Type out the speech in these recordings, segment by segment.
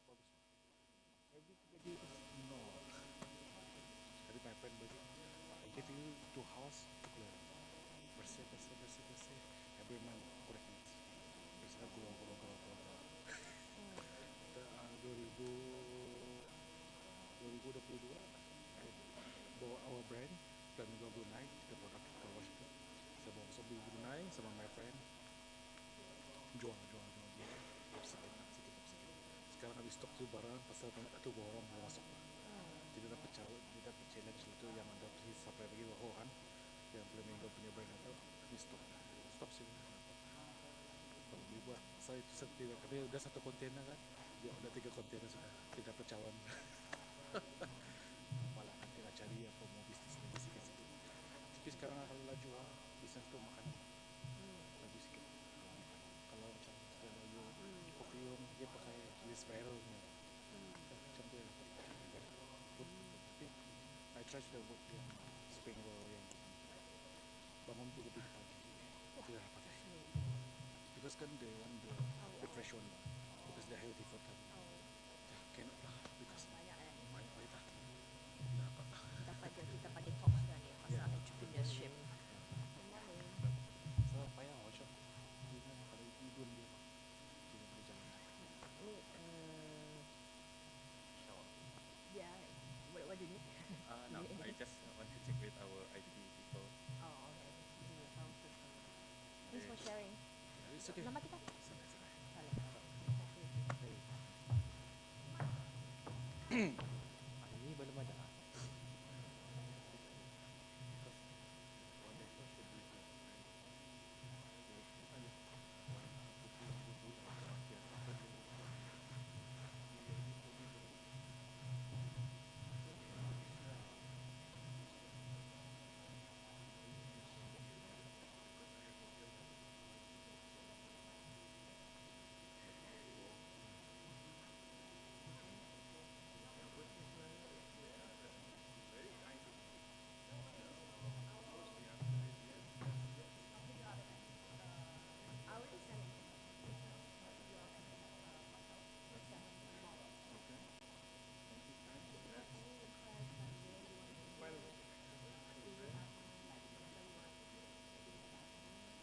bagus. Everybody is no. Jadi my friend bagi, I give you 2 hours to clear. Bersih, bersih, bersih, bersih. Every month kurang needs. Bersih grow, grow, grow, grow, grow. 2022, I bawa our brand dan juga Brunei, kita produk kita wash itu. Saya bawa masuk di Brunei sama my friend, jual, jual, jual, jual. Sedikit, sedikit, sedikit. Sekarang habis stok tuh barang, pasal itu orang mau masuk lah. Jadi dapat challenge itu yang ada sampai bagi orang yang Flamingo punya brand itu habis stok sih kalau dibuat saya itu tidak kami udah satu kontainer kan dia udah 3 kontainer sudah tidak percawan malah nanti lah cari apa mau bisnis lagi sikit-sikit tapi sekarang kalau lah jual bisnis tuh makanan lebih sikit kalau makanan kalau macam kalau kopium dia pakai list viralnya macam tu dapat good tapi I try to work yang spring roll yang bangun pagi tidak pakai because kan they want the fresh one because they're healthy for them cannot lah because banyak tak tidak dapat Dapat je kita pada talk kan ni pasal entrepreneurship. so payah macam dia kalau ibu dia tidak boleh jalan Ni yeah, what do you need? No, I just want to check with our IT people. Oh, okay. Thanks for sharing. it's okay Nama kita? santai Salim. ini belum ada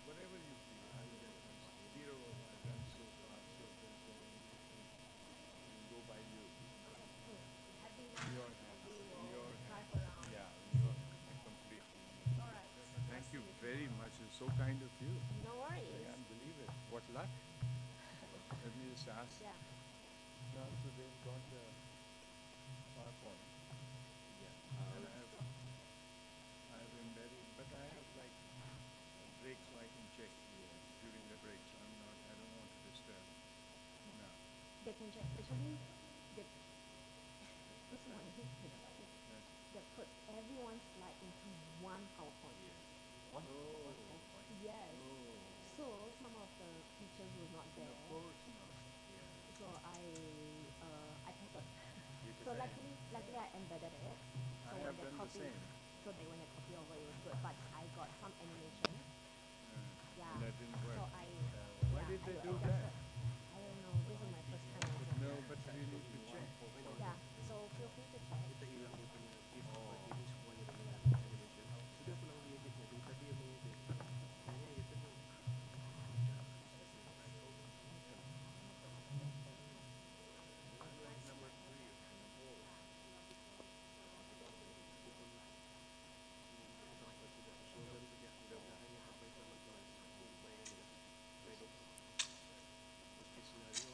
Whatever you feel, I'm zero. I've done so far, so there's no anything. Go by you. You're happy. Yeah, you're completely. Thank you very much. It's so kind of you. No worries. I can't believe it. What luck. Let me just ask. Yeah. Now, so they've got the PowerPoint. yeah And I've embedded, but I have like a break so I can check during the break. So I don't want to disturb. No. They can check. Actually, this morning they put everyone's slide into one PowerPoint. Yes. So some of the teachers were not there. Of course not. So I typed. So luckily I embedded it. So I when have they done the copy, same. so they when they copy over it was good. But I got some animation. Yeah. And that didn't work. So I. Why yeah, did they I do adjusted. that? I don't know. This is my first time also. No, but you need to check. Yeah. So feel free to check. Kita hilang dia punya gift ini semuanya dengan animation. Sudah pulang di editnya, dia tadi yang mengedit. Hanya itu pun. Number 3 or 4. Mudah-mudahan sampai selamat kelas. Bayangan ya. Baik. Meski senario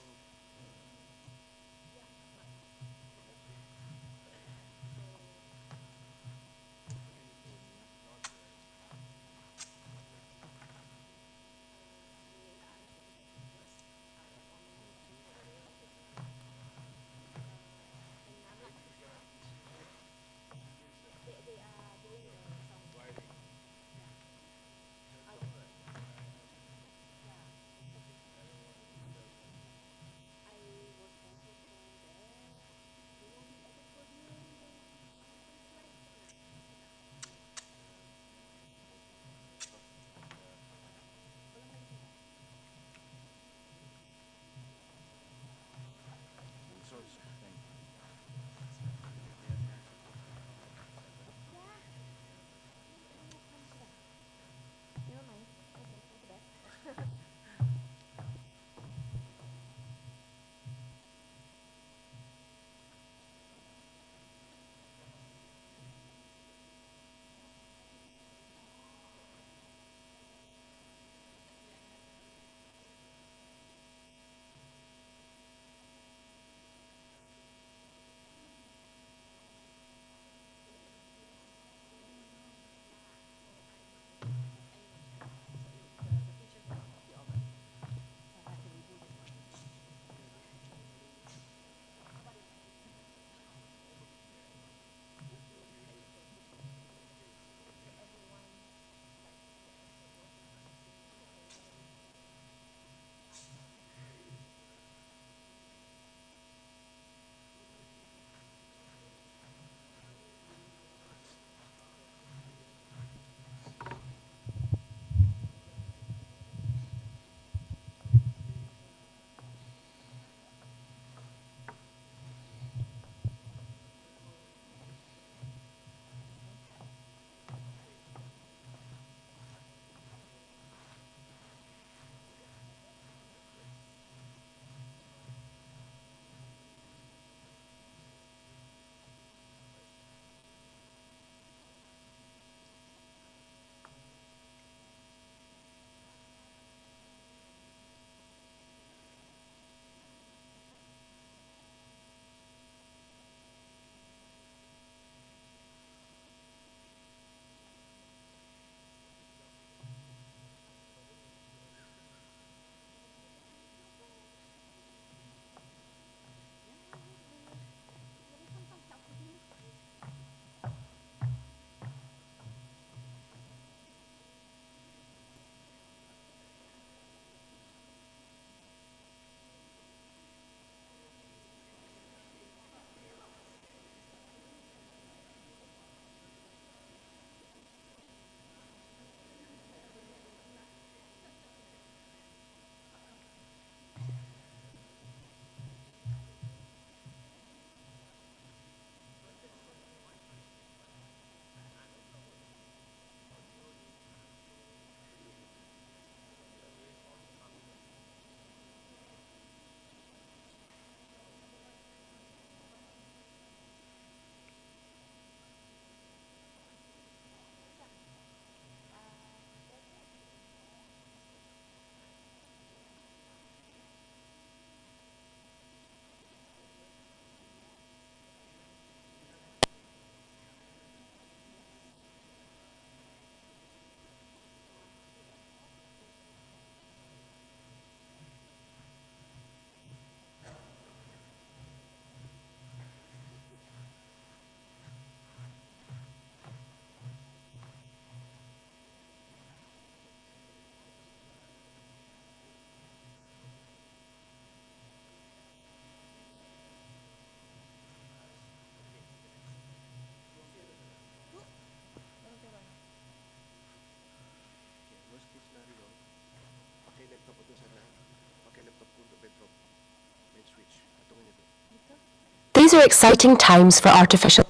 These are exciting times for artificial.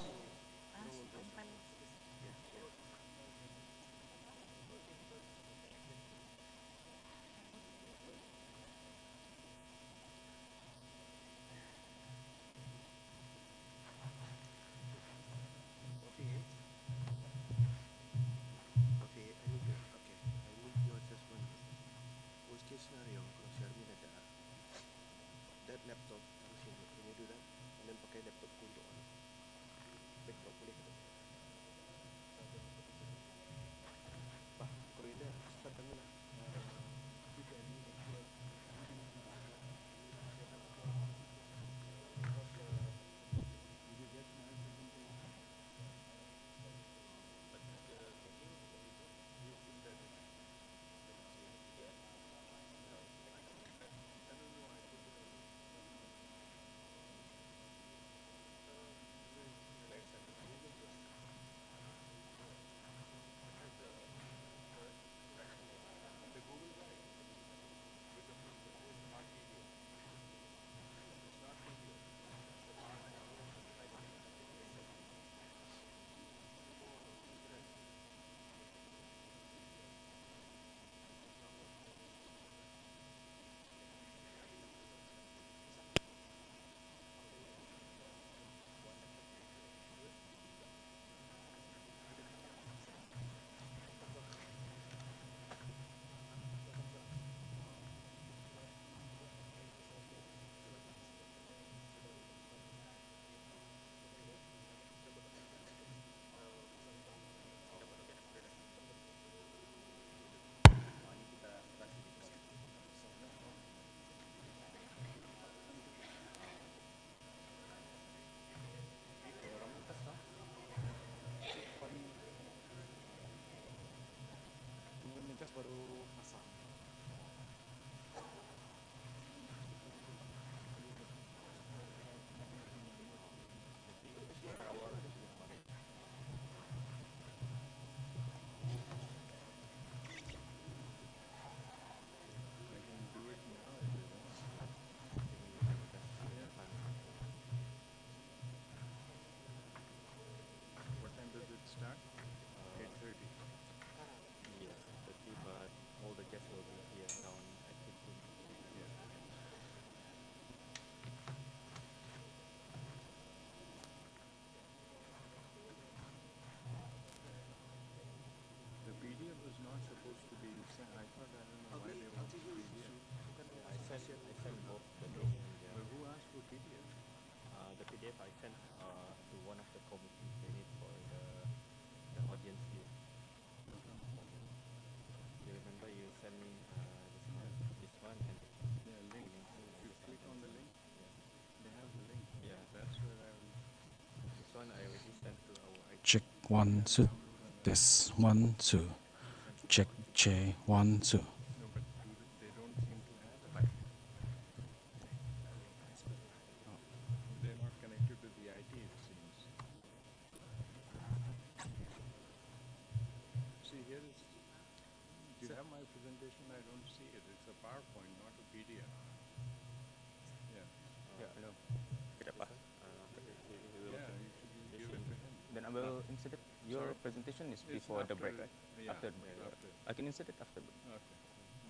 I need your assessment. Worst case scenario, kalau si Armin ada that laptop taruh sini, can you do that? And then pakai laptop ku untuk backup, boleh ke tak? Bah, corridor start dulu lah. Komunitas baru pasang. What time does it start? 8:30. Yes, 30, but all the guests will be here around at 15. Yeah. The PDF was not supposed to be sent. I thought, I don't know why they want PDF. I sent both the link and But who asked for PDF? the PDF I sent to one of the committee. They need for the audience view. You remember you sent me this one and Yeah, link. If you click on the link, yeah. they have the link. Yeah. That's where I will. This one I already sent to our IT. Check 1 2. This 1 2. Check J 1 2. No, but they don't seem to have it. They're not connected to the IT, it seems. See, here is. Do you have my presentation? I don't see it. It's a PowerPoint, not a PDF. Yeah. Yeah, hello. Kenapa? Yeah, you should give it to him. Then I will insert it. Your Sorry? presentation is It's before the break, after- right? yeah, After the break. after. I can insert it after break. Okay.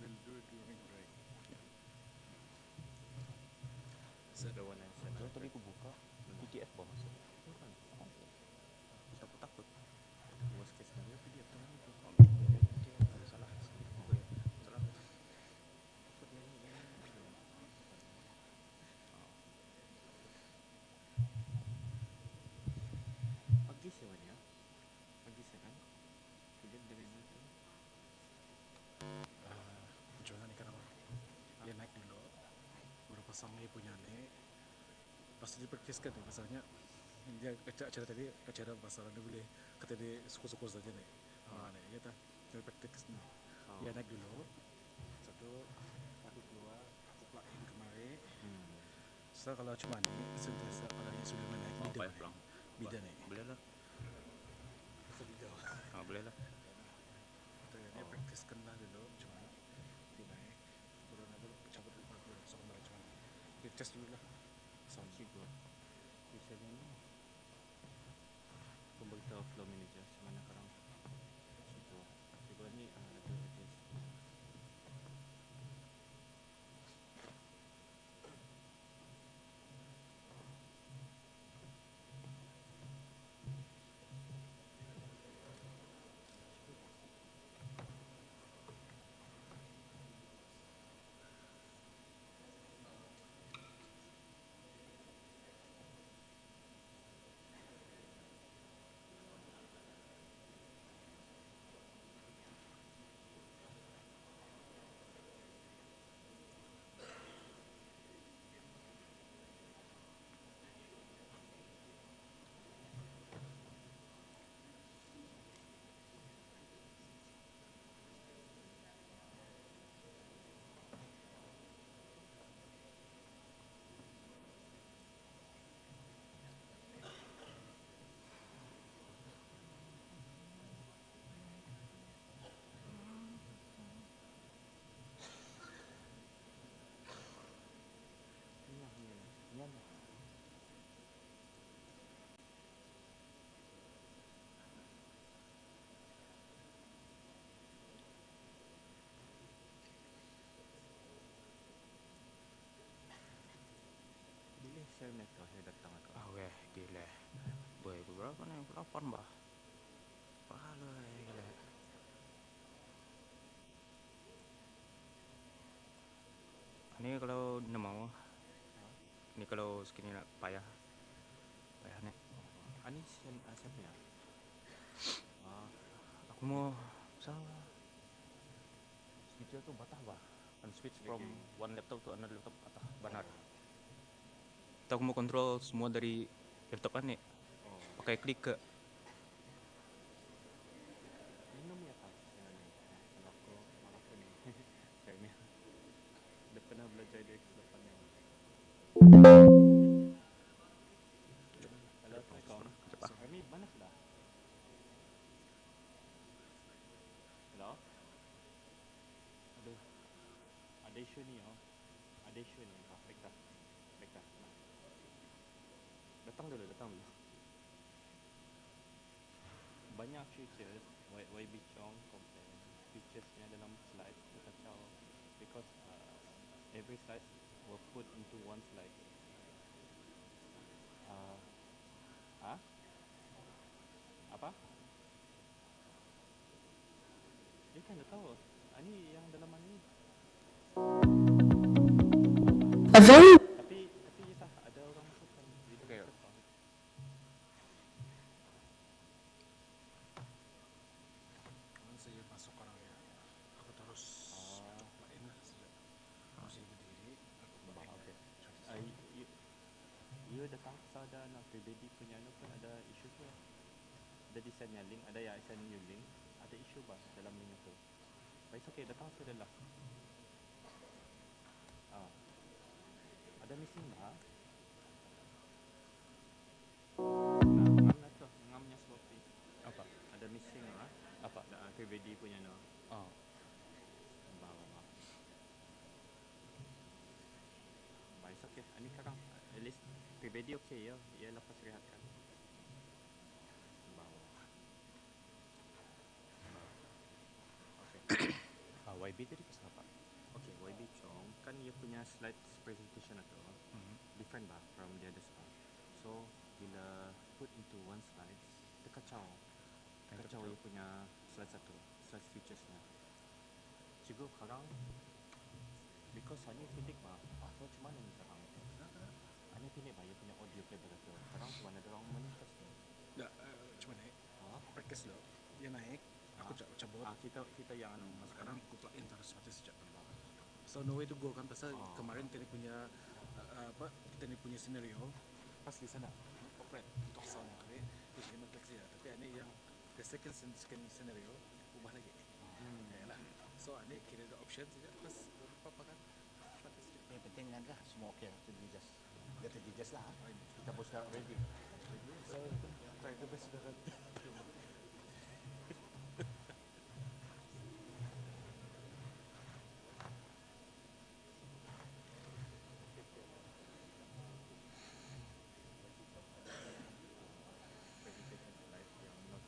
We'll do it during break. The one I sent. Kalau tadi aku buka PDF kok masuk. Bukan. Oh. Aku takut. Worst case scenario PDF tu mana tu? Ada salah. Salah. Pagi siapa? Pagi siapa? Tidak dari mana? Macam mana ni kan abang? Dia naik dulu. Baru pasang dia punya ni. Pasti diperkiskan tu pasalnya. Dia acara tadi acara pasaran dia boleh kata dia suku-suku saja ni. Ni dia tak. Dia praktis ni. Dia naik dulu. Satu, baru dua, aku plugin kemari. So kalau cuma ni sentiasa kalau dia sudah naik bida ni. Bida ni. Boleh lah. Pasal bida. Boleh lah. Dia praktiskan lah dulu cuma dia naik. Baru nak cabut dulu. So kembali cuma. Dia test dulu lah. Sound. You flow manager macam mana korang cuba ni ada adjust. Yan. Bila saya nak tahu saya datang aku. Weh, gila. Boy, berapa ni? 8 bah. Pahala gila. Ini kalau nak mau. Ini kalau segini nak payah. Payah ni. Ani siapa ya? Aku mau sama. Switcher tu batah bah. Kan switch from one laptop to another laptop batah benar. Kita aku mau kontrol semua dari laptop ni. Pakai klik ke. Minum ya tak? Kalau aku malah aku ni. Kayaknya. Dah pernah belajar di X8 ni. Halo, Assalamualaikum. Kami mana sudah? Halo? Aduh. Ada isu ni oh. Ada isu ni. Baik dah. Nah. Datang dulu. Banyak features YB Chong complain featuresnya dalam slide dia kacau because every slide were put into one slide. Apa? Dia kan dah tahu. Ini yang dalam ni. A very Tapi tak ada orang masukkan. Okay. Saya masuk orangnya. Aku terus lain lah saja. Saya berdiri. Okay. You datang ada nak pribadi punya pun ada isu tu. Ada desain yang link, ada yang desain new link, ada isu bah dalam link tu. Baik okey, datang sudah lah. Ada missing bah. Ngamnya seperti Apa? ada missing bah. Apa? Pribadi punya no. Bawa. Baik okey, ini sekarang at least pribadi okey ya. Ia lepas rehatkan. YB tadi pasal apa? Okay, YB Chong kan dia punya slide presentation atau different bah from the other stuff. So bila put into one slide, dia kacau dia punya slide satu, slide featuresnya. Cikgu sekarang because hanya pendek bah, so macam mana ni sekarang? Hanya pendek bah, dia punya audio cable tu. Sekarang tu mana ada orang meningkat tu? Tak, cuma naik. Practice dulu. Dia naik. Aku cabut. Kita yang Sekarang aku plug in terus mati sejak. So no way to go kan pasal kemarin kita ni punya kita ni punya scenario pas di sana operate untuk sound kali jadi refleksi ya. Tapi ini yang the second scenario ubah lagi. Yalah. So ini kira ada option saja pas apa kan. Yang penting kan semua okey lah, terjejas lah. Kita pun sudah ready. So try the best sudah. presentation slide yang not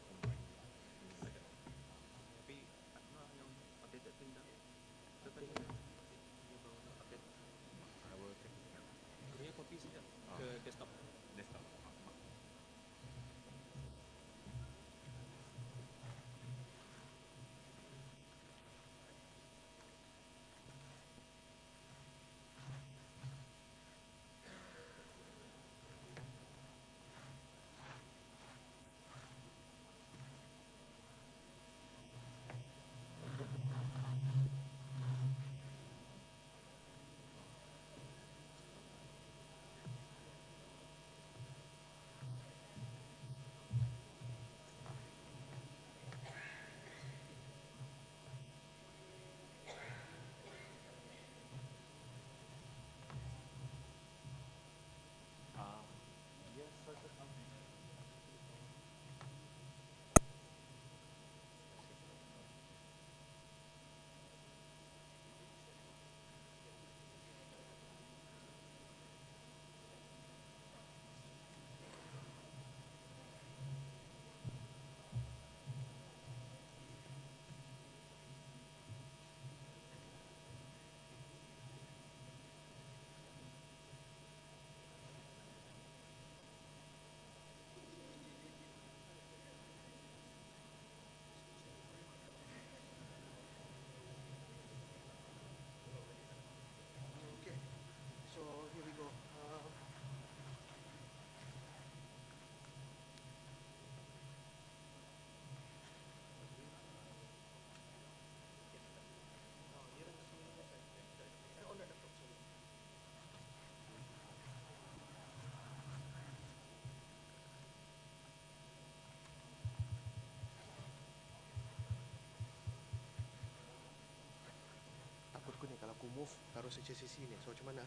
move taruh CCC ni. So macam mana?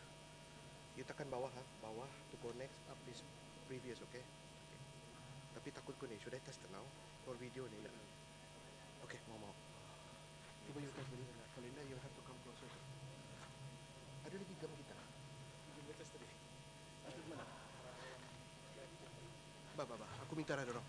You tekan bawah bawah to go next, up is previous, okay? Tapi takut ko ni, should I test it now? For video ni nak. Okay, mau. Cuba you test dulu nak. Kalau tidak, you have to come closer. Ada lagi gam kita? Jumlah test tadi. Ada mana? Ba. Aku minta dah dorong.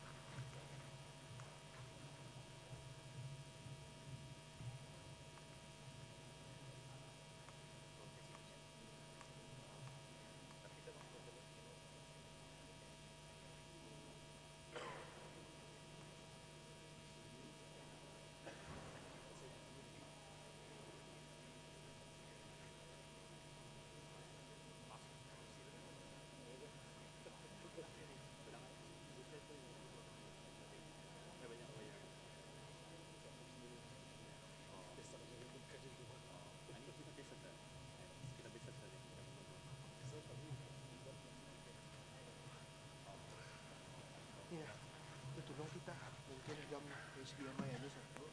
Ya, itu tolong kita. Mungkin jam HDMI aja satu.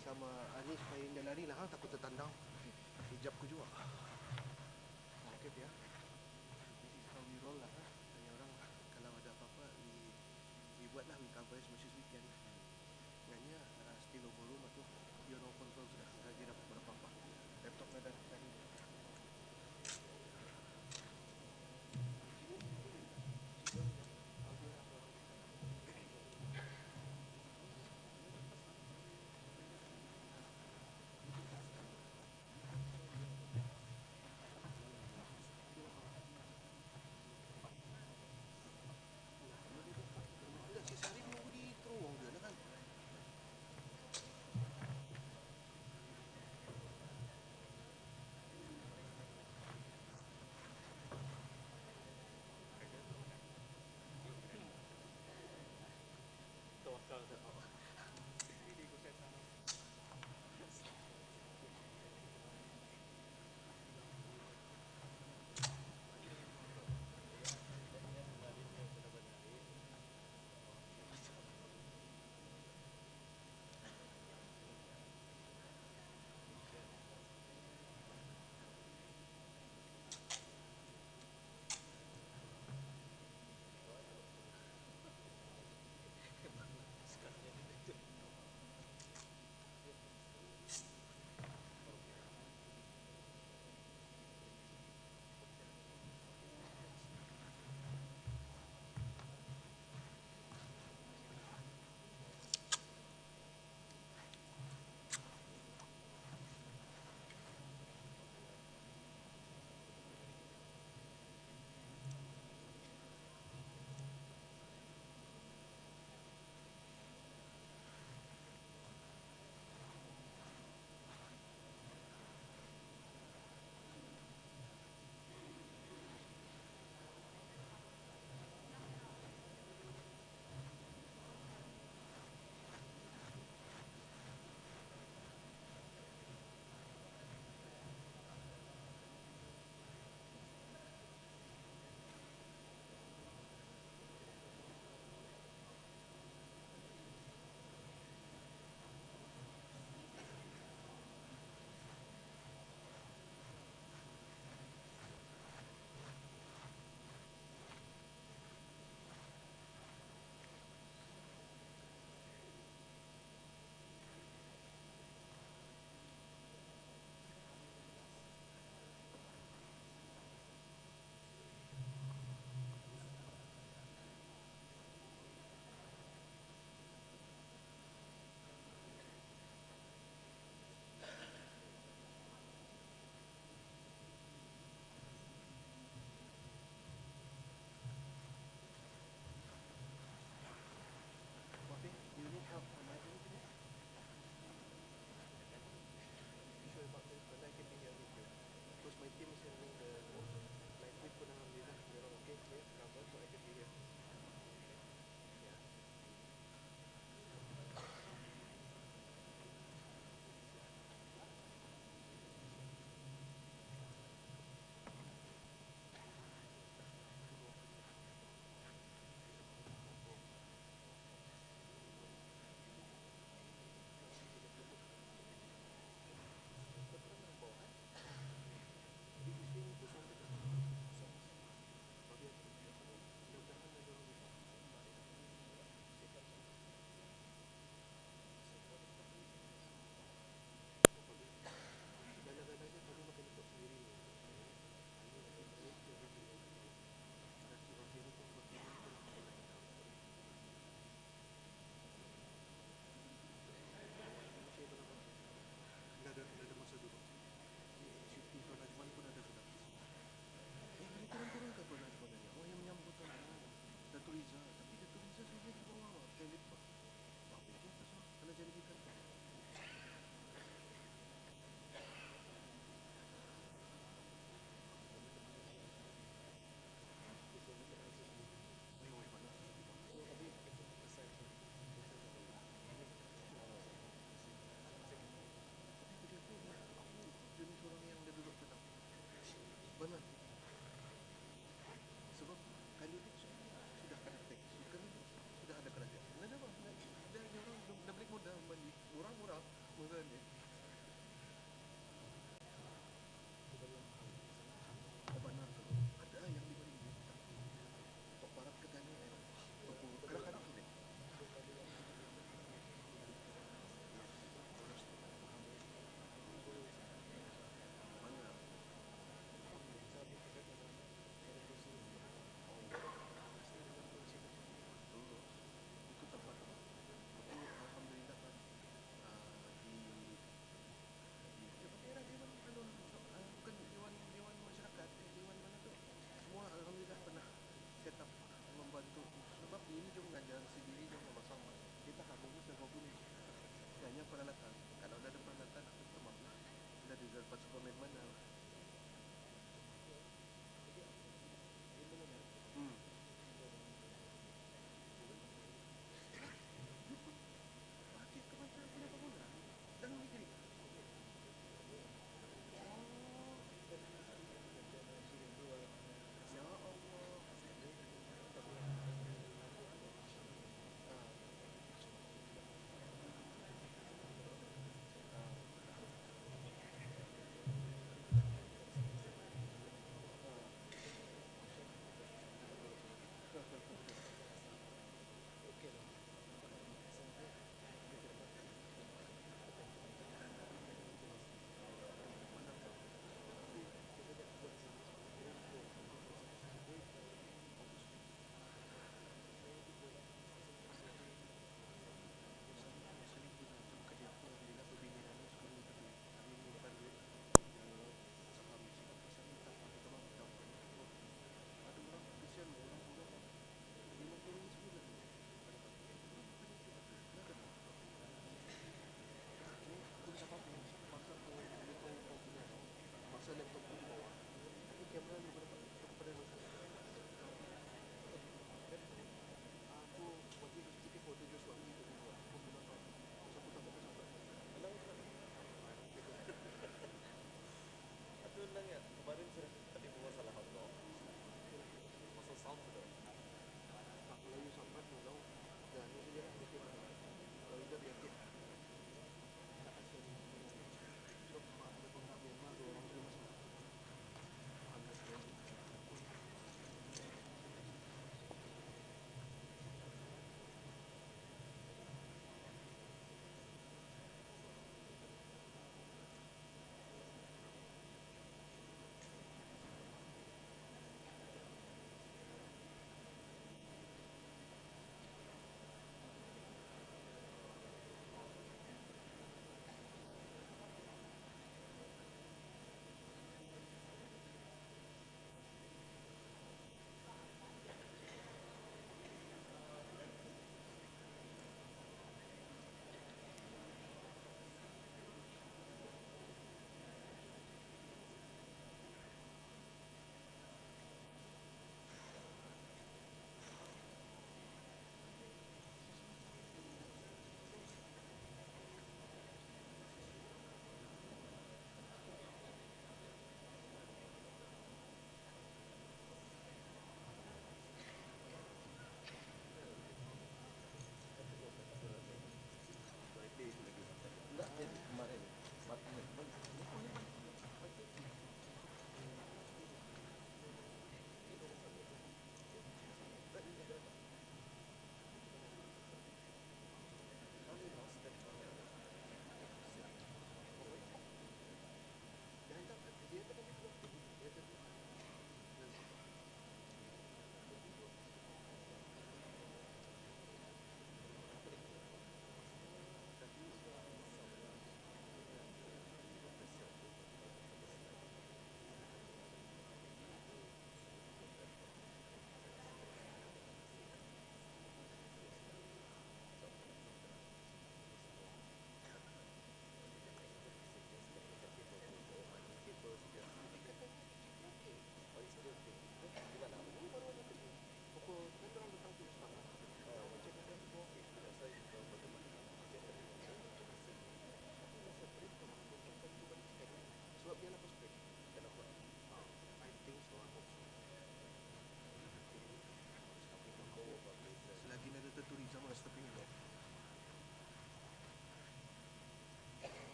Sama Anis supaya dia lari lah, takut tertandang. Hijabku juga. Okey ya. This is how we roll lah. Tanya orang kalau ada apa-apa, we buat lah, we cover as much as we can. Nganya still over room atau you know control sudah. Kita dapat berapa apa. Laptop ada tadi.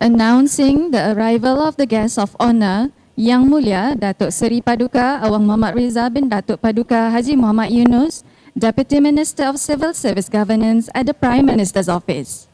Announcing the arrival of the guests of honor, Yang Mulia Datuk Seri Paduka Awang Muhammad Reza bin Datuk Paduka Haji Muhammad Yunus, Deputy Minister of Civil Service Governance at the Prime Minister's Office.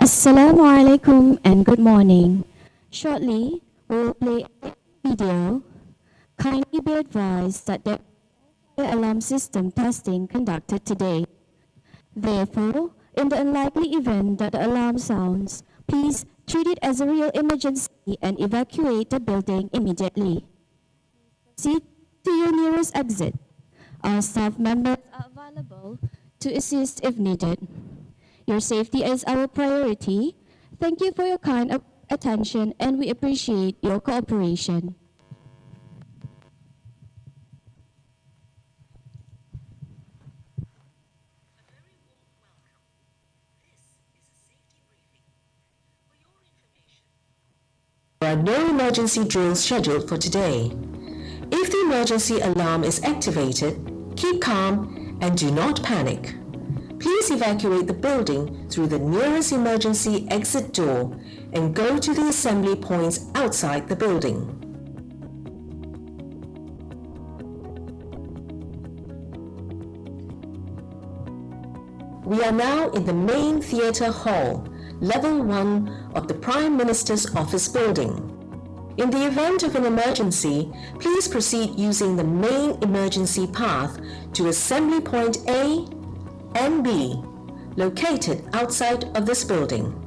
Assalamu alaikum and good morning. Shortly, we will play a video. Kindly be advised that the fire alarm system testing conducted today. Therefore, in the unlikely event that the alarm sounds, please treat it as a real emergency and evacuate the building immediately. Proceed to your nearest exit. Our staff members are available to assist if needed. Your safety is our priority. Thank you for your kind attention and we appreciate your cooperation. There are no emergency drills scheduled for today. If the emergency alarm is activated, keep calm and do not panic. Please evacuate the building through the nearest emergency exit door and go to the assembly points outside the building. We are now in the main theatre hall, level 1 of the Prime Minister's office building. In the event of an emergency, please proceed using the main emergency path to assembly point A and B, located outside of this building.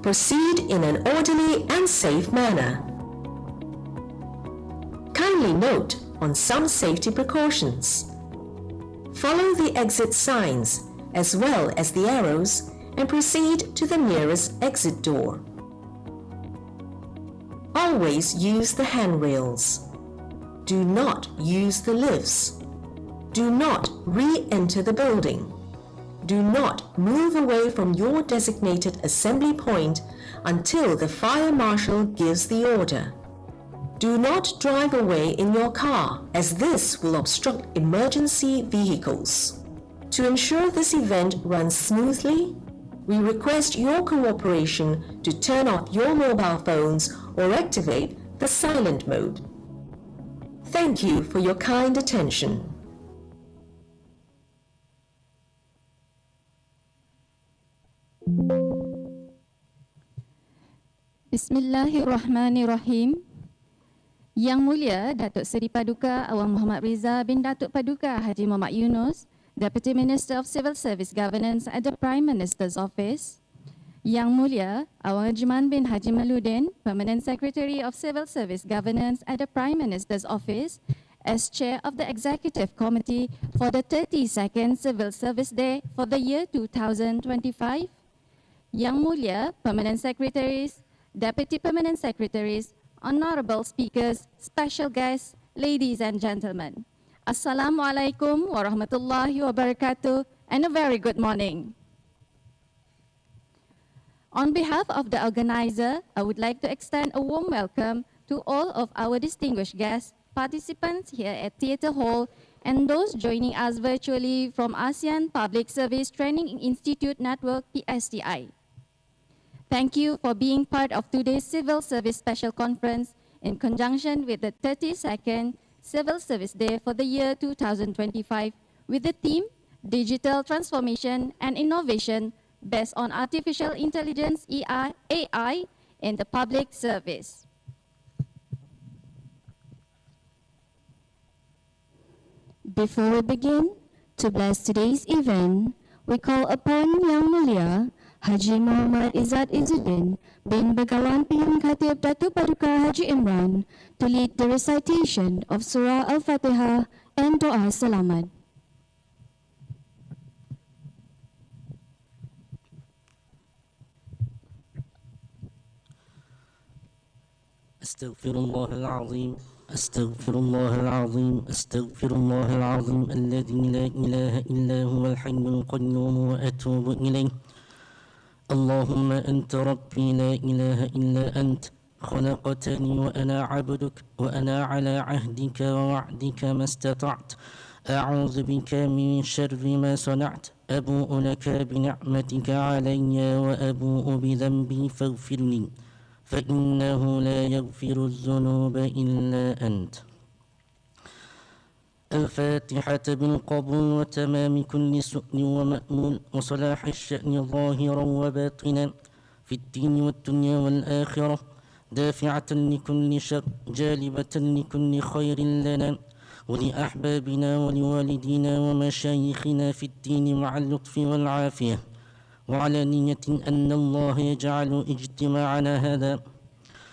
Proceed in an orderly and safe manner. Kindly note on some safety precautions. Follow the exit signs as well as the arrows and proceed to the nearest exit door. Always use the handrails. Do not use the lifts. Do not re-enter the building. Do not move away from your designated assembly point until the fire marshal gives the order. Do not drive away in your car, as this will obstruct emergency vehicles. To ensure this event runs smoothly, we request your cooperation to turn off your mobile phones or activate the silent mode. Thank you for your kind attention. Bismillahirrahmanirrahim. Yang Mulia Datuk Seri Paduka Awang Muhammad Riza bin Datuk Paduka Haji Muhammad Yunus, Deputy Minister of Civil Service Governance at the Prime Minister's Office. Yang Mulia Awang Ajman bin Haji Maludin, Permanent Secretary of Civil Service Governance at the Prime Minister's Office, as Chair of the Executive Committee for the 32nd Civil Service Day for the year 2025. Yang Mulia Permanent Secretaries, Deputy Permanent Secretaries, Honorable Speakers, Special Guests, Ladies and Gentlemen. Assalamualaikum warahmatullahi wabarakatuh and a very good morning. On behalf of the organizer, I would like to extend a warm welcome to all of our distinguished guests, participants here at Theatre Hall, and those joining us virtually from ASEAN Public Service Training Institute Network, PSTI. Thank you for being part of today's Civil Service Special Conference in conjunction with the 32nd Civil Service Day for the year 2025 with the theme Digital Transformation and Innovation based on Artificial Intelligence AI in the Public Service. Before we begin, to bless today's event, we call upon Yang Mulia Haji Muhammad Izzat Izzuddin bin Begawan Pilihan Khatib Datuk Paduka Haji Imran to lead the recitation of Surah Al-Fatihah and Doa Selamat. أستغفر الله العظيم أستغفر الله العظيم أستغفر الله العظيم الذي لا إله إلا هو الحي القيوم وأتوب إليه اللهم أنت ربي لا إله إلا أنت خلقتني وأنا عبدك وأنا على عهدك ووعدك ما استطعت أعوذ بك من شر ما صنعت أبوء لك بنعمتك علي وأبوء بذنبي فاغفر لي فإنه لا يغفر الذنوب إلا أنت. الفاتحة بالقبول وتمام كل سؤل ومأمول وصلاح الشأن ظاهرا وباطنا في الدين والدنيا والآخرة دافعة لكل شر جالبة لكل خير لنا ولأحبابنا ولوالدينا ومشايخنا في الدين مع اللطف والعافية وعلى نية أن الله يجعل اجتماعنا هذا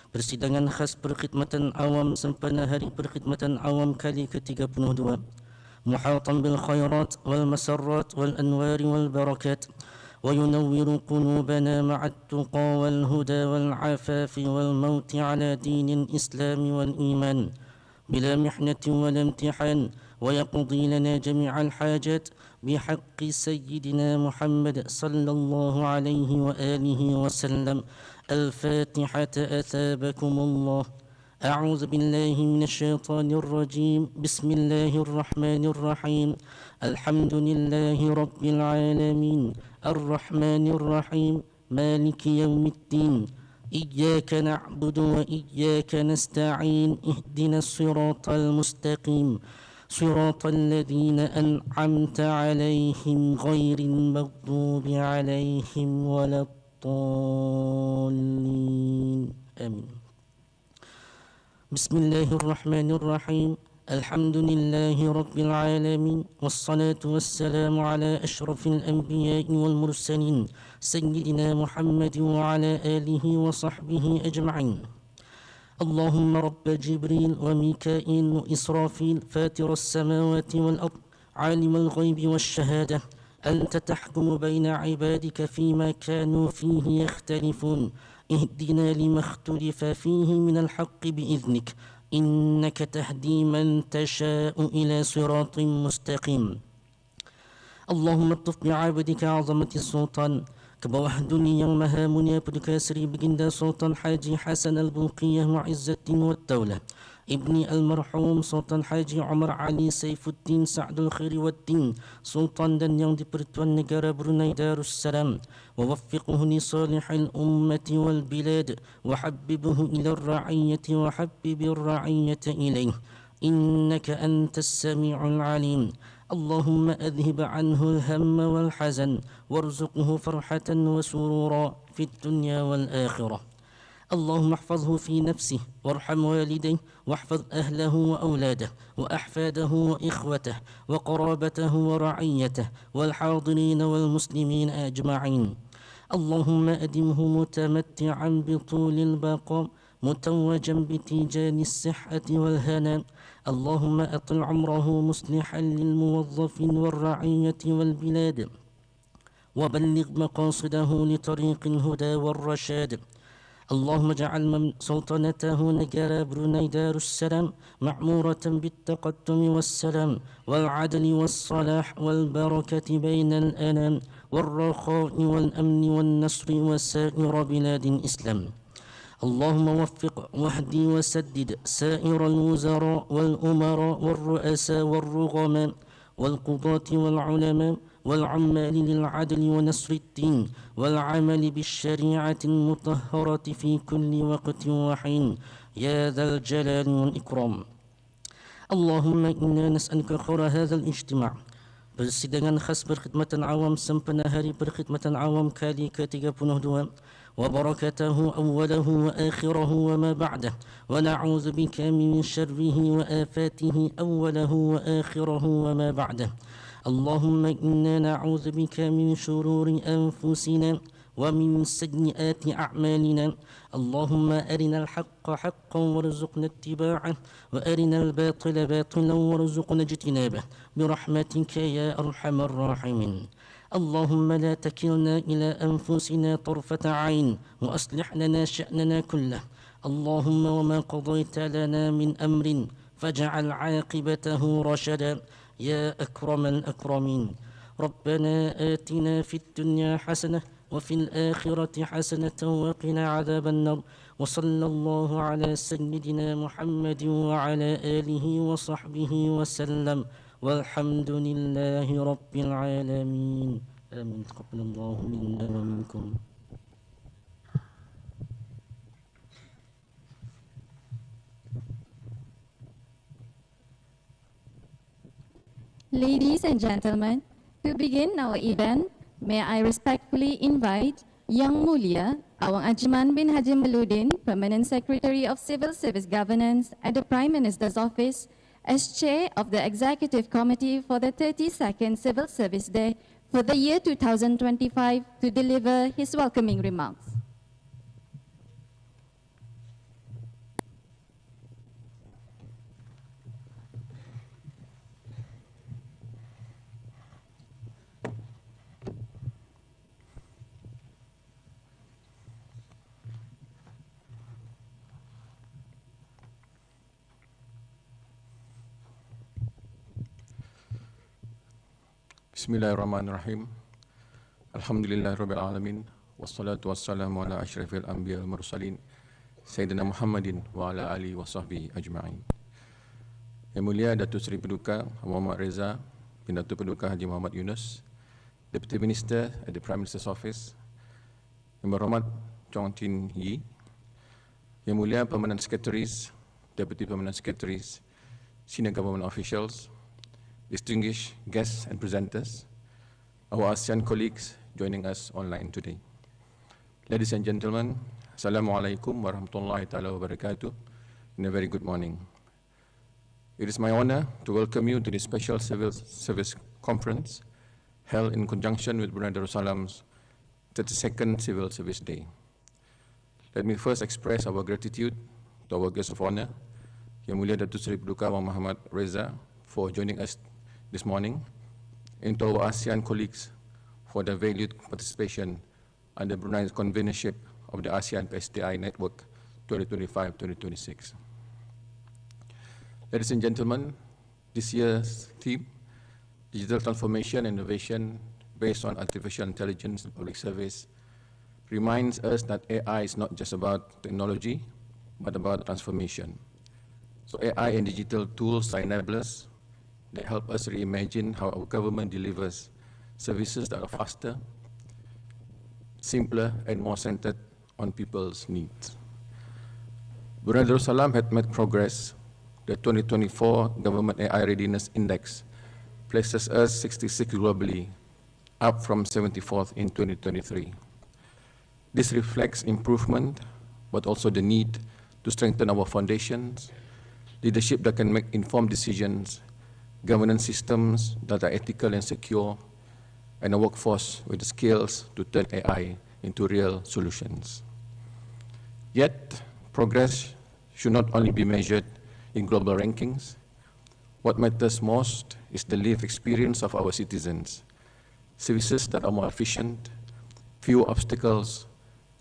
persidangan khas perkhidmatan awam sempena hari perkhidmatan awam kali ke-32 muhatan bil khairat wal masarrat wal anwar wal barakat wa yunawwiru qulubana ma'a at-tuqa wal huda wal afafi wal maut ala dinil islam wal iman bila mihnatin wal imtihan wa yaqdi lana jami'al hajat بحق سيدنا محمد صلى الله عليه وآله وسلم الفاتحة أثابكم الله أعوذ بالله من الشيطان الرجيم بسم الله الرحمن الرحيم الحمد لله رب العالمين الرحمن الرحيم مالك يوم الدين إياك نعبد وإياك نستعين اهدنا الصراط المستقيم صراط الذين أنعمت عليهم غير المغضوب عليهم ولا الضالين آمين بسم الله الرحمن الرحيم الحمد لله رب العالمين، والصلاة والسلام على أشرف الأنبياء والمرسلين سيدنا محمد وعلى آله وصحبه أجمعين. اللهم رب جبريل وميكائيل وإسرافيل فاتر السماوات والأرض عالم الغيب والشهادة، أنت تحكم بين عبادك فيما كانوا فيه يختلفون، اهدنا لما اختلف فيه من الحق بإذنك، إنك تهدي من تشاء إلى صراط مستقيم. اللهم اطف بعبدك عظمة السلطان كبوح دنيا مهامنيا بدكاسري بجندا سلطان حاجي حسن البلقية معز الدين والدولة، ابني المرحوم سلطان حاجي عمر علي سيف الدين سعد الخير والدين سلطان دنيان دي برتوان نجارة بروناي دار السلام، ووفقه لصالح الأمة والبلاد، وحببه إلى الرعية وحبب الرعية إليه، إنك أنت السميع العليم. اللهم أذهب عنه الهم والحزن، وارزقه فرحة وسرورا في الدنيا والآخرة. اللهم احفظه في نفسه، وارحم والديه، واحفظ أهله وأولاده وأحفاده وإخوته وقرابته ورعيته والحاضرين والمسلمين أجمعين. اللهم أدمه متمتعا بطول البقاء متوجا بتيجان الصحة والهناء. اللهم أطل عمره مصلحا للموظفين والرعية والبلاد، وبلغ مقاصده لطريق الهدى والرشاد. اللهم اجعل سلطنته نجار بروناي دار السلام معمورة بالتقدم والسلام والعدل والصلاح والبركة بين الأنام والرخاء والأمن والنصر وسائر بلاد الإسلام. اللهم وفق واهدي وسدد سائر الوزراء والأمراء والرؤساء والرغماء والقضاة والعلماء والعمال للعدل ونصر الدين والعمل بالشريعة المطهرة في كل وقت وحين يا ذا الجلال والإكرام. اللهم إنا نسألك خير هذا الاجتماع persidangan khas berkhidmatan awam sempena hari berkhidmatan awam kali ke-32 وبركته أوله وآخره وما بعده، ونعوذ بك من شره وآفاته أوله وآخره وما بعده. اللهم إنا نعوذ بك من شرور أنفسنا ومن سيئات أعمالنا. اللهم أرنا الحق حقا وارزقنا اتباعه، وأرنا الباطل باطلا وارزقنا اجتنابه برحمتك يا أرحم الراحمين. اللهم لا تكلنا إلى أنفسنا طرفة عين، وأصلح لنا شأننا كله. اللهم وما قضيت لنا من أمر فاجعل عاقبته رشدا يا أكرم الأكرمين. ربنا آتنا في الدنيا حسنة وفي الآخرة حسنة وقنا عذاب النار، وصلى الله على سيدنا محمد وعلى آله وصحبه وسلم، والحمد لله رب العالمين. آمين. تقبل الله منا ومنكم. Ladies and gentlemen, to begin our event, may I respectfully invite Yang Mulia Awang Ajman bin Haji Maludin, Permanent Secretary of Civil Service Governance at the Prime Minister's Office, as Chair of the Executive Committee for the 32nd Civil Service Day for the year 2025, to deliver his welcoming remarks. Bismillahirrahmanirrahim. Alhamdulillahirabbil alamin, wassalatu wassalamu ala asyrafil anbiya wal mursalin Sayyidina Muhammadin wa ala alihi wa sahbihi ajma'in. Yang mulia Datuk Seri Paduka Muhammad Reza bin Datuk Paduka Haji Muhammad Yunus, Deputy Minister at the Prime Minister's Office, Yang Berhormat Chong Tin Yi, Yang mulia Permanent Secretaries, Deputy Permanent Secretaries, Senior Government Officials, distinguished guests and presenters, our ASEAN colleagues joining us online today. Ladies and gentlemen, Assalamualaikum warahmatullahi ta'ala wabarakatuh, and a very good morning. It is my honor to welcome you to this special civil service conference held in conjunction with Brunei Darussalam's 32nd Civil Service Day. Let me first express our gratitude to our guest of honor, Yang Mulia Datuk Seri Paduka Wang Muhammad Reza, for joining us this morning, and to our ASEAN colleagues for their valued participation under Brunei's convenership of the ASEAN PSTI Network 2025-2026. Ladies and gentlemen, this year's theme, Digital Transformation and Innovation based on Artificial Intelligence in Public Service, reminds us that AI is not just about technology, but about transformation. So AI and digital tools are enablers that help us reimagine how our government delivers services that are faster, simpler, and more centered on people's needs. Brunei Darussalam had made progress. The 2024 Government AI Readiness Index places us 66 globally, up from 74th in 2023. This reflects improvement, but also the need to strengthen our foundations, leadership that can make informed decisions, governance systems that are ethical and secure, and a workforce with the skills to turn AI into real solutions. Yet, progress should not only be measured in global rankings. What matters most is the lived experience of our citizens, services that are more efficient, fewer obstacles,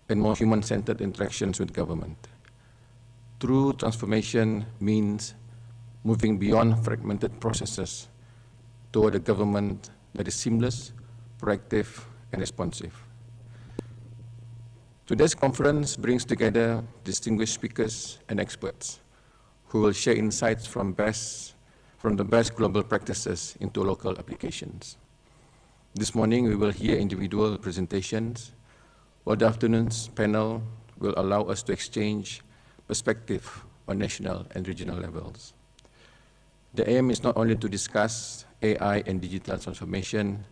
and more human-centered interactions with government. True transformation means moving beyond fragmented processes toward a government that is seamless, proactive, and responsive. Today's conference brings together distinguished speakers and experts who will share insights from the best global practices into local applications. This morning, we will hear individual presentations, while the afternoon's panel will allow us to exchange perspective on national and regional levels. The aim is not only to discuss AI and digital transformation,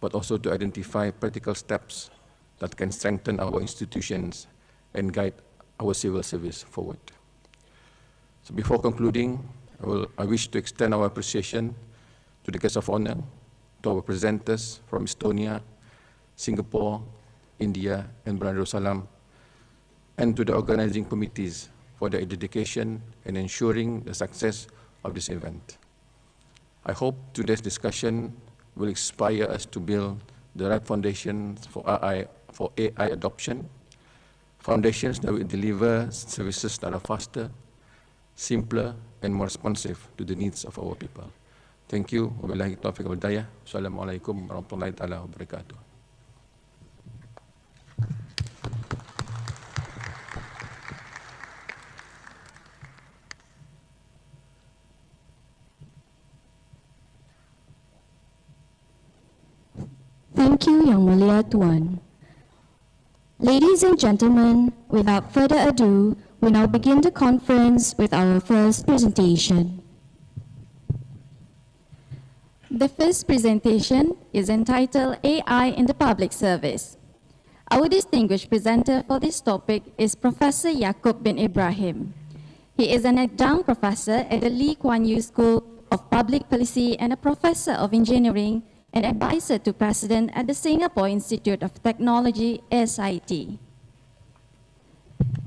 but also to identify practical steps that can strengthen our institutions and guide our civil service forward. So before concluding, I wish to extend our appreciation to the guests of honor, to our presenters from Estonia, Singapore, India, and Brunei Darussalam, and to the organizing committees for their dedication in ensuring the success of this event. I hope today's discussion will inspire us to build the right foundations for AI adoption, foundations that will deliver services that are faster, simpler, and more responsive to the needs of our people. Thank you. Wabillahi taufiq wal hidayah. Assalamualaikum warahmatullahi ta'ala wabarakatuh. Thank you, Yang Mulia Tuan. Ladies and gentlemen, without further ado, we now begin the conference with our first presentation. The first presentation is entitled AI in the Public Service. Our distinguished presenter for this topic is Professor Yaacob bin Ibrahim. He is an adjunct professor at the Lee Kuan Yew School of Public Policy and a professor of engineering and advisor to President at the Singapore Institute of Technology, SIT.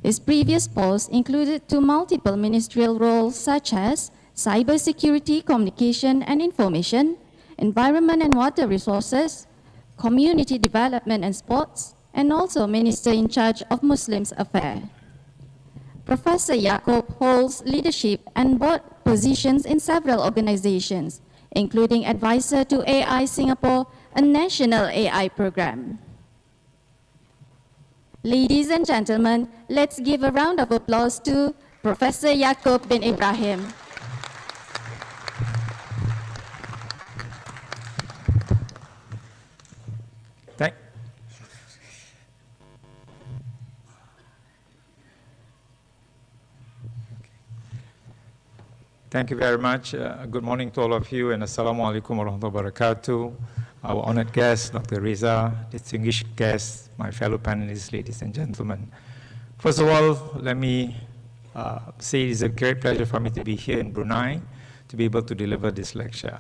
His previous posts included two multiple ministerial roles such as cybersecurity, communication and information, environment and water resources, community development and sports, and also minister in charge of Muslims Affairs. Professor Yaacob holds leadership and board positions in several organizations, including advisor to AI Singapore, a national AI program. Ladies and gentlemen, let's give a round of applause to Professor Yaacob bin Ibrahim. Thank you very much. Good morning to all of you, and Assalamu alaikum wa rahmatullahi wa barakatuh. Our honored guest, Dr. Reza, distinguished guests, my fellow panelists, ladies and gentlemen. First of all, let me say it is a great pleasure for me to be here in Brunei to be able to deliver this lecture.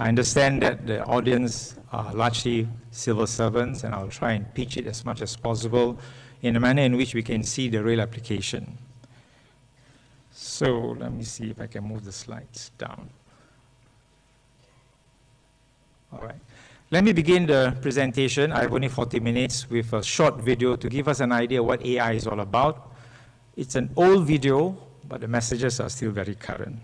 I understand that the audience are largely civil servants, and I'll try and pitch it as much as possible in a manner in which we can see the real application. So let me see if I can move the slides down. All right. Let me begin the presentation. I have only 40 minutes with a short video to give us an idea what AI is all about. It's an old video, but the messages are still very current.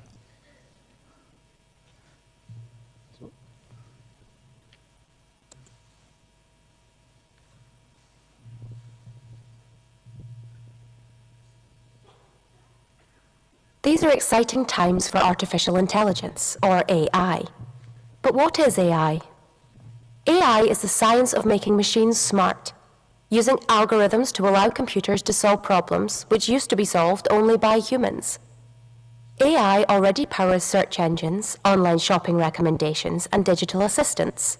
These are exciting times for artificial intelligence, or AI. But what is AI? AI is the science of making machines smart, using algorithms to allow computers to solve problems which used to be solved only by humans. AI already powers search engines, online shopping recommendations, and digital assistants.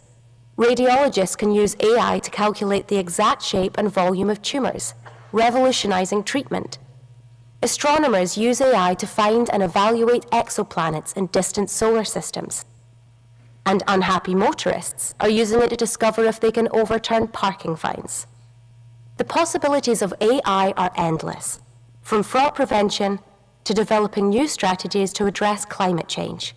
Radiologists can use AI to calculate the exact shape and volume of tumors, revolutionizing treatment. Astronomers use AI to find and evaluate exoplanets in distant solar systems. And unhappy motorists are using it to discover if they can overturn parking fines. The possibilities of AI are endless, from fraud prevention to developing new strategies to address climate change.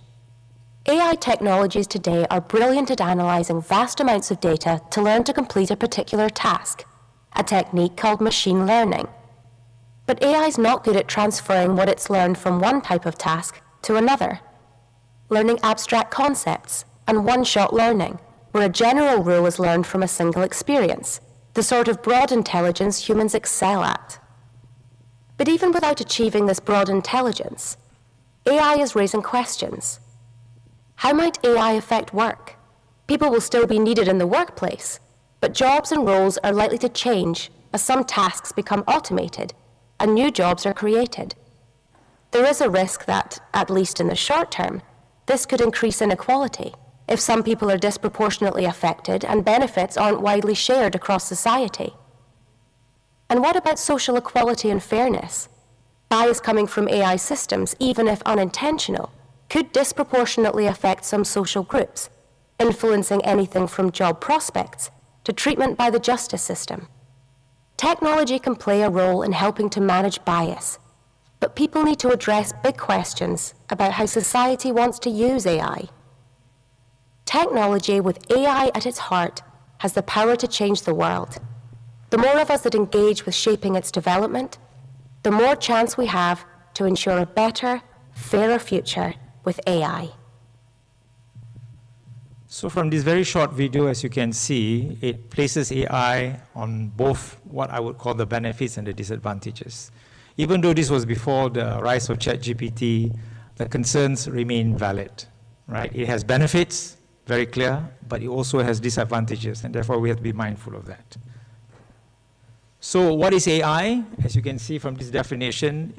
AI technologies today are brilliant at analyzing vast amounts of data to learn to complete a particular task, a technique called machine learning. But AI is not good at transferring what it's learned from one type of task to another. Learning abstract concepts and one-shot learning, where a general rule is learned from a single experience, the sort of broad intelligence humans excel at. But even without achieving this broad intelligence, AI is raising questions. How might AI affect work? People will still be needed in the workplace, but jobs and roles are likely to change as some tasks become automated and new jobs are created. There is a risk that, at least in the short term, this could increase inequality if some people are disproportionately affected and benefits aren't widely shared across society. And what about social equality and fairness? Bias coming from AI systems, even if unintentional, could disproportionately affect some social groups, influencing anything from job prospects to treatment by the justice system. Technology can play a role in helping to manage bias, but people need to address big questions about how society wants to use AI. Technology with AI at its heart has the power to change the world. The more of us that engage with shaping its development, the more chance we have to ensure a better, fairer future with AI. So from this very short video, as you can see, it places AI on both what I would call the benefits and the disadvantages. Even though this was before the rise of ChatGPT, the concerns remain valid, right? It has benefits, very clear, but it also has disadvantages, and therefore we have to be mindful of that. So what is AI? As you can see from this definition,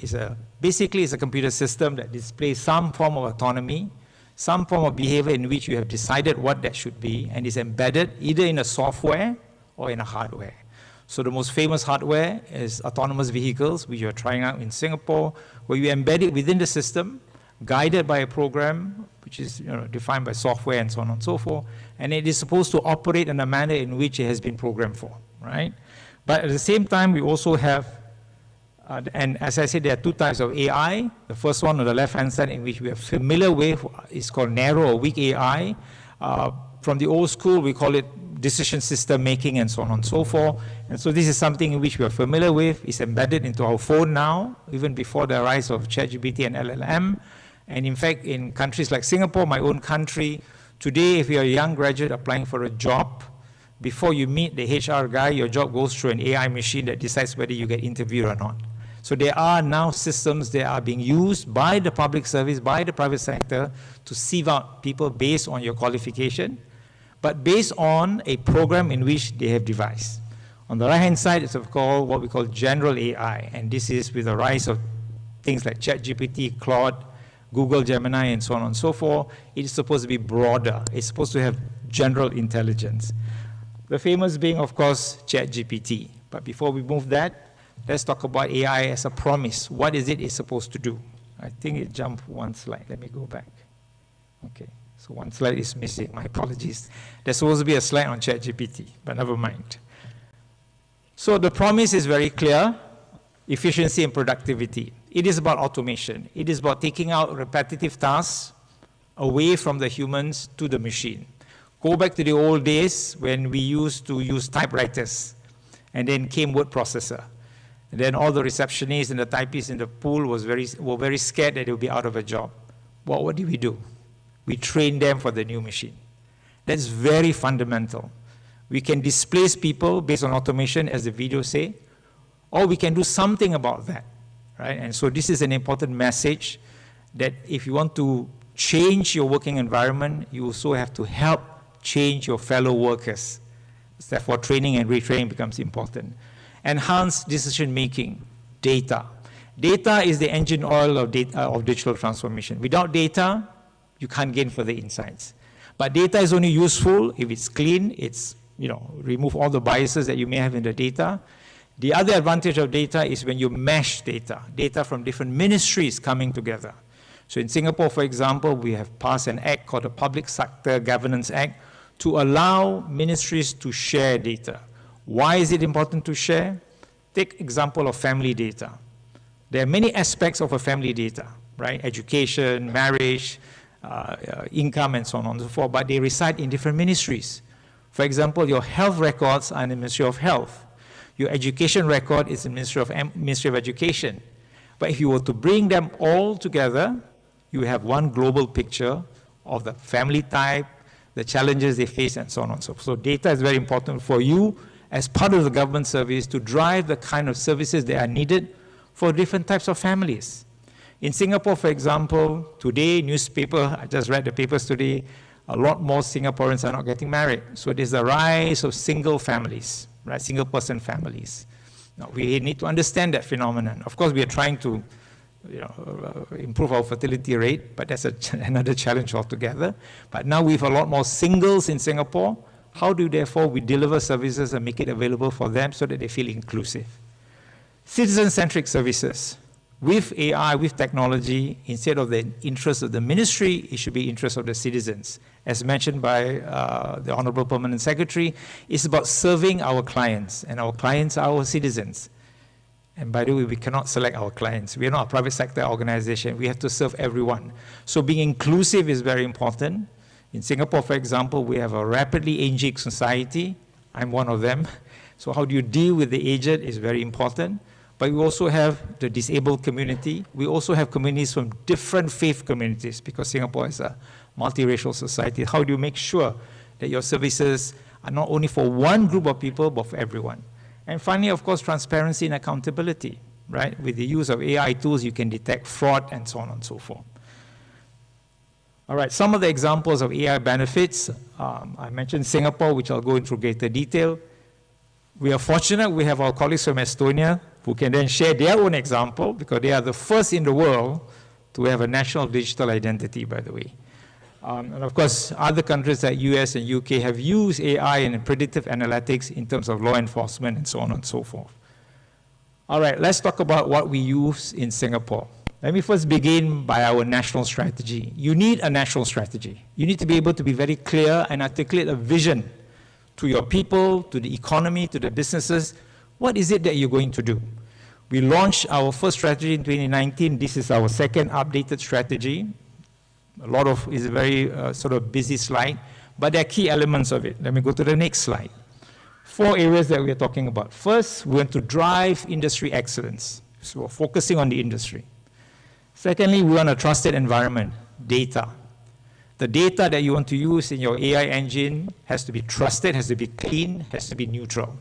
basically it's a computer system that displays some form of autonomy, some form of behavior in which you have decided what that should be, and is embedded either in a software or in a hardware. So the most famous hardware is autonomous vehicles, which you are trying out in Singapore, where you embed it within the system, guided by a program, which is defined by software and so on and so forth, and it is supposed to operate in a manner in which it has been programmed for, right? But at the same time, we also have and as I said, there are two types of AI. The first one on the left-hand side, in which we are familiar with, is called narrow or weak AI. From the old school, we call it decision system making and so on and so forth. And so this is something in which we are familiar with. It's embedded into our phone now, even before the rise of ChatGPT and LLM. And in fact, in countries like Singapore, my own country, today, if you're a young graduate applying for a job, before you meet the HR guy, your job goes through an AI machine that decides whether you get interviewed or not. So there are now systems that are being used by the public service, by the private sector, to sieve out people based on your qualification, but based on a program in which they have devised. On the right-hand side is what we call general AI, and this is with the rise of things like ChatGPT, Claude, Google Gemini, and so on and so forth. It is supposed to be broader. It's supposed to have general intelligence. The famous being, of course, ChatGPT. But before we move that, let's talk about AI as a promise. What is it it's supposed to do? I think it jumped one slide. Let me go back. Okay, so one slide is missing. My apologies. There's supposed to be a slide on ChatGPT, but never mind. So the promise is very clear: efficiency and productivity. It is about automation. It is about taking out repetitive tasks away from the humans to the machine. Go back to the old days when we used to use typewriters, and then came word processor. And then all the receptionists and the typists in the pool were very scared that they would be out of a job. Well, what did we do? We trained them for the new machine. That's very fundamental. We can displace people based on automation, as the video say, or we can do something about that, right? And so this is an important message that if you want to change your working environment, you also have to help change your fellow workers. Therefore, training and retraining becomes important. Enhanced decision-making, data. Data is the engine oil of digital transformation. Without data, you can't gain further insights. But data is only useful if it's clean, remove all the biases that you may have in the data. The other advantage of data is when you mesh data from different ministries coming together. So in Singapore, for example, we have passed an act called the Public Sector Governance Act to allow ministries to share data. Why is it important to share? Take example of family data. There are many aspects of a family data, right? Education, marriage, income, and so on and so forth, but they reside in different ministries. For example, your health records are in the Ministry of Health. Your education record is in the Ministry of Education. But if you were to bring them all together, you have one global picture of the family type, the challenges they face, and so on and so forth. So data is very important for you as part of the government service to drive the kind of services that are needed for different types of families. In Singapore, for example, today, I just read the papers today, a lot more Singaporeans are not getting married. So there's a rise of single families, right? Single-person families. Now, we need to understand that phenomenon. Of course, we are trying to improve our fertility rate, but that's another challenge altogether. But now we have a lot more singles in Singapore. How do, therefore, we deliver services and make it available for them so that they feel inclusive? Citizen-centric services. With AI, with technology, instead of the interest of the ministry, it should be interest of the citizens. As mentioned by the Honorable Permanent Secretary, it's about serving our clients, and our clients are our citizens. And by the way, we cannot select our clients. We are not a private sector organization. We have to serve everyone. So being inclusive is very important. In Singapore, for example, we have a rapidly aging society. I'm one of them. So how do you deal with the aged is very important. But we also have the disabled community. We also have communities from different faith communities because Singapore is a multiracial society. How do you make sure that your services are not only for one group of people, but for everyone? And finally, of course, transparency and accountability, right? With the use of AI tools, you can detect fraud and so on and so forth. All right, some of the examples of AI benefits. I mentioned Singapore, which I'll go into greater detail. We are fortunate we have our colleagues from Estonia who can then share their own example because they are the first in the world to have a national digital identity, by the way. And of course, other countries like US and UK have used AI and predictive analytics in terms of law enforcement and so on and so forth. All right, let's talk about what we use in Singapore. Let me first begin by our national strategy. You need a national strategy. You need to be able to be very clear and articulate a vision to your people, to the economy, to the businesses. What is it that you're going to do? We launched our first strategy in 2019. This is our second updated strategy. It's a very sort of busy slide, but there are key elements of it. Let me go to the next slide. 4 areas that we're talking about. First, we want to drive industry excellence. So we're focusing on the industry. Secondly, we want a trusted environment, data. The data that you want to use in your AI engine has to be trusted, has to be clean, has to be neutral.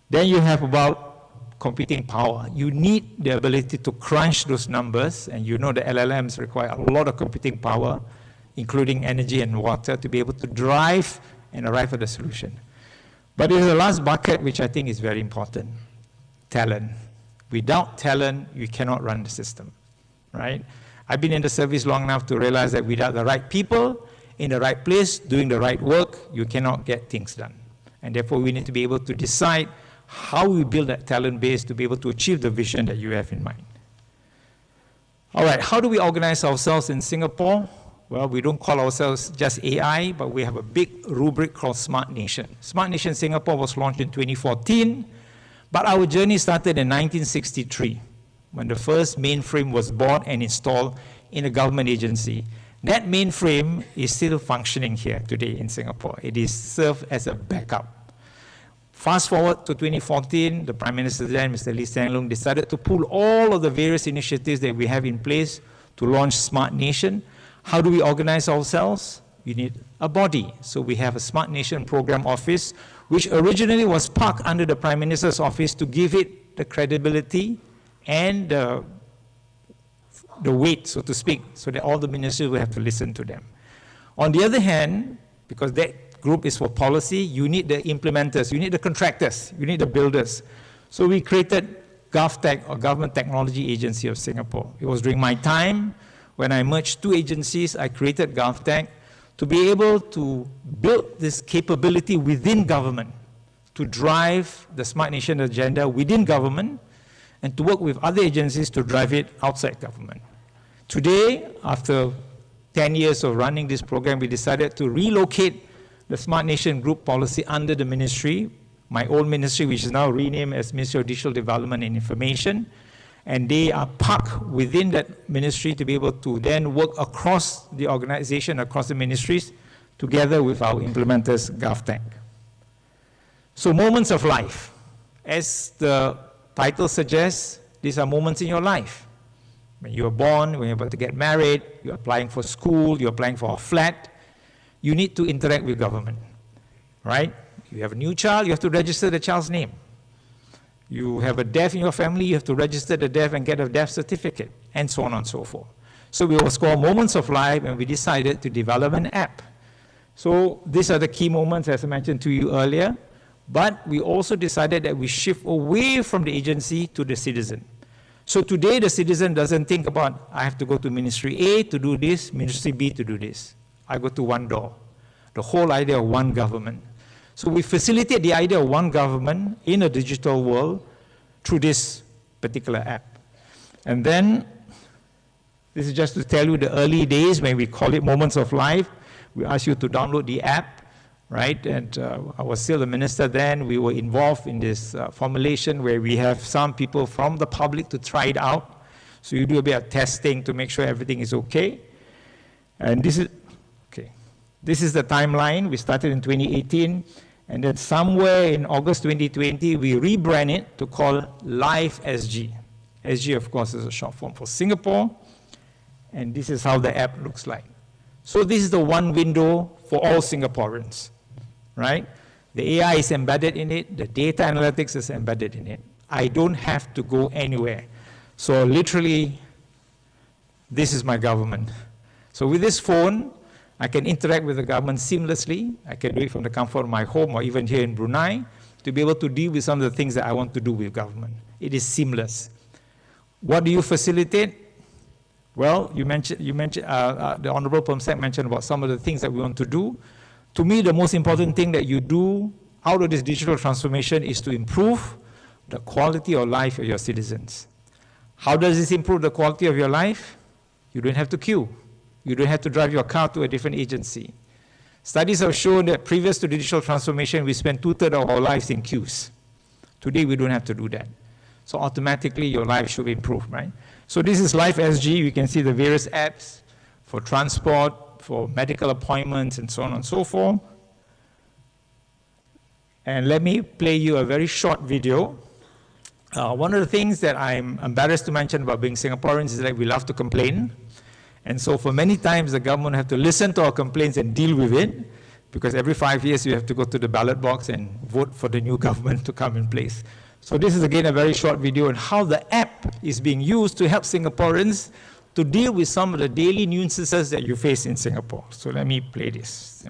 Then you have about computing power. You need the ability to crunch those numbers, and you know the LLMs require a lot of computing power, including energy and water, to be able to drive and arrive at the solution. But there's a last bucket, which I think is very important, talent. Without talent, you cannot run the system, right? I've been in the service long enough to realize that without the right people, in the right place, doing the right work, you cannot get things done. And therefore, we need to be able to decide how we build that talent base to be able to achieve the vision that you have in mind. All right, how do we organize ourselves in Singapore? Well, we don't call ourselves just AI, but we have a big rubric called Smart Nation. Smart Nation Singapore was launched in 2014, but our journey started in 1963, when the first mainframe was bought and installed in a government agency. That mainframe is still functioning here today in Singapore. It is served as a backup. Fast forward to 2014, the Prime Minister then, Mr. Lee Hsien Loong, decided to pull all of the various initiatives that we have in place to launch Smart Nation. How do we organize ourselves? We need a body. So we have a Smart Nation Program Office, which originally was parked under the Prime Minister's office to give it the credibility and the weight, so to speak, so that all the ministers will have to listen to them. On the other hand, because that group is for policy, you need the implementers, you need the contractors, you need the builders. So we created GovTech, or Government Technology Agency of Singapore. It was during my time when I merged two agencies. I created GovTech to be able to build this capability within government, to drive the Smart Nation agenda within government, and to work with other agencies to drive it outside government. Today, after 10 years of running this program, we decided to relocate the Smart Nation Group policy under the ministry, my old ministry, which is now renamed as Ministry of Digital Development and Information, and they are parked within that ministry to be able to then work across the organization, across the ministries, together with our implementers, GovTech. So moments of life. As the title suggests, these are moments in your life. When you're born, when you're about to get married, you're applying for school, you're applying for a flat, you need to interact with government, right? You have a new child, you have to register the child's name. You have a deaf in your family, you have to register the deaf and get a death certificate, and so on and so forth. So we was called Moments of Life, and we decided to develop an app. So these are the key moments, as I mentioned to you earlier, but we also decided that we shift away from the agency to the citizen. So today the citizen doesn't think about, I have to go to Ministry A to do this, Ministry B to do this. I go to one door. The whole idea of one government. So we facilitate the idea of one government in a digital world through this particular app. And then, this is just to tell you the early days when we call it Moments of Life. We ask you to download the app, right? And I was still a minister then. We were involved in this formulation where we have some people from the public to try it out. So you do a bit of testing to make sure everything is okay. And this is, okay. This is the timeline. We started in 2018. And then somewhere in August 2020, we rebrand it to call Live SG. SG, of course, is a short form for Singapore. And this is how the app looks like. So this is the one window for all Singaporeans, right? The AI is embedded in it. The data analytics is embedded in it. I don't have to go anywhere. So literally, this is my government. So with this phone, I can interact with the government seamlessly. I can do it from the comfort of my home or even here in Brunei to be able to deal with some of the things that I want to do with government. It is seamless. What do you facilitate? Well, you mentioned the Honorable Pemsek mentioned about some of the things that we want to do. To me, the most important thing that you do out of this digital transformation is to improve the quality of life of your citizens. How does this improve the quality of your life? You don't have to queue. You don't have to drive your car to a different agency. Studies have shown that previous to digital transformation, we spent 2/3 of our lives in queues. Today, we don't have to do that. So automatically, your life should improve, right? So this is Live SG. You can see the various apps for transport, for medical appointments, and so on and so forth. And let me play you a very short video. One of the things that I'm embarrassed to mention about being Singaporeans is that we love to complain. And so for many times, the government have to listen to our complaints and deal with it, because every 5 years, you have to go to the ballot box and vote for the new government to come in place. So this is, again, a very short video on how the app is being used to help Singaporeans to deal with some of the daily nuisances that you face in Singapore. So let me play this.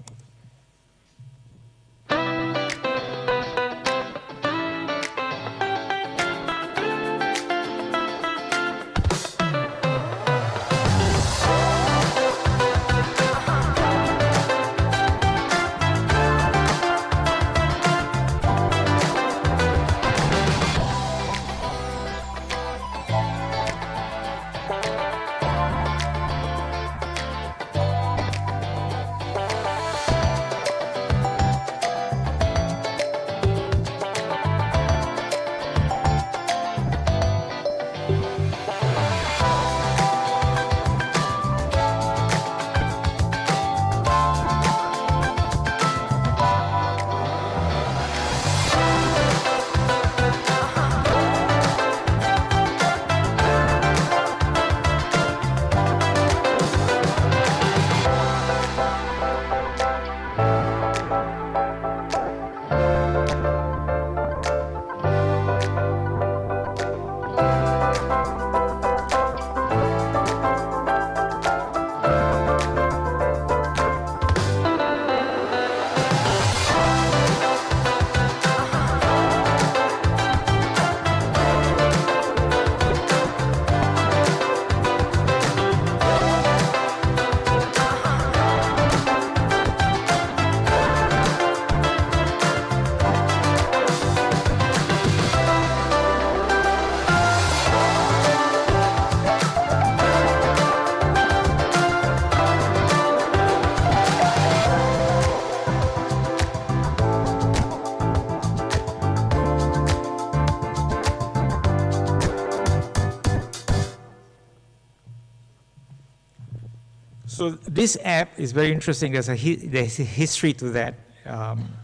So this app is very interesting. There's a history to that.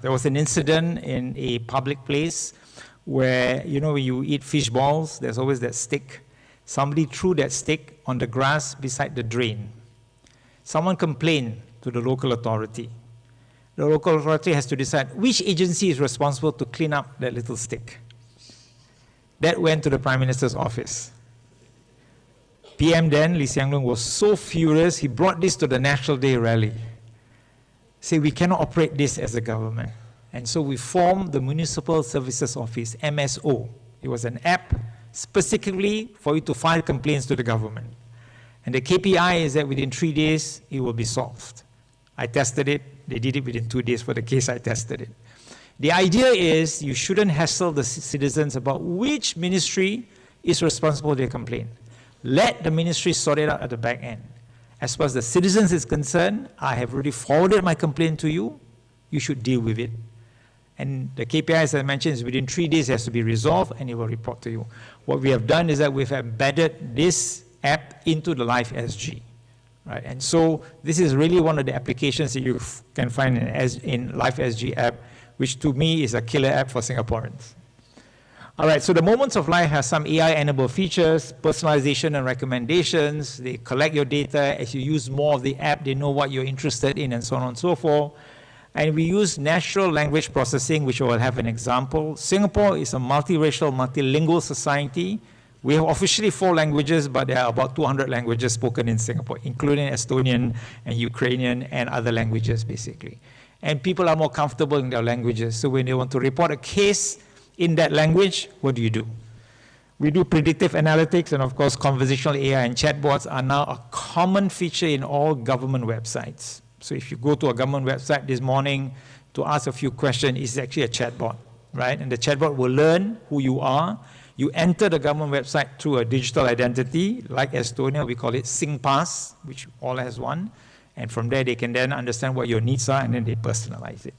There was an incident in a public place where, you know, when you eat fish balls, there's always that stick. Somebody threw that stick on the grass beside the drain. Someone complained to the local authority. The local authority has to decide which agency is responsible to clean up that little stick. That went to the Prime Minister's office. PM then, Lee Hsien Loong, was so furious, he brought this to the National Day rally. Say, we cannot operate this as a government. And so we formed the Municipal Services Office, MSO. It was an app specifically for you to file complaints to the government. And the KPI is that within 3 days, it will be solved. I tested it. They did it within 2 days for the case I tested it. The idea is you shouldn't hassle the citizens about which ministry is responsible for their complaint. Let the ministry sort it out at the back end. As far as the citizens is concerned, I have already forwarded my complaint to you. You should deal with it. And the KPI, as I mentioned, is within 3 days it has to be resolved and it will report to you. What we have done is that we've embedded this app into the Life SG. Right? And so this is really one of the applications that you can find in Life SG app, which to me is a killer app for Singaporeans. All right, so the Moments of Life has some AI-enabled features, personalization and recommendations. They collect your data. As you use more of the app, they know what you're interested in and so on and so forth. And we use natural language processing, which I will have an example. Singapore is a multiracial, multilingual society. We have officially 4 languages, but there are about 200 languages spoken in Singapore, including Estonian and Ukrainian and other languages, basically. And people are more comfortable in their languages. So when they want to report a case in that language, what do? We do predictive analytics, and of course, conversational AI and chatbots are now a common feature in all government websites. So if you go to a government website this morning to ask a few questions, it's actually a chatbot, right? And the chatbot will learn who you are. You enter the government website through a digital identity, like Estonia, we call it SingPass, which all has one. And from there, they can then understand what your needs are, and then they personalize it.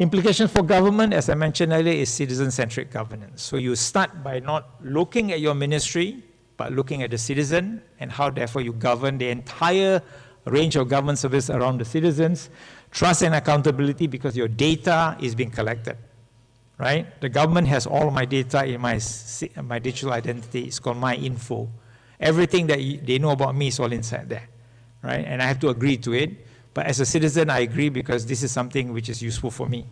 Implications for government, as I mentioned earlier, is citizen-centric governance. So you start by not looking at your ministry, but looking at the citizen and how, therefore, you govern the entire range of government service around the citizens. Trust and accountability, because your data is being collected, right? The government has all of my data in my digital identity. It's called My Info. Everything that they know about me is all inside there, right? And I have to agree to it. But as a citizen, I agree because this is something which is useful for me.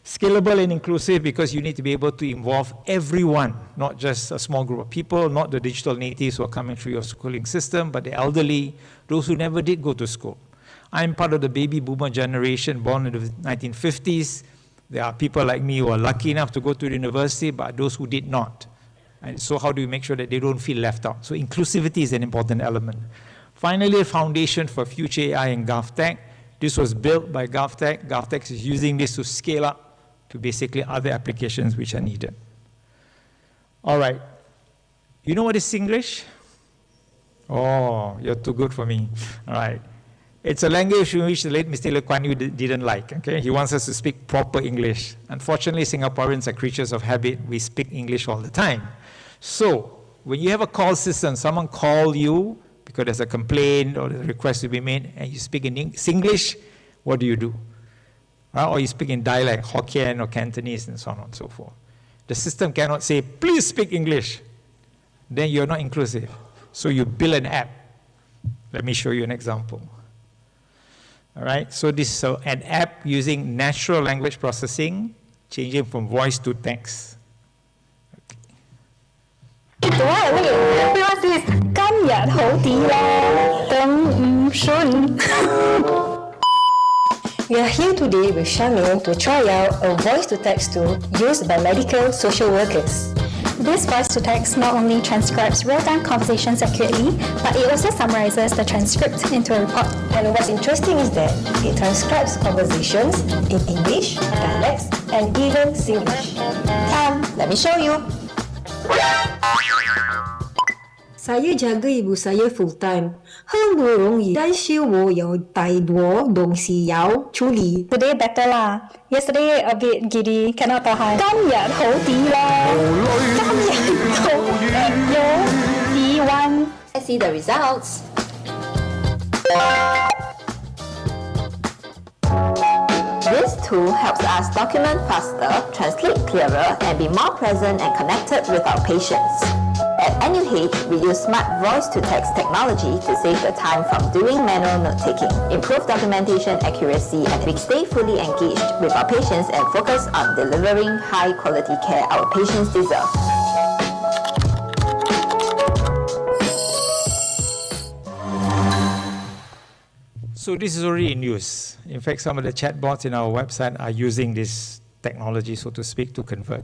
Scalable and inclusive, because you need to be able to involve everyone, not just a small group of people, not the digital natives who are coming through your schooling system, but the elderly, those who never did go to school. I'm part of the baby boomer generation born in the 1950s. There are people like me who are lucky enough to go to university, but those who did not. And so how do we make sure that they don't feel left out? So inclusivity is an important element. Finally, a foundation for future AI and GovTech. This was built by GovTech. GovTech is using this to scale up to basically other applications which are needed. All right. You know what is Singlish? Oh, you're too good for me. All right. It's a language in which the late Mr. Lee Kuan Yew didn't like. Okay? He wants us to speak proper English. Unfortunately, Singaporeans are creatures of habit. We speak English all the time. So when you have a call system, someone call you because there's a complaint or there's a request to be made, and you speak in Singlish, what do? Or you speak in dialect, Hokkien or Cantonese, and so on and so forth. The system cannot say, please speak English. Then you're not inclusive. So you build an app. Let me show you an example. All right, so this is an app using natural language processing, changing from voice to text. We are here today with Shamil to try out a voice-to-text tool used by medical social workers. This voice-to-text not only transcribes real-time conversations accurately, but it also summarizes the transcript into a report. And what's interesting is that it transcribes conversations in English, dialects, and even Singlish. Let me show you. Saya jaga ibu saya full time. 很不容易，但是我有太多东西要处理。 Today better lah. Yesterday a bit giddy, cannot tahan. 今日好啲啦。今日好有啲 1. Let's see the results. This tool helps us document faster, translate clearer, and be more present and connected with our patients. At NUH, we use smart voice-to-text technology to save the time from doing manual note-taking, improve documentation accuracy, and we stay fully engaged with our patients and focus on delivering high-quality care our patients deserve. So this is already in use. In fact, some of the chatbots in our website are using this technology, so to speak, to convert.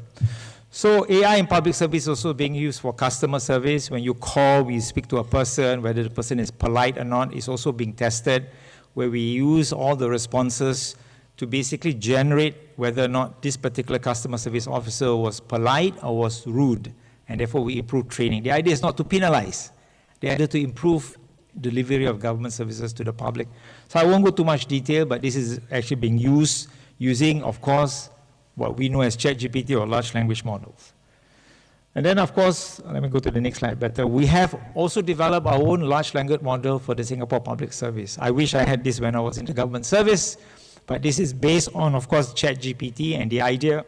So AI in public service is also being used for customer service. When you call, we speak to a person, whether the person is polite or not, is also being tested, where we use all the responses to basically generate whether or not this particular customer service officer was polite or was rude, and therefore we improve training. The idea is not to penalize. The idea to improve delivery of government services to the public. So I won't go too much detail, but this is actually being used using, of course, what we know as ChatGPT or large language models. And then, of course, let me go to the next slide better. We have also developed our own large language model for the Singapore Public Service. I wish I had this when I was in the government service, but this is based on, of course, ChatGPT, and the idea,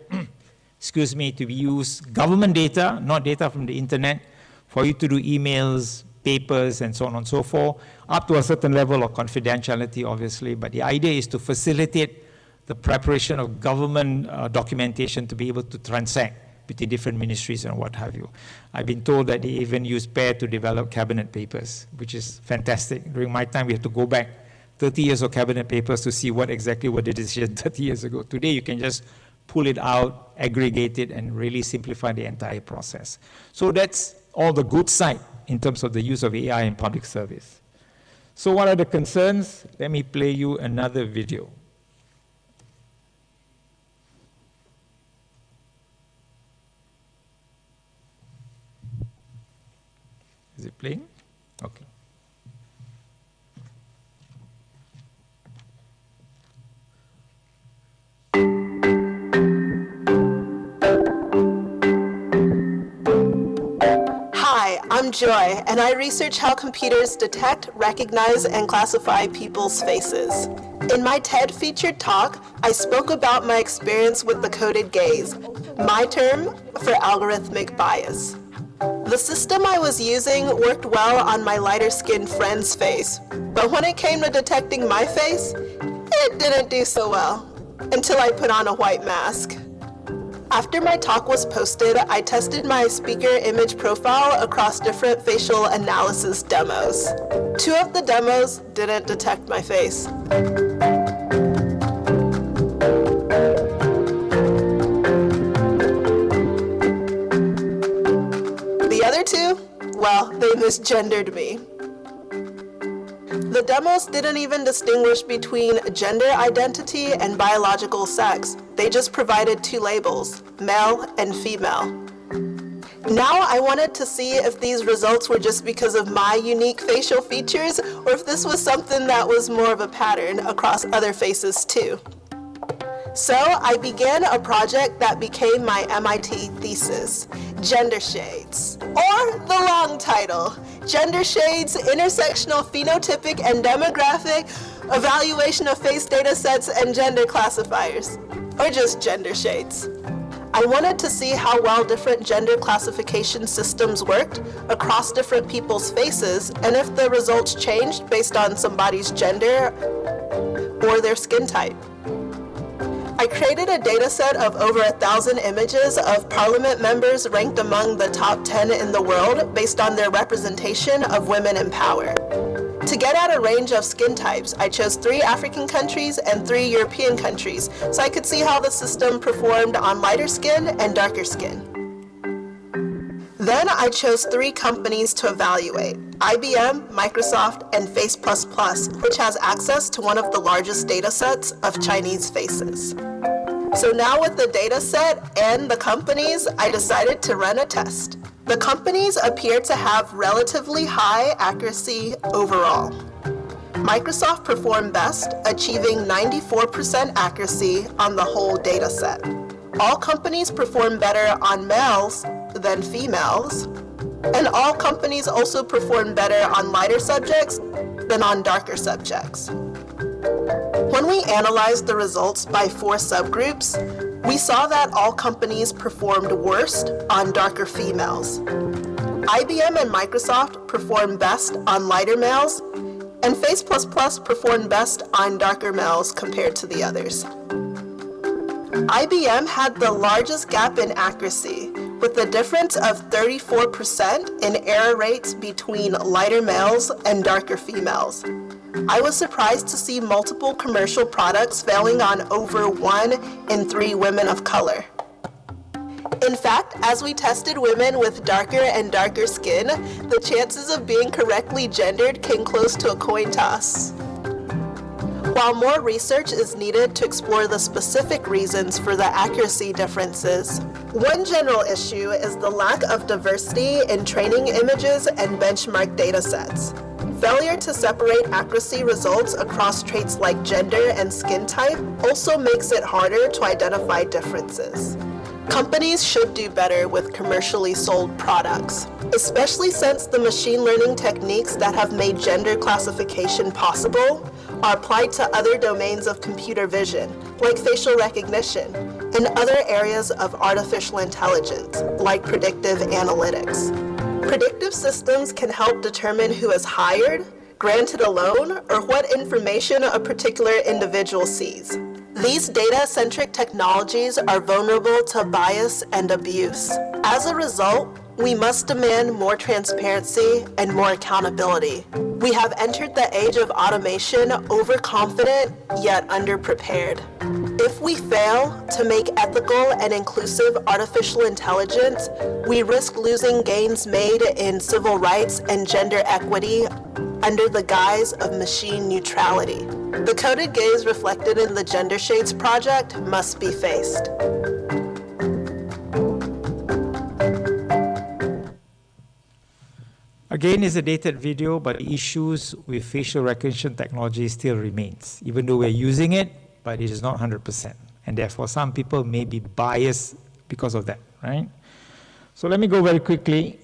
excuse me, to use government data, not data from the internet, for you to do emails, papers, and so on and so forth, up to a certain level of confidentiality, obviously. But the idea is to facilitate the preparation of government documentation to be able to transact between different ministries and what have you. I've been told that they even use PAIR to develop cabinet papers, which is fantastic. During my time, we had to go back 30 years of cabinet papers to see what exactly were the decisions 30 years ago. Today, you can just pull it out, aggregate it, and really simplify the entire process. So that's all the good side in terms of the use of AI in public service. So what are the concerns? Let me play you another video. Is it playing? Okay. Hi, I'm Joy, and I research how computers detect, recognize, and classify people's faces. In my TED featured talk, I spoke about my experience with the coded gaze, my term for algorithmic bias. The system I was using worked well on my lighter-skinned friend's face, but when it came to detecting my face, it didn't do so well, until I put on a white mask. After my talk was posted, I tested my speaker image profile across different facial analysis demos. 2 of the demos didn't detect my face. The other 2, well, they misgendered me. The demos didn't even distinguish between gender identity and biological sex. They just provided 2 labels, male and female. Now I wanted to see if these results were just because of my unique facial features, or if this was something that was more of a pattern across other faces too. So I began a project that became my MIT thesis, Gender Shades, or the long title, Gender Shades, Intersectional Phenotypic and Demographic Evaluation of Face Data Sets and Gender Classifiers, or just Gender Shades. I wanted to see how well different gender classification systems worked across different people's faces, and if the results changed based on somebody's gender or their skin type. I created a data set of over 1,000 images of parliament members ranked among the top 10 in the world based on their representation of women in power. To get at a range of skin types, I chose 3 African countries and 3 European countries, so I could see how the system performed on lighter skin and darker skin. Then I chose 3 companies to evaluate, IBM, Microsoft, and Face++, which has access to one of the largest data sets of Chinese faces. So now with the data set and the companies, I decided to run a test. The companies appear to have relatively high accuracy overall. Microsoft performed best, achieving 94% accuracy on the whole data set. All companies performed better on males than females, and all companies also performed better on lighter subjects than on darker subjects. When we analyzed the results by 4 subgroups, we saw that all companies performed worst on darker females. IBM and Microsoft performed best on lighter males, and Face++ performed best on darker males compared to the others. IBM had the largest gap in accuracy, with a difference of 34% in error rates between lighter males and darker females. I was surprised to see multiple commercial products failing on over 1 in 3 women of color. In fact, as we tested women with darker and darker skin, the chances of being correctly gendered came close to a coin toss. While more research is needed to explore the specific reasons for the accuracy differences, one general issue is the lack of diversity in training images and benchmark datasets. Failure to separate accuracy results across traits like gender and skin type also makes it harder to identify differences. Companies should do better with commercially sold products, especially since the machine learning techniques that have made gender classification possible are applied to other domains of computer vision, like facial recognition, and other areas of artificial intelligence, like predictive analytics. Predictive systems can help determine who is hired, granted a loan, or what information a particular individual sees. These data-centric technologies are vulnerable to bias and abuse. As a result, we must demand more transparency and more accountability. We have entered the age of automation overconfident yet underprepared. If we fail to make ethical and inclusive artificial intelligence, we risk losing gains made in civil rights and gender equity under the guise of machine neutrality. The coded gaze reflected in the Gender Shades project must be faced. Again, it's a dated video, but the issues with facial recognition technology still remains, even though we're using it, but it is not 100%. And therefore, some people may be biased because of that, right? So let me go very quickly.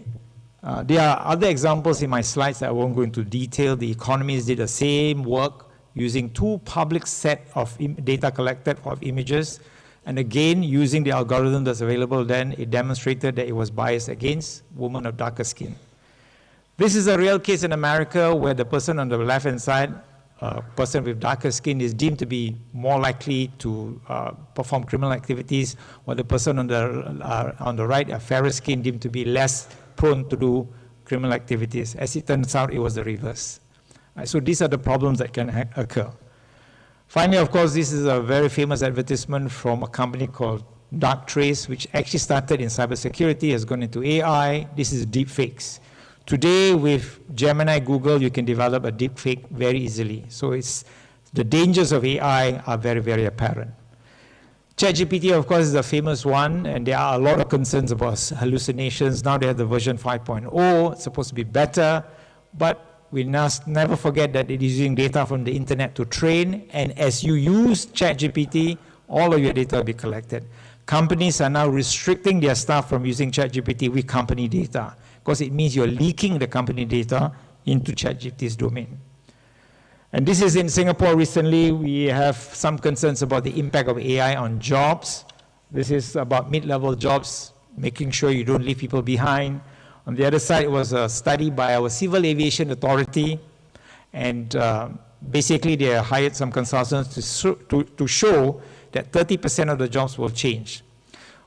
There are other examples in my slides that I won't go into detail. The economists did the same work using 2 public set of data collected of images. And again, using the algorithm that's available then, it demonstrated that it was biased against women of darker skin. This is a real case in America where the person on the left-hand side, person with darker skin, is deemed to be more likely to perform criminal activities, while the person on the right, a fairer skin, deemed to be less prone to do criminal activities. As it turns out, it was the reverse. So these are the problems that can occur. Finally, of course, this is a very famous advertisement from a company called Darktrace, which actually started in cybersecurity, has gone into AI. This is deepfakes. Today, with Gemini, Google, you can develop a deepfake very easily. So the dangers of AI are very, very apparent. ChatGPT, of course, is a famous one, and there are a lot of concerns about hallucinations. Now they have the version 5.0. It's supposed to be better, but we must never forget that it is using data from the internet to train, and as you use ChatGPT, all of your data will be collected. Companies are now restricting their staff from using ChatGPT with company data, because it means you're leaking the company data into ChatGPT's domain. And this is in Singapore recently. We have some concerns about the impact of AI on jobs. This is about mid-level jobs, making sure you don't leave people behind. On the other side, it was a study by our Civil Aviation Authority, and basically they hired some consultants to show that 30% of the jobs will change.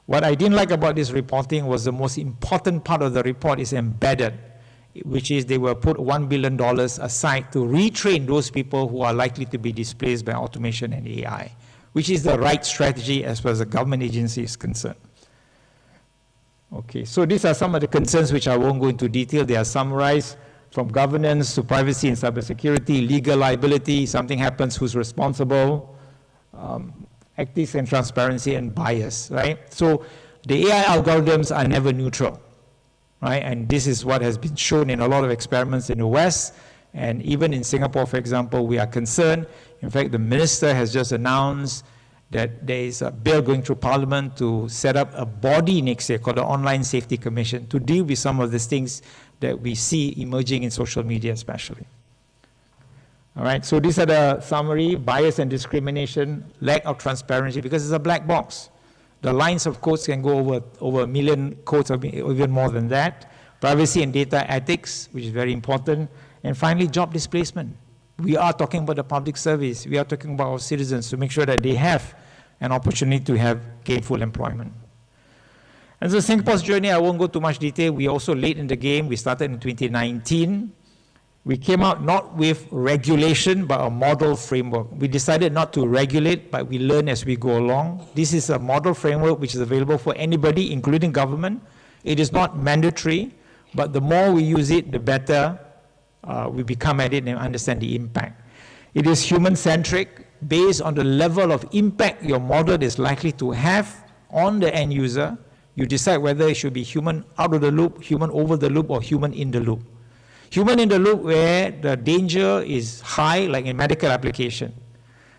What I didn't like about this reporting was the most important part of the report is embedded, which is they will put $1 billion aside to retrain those people who are likely to be displaced by automation and AI, which is the right strategy as far as the government agency is concerned. Okay, so these are some of the concerns which I won't go into detail. They are summarized from governance to privacy and cybersecurity, legal liability, something happens, who's responsible, ethics and transparency, and bias, right? So the AI algorithms are never neutral, right? And this is what has been shown in a lot of experiments in the West. And even in Singapore, for example, we are concerned. In fact, the minister has just announced that there is a bill going through Parliament to set up a body next year called the Online Safety Commission to deal with some of these things that we see emerging in social media especially. All right, so these are the summary: bias and discrimination, lack of transparency, because it's a black box. The lines of codes can go over a million codes or even more than that. Privacy and data ethics, which is very important. And finally, job displacement. We are talking about the public service. We are talking about our citizens to make sure that they have an opportunity to have gainful employment. And so Singapore's journey, I won't go too much detail. We are also late in the game. We started in 2019. We came out not with regulation, but a model framework. We decided not to regulate, but we learn as we go along. This is a model framework which is available for anybody, including government. It is not mandatory, but the more we use it, the better we become at it and understand the impact. It is human-centric, based on the level of impact your model is likely to have on the end user. You decide whether it should be human out of the loop, human over the loop, or human in the loop. Human in the loop where the danger is high, like in medical application.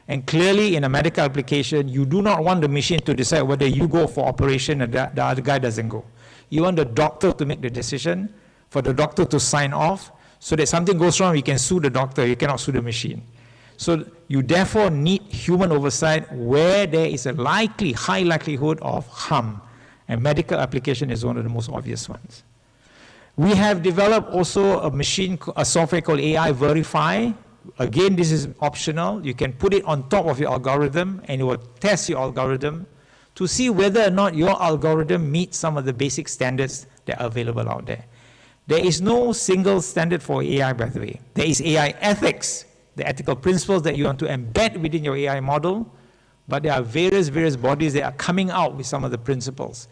And clearly in a medical application, you do not want the machine to decide whether you go for operation and the other guy doesn't go. You want the doctor to make the decision, for the doctor to sign off, so that something goes wrong, you can sue the doctor, you cannot sue the machine. So you therefore need human oversight where there is a high likelihood of harm. And medical application is one of the most obvious ones. We have developed also a software called AI Verify. Again, this is optional. You can put it on top of your algorithm and it will test your algorithm to see whether or not your algorithm meets some of the basic standards that are available out there. There is no single standard for AI, by the way. There is AI ethics, the ethical principles that you want to embed within your AI model, but there are various bodies that are coming out with some of the principles.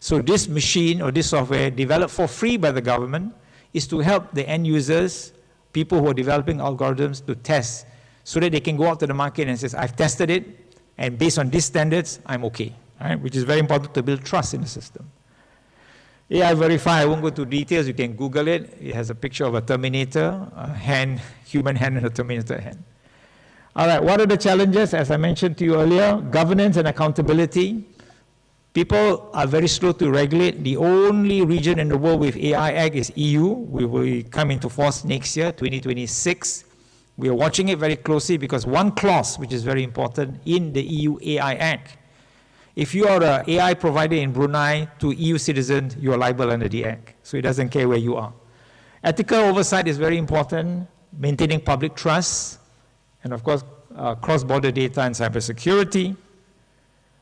So this machine or this software developed for free by the government is to help the end users, people who are developing algorithms, to test so that they can go out to the market and say, I've tested it, and based on these standards, I'm okay, right? Which is very important to build trust in the system. AI Verify, I won't go to details, you can Google it. It has a picture of a Terminator, a hand, human hand and a Terminator hand. All right, what are the challenges? As I mentioned to you earlier, governance and accountability. People are very slow to regulate. The only region in the world with AI Act is EU. We will come into force next year, 2026. We are watching it very closely because one clause, which is very important in the EU AI Act, if you are an AI provider in Brunei to EU citizens, you are liable under the Act. So it doesn't care where you are. Ethical oversight is very important, maintaining public trust, and of course, cross-border data and cybersecurity.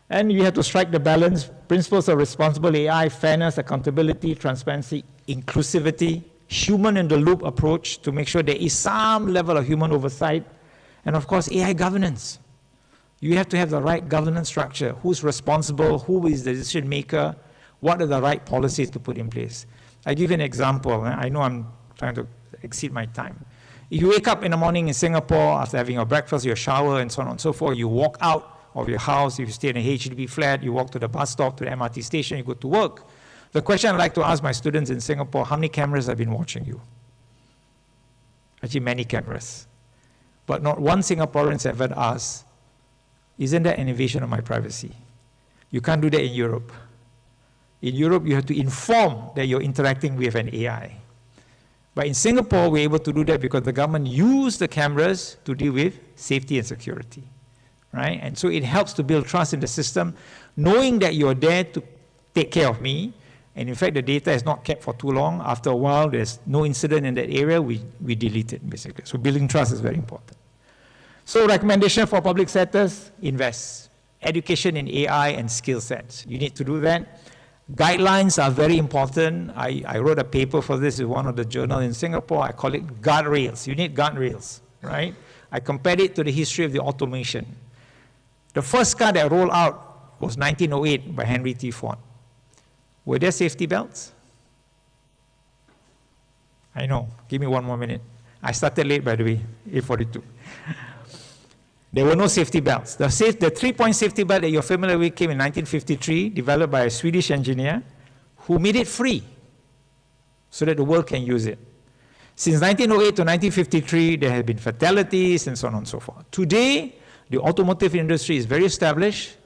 And you have to strike the balance, principles of responsible AI, fairness, accountability, transparency, inclusivity, human-in-the-loop approach to make sure there is some level of human oversight, and of course, AI governance. You have to have the right governance structure. Who's responsible? Who is the decision maker? What are the right policies to put in place? I give you an example. I know I'm trying to exceed my time. If you wake up in the morning in Singapore after having your breakfast, your shower, and so on and so forth, you walk out of your house, if you stay in a HDB flat, you walk to the bus stop, to the MRT station, you go to work. The question I like to ask my students in Singapore, how many cameras have been watching you? Actually, many cameras. But not one Singaporean has ever asked, isn't that an invasion of my privacy? You can't do that in Europe. In Europe, you have to inform that you're interacting with an AI. But in Singapore, we're able to do that because the government used the cameras to deal with safety and security. Right? And so it helps to build trust in the system, knowing that you're there to take care of me. And in fact, the data is not kept for too long. After a while, there's no incident in that area, we delete it, basically. So building trust is very important. So recommendation for public sectors, invest. Education in AI and skill sets. You need to do that. Guidelines are very important. I wrote a paper for this in one of the journals in Singapore. I call it guardrails. You need guardrails, right? I compared it to the history of the automation. The first car that rolled out was 1908 by Henry T. Ford. Were there safety belts? I know. Give me one more minute. I started late, by the way, 8:42. There were no safety belts. The 3-point safety belt that you're familiar with came in 1953, developed by a Swedish engineer who made it free so that the world can use it. Since 1908 to 1953, there have been fatalities and so on and so forth. Today, the automotive industry is very established.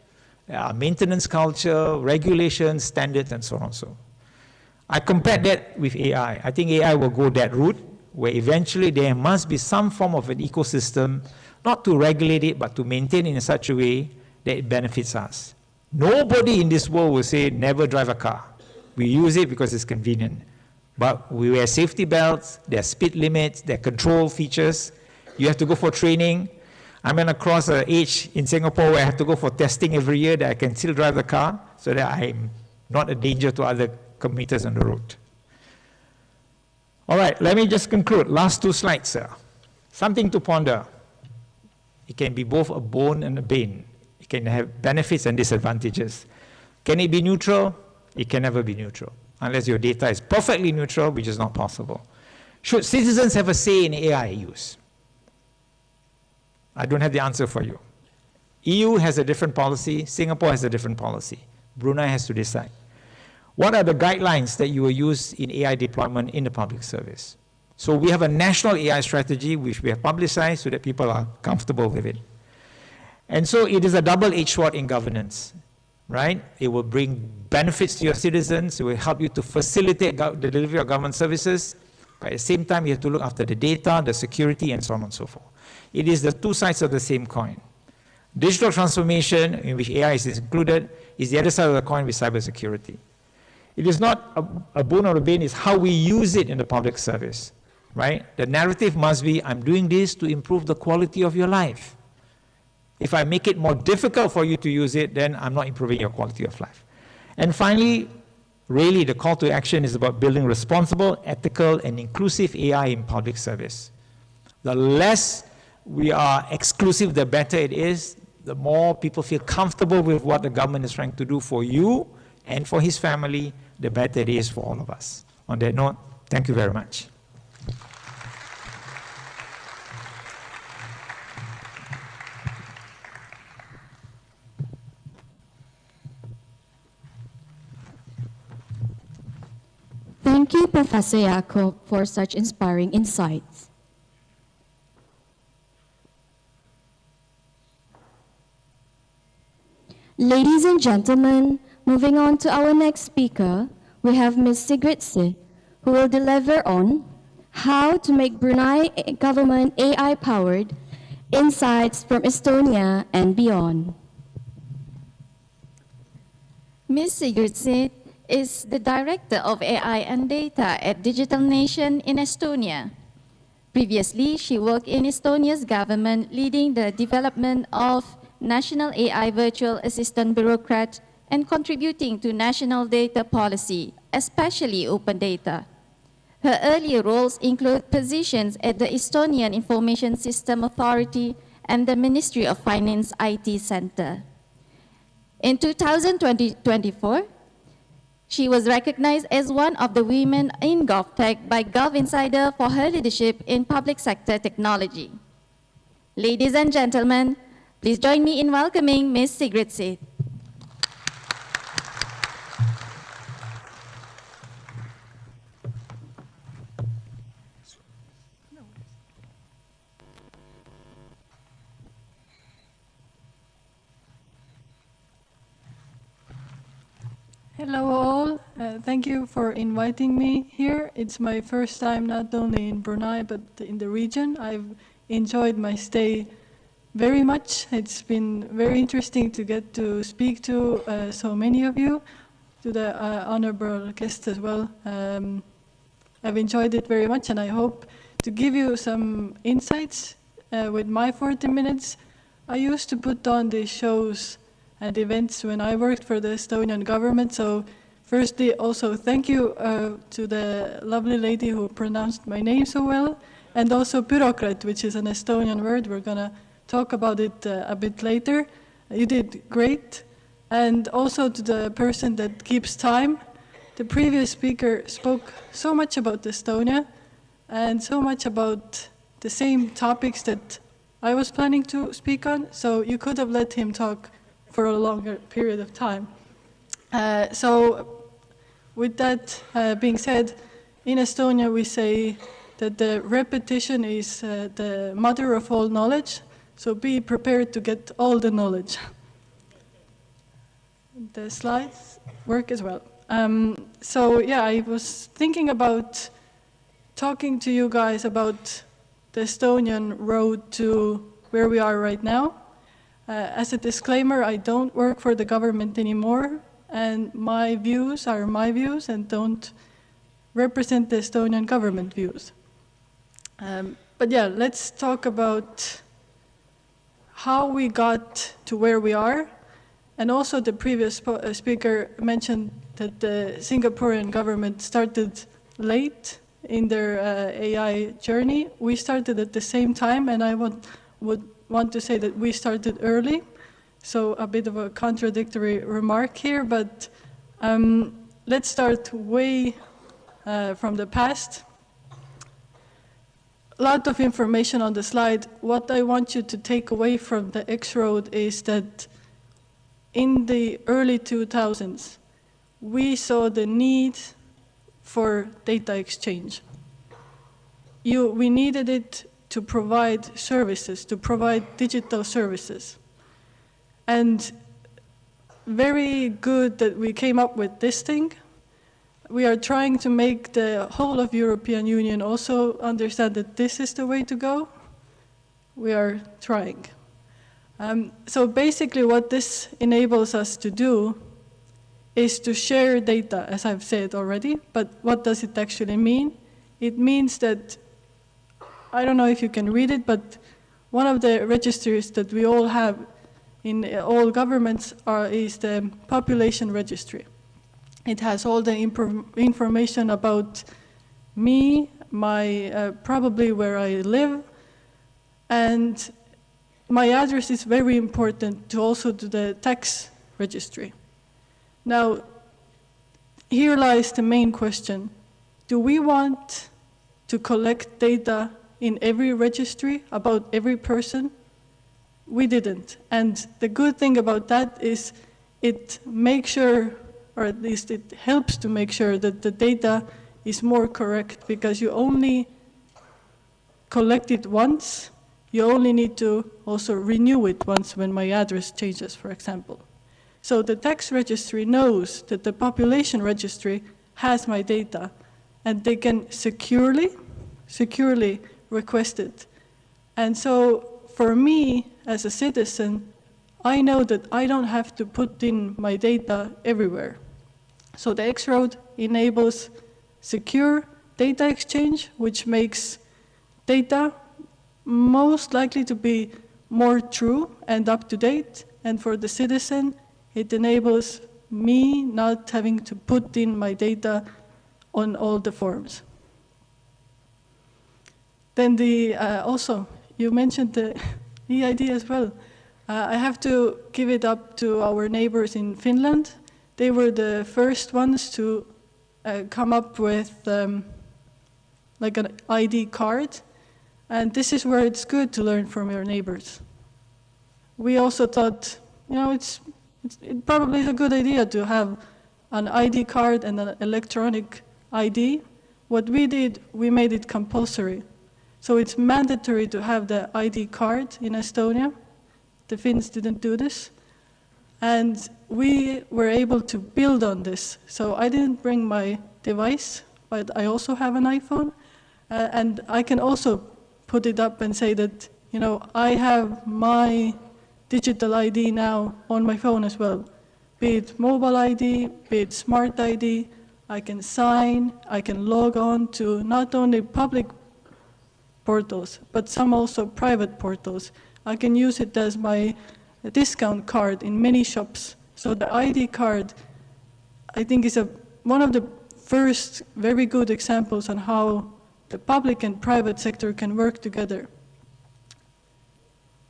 There are maintenance culture, regulations, standards, and so on and so on. I compared that with AI. I think AI will go that route, where eventually there must be some form of an ecosystem, not to regulate it, but to maintain it in such a way that it benefits us. Nobody in this world will say, never drive a car. We use it because it's convenient. But we wear safety belts, there are speed limits, there are control features. You have to go for training. I'm going to cross an age in Singapore where I have to go for testing every year that I can still drive the car so that I'm not a danger to other commuters on the road. All right, let me just conclude. Last two slides, sir. Something to ponder. It can be both a bone and a bane. It can have benefits and disadvantages. Can it be neutral? It can never be neutral, unless your data is perfectly neutral, which is not possible. Should citizens have a say in AI use? I don't have the answer for you. EU has a different policy. Singapore has a different policy. Brunei has to decide. What are the guidelines that you will use in AI deployment in the public service? So we have a national AI strategy which we have publicized so that people are comfortable with it. And so it is a double-edged sword in governance, right? It will bring benefits to your citizens. It will help you to facilitate the delivery of government services. But at the same time, you have to look after the data, the security, and so on and so forth. It is the two sides of the same coin. Digital transformation, in which AI is included, is the other side of the coin with cybersecurity. It is not a boon or a bane, it's how we use it in the public service, right? The narrative must be, I'm doing this to improve the quality of your life. If I make it more difficult for you to use it, then I'm not improving your quality of life. And finally, really the call to action is about building responsible, ethical, and inclusive AI in public service. The less we are exclusive, the better it is. The more people feel comfortable with what the government is trying to do for you and for his family, the better it is for all of us. On that note, thank you very much. Thank you, Professor Yaacob, for such inspiring insights. Ladies and gentlemen, moving on to our next speaker, we have Ms. Sigrid Sid, who will deliver on how to make Brunei government AI-powered, insights from Estonia and beyond. Ms. Sigrid Sid is the Director of AI and Data at Digital Nation in Estonia. Previously, she worked in Estonia's government leading the development of National AI Virtual Assistant Bureaucrat and contributing to national data policy, especially open data. Her earlier roles include positions at the Estonian Information System Authority and the Ministry of Finance IT Center. In 2024, she was recognized as one of the women in GovTech by GovInsider for her leadership in public sector technology. Ladies and gentlemen, please join me in welcoming Ms. Sigrid Sid. Hello all, thank you for inviting me here. It's my first time not only in Brunei but in the region. I've enjoyed my stay very much. It's been very interesting to get to speak to so many of you, to the honorable guests as well. I've enjoyed it very much and I hope to give you some insights with my 40 minutes. I used to put on these shows and events when I worked for the Estonian government. So firstly, also thank you to the lovely lady who pronounced my name so well, and also bureaucrat, which is an Estonian word. We're gonna talk about it a bit later. You did great. And also to the person that keeps time. The previous speaker spoke so much about Estonia and so much about the same topics that I was planning to speak on. So you could have let him talk for a longer period of time. So with that being said, in Estonia we say that the repetition is the mother of all knowledge, so be prepared to get all the knowledge. The slides work as well. So yeah, I was thinking about talking to you guys about the Estonian road to where we are right now. As a disclaimer, I don't work for the government anymore, and my views are my views and don't represent the Estonian government views. But yeah, let's talk about how we got to where we are. And also the previous speaker mentioned that the Singaporean government started late in their AI journey. We started at the same time, and I would want to say that we started early. So a bit of a contradictory remark here, but let's start way from the past. A lot of information on the slide. What I want you to take away from the X-Road is that in the early 2000s, we saw the need for data exchange. We needed it to provide services, to provide digital services. And very good that we came up with this thing. We are trying to make the whole of European Union also understand that this is the way to go. We are trying. So basically what this enables us to do is to share data, as I've said already, but what does it actually mean? It means that, I don't know if you can read it, but one of the registries that we all have in all governments is the population registry. It has all the information about me, probably where I live, and my address is very important to also to the tax registry. Now, here lies the main question. Do we want to collect data in every registry about every person? We didn't. And the good thing about that is it makes sure, or at least it helps to make sure that the data is more correct, because you only collect it once. You only need to also renew it once when my address changes, for example. So the tax registry knows that the population registry has my data, and they can securely request it. And so for me, as a citizen, I know that I don't have to put in my data everywhere. So the X-Road enables secure data exchange, which makes data most likely to be more true and up to date. And for the citizen, it enables me not having to put in my data on all the forms. Then also, you mentioned the EID as well. I have to give it up to our neighbors in Finland. They were the first ones to come up with like an ID card. And this is where it's good to learn from your neighbors. We also thought, it probably is a good idea to have an ID card and an electronic ID. What we did, we made it compulsory. So it's mandatory to have the ID card in Estonia. The Finns didn't do this. And we were able to build on this. So I didn't bring my device, but I also have an iPhone. And I can also put it up and say that, I have my digital ID now on my phone as well. Be it mobile ID, be it smart ID, I can sign, I can log on to not only public portals, but some also private portals. I can use it as my discount card in many shops. So the ID card, I think, is one of the first very good examples on how the public and private sector can work together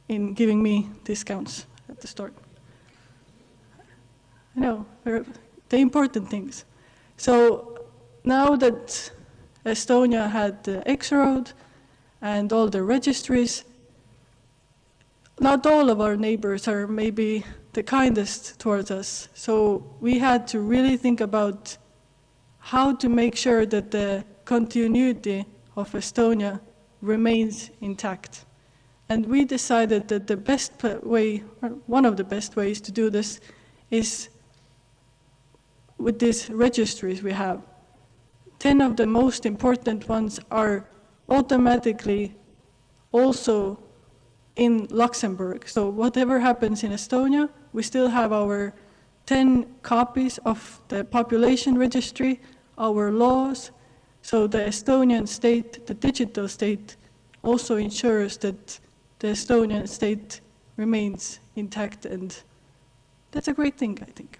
in giving me discounts at the start. The important things. So now that Estonia had the X-Road and all the registries, not all of our neighbors are maybe the kindest towards us. So we had to really think about how to make sure that the continuity of Estonia remains intact. And we decided that the best way, or one of the best ways to do this, is with these registries we have. 10 of the most important ones are automatically also in Luxembourg. So whatever happens in Estonia, we still have our 10 copies of the population registry, our laws. So the Estonian state, the digital state, also ensures that the Estonian state remains intact, and that's a great thing, I think.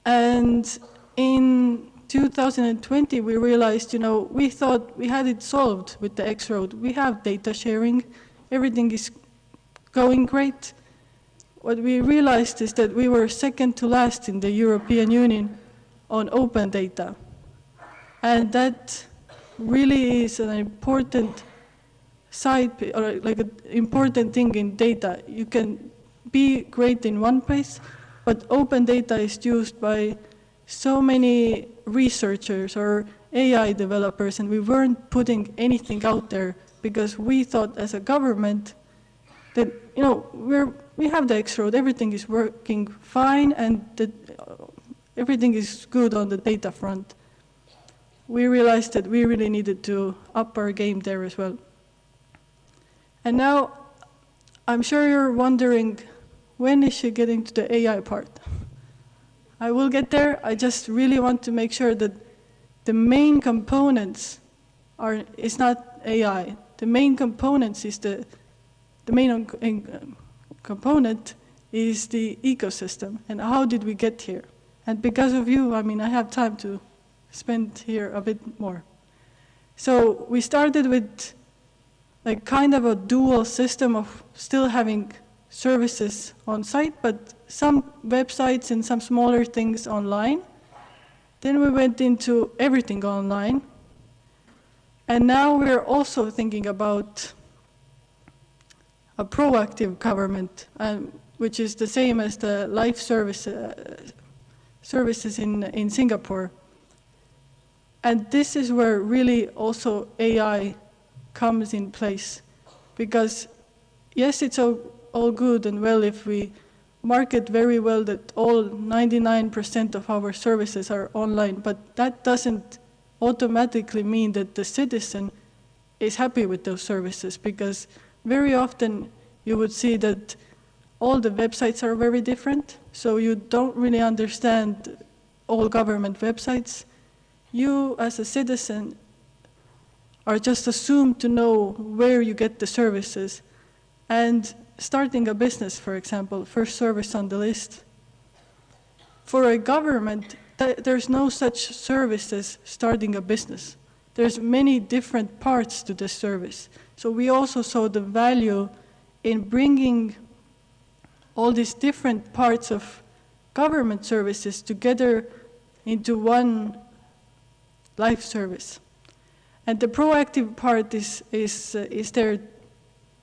And in 2020, we realized, we thought we had it solved with the X-Road. We have data sharing, everything is going great. What we realized is that we were second to last in the European Union on open data. And that really is an important or like an important thing in data. You can be great in one place, but open data is used by so many researchers or AI developers, and we weren't putting anything out there because we thought as a government that, we have the X-Road, everything is working fine, and that everything is good on the data front. We realized that we really needed to up our game there as well. And now, I'm sure you're wondering, when is she getting to the AI part? I will get there. I just really want to make sure that the main components is not AI. The main components is the main component is the ecosystem. And how did we get here? And because of you, I have time to spend here a bit more. So we started with like kind of a dual system of still having services on site, but some websites and some smaller things online. Then we went into everything online. And now we're also thinking about a proactive government, which is the same as the life services in Singapore. And this is where really also AI comes in place. Because yes, it's all good and well if we market very well that all 99% of our services are online, but that doesn't automatically mean that the citizen is happy with those services, because very often you would see that all the websites are very different, so you don't really understand all government websites. You as a citizen are just assumed to know where you get the services. And starting a business, for example, first service on the list. For a government, there's no such service as starting a business. There's many different parts to this service. So we also saw the value in bringing all these different parts of government services together into one life service. And the proactive part is there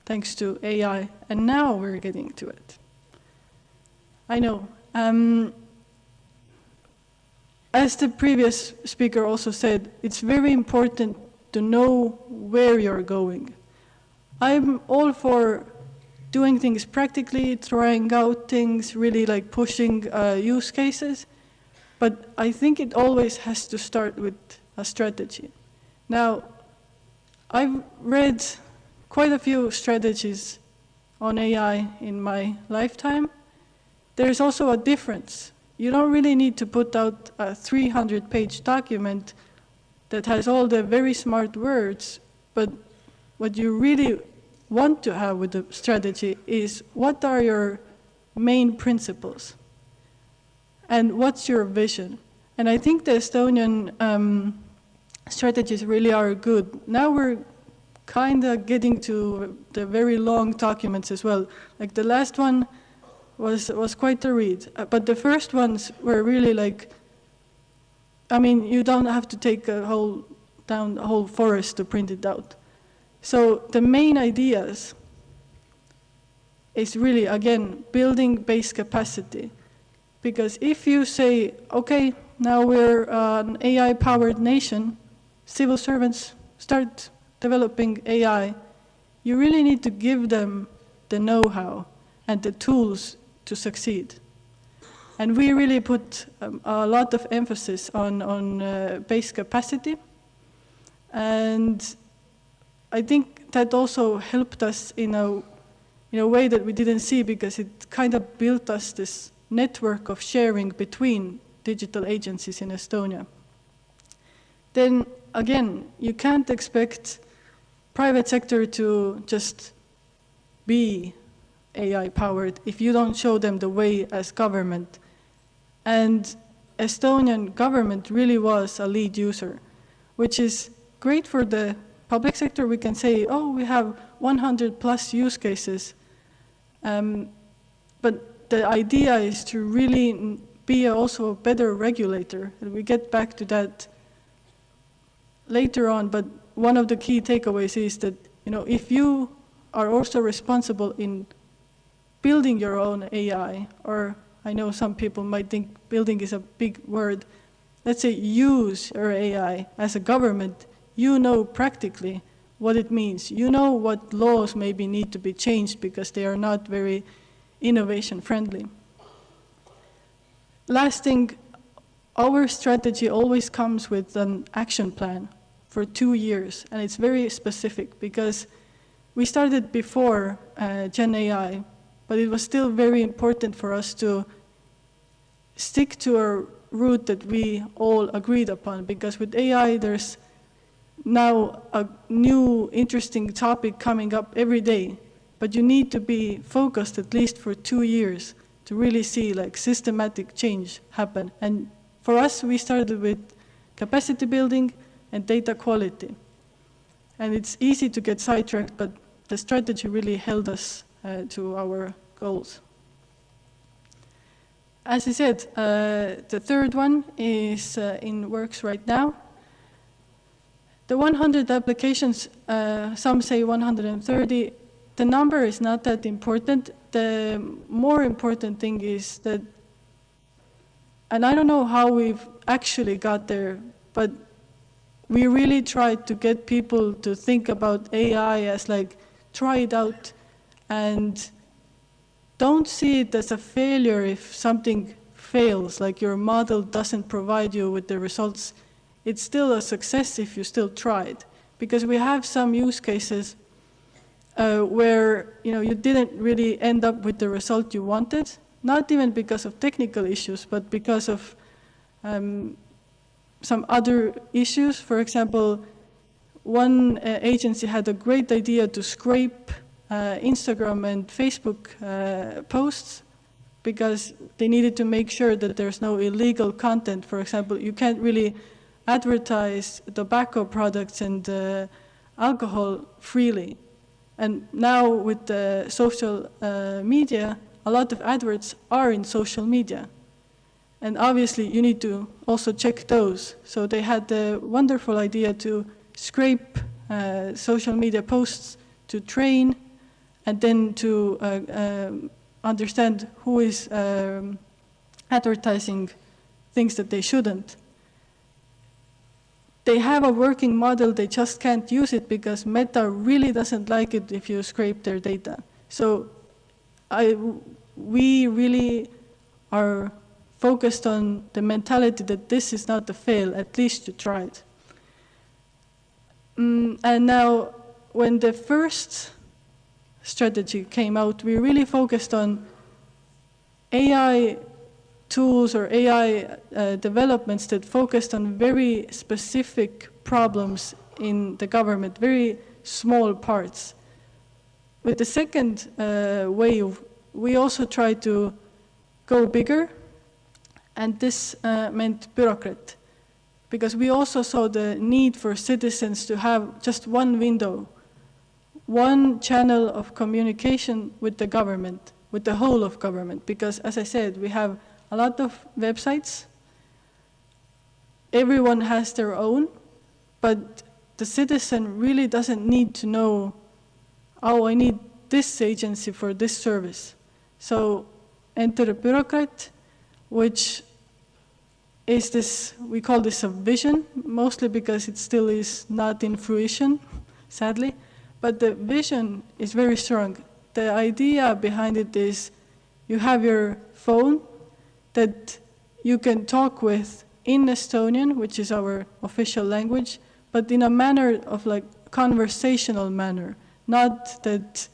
thanks to AI, and now we're getting to it. I know. As the previous speaker also said, it's very important to know where you're going. I'm all for doing things practically, trying out things, really like pushing use cases, but I think it always has to start with a strategy. Now, I've read quite a few strategies on AI in my lifetime. There's also a difference. You don't really need to put out a 300-page document that has all the very smart words, but what you really want to have with the strategy is what are your main principles and what's your vision. And I think the Estonian strategies really are good. Now we're kind of getting to the very long documents as well. Like the last one was quite a read, but the first ones were really like, you don't have to take down a whole forest to print it out. So the main ideas is really, again, building base capacity. Because if you say, okay, now we're an AI-powered nation, civil servants start developing AI, you really need to give them the know-how and the tools to succeed. And we really put a lot of emphasis on base capacity. And I think that also helped us in a way that we didn't see, because it kind of built us this network of sharing between digital agencies in Estonia. Then again, you can't expect private sector to just be AI powered if you don't show them the way as government. And Estonian government really was a lead user, which is great for the public sector. We can say, oh, we have 100 plus use cases. But the idea is to really be also a better regulator. And we get back to that later on, but one of the key takeaways is that, if you are also responsible in building your own AI, or I know some people might think building is a big word, let's say use your AI as a government, you know practically what it means. You know what laws maybe need to be changed because they are not very innovation friendly. Last thing, our strategy always comes with an action plan for 2 years, and it's very specific because we started before Gen AI, but it was still very important for us to stick to a route that we all agreed upon, because with AI there's now a new interesting topic coming up every day, but you need to be focused at least for 2 years to really see like systematic change happen. And for us, we started with capacity building and data quality. And it's easy to get sidetracked, but the strategy really held us to our goals. As I said, the third one is in works right now. The 100 applications, some say 130, the number is not that important. The more important thing is that, and I don't know how we've actually got there, but we really tried to get people to think about AI as like, try it out, and don't see it as a failure if something fails, like your model doesn't provide you with the results. It's still a success if you still tried, because we have some use cases where you didn't really end up with the result you wanted, not even because of technical issues, but because of some other issues. For example, one agency had a great idea to scrape Instagram and Facebook posts because they needed to make sure that there's no illegal content. For example, you can't really advertise tobacco products and alcohol freely. And now with the social media, a lot of adverts are in social media. And obviously you need to also check those. So they had the wonderful idea to scrape social media posts to train and then to understand who is advertising things that they shouldn't. They have a working model, they just can't use it because Meta really doesn't like it if you scrape their data. So we really are focused on the mentality that this is not a fail, at least you tried. And now, when the first strategy came out, we really focused on AI tools or AI developments that focused on very specific problems in the government, very small parts. With the second wave, we also tried to go bigger, and this meant bureaucrat, because we also saw the need for citizens to have just one window, one channel of communication with the government, with the whole of government, because as I said, we have a lot of websites. Everyone has their own, but the citizen really doesn't need to know, oh, I need this agency for this service. So enter a bureaucrat, which is this, we call this a vision, mostly because it still is not in fruition, sadly. But the vision is very strong. The idea behind it is you have your phone, that you can talk with in Estonian, which is our official language, but in a manner of like conversational manner, not that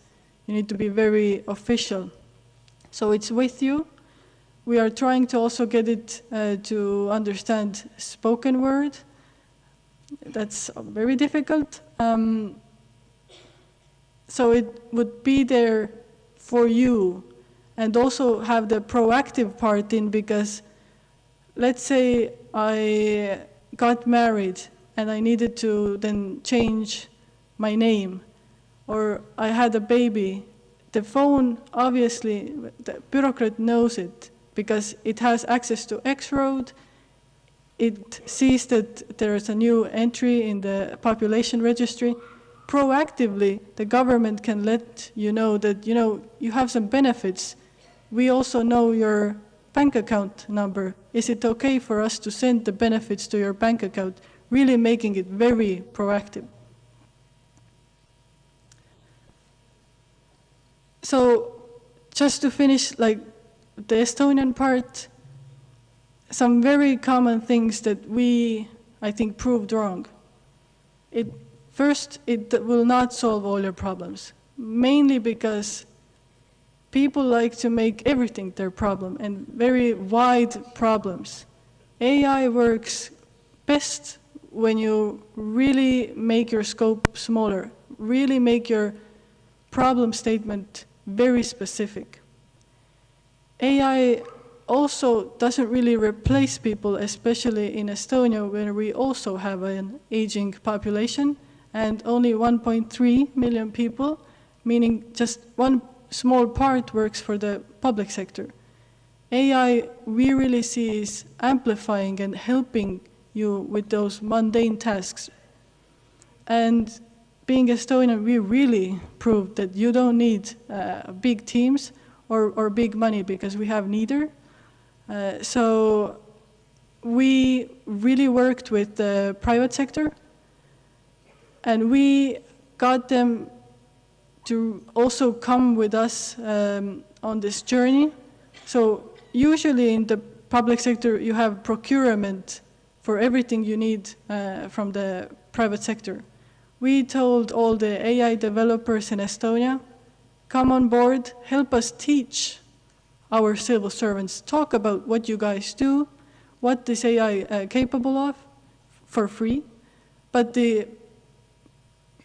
you need to be very official. So it's with you. We are trying to also get it to understand spoken word. That's very difficult. So it would be there for you, and also have the proactive part in, because let's say I got married and I needed to then change my name, or I had a baby. The phone, obviously, the bureaucrat knows it because it has access to X-Road. It sees that there is a new entry in the population registry. Proactively, the government can let you know that, you have some benefits. We also know your bank account number. Is it okay for us to send the benefits to your bank account? Really making it very proactive. So just to finish, like the Estonian part, some very common things that we, I think, proved wrong. First, it will not solve all your problems, mainly because people like to make everything their problem, and very wide problems. AI works best when you really make your scope smaller, really make your problem statement very specific. AI also doesn't really replace people, especially in Estonia, where we also have an aging population and only 1.3 million people, meaning just one small part works for the public sector. AI, we really see, is amplifying and helping you with those mundane tasks. And being Estonian, we really proved that you don't need big teams or big money, because we have neither. So we really worked with the private sector, and we got them to also come with us on this journey. So usually in the public sector, you have procurement for everything you need from the private sector. We told all the AI developers in Estonia, come on board, help us teach our civil servants, talk about what you guys do, what this AI capable of, for free. But the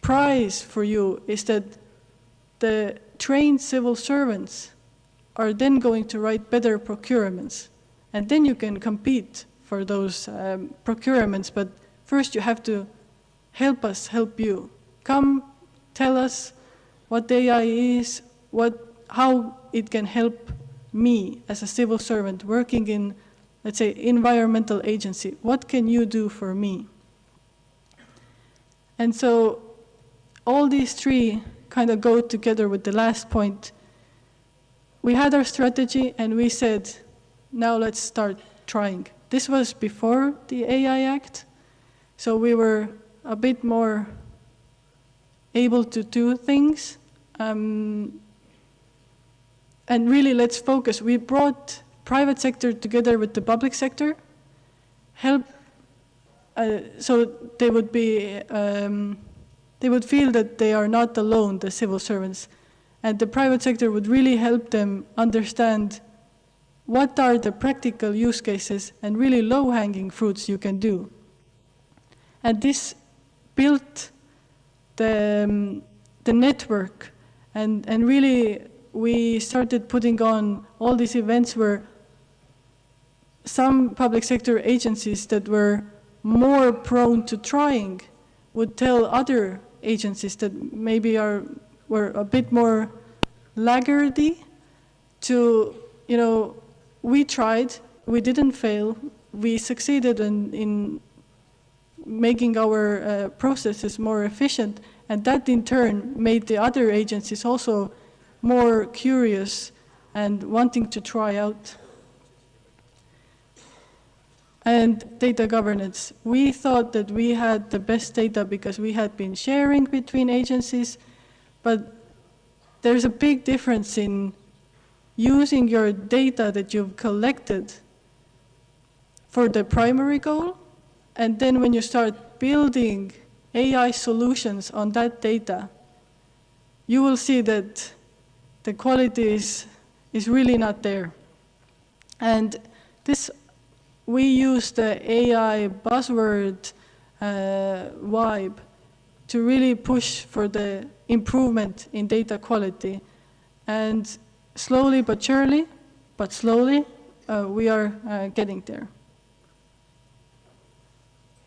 prize for you is that the trained civil servants are then going to write better procurements. And then you can compete for those procurements. But first you have to help us help you. Come, tell us what AI is, how it can help me as a civil servant working in, let's say, environmental agency. What can you do for me? And so all these three kind of go together with the last point. We had our strategy and we said, now let's start trying. This was before the AI Act, so we were a bit more able to do things. And really, let's focus. We brought private sector together with the public sector, so they would be, they would feel that they are not alone, the civil servants. And the private sector would really help them understand what are the practical use cases and really low-hanging fruits you can do. And this built the network, and really we started putting on all these events where some public sector agencies that were more prone to trying would tell other agencies that maybe were a bit more laggardy to, we tried, we didn't fail, we succeeded in making our processes more efficient, and that in turn made the other agencies also more curious and wanting to try out. And data governance. We thought that we had the best data because we had been sharing between agencies, but there's a big difference in using your data that you've collected for the primary goal. And then when you start building AI solutions on that data, you will see that the quality is really not there. And this, we use the AI buzzword vibe to really push for the improvement in data quality. And slowly but surely, we are getting there.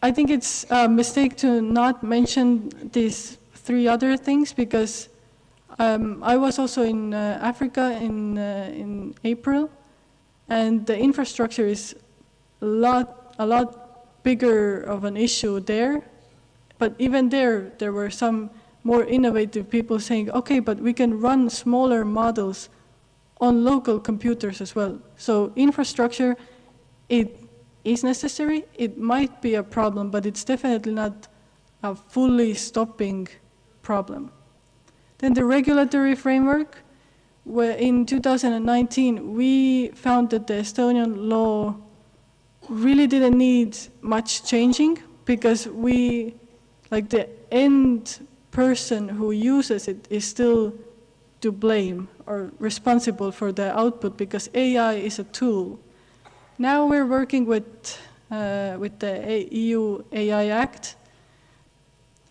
I think it's a mistake to not mention these 3 other things, because I was also in Africa in April, and the infrastructure is a lot bigger of an issue there. But even there were some more innovative people saying, okay, but we can run smaller models on local computers as well. So infrastructure, it is necessary. It might be a problem, but it's definitely not a fully stopping problem. Then the regulatory framework, where in 2019, we found that the Estonian law really didn't need much changing, because the end person who uses it is still to blame or responsible for the output, because AI is a tool. Now we're working with the EU AI Act.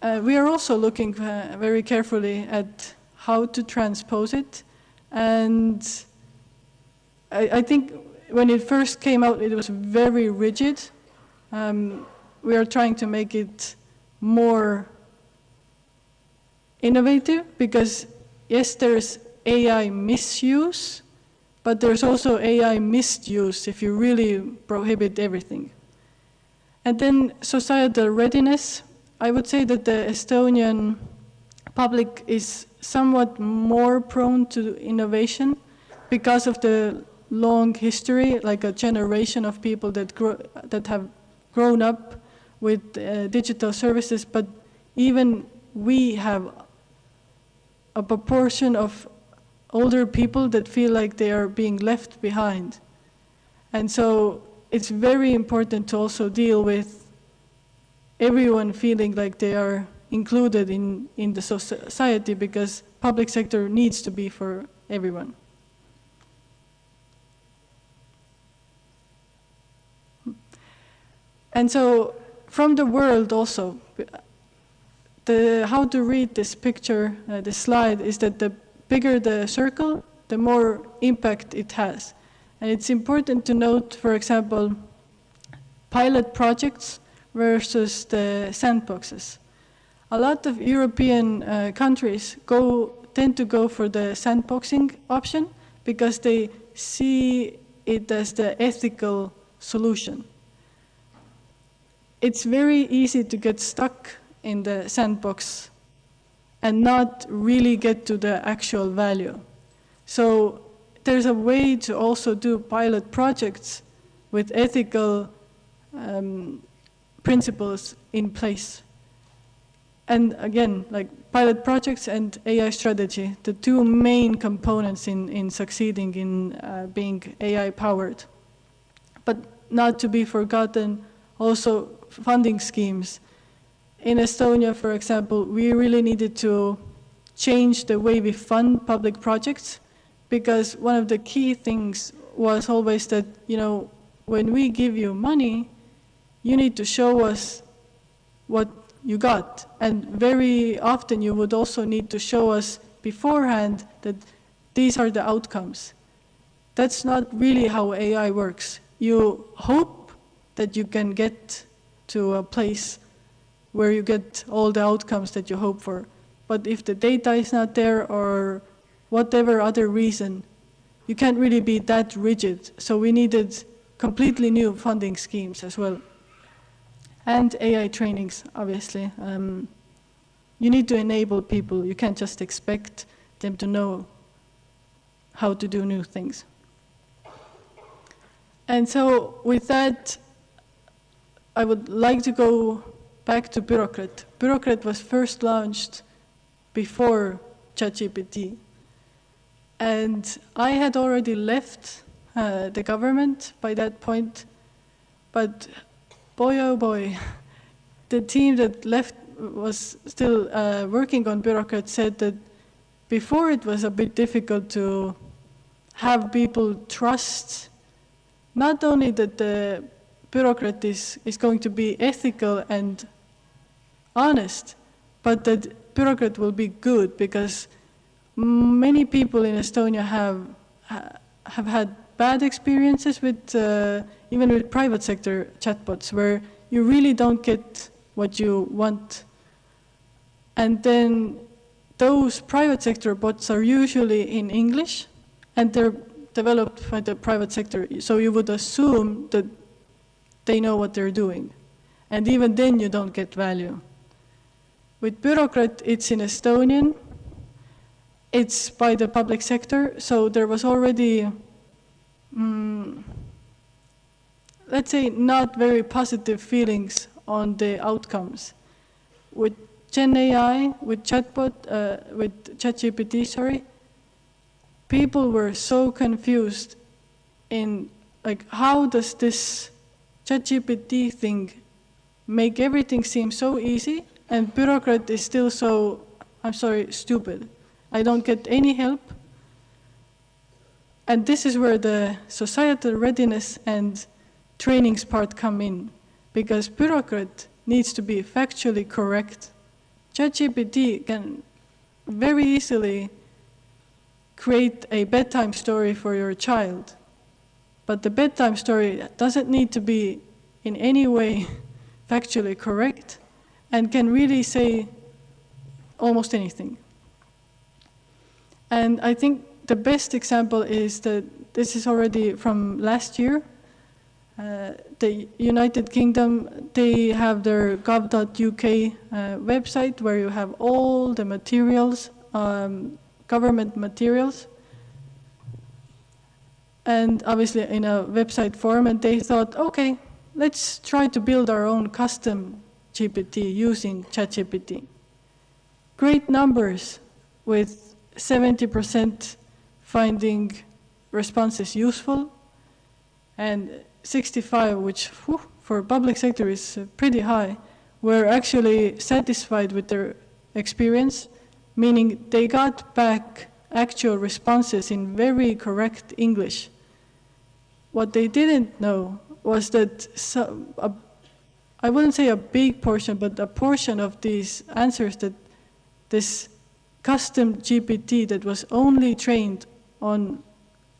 We are also looking very carefully at how to transpose it. And I think when it first came out, it was very rigid. We are trying to make it more innovative, because yes, there's AI misuse, but there's also AI misuse if you really prohibit everything. And then societal readiness. I would say that the Estonian public is somewhat more prone to innovation because of the long history, like a generation of people that have grown up with digital services, but even we have a proportion of older people that feel like they are being left behind. And so it's very important to also deal with everyone feeling like they are included in the society, because public sector needs to be for everyone. And so from the world also, how to read this picture, this slide, is that the bigger the circle, the more impact it has. And it's important to note, for example, pilot projects versus the sandboxes. A lot of European countries tend to go for the sandboxing option because they see it as the ethical solution. It's very easy to get stuck in the sandbox and not really get to the actual value. So there's a way to also do pilot projects with ethical principles in place. And again, like pilot projects and AI strategy, the 2 main components in succeeding in being AI powered. But not to be forgotten, also funding schemes. In Estonia, for example, we really needed to change the way we fund public projects, because one of the key things was always that, when we give you money, you need to show us what you got. And very often you would also need to show us beforehand that these are the outcomes. That's not really how AI works. You hope that you can get to a place where you get all the outcomes that you hope for. But if the data is not there or whatever other reason, you can't really be that rigid. So we needed completely new funding schemes as well. And AI trainings, obviously. You need to enable people. You can't just expect them to know how to do new things. And so with that, I would like to go back to Bureaucrat. Bureaucrat was first launched before ChatGPT. And I had already left the government by that point, But boy, oh boy, the team that left was still working on bureaucrats said that before it was a bit difficult to have people trust not only that the bureaucrat is going to be ethical and honest, but that bureaucrat will be good, because many people in Estonia have had bad experiences with even with private sector chatbots, where you really don't get what you want. And then those private sector bots are usually in English, and they're developed by the private sector. So you would assume that they know what they're doing. And even then you don't get value. With bureaucrat, it's in Estonian. It's by the public sector. So there was already, let's say, not very positive feelings on the outcomes. With Gen AI, with chatbot, with ChatGPT, sorry, people were so confused in, like, how does this ChatGPT thing make everything seem so easy, and bureaucrat is still so, I'm sorry, stupid. I don't get any help. And this is where the societal readiness and trainings part come in, because bureaucrat needs to be factually correct. ChatGPT can very easily create a bedtime story for your child, but the bedtime story doesn't need to be in any way factually correct and can really say almost anything. And I think the best example is that this is already from last year. The United Kingdom, they have their gov.uk website where you have all the materials, government materials, and obviously in a website form, and they thought, okay, let's try to build our own custom GPT using ChatGPT. Great numbers, with 70% finding responses useful, and 65, which for public sector is pretty high, were actually satisfied with their experience, meaning they got back actual responses in very correct English. What they didn't know was that I wouldn't say a big portion, but a portion of these answers, that this custom GPT that was only trained on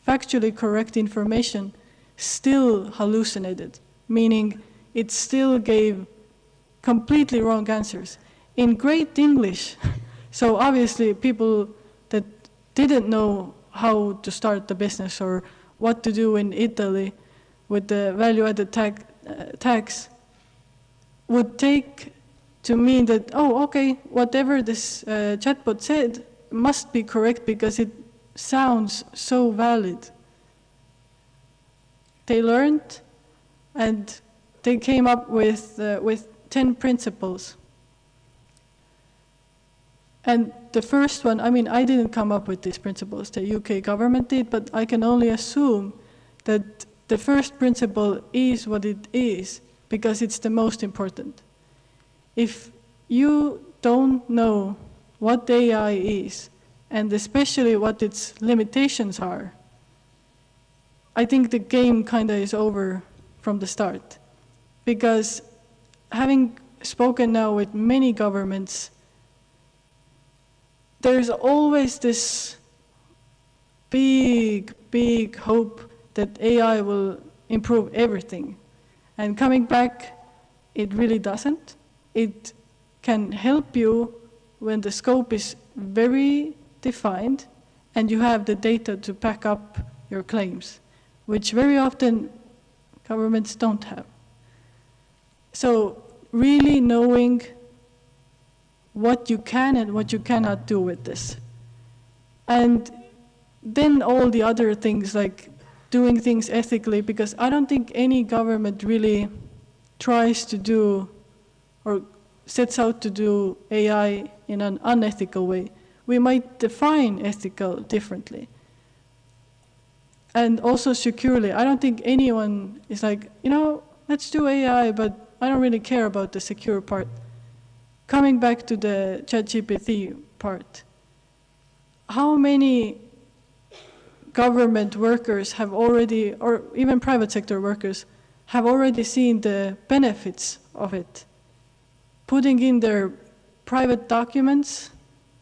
factually correct information still hallucinated, meaning it still gave completely wrong answers in great English. So obviously people that didn't know how to start the business or what to do in Italy with the value-added tax would take to mean that, oh, okay, whatever this chatbot said must be correct because it sounds so valid. They learned, and they came up with 10 principles. And the first one, I mean, I didn't come up with these principles, the UK government did, but I can only assume that the first principle is what it is because it's the most important. If you don't know what AI is, and especially what its limitations are, I think the game kind of is over from the start. Because having spoken now with many governments, there's always this big, big hope that AI will improve everything. And coming back, it really doesn't. It can help you when the scope is very defined and you have the data to back up your claims, which very often governments don't have. So really knowing what you can and what you cannot do with this. And then all the other things, like doing things ethically, because I don't think any government really tries to do or sets out to do AI in an unethical way. We might define ethical differently. And also securely. I don't think anyone is like, you know, let's do AI, but I don't really care about the secure part. Coming back to the ChatGPT part, how many government workers have already, or even private sector workers, have already seen the benefits of it? Putting in their private documents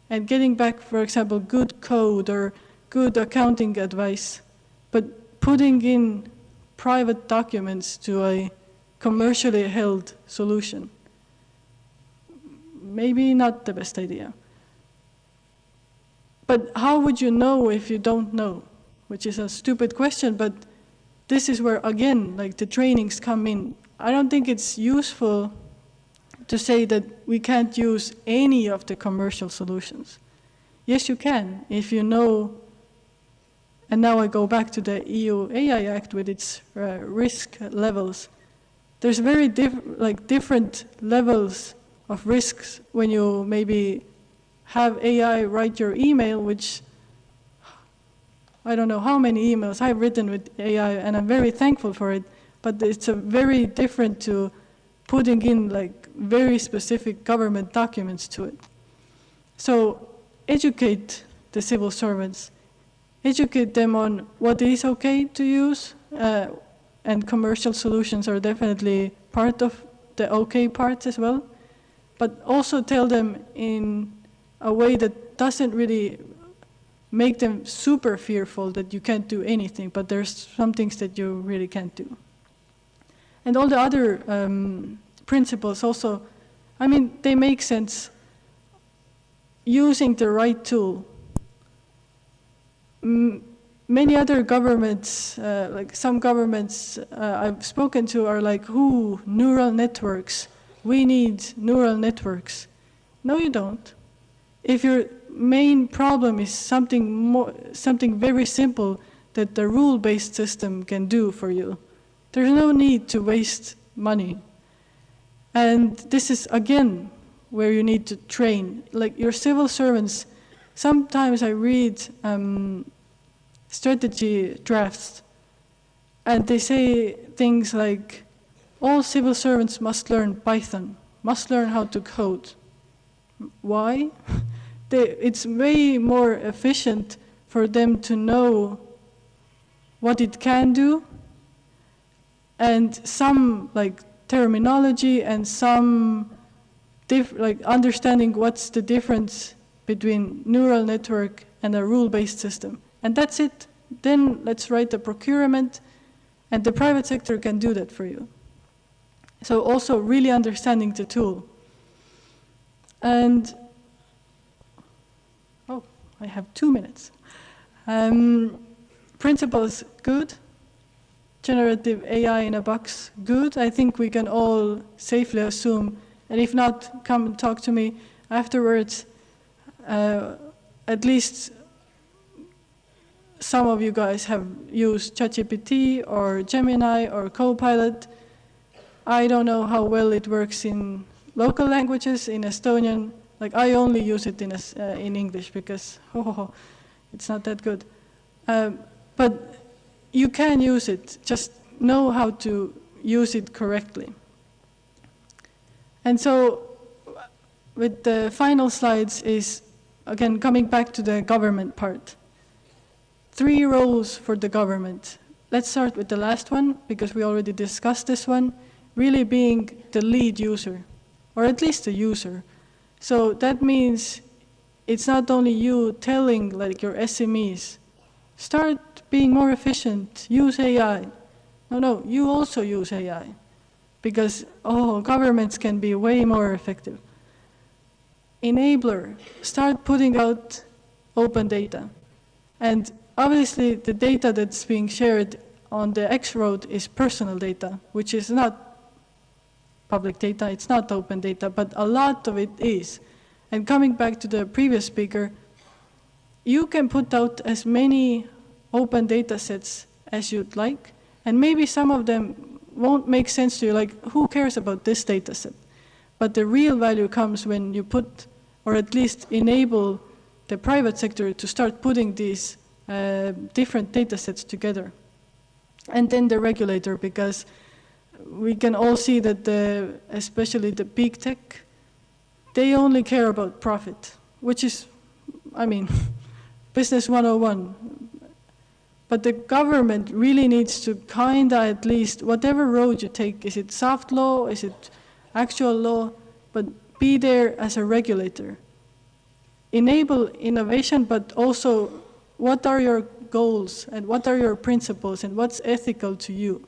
and getting back, for example, good code or good accounting advice, but putting in private documents to a commercially held solution. Maybe not the best idea. But how would you know if you don't know? Which is a stupid question, but this is where, again, like the trainings come in. I don't think it's useful to say that we can't use any of the commercial solutions. Yes, you can, if you know, and now I go back to the EU AI Act with its risk levels. There's very different levels of risks when you maybe have AI write your email, which I don't know how many emails I've written with AI, and I'm very thankful for it, but it's a very different to putting in like very specific government documents to it. So educate the civil servants, educate them on what is okay to use, and commercial solutions are definitely part of the okay parts as well, but also tell them in a way that doesn't really make them super fearful that you can't do anything, but there's some things that you really can't do. And all the other principles also, I mean, they make sense. Using the right tool. Many other governments, like some governments I've spoken to are like, ooh, neural networks. We need neural networks. No, you don't. If your main problem is something very simple that the rule-based system can do for you, there's no need to waste money. And this is, again, where you need to train. Like your civil servants, sometimes I read strategy drafts, and they say things like, all civil servants must learn Python, must learn how to code. Why? It's way more efficient for them to know what it can do, and some like terminology and some like understanding what's the difference between neural network and a rule-based system. And that's it. Then let's write the procurement, and the private sector can do that for you. So also really understanding the tool. And, oh, I have 2 minutes. Principles, good. Generative AI in a box, good. I think we can all safely assume, and if not, come and talk to me afterwards. At least some of you guys have used ChatGPT or Gemini or Copilot. I don't know how well it works in local languages. In Estonian, like I only use it in English because it's not that good. But you can use it, just know how to use it correctly. And so with the final slides is, again, coming back to the government part. 3 roles for the government. Let's start with the last one, because we already discussed this one, really being the lead user, or at least the user. So that means it's not only you telling like your SMEs, start being more efficient, use AI. No, you also use AI, because governments can be way more effective. Enabler, start putting out open data. And obviously the data that's being shared on the X road is personal data, which is not public data, it's not open data, but a lot of it is. And coming back to the previous speaker, you can put out as many open data sets as you'd like, and maybe some of them won't make sense to you, like who cares about this data set? But the real value comes when you put, or at least enable the private sector to start putting these different data sets together. And then the regulator, because we can all see that especially the big tech, they only care about profit, which is, I mean, business 101. But the government really needs to kind of, at least, whatever road you take, is it soft law, is it actual law, but be there as a regulator. Enable innovation, but also what are your goals and what are your principles and what's ethical to you.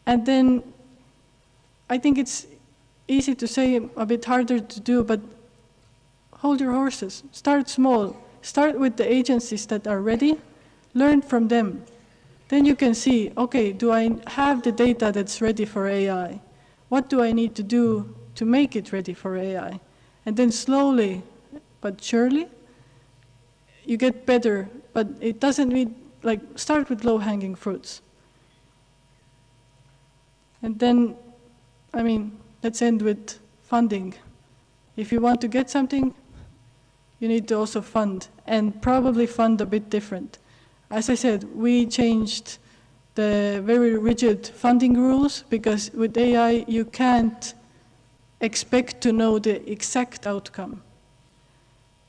And then I think it's easy to say, a bit harder to do, but hold your horses. Start small. Start with the agencies that are ready. Learn from them. Then you can see, okay, do I have the data that's ready for AI? What do I need to do to make it ready for AI? And then slowly but surely, you get better, but it doesn't mean, like, start with low-hanging fruits. And then, I mean, let's end with funding. If you want to get something, you need to also fund, and probably fund a bit different. As I said, we changed the very rigid funding rules because with AI, you can't expect to know the exact outcome.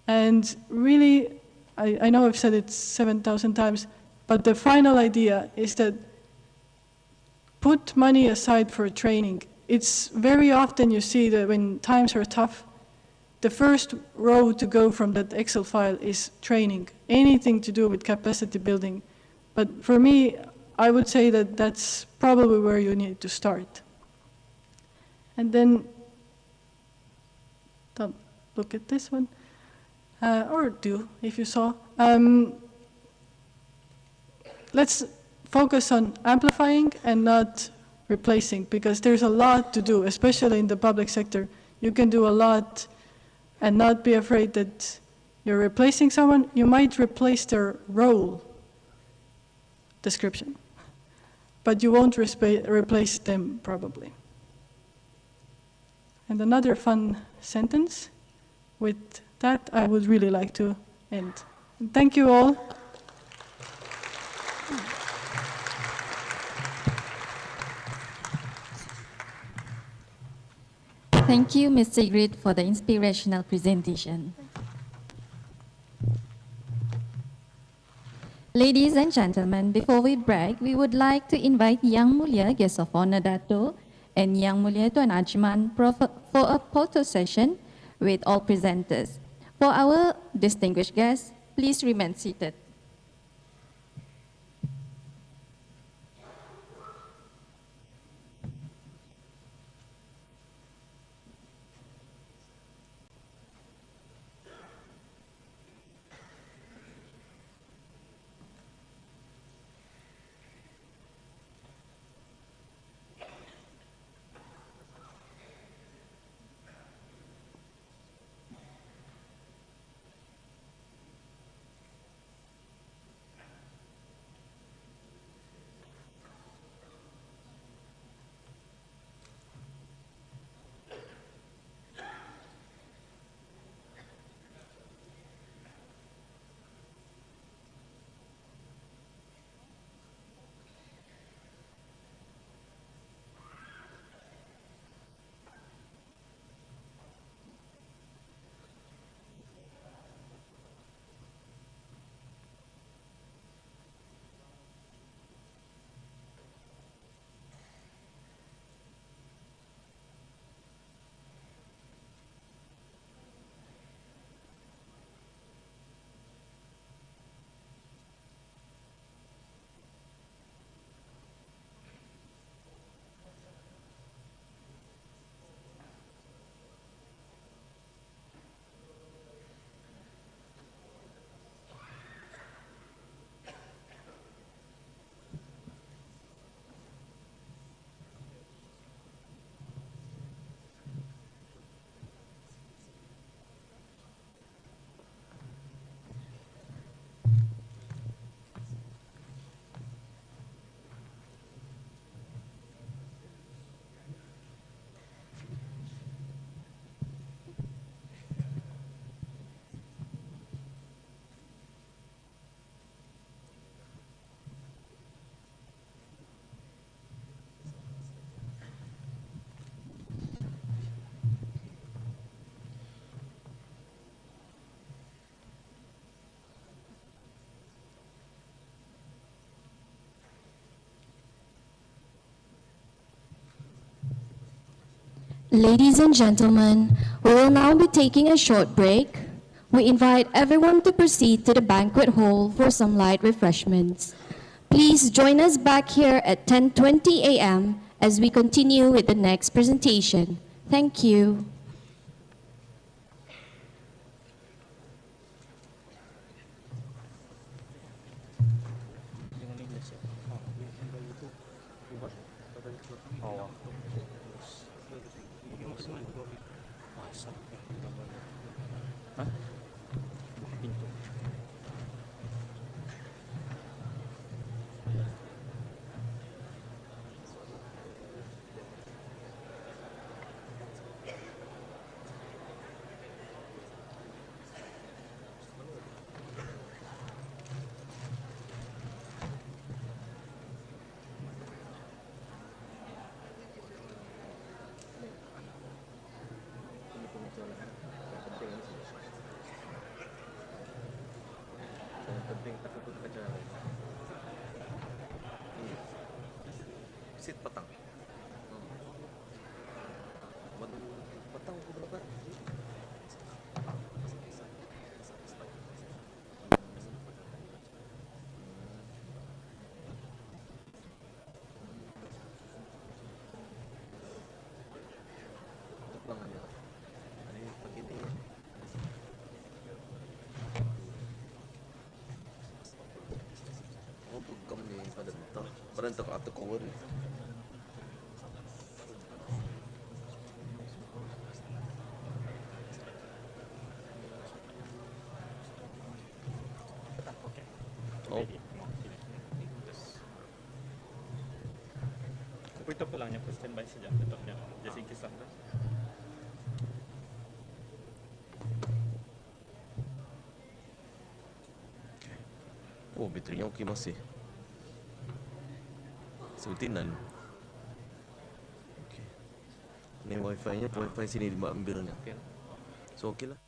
And really, I know I've said it 7,000 times, but the final idea is that put money aside for training. It's very often you see that when times are tough, the first row to go from that Excel file is training, anything to do with capacity building. But for me, I would say that that's probably where you need to start. And then, don't look at this one, or do, if you saw. Let's focus on amplifying and not replacing, because there's a lot to do, especially in the public sector. You can do a lot and not be afraid that you're replacing someone. You might replace their role description, but you won't replace them, probably. And another fun sentence. With that, I would really like to end. Thank you all. Thank you, Ms. Sigrid, for the inspirational presentation. Ladies and gentlemen, before we break, we would like to invite Yang Mulia, Guest of Honor Dato, and Yang Mulia Tuan Ajman for a photo session with all presenters. For our distinguished guests, please remain seated. Ladies and gentlemen, we will now be taking a short break. We invite everyone to proceed to the banquet hall for some light refreshments. Please join us back here at 10:20 a.m. as we continue with the next presentation. Thank you. Sit petang. Petang aku berapa? Petang aja. Ini pagi ni. Oh, bukan ni pada entah. Pada entah atau cover ni. Oh. Aku itu pulangnya aku standby saja tetapnya. Just in case lah. Oh, baterinya okey masih. Sebutinan. Okey. Ni wifi sini diambil ni. Okey. So okey lah.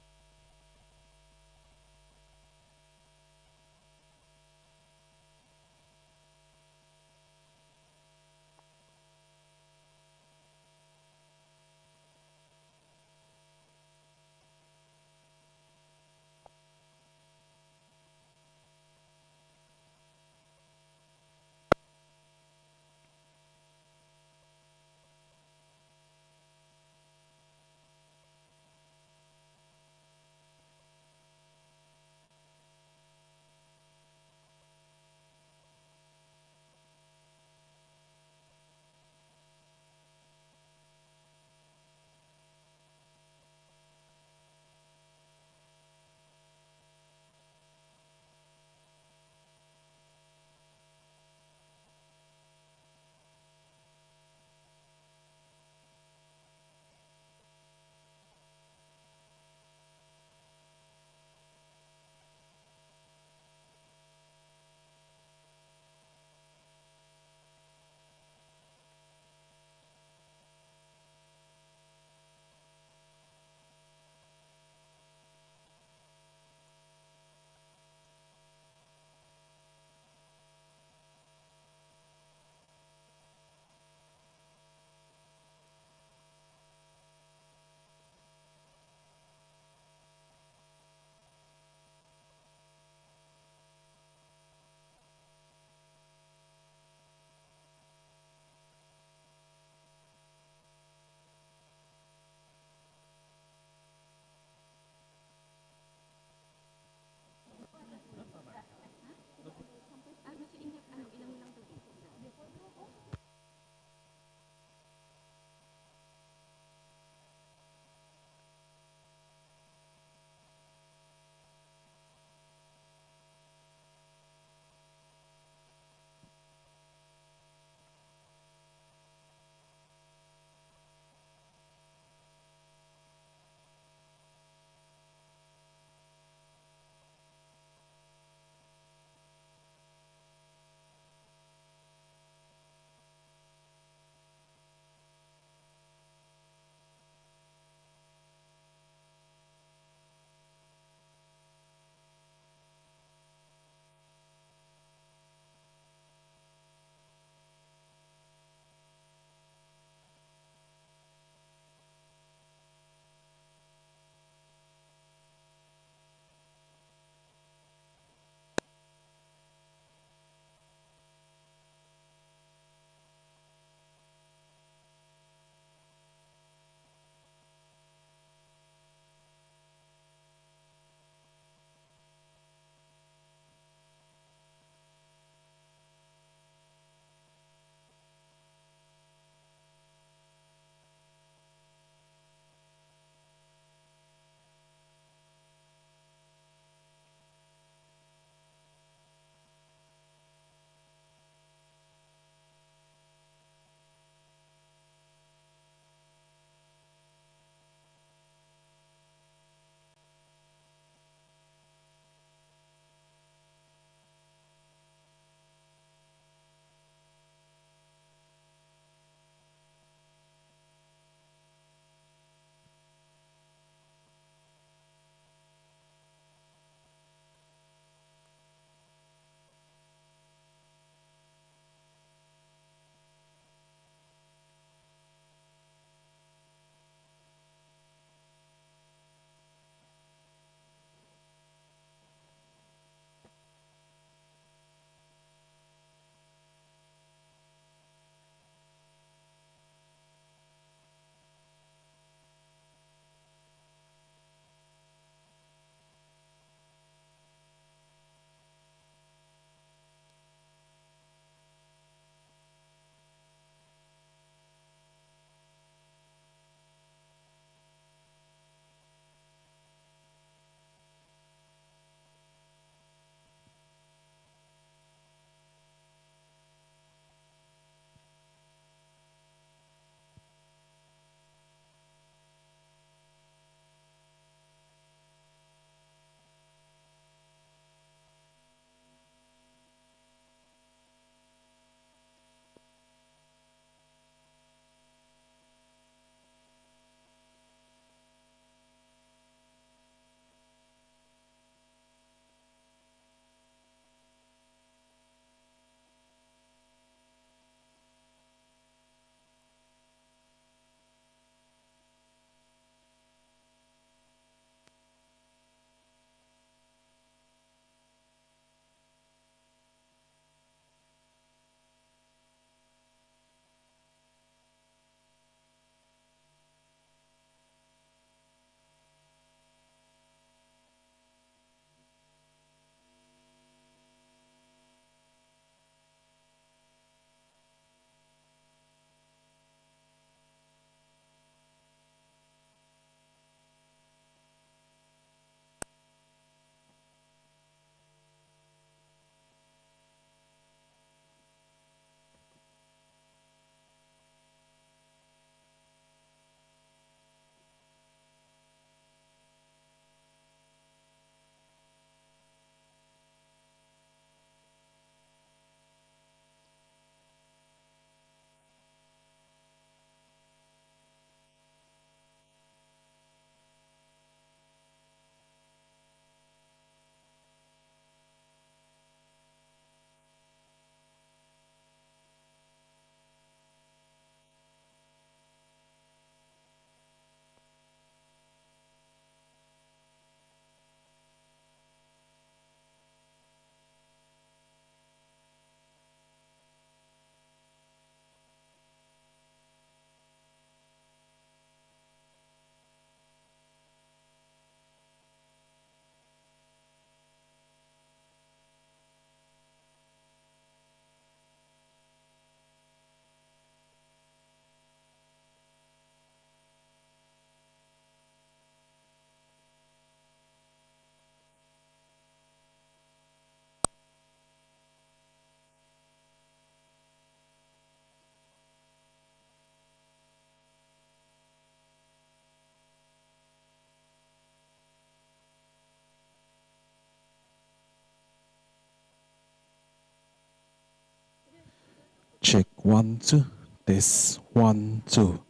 Check 1, 2. Test 1, 2.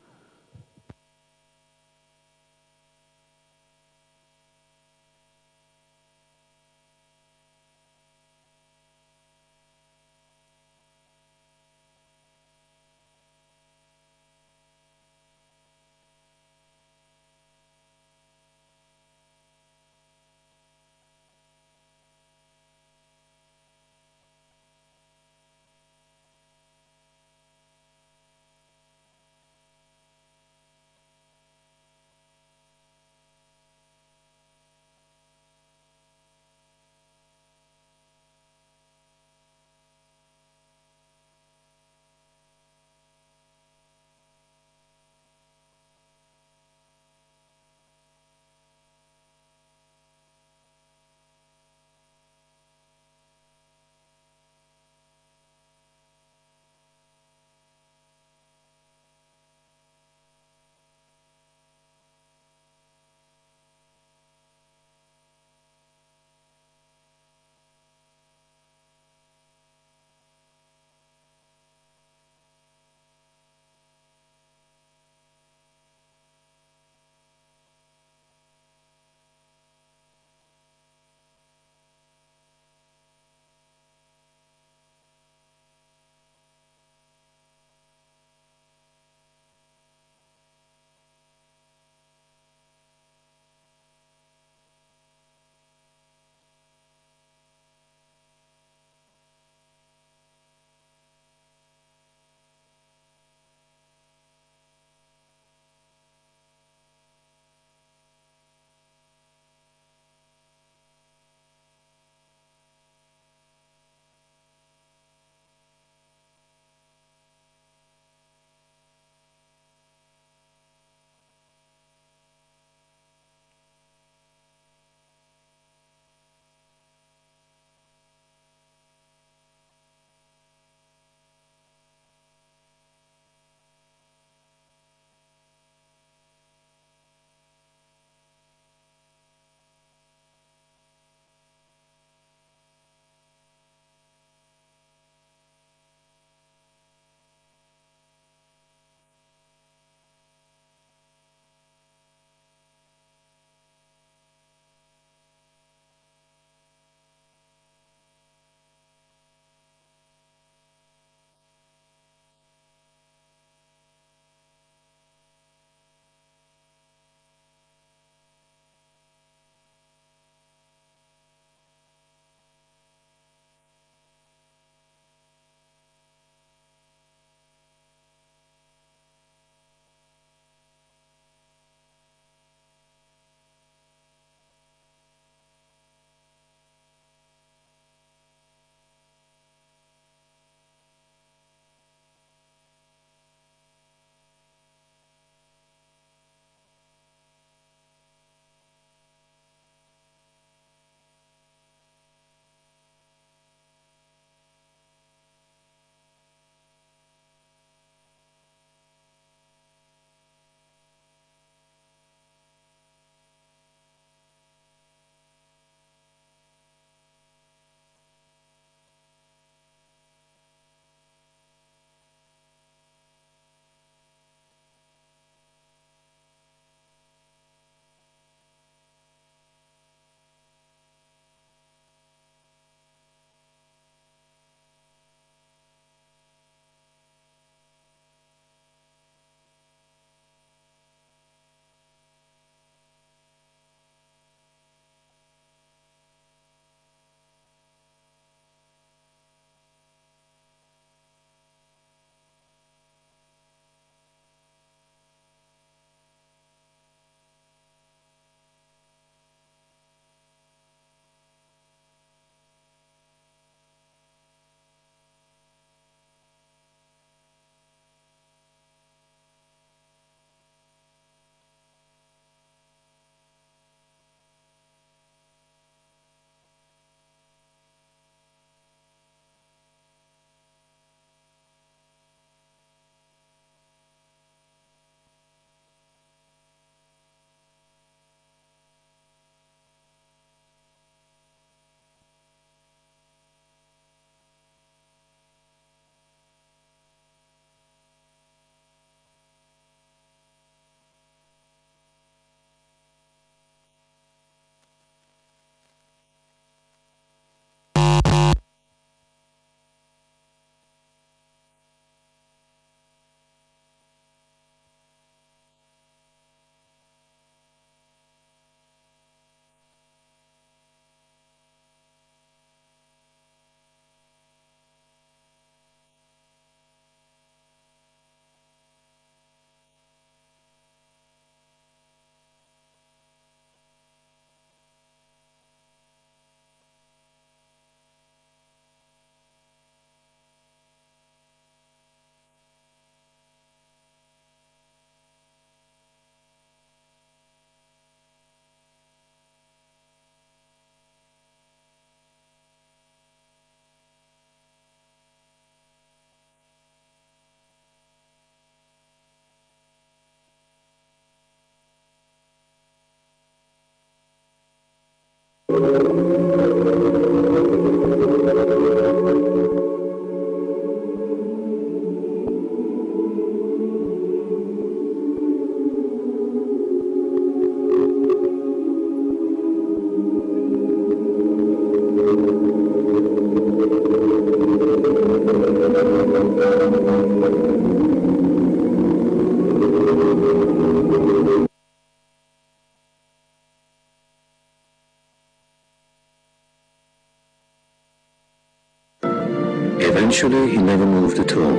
Eventually, he never moved at all,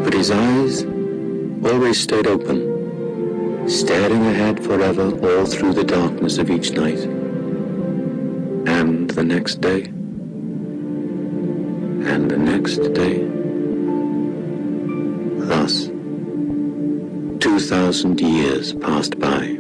but his eyes always stayed open, staring ahead forever all through the darkness of each night. And the next day, and the next day. Thus, 2,000 years passed by.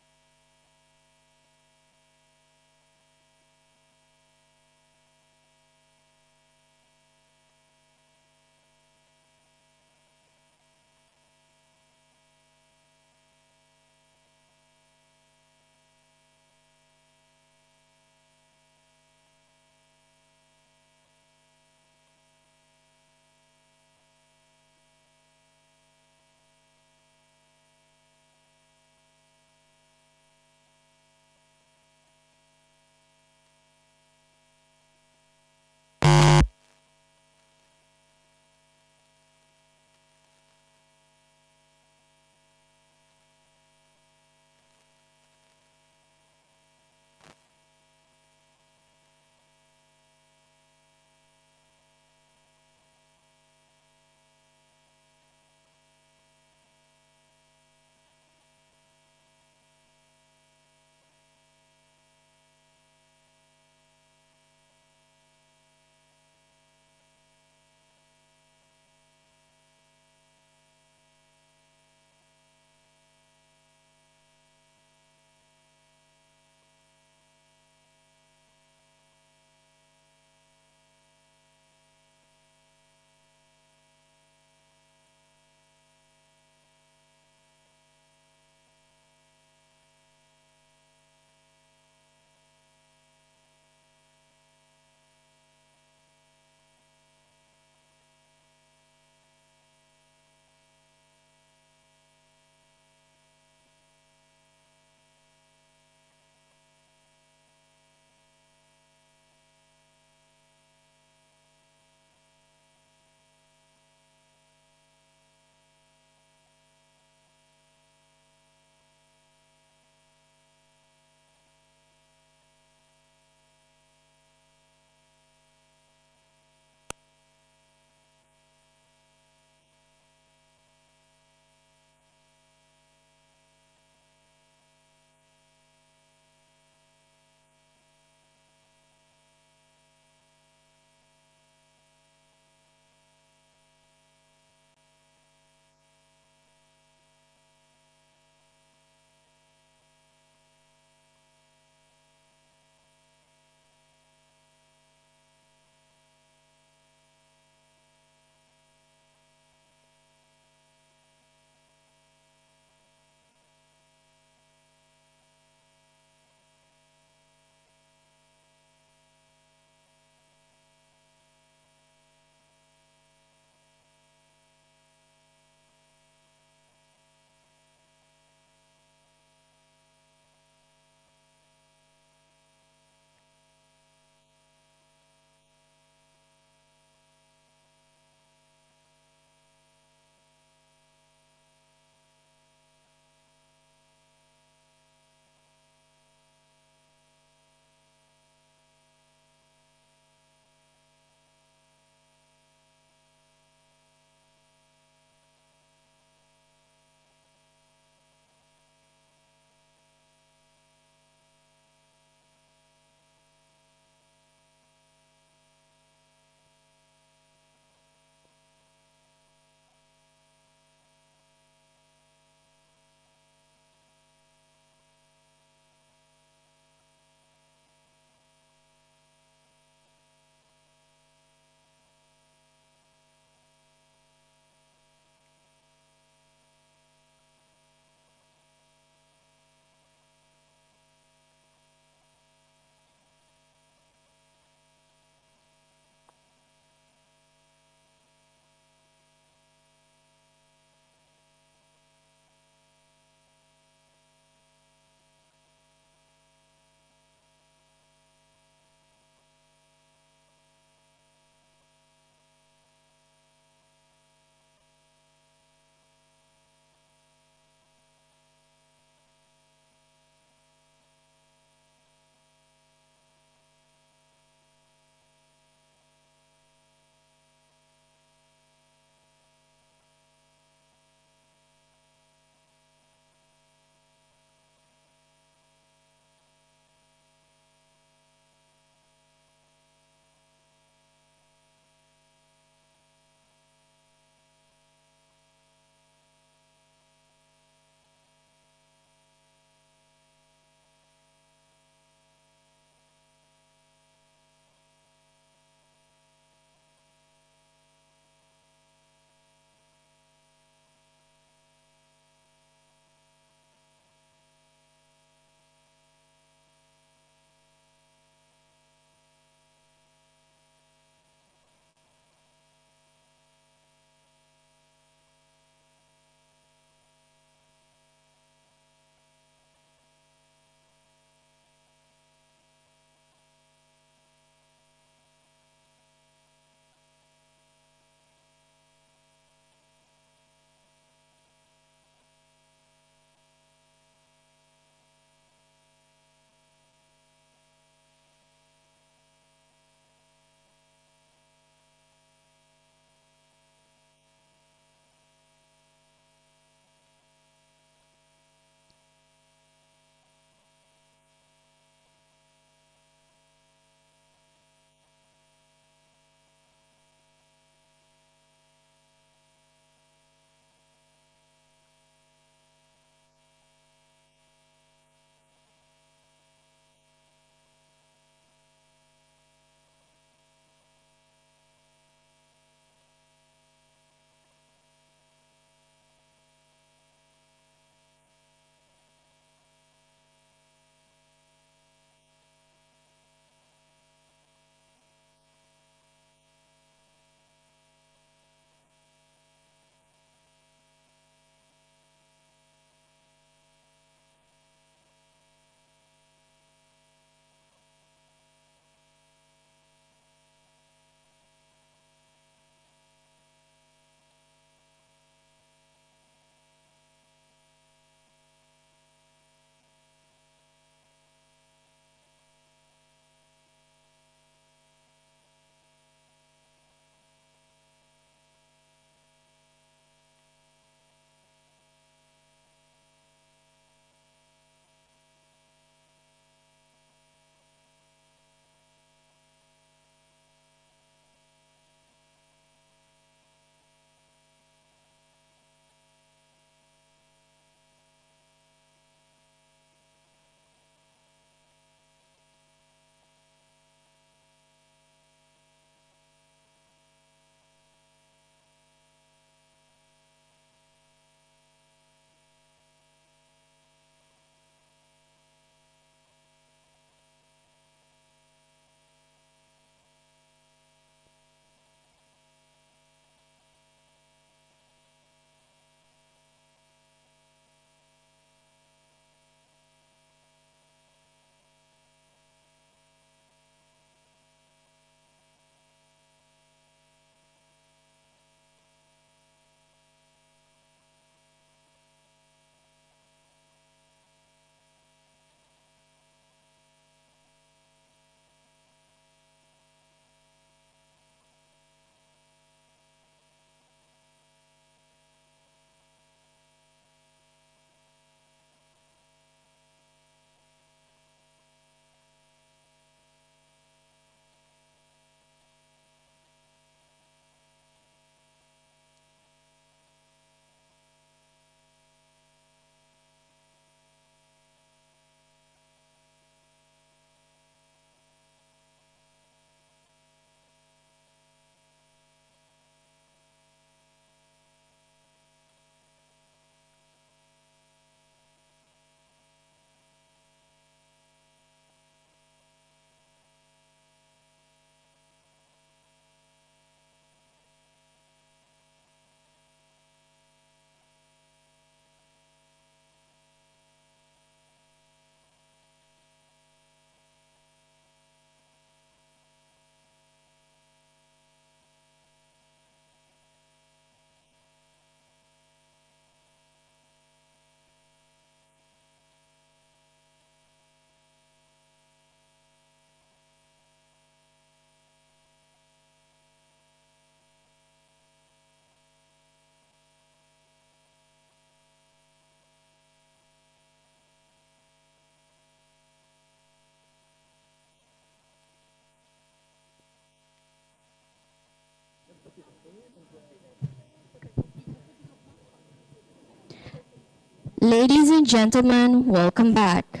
Ladies and gentlemen, welcome back.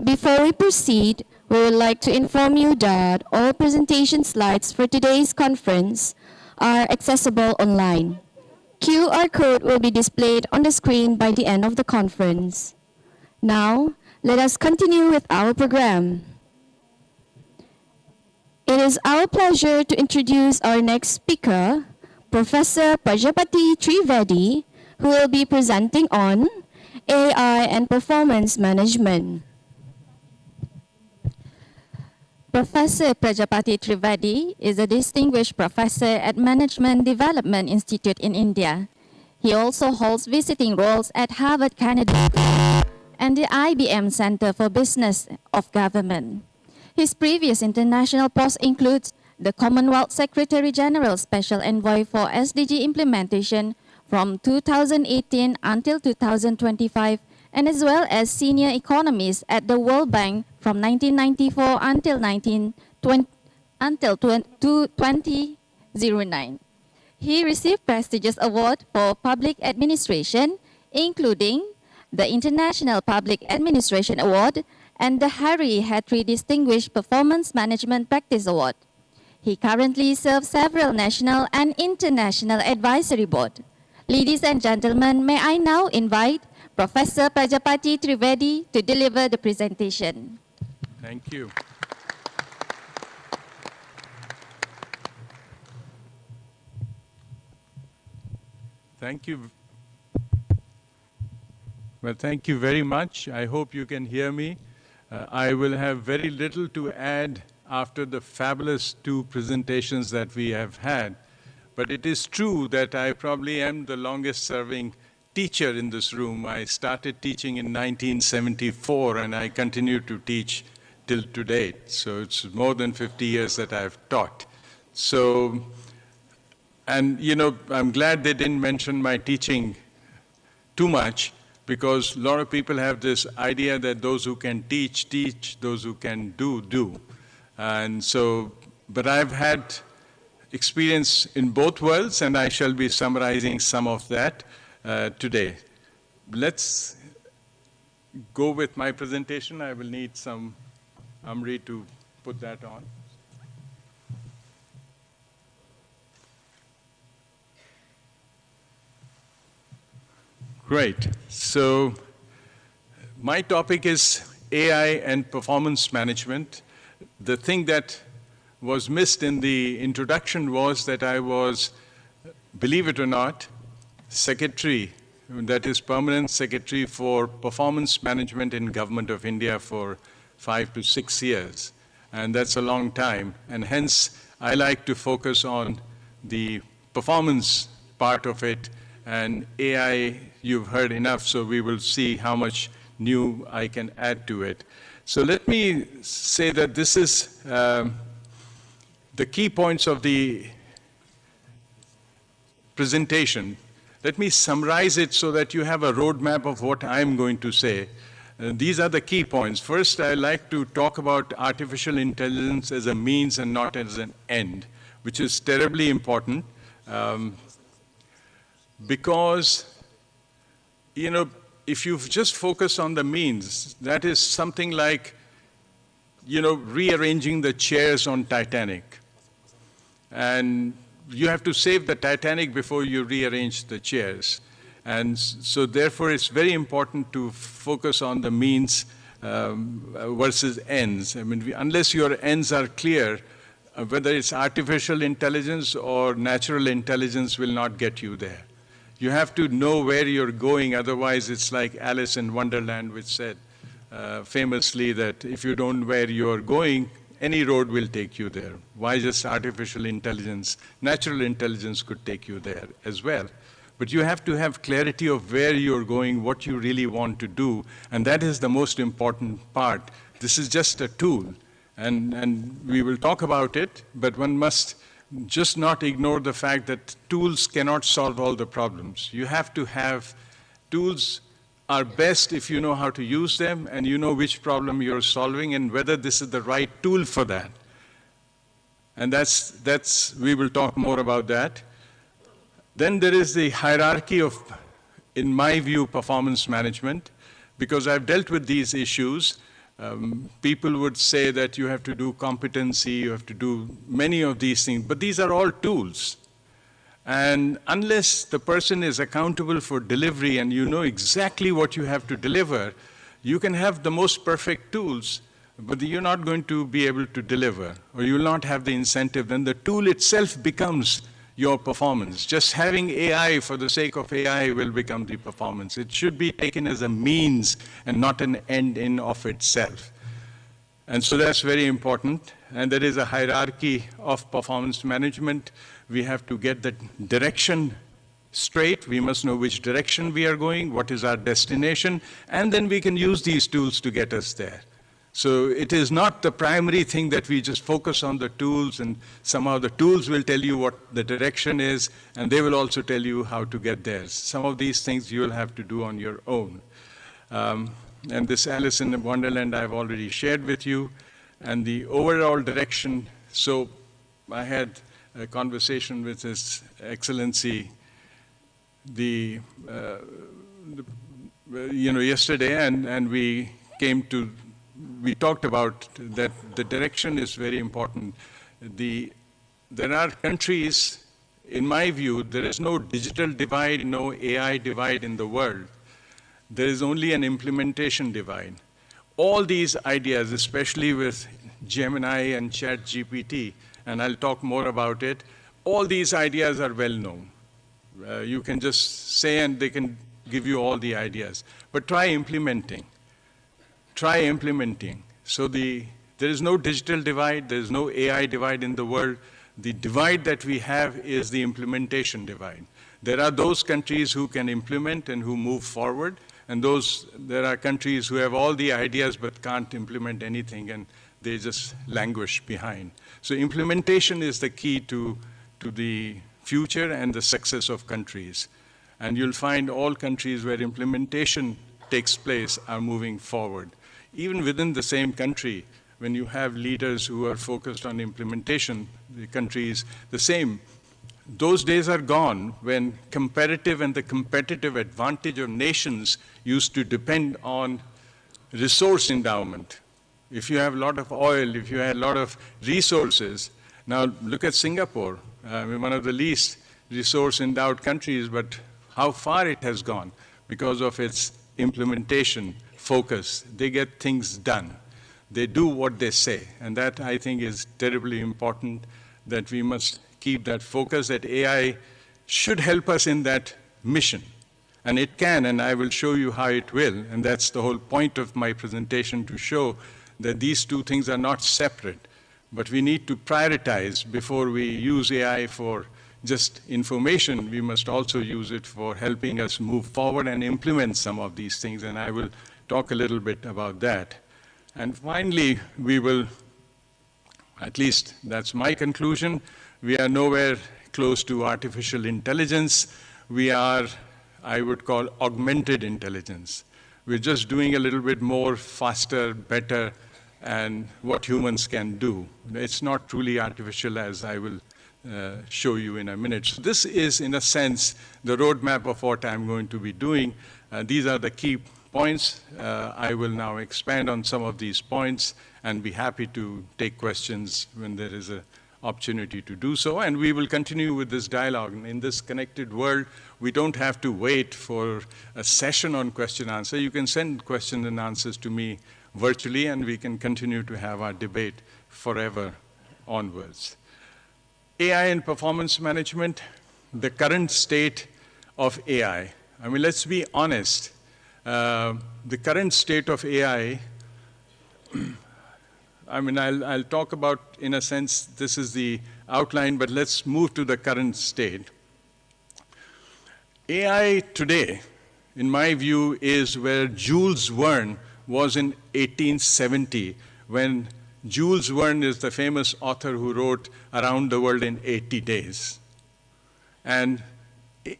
Before we proceed, we would like to inform you that all presentation slides for today's conference are accessible online. QR code will be displayed on the screen by the end of the conference. Now, let us continue with our program. It is our pleasure to introduce our next speaker, Professor Prajapati Trivedi, who will be presenting on AI and Performance Management. Professor Prajapati Trivedi is a distinguished professor at Management Development Institute in India. He also holds visiting roles at Harvard Kennedy and the IBM Center for Business of Government. His previous international posts include the Commonwealth Secretary General Special Envoy for SDG implementation from 2018 until 2025, and as well as senior economist at the World Bank from 1994 until 2009. He received prestigious awards for public administration, including the International Public Administration Award and the Harry Hatry Distinguished Performance Management Practice Award. He currently serves several national and international advisory boards. Ladies and gentlemen, may I now invite Professor Prajapati Trivedi to deliver the presentation. Thank you. Thank you. Well, thank you very much. I hope you can hear me. I will have very little to add after the fabulous two presentations that we have had. But it is true that I probably am the longest serving teacher in this room. I started teaching in 1974 and I continue to teach till today. So it's more than 50 years that I've taught. So, and you know, I'm glad they didn't mention my teaching too much, because a lot of people have this idea that those who can teach, teach, those who can do. And so, but I've had experience in both worlds, and I shall be summarizing some of that today. Let's go with my presentation. I will need some Amri to put that on. Great. So my topic is AI and performance management. The thing that was missed in the introduction was that I was, believe it or not, secretary, that is permanent secretary for performance management in Government of India for 5 to 6 years. And that's a long time. And hence, I like to focus on the performance part of it. And AI, you've heard enough, so we will see how much new I can add to it. So let me say that this is the key points of the presentation. Let me summarize it so that you have a roadmap of what I'm going to say. These are the key points. First, I like to talk about artificial intelligence as a means and not as an end, which is terribly important because, you know, if you just focus on the means, that is something like, you know, rearranging the chairs on Titanic. And you have to save the Titanic before you rearrange the chairs. And so therefore, it's very important to focus on the means versus ends. I mean, unless your ends are clear, whether it's artificial intelligence or natural intelligence will not get you there. You have to know where you're going, otherwise it's like Alice in Wonderland, which said famously that if you don't know where you're going, any road will take you there. Why just artificial intelligence? Natural intelligence could take you there as well. But you have to have clarity of where you're going, what you really want to do, and that is the most important part. This is just a tool, and we will talk about it, but one must just not ignore the fact that tools cannot solve all the problems. You have to have tools are best if you know how to use them and you know which problem you're solving and whether this is the right tool for that. And we will talk more about that. Then there is the hierarchy of in my view, performance management, because I've dealt with these issues. People would say that you have to do competency, you have to do many of these things, but these are all tools. And unless the person is accountable for delivery and you know exactly what you have to deliver, you can have the most perfect tools, but you're not going to be able to deliver, or you will not have the incentive. Then the tool itself becomes your performance. Just having AI for the sake of AI will become the performance. It should be taken as a means and not an end in of itself. And so that's very important. And there is a hierarchy of performance management. We have to get the direction straight. We must know which direction we are going, what is our destination, and then we can use these tools to get us there. So it is not the primary thing that we just focus on the tools, and somehow the tools will tell you what the direction is, and they will also tell you how to get there. Some of these things you will have to do on your own. And this Alice in Wonderland I've already shared with you, and the overall direction. So I had a conversation with His Excellency yesterday, and we talked about that the direction is very important. There are countries, in my view, there is no digital divide, no AI divide in the world. There is only an implementation divide. All these ideas, especially with Gemini and ChatGPT, and I'll talk more about it, all these ideas are well known. You can just say and they can give you all the ideas. But try implementing. Try implementing. So there is no digital divide, there is no AI divide in the world. The divide that we have is the implementation divide. There are those countries who can implement and who move forward, and there are countries who have all the ideas but can't implement anything, and they just languish behind. So implementation is the key to the future and the success of countries. And you'll find all countries where implementation takes place are moving forward. Even within the same country, when you have leaders who are focused on implementation, the country is the same. Those days are gone when comparative and the competitive advantage of nations used to depend on resource endowment. If you have a lot of oil, if you have a lot of resources, now look at Singapore, one of the least resource-endowed countries, but how far it has gone because of its implementation focus. They get things done. They do what they say, and that, I think, is terribly important, that we must keep that focus, that AI should help us in that mission. And it can, and I will show you how it will, and that's the whole point of my presentation, to show that these two things are not separate, but we need to prioritize. Before we use AI for just information, we must also use it for helping us move forward and implement some of these things, and I will talk a little bit about that. And finally, we will, at least that's my conclusion, we are nowhere close to artificial intelligence. We are, I would call, augmented intelligence. We're just doing a little bit more, faster, better, and what humans can do. It's not truly artificial, as I will show you in a minute. So this is, in a sense, the roadmap of what I'm going to be doing. These are the key points. I will now expand on some of these points and be happy to take questions when there is an opportunity to do so. And we will continue with this dialogue. In this connected world, we don't have to wait for a session on question and answer. You can send questions and answers to me virtually, and we can continue to have our debate forever onwards. AI and performance management, the current state of AI. I mean, let's be honest. The current state of AI, I mean, I'll talk about, in a sense, this is the outline, but let's move to the current state. AI today, in my view, is where Jules Verne was in 1870, when Jules Verne is the famous author who wrote Around the World in 80 Days. And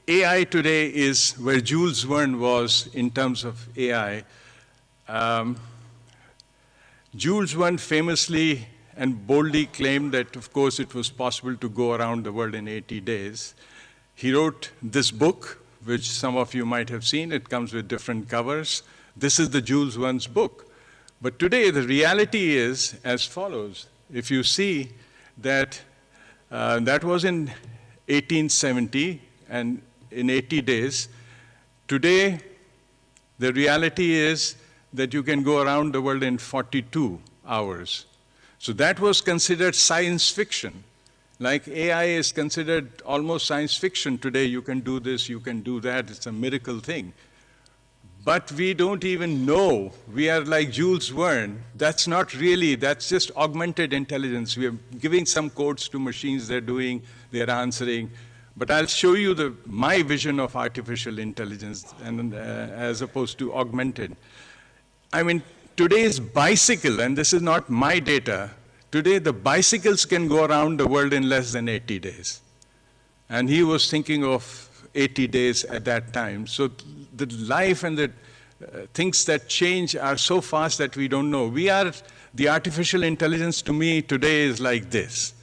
AI today is where Jules Verne was in terms of AI. Jules Verne famously and boldly claimed that, of course, it was possible to go around the world in 80 days. He wrote this book, which some of you might have seen. It comes with different covers. This is the Jules Verne's book. But today, the reality is as follows. If you see that that was in 1870, and in 80 days. Today, the reality is that you can go around the world in 42 hours. So that was considered science fiction. Like AI is considered almost science fiction today. You can do this, you can do that. It's a miracle thing. But we don't even know. We are like Jules Verne. That's not really, that's just augmented intelligence. We are giving some codes to machines, they're answering. But I'll show you my vision of artificial intelligence and, as opposed to augmented. I mean, today's bicycle, and this is not my data, today the bicycles can go around the world in less than 80 days. And he was thinking of 80 days at that time. So the life and the things that change are so fast that we don't know. The artificial intelligence to me today is like this.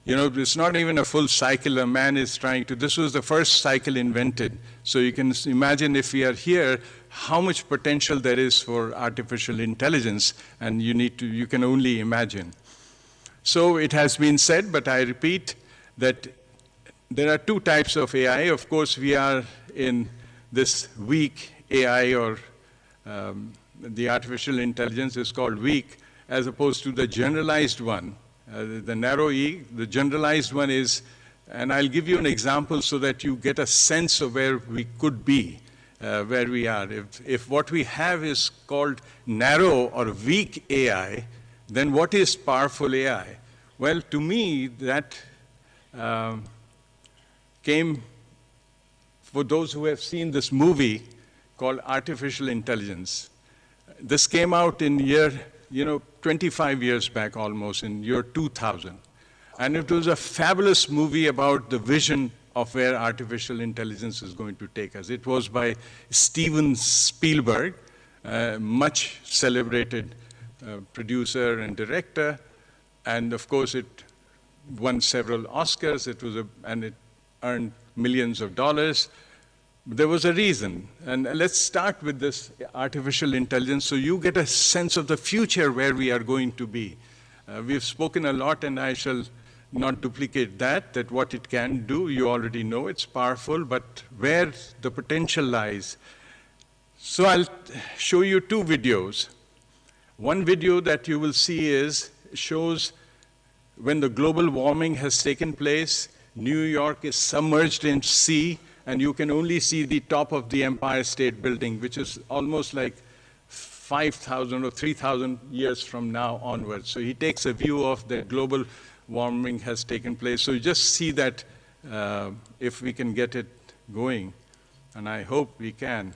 You know, it's not even a full cycle. A man is trying to, this was the first cycle invented. So you can imagine if we are here, how much potential there is for artificial intelligence, and you can only imagine. So it has been said, but I repeat, that there are two types of AI. Of course, we are in this weak AI, or the artificial intelligence is called weak, as opposed to the generalized one. The narrow E, the generalized one is, and I'll give you an example so that you get a sense of where we could be, where we are. If what we have is called narrow or weak AI, then what is powerful AI? Well, to me, that came for those who have seen this movie called Artificial Intelligence. This came out in year, 25 years back almost, in year 2000. And it was a fabulous movie about the vision of where artificial intelligence is going to take us. It was by Steven Spielberg, much celebrated producer and director. And of course, it won several Oscars. And it earned millions of dollars. There was a reason. And let's start with this artificial intelligence so you get a sense of the future where we are going to be. We've spoken a lot, and I shall not duplicate that what it can do. You already know it's powerful, but where the potential lies. So I'll show you two videos. One video that you will see shows when the global warming has taken place, New York is submerged in sea, and you can only see the top of the Empire State Building, which is almost like 5,000 or 3,000 years from now onwards. So he takes a view of the global warming has taken place. So you just see that if we can get it going, and I hope we can.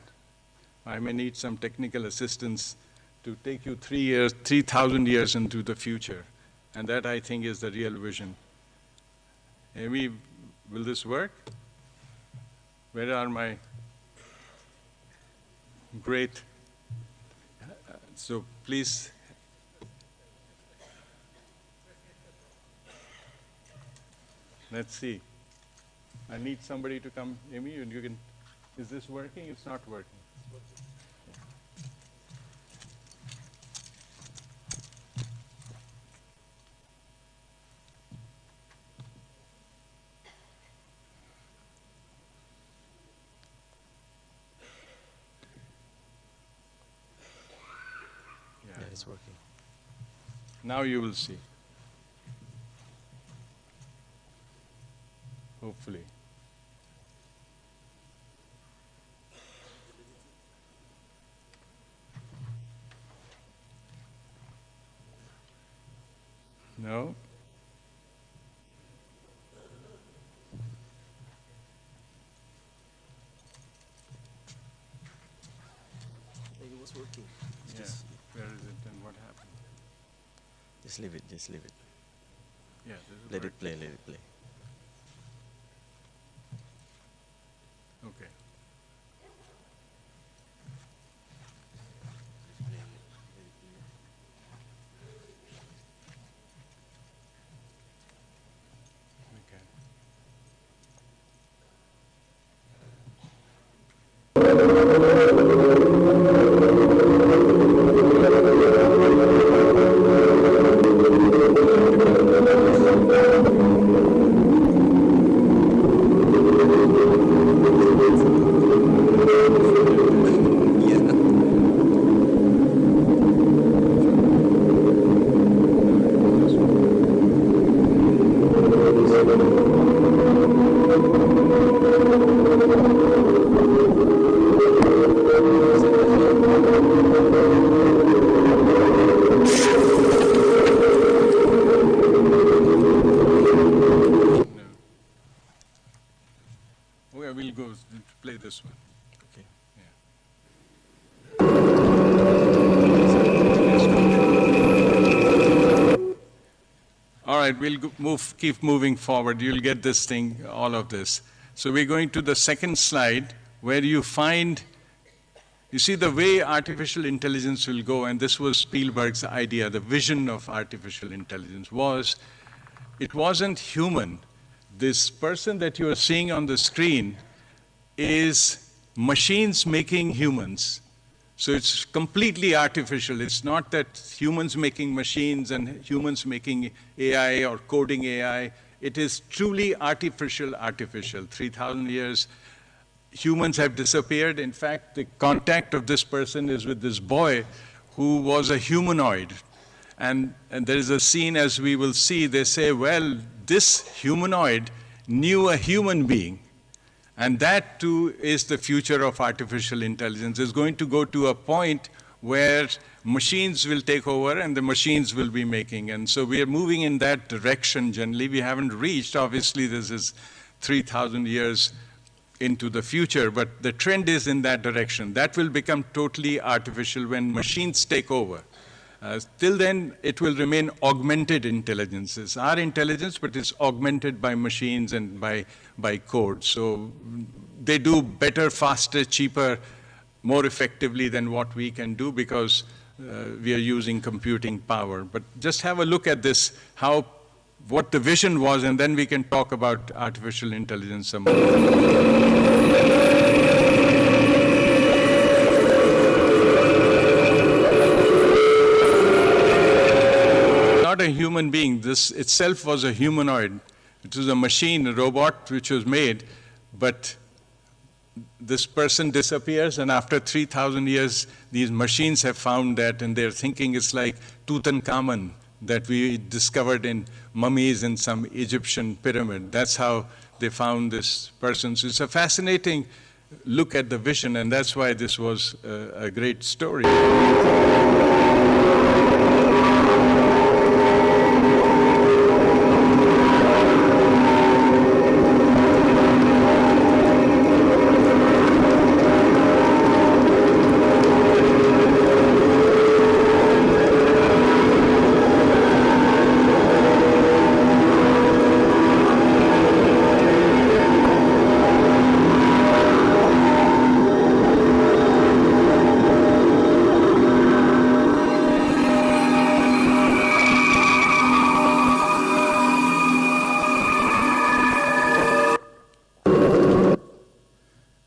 I may need some technical assistance to take you 3,000 years into the future. And that, I think, is the real vision. Amy, will this work? Where are my great, so please. Let's see. I need somebody to come. Amy, you can, is this working? It's not working. It's working. Now you will see. Hopefully. No? It was working. Yeah. Where is it and what happened? Just leave it, just leave it. Yeah, let it play, let it play. Okay. Okay, we'll go play this one. Okay. All right, we'll keep moving forward. You'll get this thing, all of this. So we're going to the second slide where you find, you see the way artificial intelligence will go, and this was Spielberg's idea, the vision of artificial intelligence was, it wasn't human. This person that you are seeing on the screen is machines making humans. So it's completely artificial. It's not that humans making machines and humans making AI or coding AI. It is truly artificial. 3,000 years, humans have disappeared. In fact, the contact of this person is with this boy who was a humanoid. And there is a scene, as we will see, they say, well, this humanoid knew a human being. And that, too, is the future of artificial intelligence. It's going to go to a point where machines will take over and the machines will be making. And so we are moving in that direction generally. We haven't reached, obviously, this is 3,000 years into the future, but the trend is in that direction. That will become totally artificial when machines take over. Till then, it will remain augmented intelligence. It's our intelligence, but it's augmented by machines and by code. So they do better, faster, cheaper, more effectively than what we can do because we are using computing power. But just have a look at this, what the vision was, and then we can talk about artificial intelligence some more. Not a human being. This itself was a humanoid. It was a machine, a robot which was made, but this person disappears, and after 3,000 years, these machines have found that, and they're thinking it's like Tutankhamun that we discovered in mummies in some Egyptian pyramid. That's how they found this person. So it's a fascinating look at the vision, and that's why this was a great story.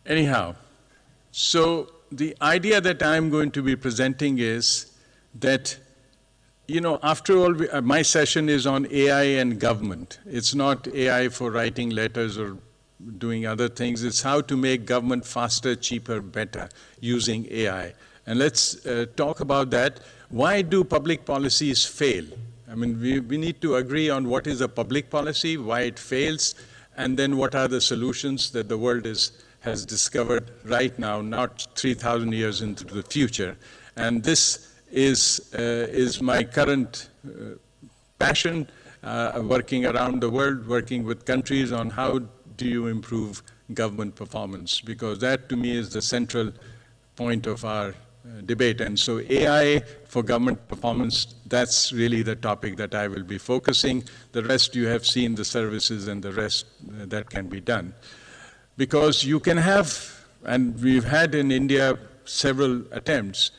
Anyhow, so the idea that I'm going to be presenting is that, after all, my session is on AI and government. It's not AI for writing letters or doing other things. It's how to make government faster, cheaper, better using AI. And let's talk about that. Why do public policies fail? I mean, we need to agree on what is a public policy, why it fails, and then what are the solutions that the world has discovered right now, not 3,000 years into the future. And this is my current passion, working around the world, working with countries on how do you improve government performance, because that to me is the central point of our debate. And so AI for government performance, that's really the topic that I will be focusing. The rest you have seen the services and the rest that can be done. Because you can have, and we've had in India several attempts,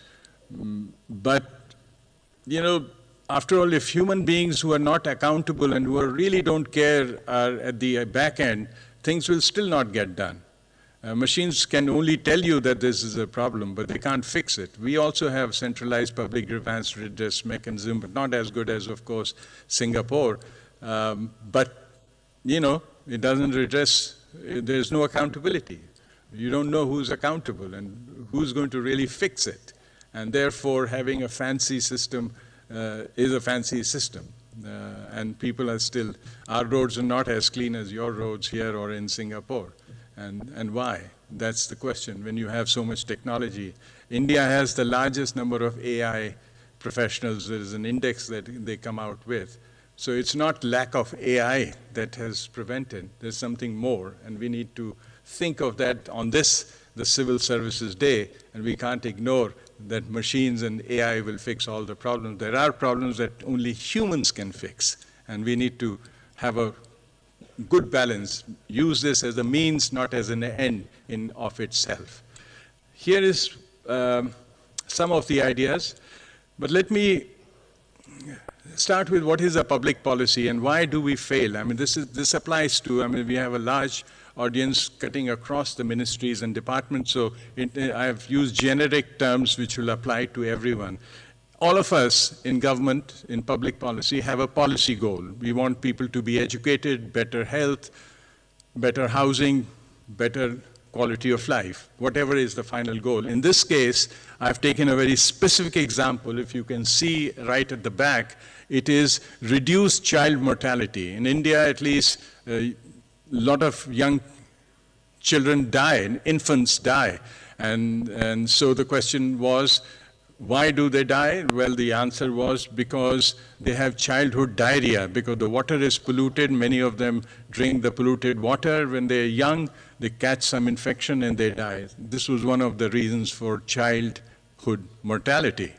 but, after all, if human beings who are not accountable and who really don't care are at the back end, things will still not get done. Machines can only tell you that this is a problem, but they can't fix it. We also have centralized public grievance redress mechanism, but not as good as, of course, Singapore. But, you know, it doesn't redress, there's no accountability. You don't know who's accountable and who's going to really fix it. And therefore, having a fancy system is a fancy system. And people are still, our roads are not as clean as your roads here or in Singapore. And why? That's the question. When you have so much technology, India has the largest number of AI professionals. There is an index that they come out with. So it's not lack of AI that has prevented. There's something more, and we need to think of that on this, the Civil Services Day, and we can't ignore that machines and AI will fix all the problems. There are problems that only humans can fix, and we need to have a good balance, use this as a means, not as an end in of itself. Here is some of the ideas, but let me start with what is a public policy and why do we fail? I mean, this applies to, I mean, we have a large audience cutting across the ministries and departments, so I have used generic terms which will apply to everyone. All of us in government, in public policy, have a policy goal. We want people to be educated, better health, better housing, better quality of life, whatever is the final goal. In this case, I've taken a very specific example. If you can see right at the back, it is reduced child mortality. In India, at least, a lot of young children die, infants die. And so the question was, why do they die? Well, the answer was because they have childhood diarrhea, because the water is polluted. Many of them drink the polluted water. When they're young, they catch some infection and they die. This was one of the reasons for childhood mortality.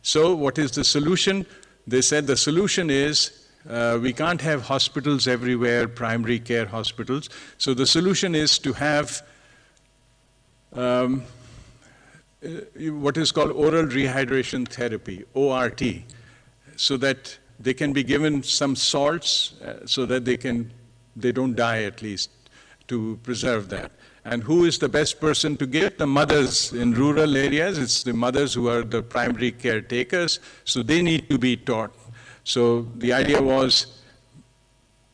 So what is the solution? They said the solution is we can't have hospitals everywhere, primary care hospitals. So the solution is to have what is called oral rehydration therapy, ORT, so that they can be given some salts so that they don't die at least, to preserve that. And who is the best person to give? The mothers in rural areas. It's the mothers who are the primary caretakers, so they need to be taught. So the idea was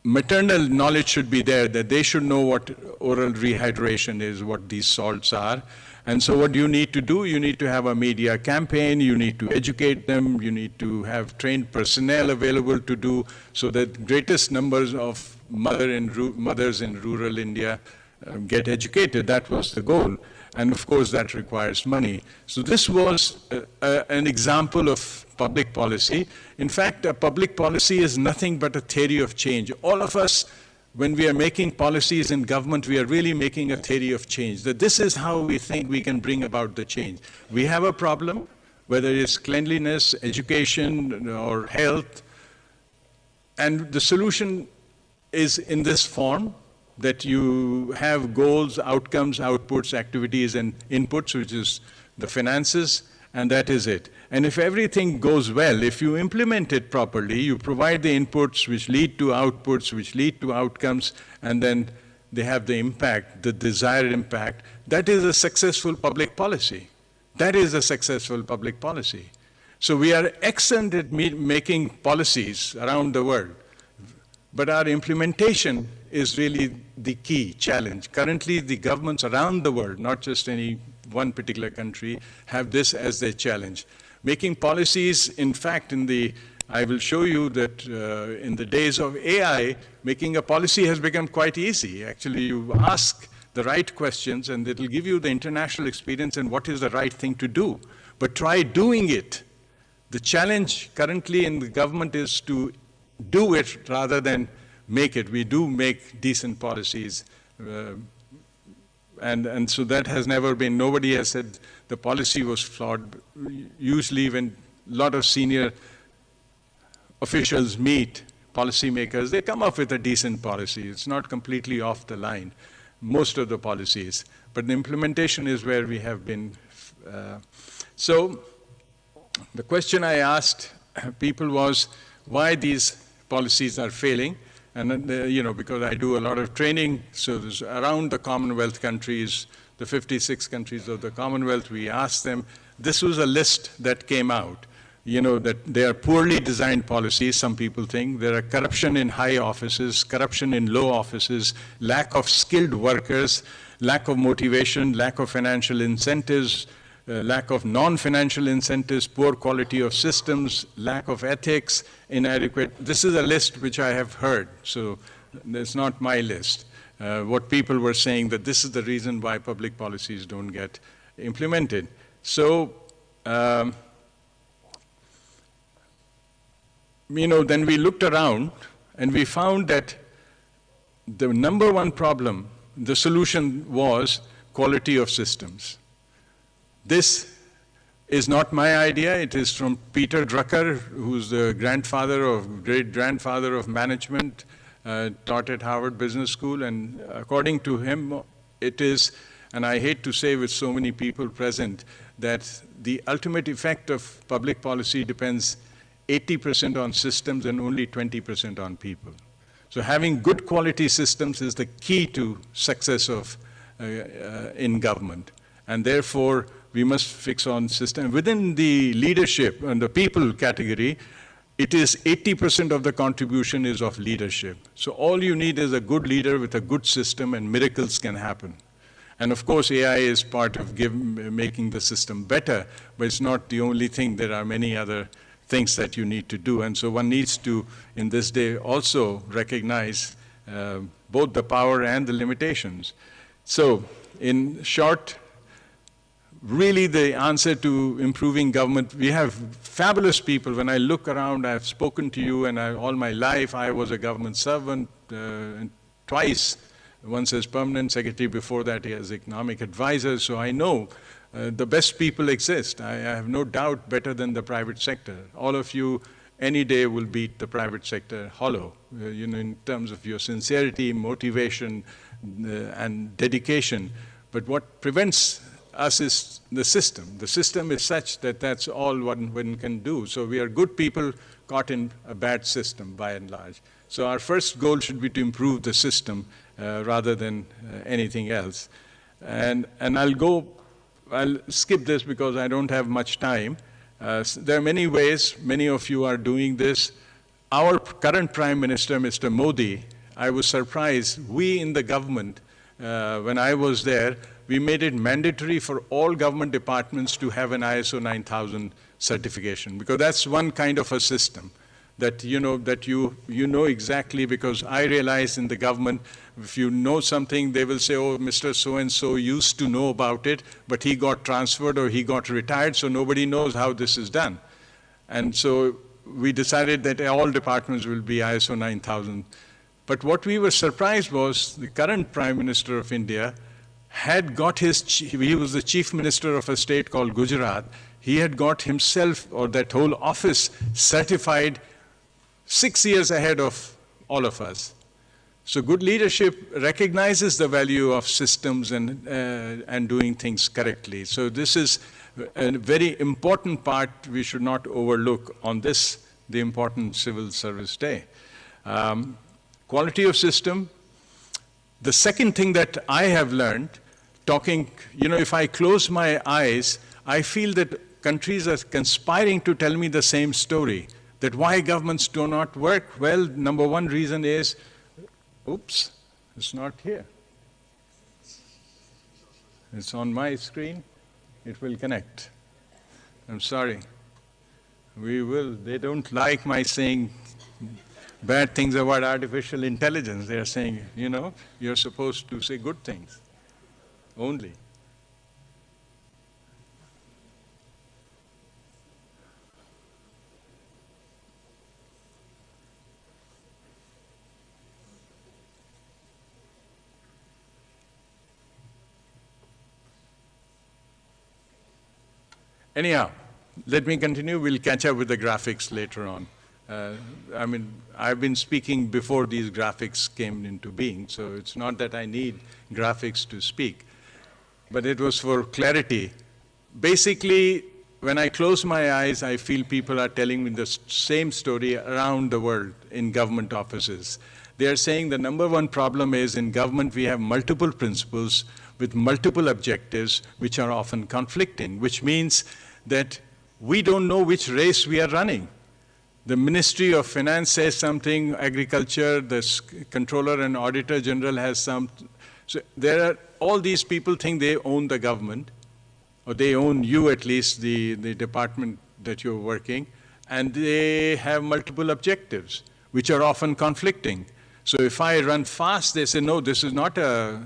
maternal knowledge should be there, that they should know what oral rehydration is, what these salts are. And so what you need to do, you need to have a media campaign, you need to educate them, you need to have trained personnel available to do, so that greatest numbers of mothers in rural India get educated. That was the goal. And of course, that requires money. So this was an example of public policy. In fact, a public policy is nothing but a theory of change. All of us, when we are making policies in government, we are really making a theory of change, that this is how we think we can bring about the change. We have a problem, whether it's cleanliness, education, or health, and the solution is in this form, that you have goals, outcomes, outputs, activities, and inputs, which is the finances, and that is it. And if everything goes well, if you implement it properly, you provide the inputs which lead to outputs, which lead to outcomes, and then they have the impact, the desired impact, that is a successful public policy. That is a successful public policy. So we are excellent at making policies around the world, but our implementation is really the key challenge. Currently, the governments around the world, not just any one particular country, have this as their challenge. Making policies, in fact, I will show you that in the days of AI, making a policy has become quite easy. Actually, you ask the right questions and it will give you the international experience and what is the right thing to do. But try doing it. The challenge currently in the government is to do it rather than make it. We do make decent policies. And so that has never been, nobody has said the policy was flawed. Usually when a lot of senior officials meet policymakers, they come up with a decent policy. It's not completely off the line, most of the policies. But the implementation is where we have been. So the question I asked people was why these policies are failing. And, because I do a lot of training, so there's around the Commonwealth countries, the 56 countries of the Commonwealth, we asked them, this was a list that came out, that they are poorly designed policies, some people think. There are corruption in high offices, corruption in low offices, lack of skilled workers, lack of motivation, lack of financial incentives, lack of non-financial incentives, poor quality of systems, lack of ethics, inadequate. This is a list which I have heard, so it's not my list. What people were saying that this is the reason why public policies don't get implemented. So, then we looked around and we found that the number one problem, the solution was quality of systems. This is not my idea. It is from Peter Drucker, who's the great-grandfather of management, taught at Harvard Business School. And according to him, it is, and I hate to say with so many people present, that the ultimate effect of public policy depends 80% on systems and only 20% on people. So having good quality systems is the key to success of in government. And therefore, we must fix on system. Within the leadership and the people category, it is 80% of the contribution is of leadership. So all you need is a good leader with a good system and miracles can happen. And of course, AI is part of making the system better, but it's not the only thing. There are many other things that you need to do. And so one needs to, in this day, also recognize both the power and the limitations. So in short, really the answer to improving government, we have fabulous people. When I look around, I've spoken to you, and all my life I was a government servant twice, once as permanent secretary, before that as economic advisor, so I know the best people exist. I have no doubt better than the private sector. All of you any day will beat the private sector hollow, in terms of your sincerity, motivation, and dedication. But what prevents us is the system. The system is such that that's all one can do. So we are good people caught in a bad system by and large. So our first goal should be to improve the system rather than anything else. And I'll skip this because I don't have much time. There are many ways, many of you are doing this. Our current Prime Minister, Mr. Modi, I was surprised, we in the government, when I was there, we made it mandatory for all government departments to have an ISO 9000 certification, because that's one kind of a system that you know exactly, because I realize in the government, if you know something, they will say, oh, Mr. So-and-so used to know about it, but he got transferred or he got retired, so nobody knows how this is done. And so we decided that all departments will be ISO 9000. But what we were surprised was the current Prime Minister of India had got he was the chief minister of a state called Gujarat. He had got himself, or that whole office, certified 6 years ahead of all of us. So good leadership recognizes the value of systems and doing things correctly. So this is a very important part we should not overlook on this, the important Civil Service Day. Quality of system. The second thing that I have learned, if I close my eyes, I feel that countries are conspiring to tell me the same story, that why governments do not work. Well, number one reason is, oops, it's not here. It's on my screen. It will connect. I'm sorry. They don't like my saying bad things about artificial intelligence. They are saying, you're supposed to say good things only. Anyhow, let me continue. We'll catch up with the graphics later on. I've been speaking before these graphics came into being, so it's not that I need graphics to speak, but it was for clarity. Basically, when I close my eyes, I feel people are telling me the same story around the world in government offices, They are saying the number one problem is in government we have multiple principles with multiple objectives which are often conflicting, which means that we don't know which race we are running. The Ministry of Finance says something, Agriculture, the Controller and Auditor General has some. So there are, all these people think they own the government, or they own you at least, the department that you're working, and they have multiple objectives, which are often conflicting. So if I run fast, they say, no, this is not a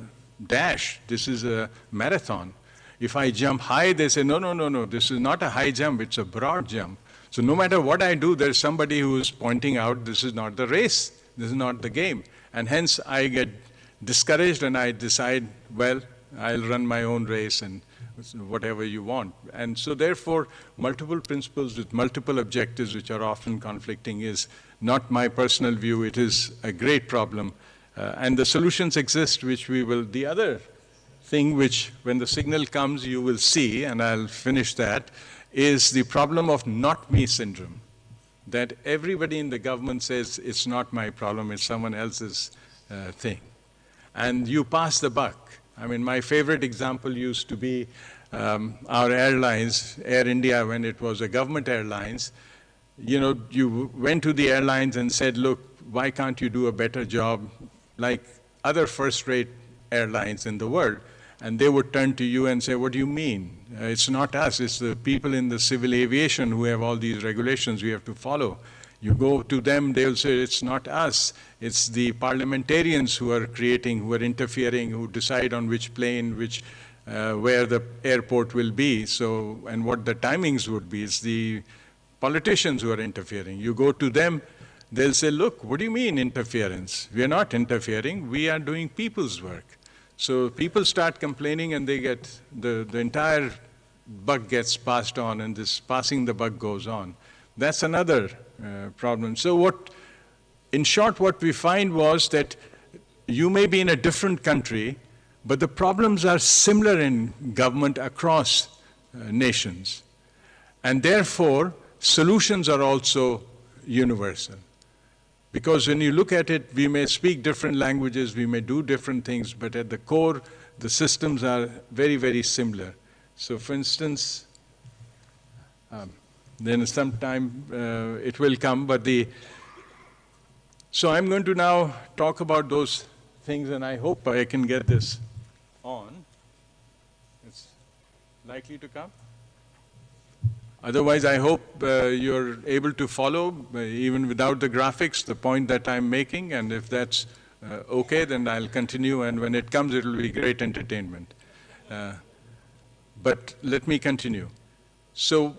dash, this is a marathon. If I jump high, they say, no, this is not a high jump, it's a broad jump. So no matter what I do, there's somebody who is pointing out this is not the race, this is not the game. And hence I get discouraged and I decide, well, I'll run my own race and whatever you want. And so therefore, multiple principles with multiple objectives which are often conflicting is not my personal view, it is a great problem. And the solutions exist which we will, the other thing which when the signal comes you will see, and I'll finish that, is the problem of not me syndrome. That everybody in the government says it's not my problem, it's someone else's thing. And you pass the buck. I mean, my favorite example used to be our airlines, Air India, when it was a government airlines. You know, you went to the airlines and said, look, why can't you do a better job like other first-rate airlines in the world? And they would turn to you and say, what do you mean? It's not us, it's the people in the civil aviation who have all these regulations we have to follow. You go to them, they'll say, it's not us. It's the parliamentarians who are creating, who are interfering, who decide on which plane, where the airport will be, so, and what the timings would be. It's the politicians who are interfering. You go to them, they'll say, look, what do you mean interference? We are not interfering, we are doing people's work. So people start complaining and they get, the entire buck gets passed on and this passing the buck goes on. That's another problem. So in short, what we find was that you may be in a different country, but the problems are similar in government across nations. And therefore, solutions are also universal. Because when you look at it, we may speak different languages, we may do different things, but at the core, the systems are very, very similar. So for instance, then sometime it will come, but so I'm going to now talk about those things, and I hope I can get this on. It's likely to come. Otherwise, I hope you're able to follow, even without the graphics, the point that I'm making, and if that's okay, then I'll continue, and when it comes, it'll be great entertainment. But let me continue. So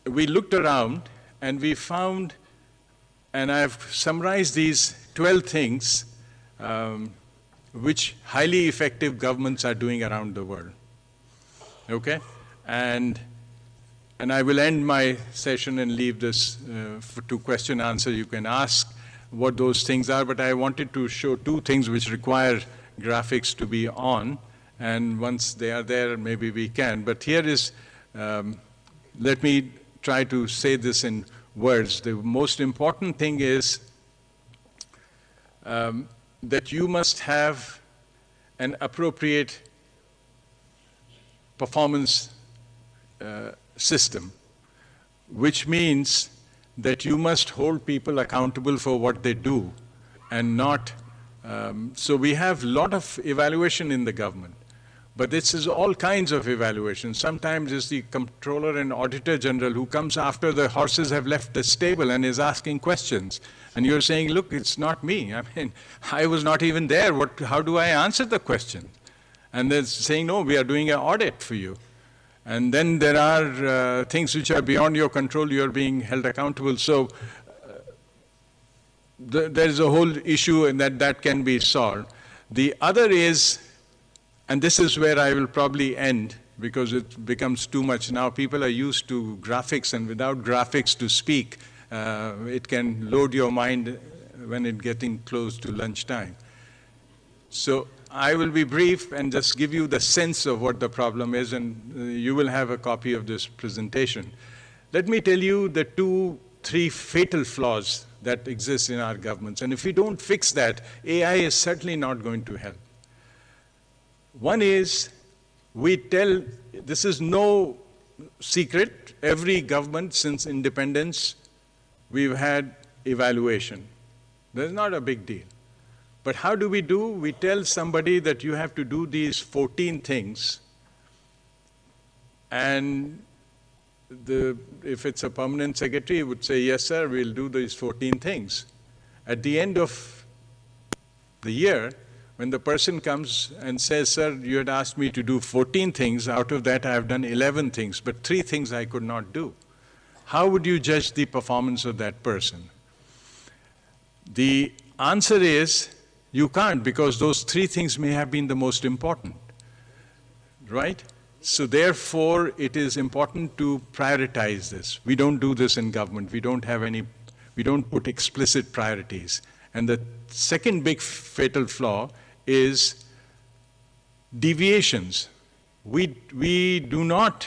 we looked around, and we found, and I've summarized these 12 things which highly effective governments are doing around the world. Okay? And I will end my session and leave this to question answer. You can ask what those things are, but I wanted to show two things which require graphics to be on, and once they are there, maybe we can. But here is, let me try to say this in words. The most important thing is that you must have an appropriate performance system, which means that you must hold people accountable for what they do and not, so we have a lot of evaluation in the government, but this is all kinds of evaluation. Sometimes it's the Controller and Auditor General who comes after the horses have left the stable and is asking questions. And you're saying, look, it's not me. I mean, I was not even there. How do I answer the question? And they're saying, no, we are doing an audit for you. And then there are things which are beyond your control, you're being held accountable. So there's a whole issue and that can be solved. The other is, and this is where I will probably end because it becomes too much. Now people are used to graphics, and without graphics to speak, it can load your mind when it's getting close to lunchtime. So I will be brief and just give you the sense of what the problem is, and you will have a copy of this presentation. Let me tell you the 2-3 fatal flaws that exists in our governments. And if we don't fix that, AI is certainly not going to help. One is, this is no secret, every government since independence, we've had evaluation. That's not a big deal. But how do? We tell somebody that you have to do these 14 things, and if it's a permanent secretary, he would say, yes, sir, we'll do these 14 things. At the end of the year, when the person comes and says, sir, you had asked me to do 14 things, out of that I have done 11 things, but 3 things I could not do. How would you judge the performance of that person? The answer is, you can't, because those 3 things may have been the most important, right? So therefore, it is important to prioritize this. We don't do this in government. We don't put explicit priorities. And the second big fatal flaw is deviations. We do not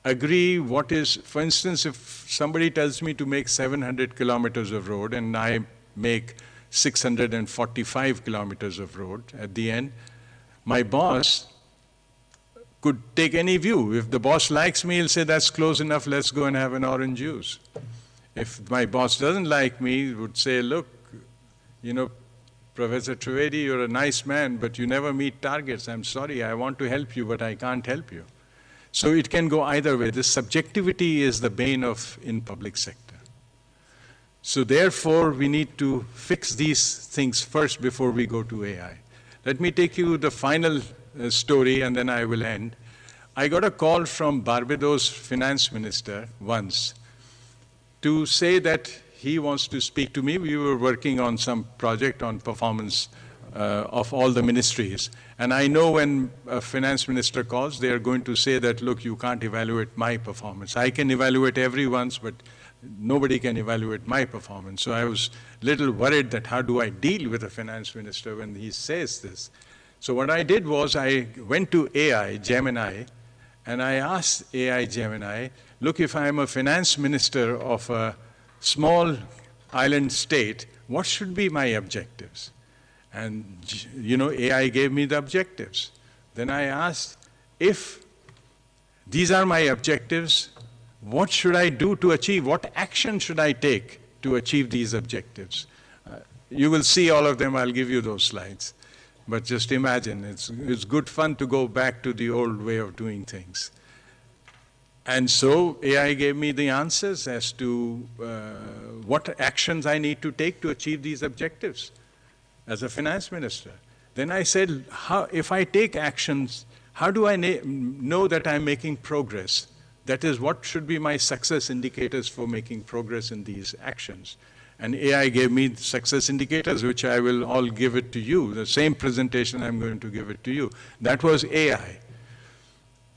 agree what is, for instance, if somebody tells me to make 700 kilometers of road and I make 645 kilometers of road at the end, my boss could take any view. If the boss likes me, he'll say, that's close enough, let's go and have an orange juice. If my boss doesn't like me, he would say, look, Professor Trivedi, you're a nice man, but you never meet targets. I'm sorry, I want to help you, but I can't help you. So it can go either way. This subjectivity is the bane in public sector. So therefore, we need to fix these things first before we go to AI. Let me take you the final story, and then I will end. I got a call from Barbados finance minister once to say that he wants to speak to me. We were working on some project on performance of all the ministries. And I know when a finance minister calls, they are going to say that, look, you can't evaluate my performance. I can evaluate everyone's, but nobody can evaluate my performance. So I was a little worried that how do I deal with a finance minister when he says this? So what I did was I went to AI, Gemini, and I asked AI Gemini, look, if I'm a finance minister of a small island state, what should be my objectives? And, AI gave me the objectives. Then I asked, if these are my objectives, what should I do to achieve? What action should I take to achieve these objectives? You will see all of them. I'll give you those slides. But just imagine, it's good fun to go back to the old way of doing things. And so AI gave me the answers as to what actions I need to take to achieve these objectives as a finance minister. Then I said, if I take actions, how do I know that I'm making progress? That is, what should be my success indicators for making progress in these actions? And AI gave me success indicators, which I will all give it to you. The same presentation, I'm going to give it to you. That was AI.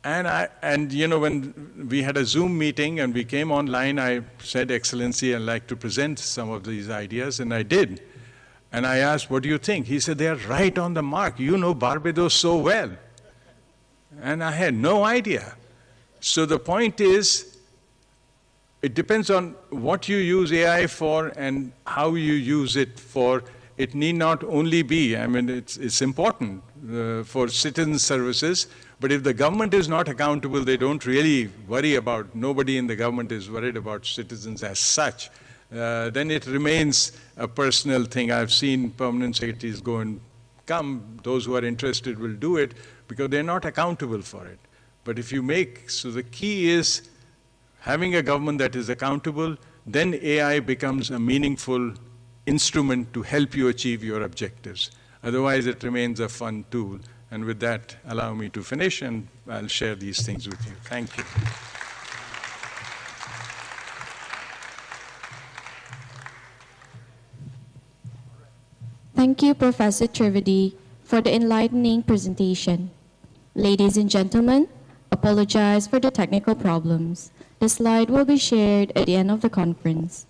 And when we had a Zoom meeting and we came online, I said, Excellency, I'd like to present some of these ideas, and I did. And I asked, what do you think? He said, they're right on the mark. You know Barbados so well. And I had no idea. So the point is, it depends on what you use AI for and how you use it for. It need not only be, it's important for citizen services, but if the government is not accountable, they don't really worry about, nobody in the government is worried about citizens as such, then it remains a personal thing. I've seen permanent secretaries go and come. Those who are interested will do it because they're not accountable for it. But if you so the key is having a government that is accountable, then AI becomes a meaningful instrument to help you achieve your objectives. Otherwise, it remains a fun tool. And with that, allow me to finish, and I'll share these things with you. Thank you. Thank you, Professor Trivedi, for the enlightening presentation. Ladies and gentlemen, apologize for the technical problems. The slide will be shared at the end of the conference.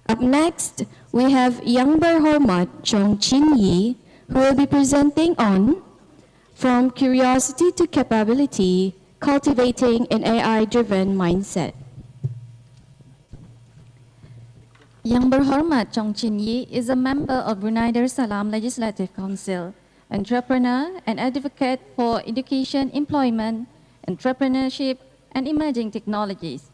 Up next, we have Yang Berhormat Chong Chin Yi, who will be presenting on From Curiosity to Capability, cultivating an AI-driven mindset. Yang Berhormat Chong Chin Yi is a member of Brunei Darussalam Legislative Council, entrepreneur and advocate for education, employment, entrepreneurship, and emerging technologies.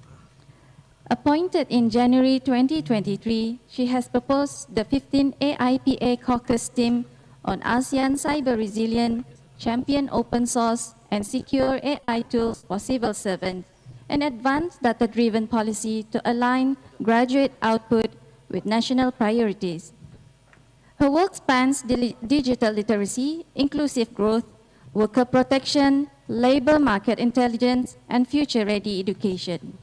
Appointed in January 2023, she has proposed the 15th AIPA caucus team on ASEAN cyber resilience, champion open source and secure AI tools for civil servants, and advanced data-driven policy to align graduate output with national priorities. Her work spans digital literacy, inclusive growth, worker protection, labor market intelligence, and future-ready education.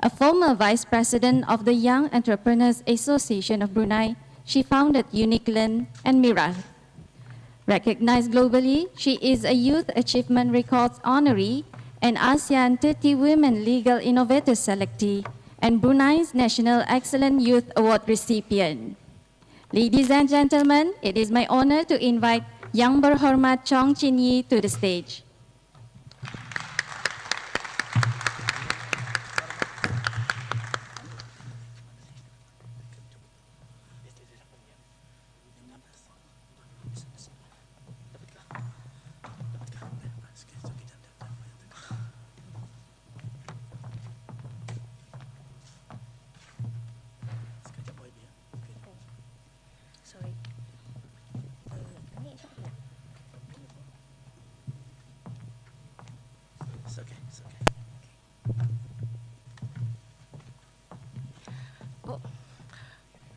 A former vice president of the Young Entrepreneurs Association of Brunei, she founded Uniqlen and Mira. Recognized globally, she is a Youth Achievement Records honoree, an ASEAN 30 Women Legal Innovators selectee, and Brunei's National Excellent Youth Award recipient. Ladies and gentlemen, it is my honor to invite Yang Berhormat Chong Chin Yi to the stage.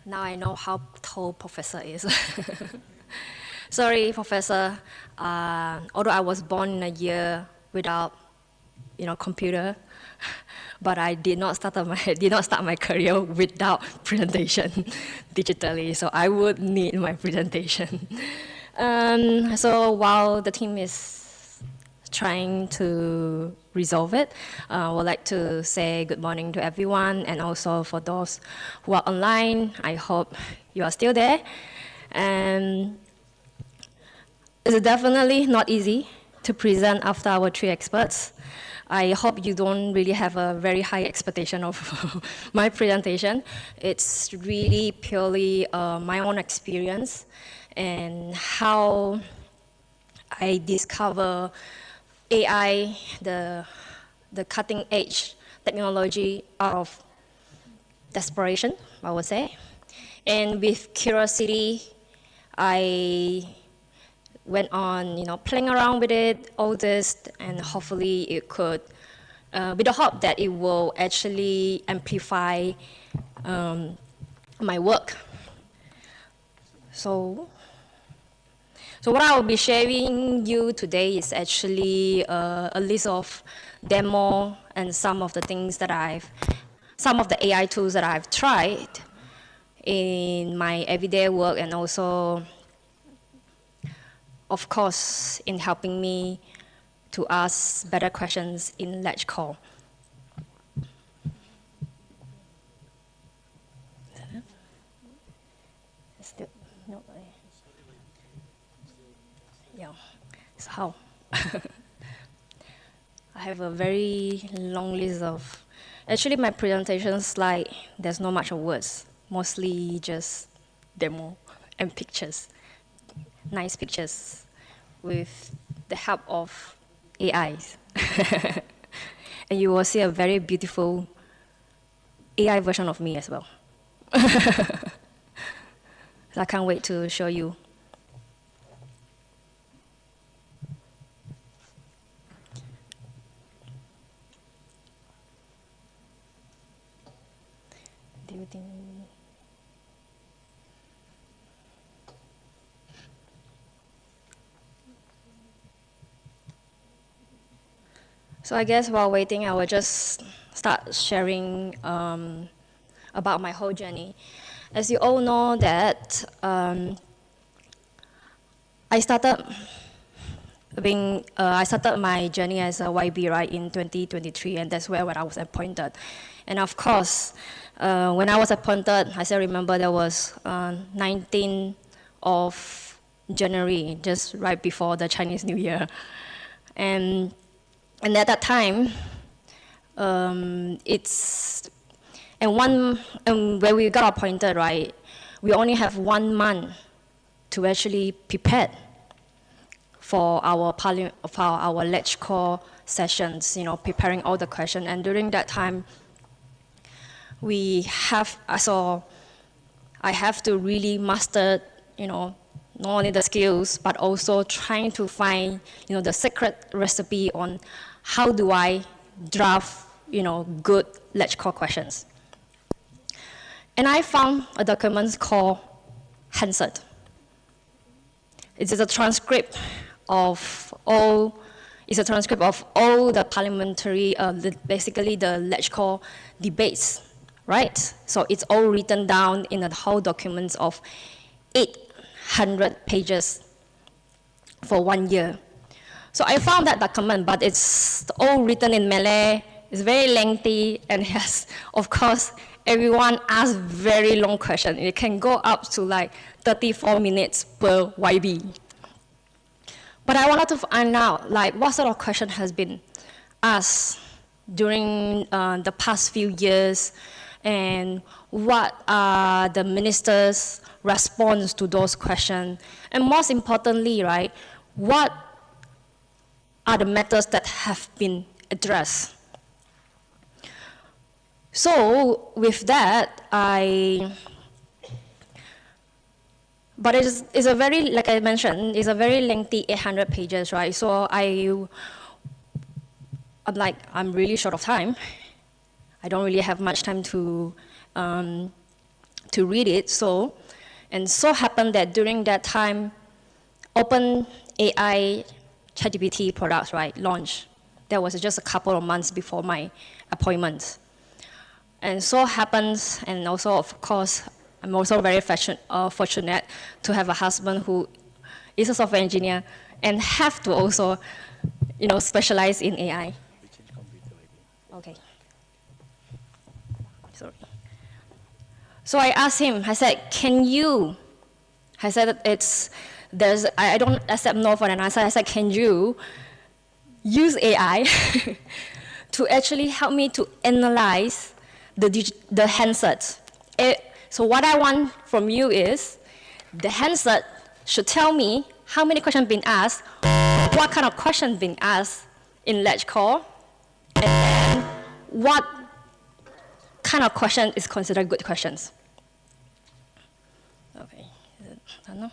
Now I know how tall Professor is. Sorry, Professor. Although I was born in a year without, computer, but I did not start my career without presentation digitally. So I would need my presentation. So while the team is trying to resolve it, I would like to say good morning to everyone, and also for those who are online, I hope you are still there. And it's definitely not easy to present after our three experts. I hope you don't really have a very high expectation of my presentation. It's really purely my own experience and how I discover AI, the cutting edge technology, out of desperation, I would say. And with curiosity, I went on, playing around with it, all this, and hopefully it could, with the hope that it will actually amplify my work. So what I will be sharing you today is actually a list of demo and some of the things that some of the AI tools that I've tried in my everyday work, and also, of course, in helping me to ask better questions in ledge call. Yeah, so how? I have a very long list of, actually my presentation slide, there's not much of words, mostly just demo and pictures, nice pictures with the help of AIs. And you will see a very beautiful AI version of me as well. So I can't wait to show you. So I guess while waiting, I will just start sharing about my whole journey. As you all know that I started my journey as a YB right in 2023, and that's when I was appointed. And of course, when I was appointed, I still remember there was 19th of January, just right before the Chinese New Year. And And at that time, where we got appointed, right, we only have 1 month to actually prepare for our lecture call sessions, preparing all the questions. And during that time, I have to really master, not only the skills, but also trying to find, the secret recipe on how do I draft, good lecture call questions. And I found a document called Hansard. It is a transcript of all the parliamentary, basically the lecture call debates, right? So it's all written down in a whole document of 800 pages for 1 year. So I found that document, but it's all written in Malay. It's very lengthy, and yes, of course, everyone asks very long questions. It can go up to like 34 minutes per YB. But I wanted to find out what sort of question has been asked during the past few years, and what are the ministers' response to those questions, and most importantly, right, what are the matters that have been addressed. So with that, but it's a very, like I mentioned, it's a very lengthy 800 pages, right? So I'm really short of time. I don't really have much time to read it. So happened that during that time, OpenAI ChatGPT products, right, launched. That was just a couple of months before my appointment. And so happens, and also, of course, I'm also very fortunate to have a husband who is a software engineer and have to also, specialize in AI. Okay. Sorry. So I asked him, I said, I don't accept no for an answer. I said, can you use AI to actually help me to analyze the handset? So what I want from you is the handset should tell me how many questions been asked, what kind of questions been asked in lecture call, and then what kind of question is considered good questions. Okay, I don't know.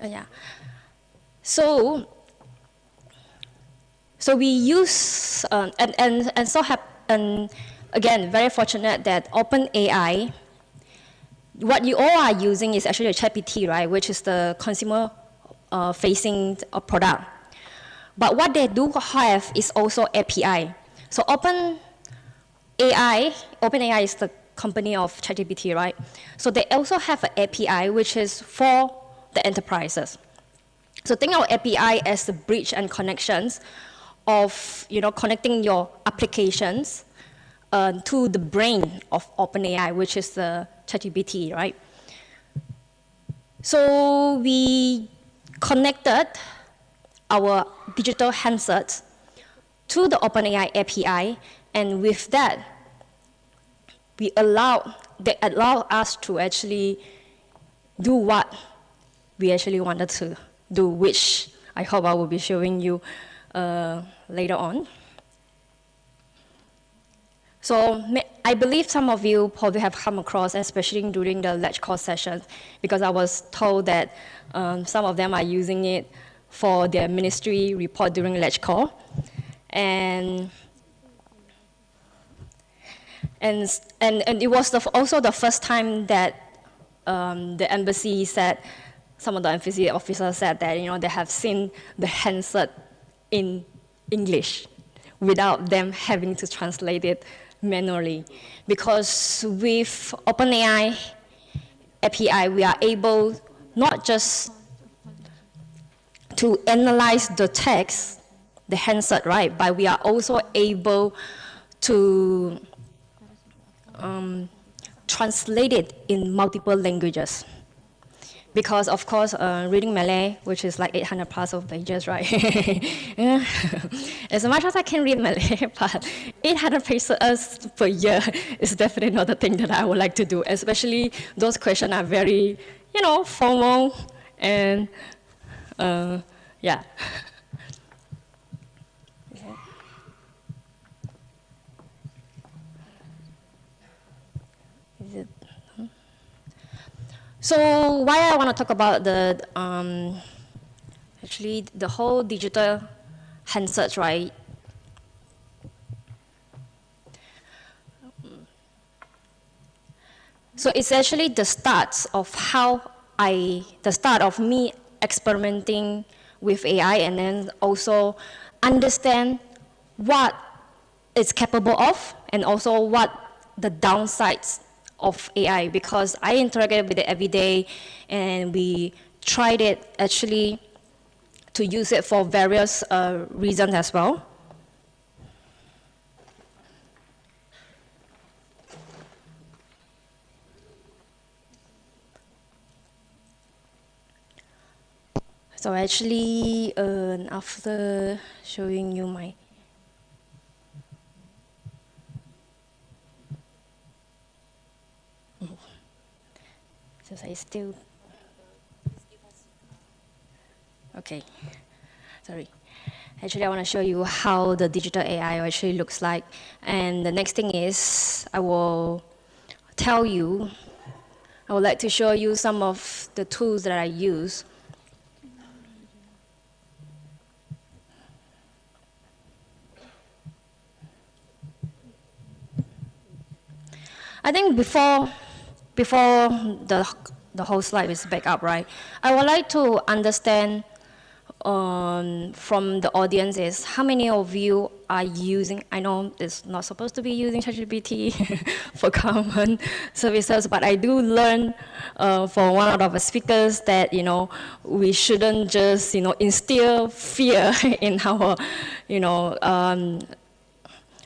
Yeah. So we use, and again, very fortunate that OpenAI, what you all are using is actually a ChatGPT, right, which is the consumer-facing product. But what they do have is also API. So OpenAI is the company of ChatGPT, right? So they also have an API, which is for the enterprises. So think of API as the bridge and connections of connecting your applications to the brain of OpenAI, which is the ChatGPT, right? So we connected our digital handsets to the OpenAI API, and with that, they allow us to actually do what we actually wanted to do, which I hope I will be showing you later on. So I believe some of you probably have come across, especially during the lecture call sessions, because I was told that some of them are using it for their ministry report during lecture call. And it was also the first time that the embassy said, some of the embassy officers said that they have seen the handset in English without them having to translate it manually. Because with OpenAI API, we are able not just to analyze the text, the handset, right, but we are also able to translate it in multiple languages. because of course reading Malay, which is like 800 plus of pages, right? Yeah. As much as I can read Malay, but 800 pages per year is definitely not the thing that I would like to do, especially those questions are very, formal and yeah. Is it? So why I want to talk about the actually the whole digital handset, right? So it's actually the start of the start of me experimenting with AI, and then also understand what it's capable of, and also what the downsides of AI, because I interacted with it every day, and we tried it actually to use it for various reasons as well. So actually, after showing you my since I still okay, sorry. Actually, I want to show you how the digital AI actually looks like, and the next thing is I will tell you. I would like to show you some of the tools that I use. I think before the whole slide is back up, right? I would like to understand from the audience is how many of you are using, I know it's not supposed to be using ChatGPT for common services, but I do learn for one of the speakers that, we shouldn't just, instill fear in our,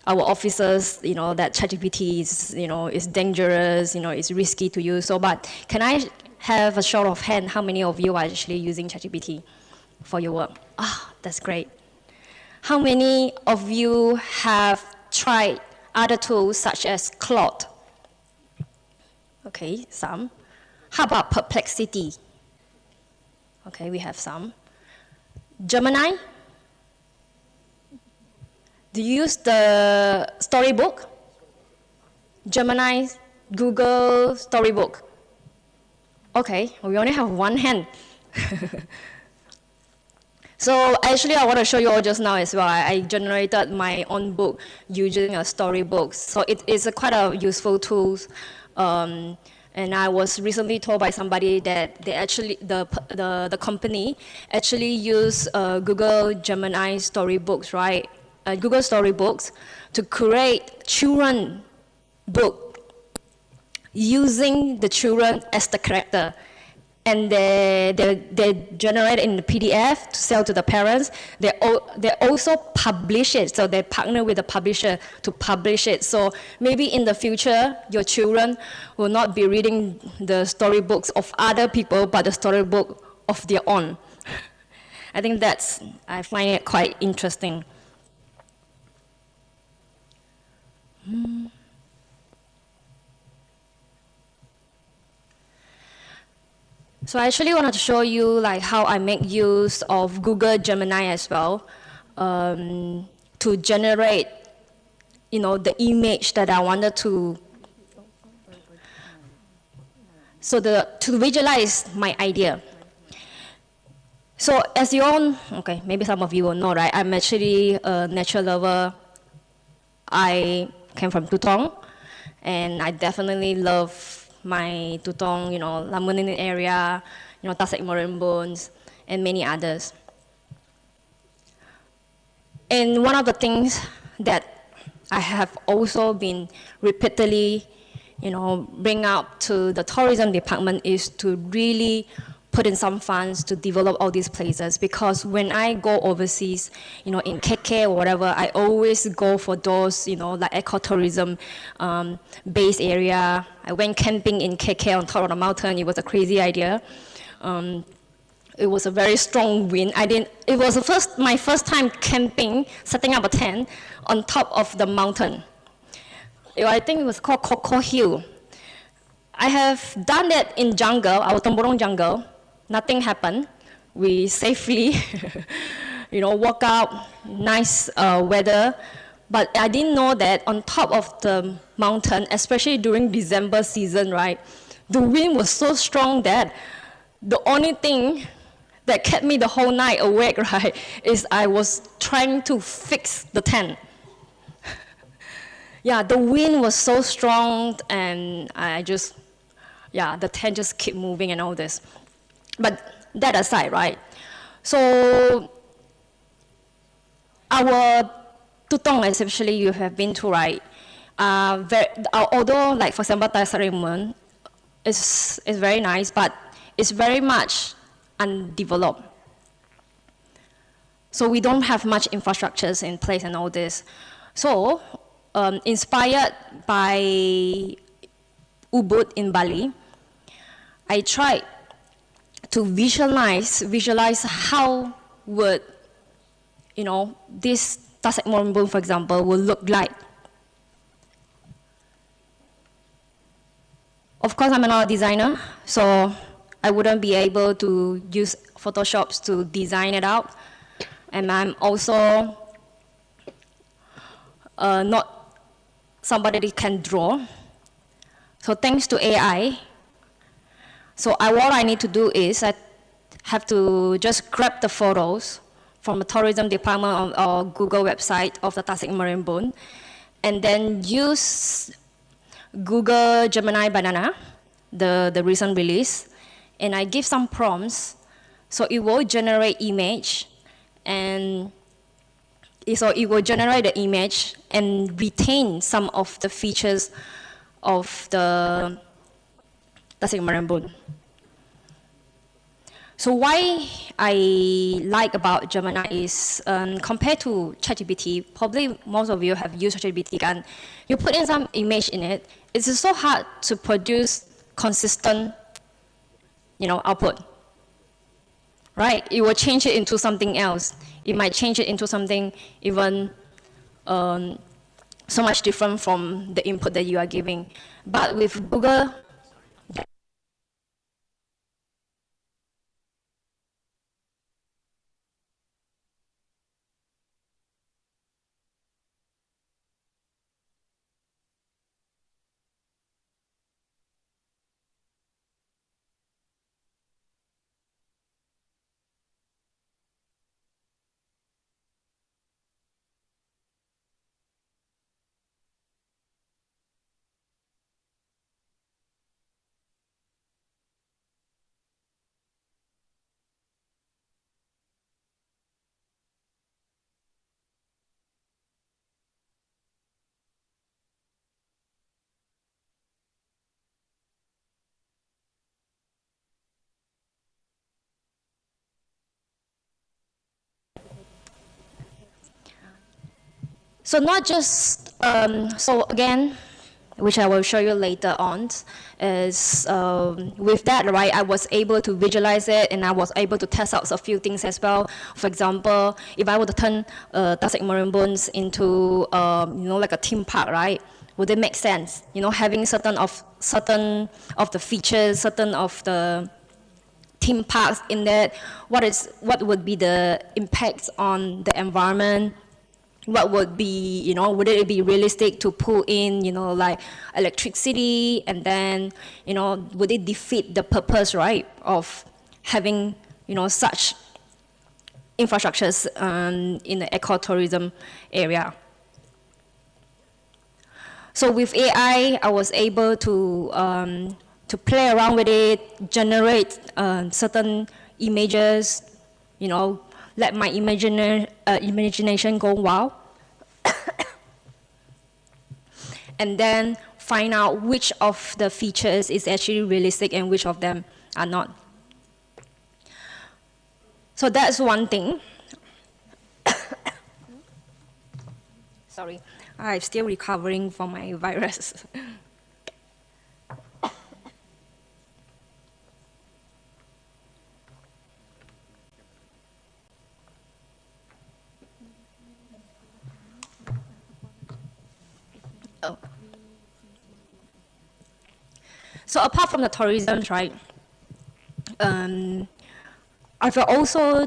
our officers, that ChatGPT is, is dangerous, it's risky to use. So, but can I have a show of hand? How many of you are actually using ChatGPT for your work? That's great. How many of you have tried other tools such as Claude? Okay, some. How about Perplexity? Okay, we have some. Gemini? Do you use the Storybook? Gemini, Google Storybook. Okay, we only have one hand. So actually, I want to show you all just now as well. I generated my own book using a storybook. So it is quite a useful tool. And I was recently told by somebody that they actually, the company actually use Google Gemini storybooks, right? Google Storybooks to create children book using the children as the character. And they generate in the PDF to sell to the parents. They also publish it, so they partner with the publisher to publish it. So maybe in the future, your children will not be reading the storybooks of other people, but the storybook of their own. I think I find it quite interesting. So I actually wanted to show you like how I make use of Google Gemini as well to generate, the image that I wanted to. So to visualize my idea. So as you all, okay, maybe some of you will know, right? I'm actually a nature lover. I came from Tutong, and I definitely love my Tutong, Lamunin area, Tasik Marimbunds, and many others. And one of the things that I have also been repeatedly, bring up to the tourism department is to really put in some funds to develop all these places, because when I go overseas, in KK or whatever, I always go for those, like ecotourism based area. I went camping in KK on top of the mountain. It was a crazy idea. It was a very strong wind. It was my first time camping, setting up a tent on top of the mountain. I think it was called Coco Hill. I have done that in jungle, our Tomborong jungle. Nothing happened. We safely, walk out, nice weather. But I didn't know that on top of the mountain, especially during December season, right, the wind was so strong that the only thing that kept me the whole night awake, right, is I was trying to fix the tent. Yeah, the wind was so strong, and the tent just kept moving and all this. But that aside, right, so our Tutong, especially you have been to, right, although, like, for example, Darussalam is very nice, but it's very much undeveloped. So we don't have much infrastructures in place and all this. So, inspired by Ubud in Bali, I tried to visualize how would, this Tasik Morembun, for example, will look like. Of course, I'm not a designer, so I wouldn't be able to use Photoshop to design it out. And I'm also not somebody that can draw. So thanks to AI, what I need to do is I have to just grab the photos from the tourism department or Google website of the Tasik Morembun, and then use Google Gemini Banana, the recent release, and I give some prompts, so it will generate image, and so it will generate the image and retain some of the features of the Tasik Morembun. So why I like about Gemini is, compared to ChatGPT, probably most of you have used ChatGPT, and you put in some image in it, it's so hard to produce consistent, output, right? It will change it into something else. It might change it into something even so much different from the input that you are giving. But with Google, so not just, so again, which I will show you later on, is with that, right, I was able to visualize it, and I was able to test out a few things as well. For example, if I were to turn Tasik Morembun into, like a theme park, right, would it make sense? Having certain of the features, certain of the theme parks in that, what would be the impacts on the environment? What would be, would it be realistic to pull in, like electricity, and then, would it defeat the purpose, right, of having, such infrastructures in the ecotourism area? So with AI, I was able to play around with it, generate certain images, let my imagination go wild, and then find out which of the features is actually realistic and which of them are not. So that's one thing. Sorry, I'm still recovering from my virus. So apart from the tourism, right, I've also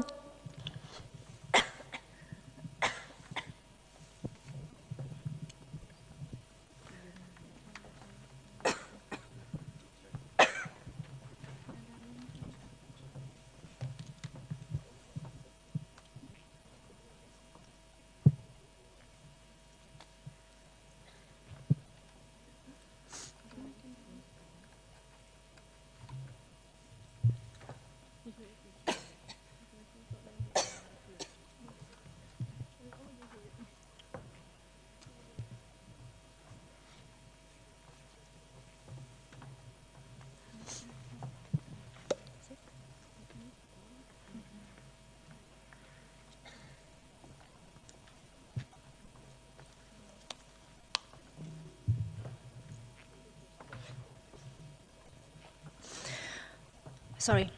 sorry.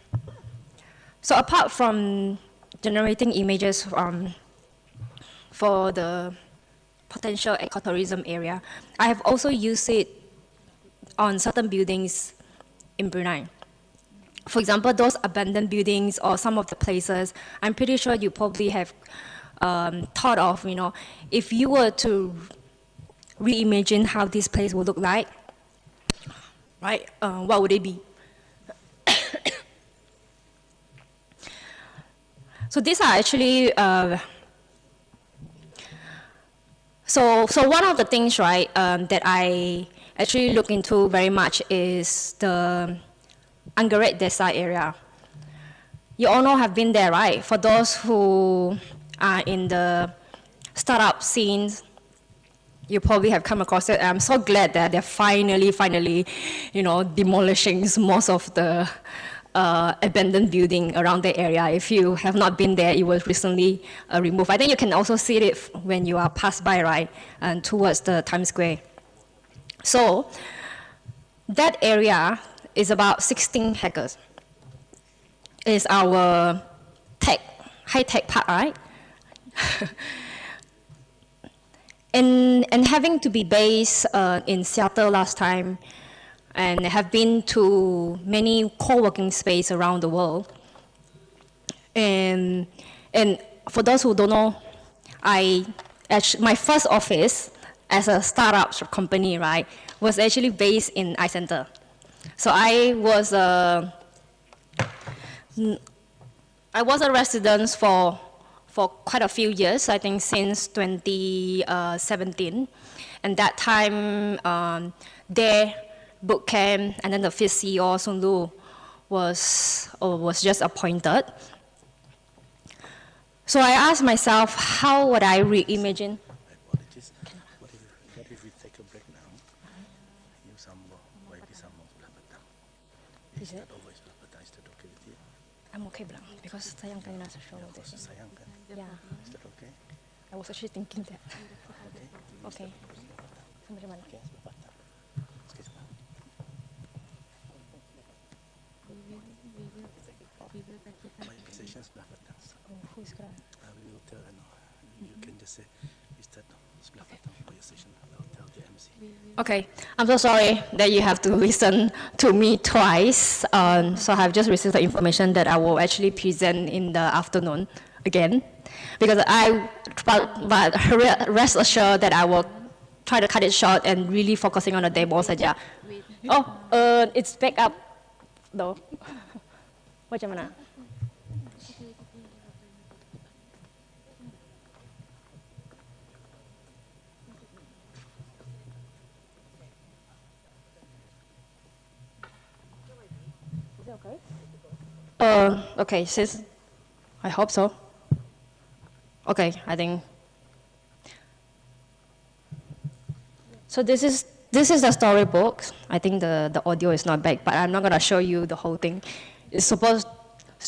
So apart from generating images for the potential ecotourism area, I have also used it on certain buildings in Brunei. For example, those abandoned buildings or some of the places, I'm pretty sure you probably have thought of, you know, if you were to reimagine how this place would look like, right, what would it be? So these are actually, so one of the things, right, that I actually look into very much is the Angeret Desa area. You all know have been there, right? For those who are in the startup scenes, you probably have come across it. I'm so glad that they're finally, you know, demolishing most of the abandoned building around the area. If you have not been there, it was recently removed. I think you can also see it when you are passed by, right, and towards the Times Square. So that area is about 16 hectares. It's our high-tech part, right? and having to be based in Seattle last time, and have been to many co-working spaces around the world. And for those who don't know, my first office as a startup company, right, was actually based in iCenter. So I was a resident for quite a few years, I think since 2017. And that time, there, boot camp, and then the fifth CEO, Sun Lu, was just appointed. So I asked myself, how would I reimagine? What if we take a break now? You sambung, YB sambung sebelah petang. Is it? Over sebelah petang, is that okay with you? I'm okay, Blang, because sayang kan nasa show. Sayang kan? Yeah. Is that okay? I was actually thinking that. Okay. Okay. Sampai mana? Okay, sebelah petang. Session sebelah petang. Who's going? We will tell, you can just say, is that sebelah petang for your session? I'll tell the MC. Okay, I'm so sorry that you have to listen to me twice. So I've just received the information that I will actually present in the afternoon again, because but rest assured that I will try to cut it short and really focusing on the demo saja. Oh, it's back up though. Macam mana? Okay, sis. I hope so. Okay, I think. So this is the storybook. I think the audio is not back, but I'm not gonna show you the whole thing. It's supposed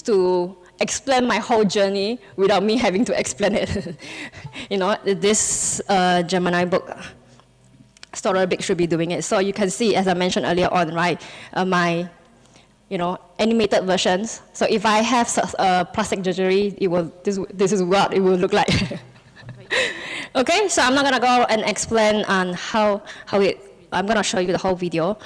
to explain my whole journey without me having to explain it. You know, this Gemini book storybook should be doing it. So you can see, as I mentioned earlier on, right, my animated versions. So if I have plastic surgery, this is what it will look like. Okay, so I'm not gonna go and explain on how I'm gonna show you the whole video.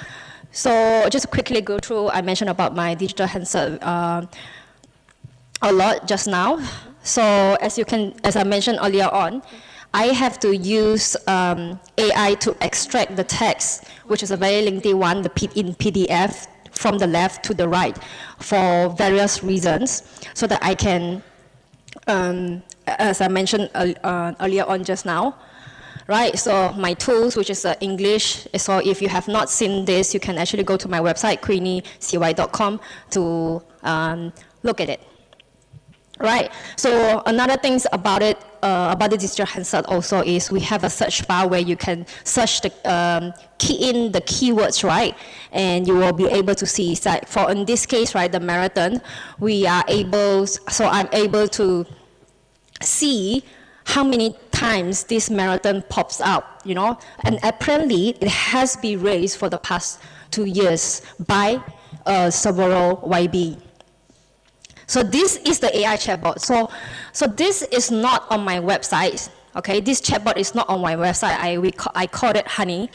So just quickly go through, I mentioned about my digital handset a lot just now. So as I mentioned earlier on, I have to use AI to extract the text, which is a very lengthy one, in PDF, from the left to the right, for various reasons, so that I can, as I mentioned earlier on just now, right? So my tools, which is English. So if you have not seen this, you can actually go to my website, queeniecy.com, to look at it. Right. So another thing about it, about the digital handset also is we have a search bar where you can search the key in the keywords, right? And you will be able to see. So for in this case, right, the marathon, we are able. So I'm able to see how many times this marathon pops up, you know, and apparently it has been raised for the past 2 years by several YB. So this is the AI chatbot. So this is not on my website. Okay, this chatbot is not on my website. I called it Honey,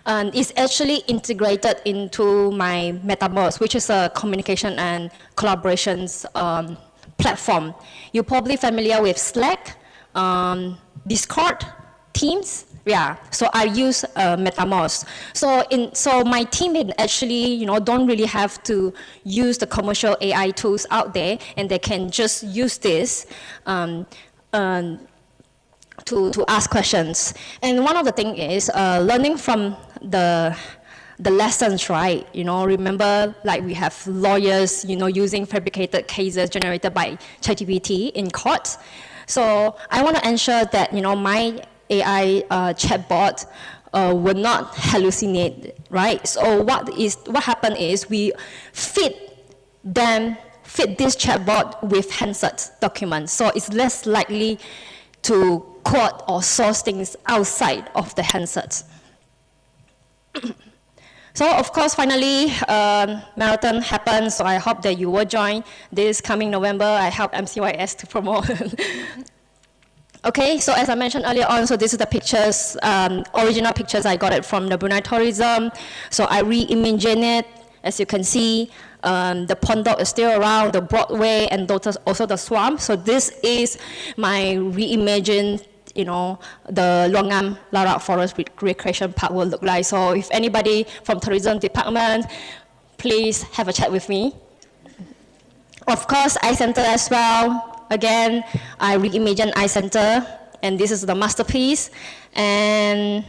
and it's actually integrated into my MetaMost, which is a communication and collaborations platform. You're probably familiar with Slack, Discord, Teams. Yeah, so I use MetaMost. So my team actually, you know, don't really have to use the commercial AI tools out there, and they can just use this to ask questions. And one of the things is learning from the lessons, right? You know, remember, like we have lawyers, you know, using fabricated cases generated by ChatGPT in court. So I want to ensure that, you know, my AI chatbot will not hallucinate, right? So what happened is we feed this chatbot with handset documents, so it's less likely to quote or source things outside of the handsets. So of course, finally, marathon happens, so I hope that you will join this coming November. I help MCYS to promote. Okay, so as I mentioned earlier on, so this is the pictures, original pictures. I got it from the Brunei tourism. So I re-imagined it. As you can see, the pondok is still around, the Broadway, and also the swamp. So this is my reimagined, you know, the Luangam Larak Forest Recreation Park will look like. So if anybody from tourism department, please have a chat with me. Of course, Eye Center as well. Again, I reimagined Eye Center, and this is the masterpiece. And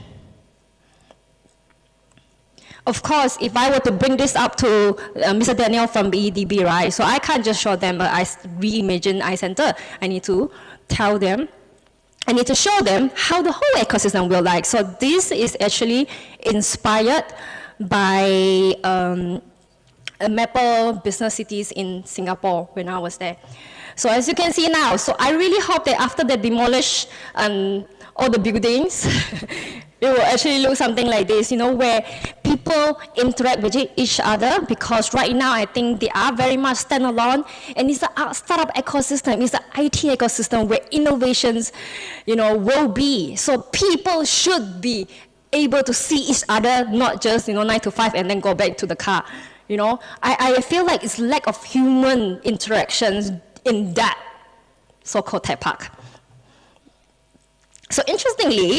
of course, if I were to bring this up to Mr. Daniel from BEDB, right? So I can't just show them, I reimagined Eye Center. I need to tell them, I need to show them how the whole ecosystem will like. So this is actually inspired by Maple Business Cities in Singapore when I was there. So as you can see now, so I really hope that after they demolish all the buildings, it will actually look something like this, you know, where people interact with each other, because right now I think they are very much standalone, and it's a startup ecosystem, it's an IT ecosystem where innovations, you know, will be. So people should be able to see each other, not just, you know, 9 to 5 and then go back to the car. You know, I feel like it's lack of human interactions in that so-called tech park. So interestingly,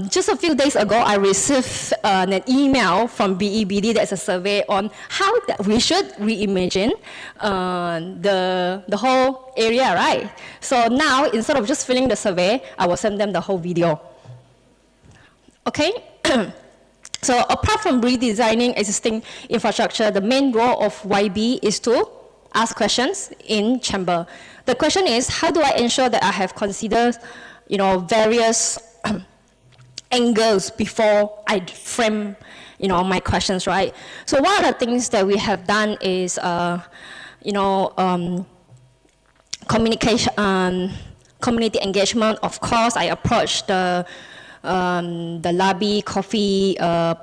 just a few days ago, I received an email from BEBD that's a survey on how that we should reimagine the whole area, right? So now, instead of just filling the survey, I will send them the whole video. Okay? So apart from redesigning existing infrastructure, the main role of YB is to ask questions in chamber. The question is, how do I ensure that I have considered, you know, various angles before I frame, you know, my questions, right? So one of the things that we have done is, you know, communication, community engagement. Of course, I approached the Labi coffee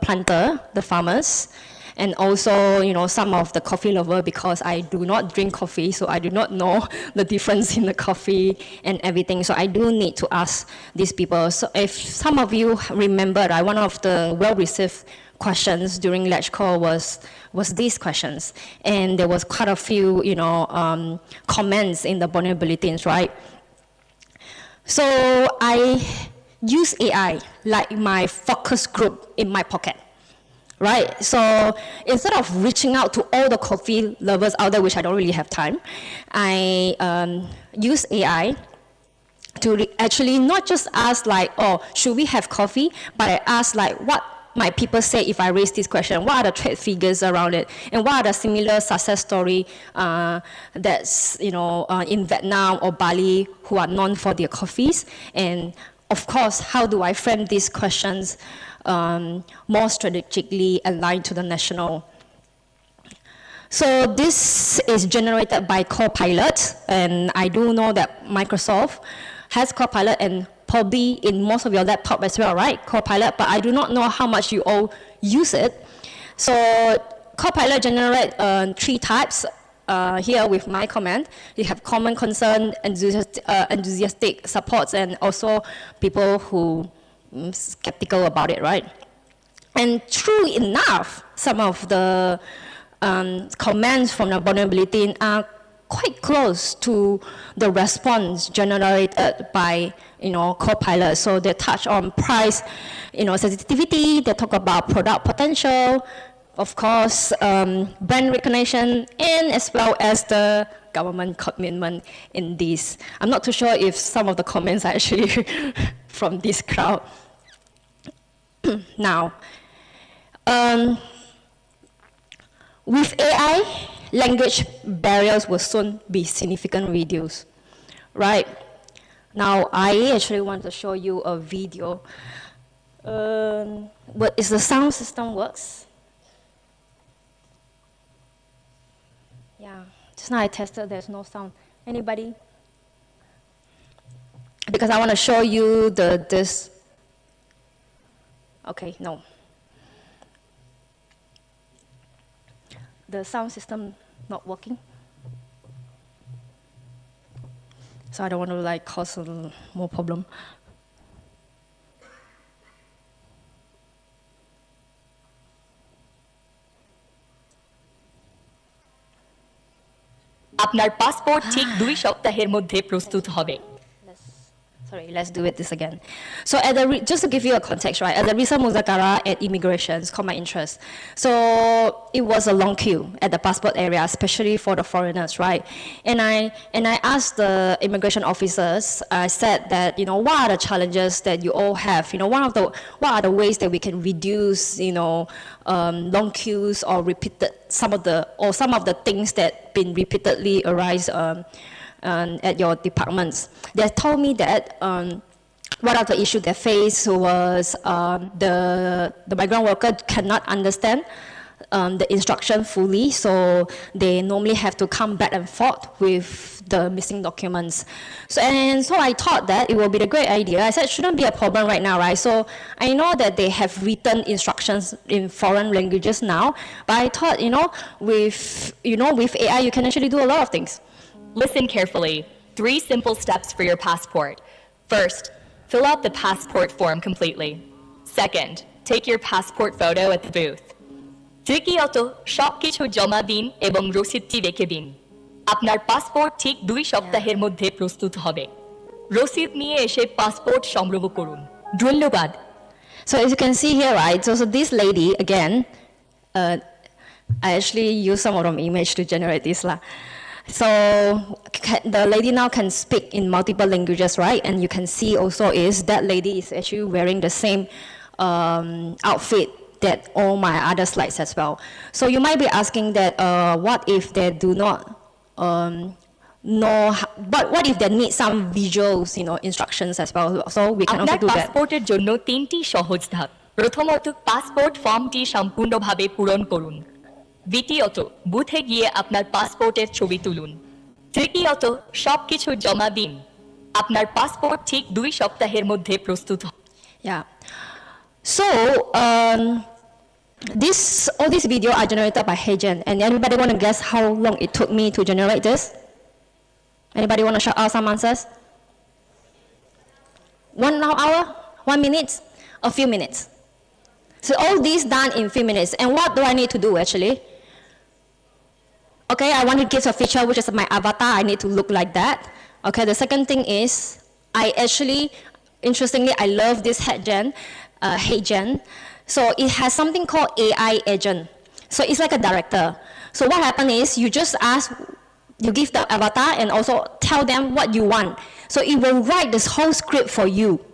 planter, the farmers, and also, you know, some of the coffee lovers, because I do not drink coffee, so I do not know the difference in the coffee and everything. So I do need to ask these people. So if some of you remember, right, one of the well-received questions during lecture call was these questions, and there was quite a few, comments in the Borneo bulletins, right? So I use AI like my focus group in my pocket, right? So instead of reaching out to all the coffee lovers out there, which I don't really have time, I use AI to actually not just ask like, oh, should we have coffee? But I ask like, what might people say if I raise this question? What are the trade figures around it? And what are the similar success story that's, in Vietnam or Bali who are known for their coffees? And of course, how do I frame these questions more strategically aligned to the national? So this is generated by Copilot, and I do know that Microsoft has Copilot, and probably in most of your laptop as well, right? Copilot, but I do not know how much you all use it. So Copilot generate 3 types. Here with my comment, you have common concern, enthusiastic supports, and also people who skeptical about it, right? And true enough, some of the comments from the Borneo Bulletin are quite close to the response generated by Copilot. So they touch on price, sensitivity. They talk about product potential, of course, brand recognition, and as well as the government commitment in this. I'm not too sure if some of the comments are actually from this crowd. Now, with AI, language barriers will soon be significantly reduced, right? Now, I actually want to show you a video. But is the sound system works? Yeah, just now I tested, there's no sound. Anybody? Because I want to show you this. Okay, no. The sound system not working. So I don't want to cause more problem. আপনার passport ঠিক 2 সপ্তাহের মধ্যে প্রস্তুত হবে। Sorry, let's do this again. So just to give you a context, right, at the recent Muzakara at immigrations caught my interest. So it was a long queue at the passport area, especially for the foreigners, right? And I asked the immigration officers, I said that, what are the challenges that you all have? What are the ways that we can reduce, long queues or some of the things that been repeatedly arise at your departments. They told me that one of the issues they faced was the migrant worker cannot understand the instruction fully, so they normally have to come back and forth with the missing documents. So I thought that it would be a great idea. I said it shouldn't be a problem right now, right? So I know that they have written instructions in foreign languages now, but I thought, with AI you can actually do a lot of things. Listen carefully. 3 simple steps for your passport. First, fill out the passport form completely. Second, take your passport photo at the booth. তৃতীয়ত সবকিছু জমা দিন এবং রসিদটি রেখে দিন। আপনার passport ঠিক 2 সপ্তাহের মধ্যে প্রস্তুত হবে। রসিদ নিয়ে এসে পাসপোর্ট সংগ্রহ করুন। ধন্যবাদ। So as you can see here, right, so this lady, again, I actually used some of the image to generate this. So the lady now can speak in multiple languages, right? And you can see also is that lady is actually wearing the same outfit that all my other slides as well. So you might be asking that, what if they do not know, but what if they need some visuals, instructions as well? So we can also do that. পাসপোর্টের জন্য 3টি সহজ ধাপ। প্রথমত, passport ফর্মটি সম্পূর্ণভাবে পূরণ করুন। দ্বিতীয়ত, বুথে গিয়ে আপনার পাসপোর্টের ছবি তুলুন। তৃতীয়ত, সবকিছু জমা দিন। আপনার পাসপোর্ট ঠিক 2 সপ্তাহের মধ্যে প্রস্তুত হবে। Yeah. So all these video are generated by Heijin, and anybody want to guess how long it took me to generate this? Anybody want to shout out some answers? 1 hour? 1 minute? A few minutes. So all these done in few minutes. And what do I need to do actually? Okay, I want to give a feature which is my avatar. I need to look like that. Okay, the second thing is, I actually, interestingly, I love this head gen. So it has something called AI agent. So it's like a director. So what happens is, you just ask, you give the avatar and also tell them what you want. So it will write this whole script for you.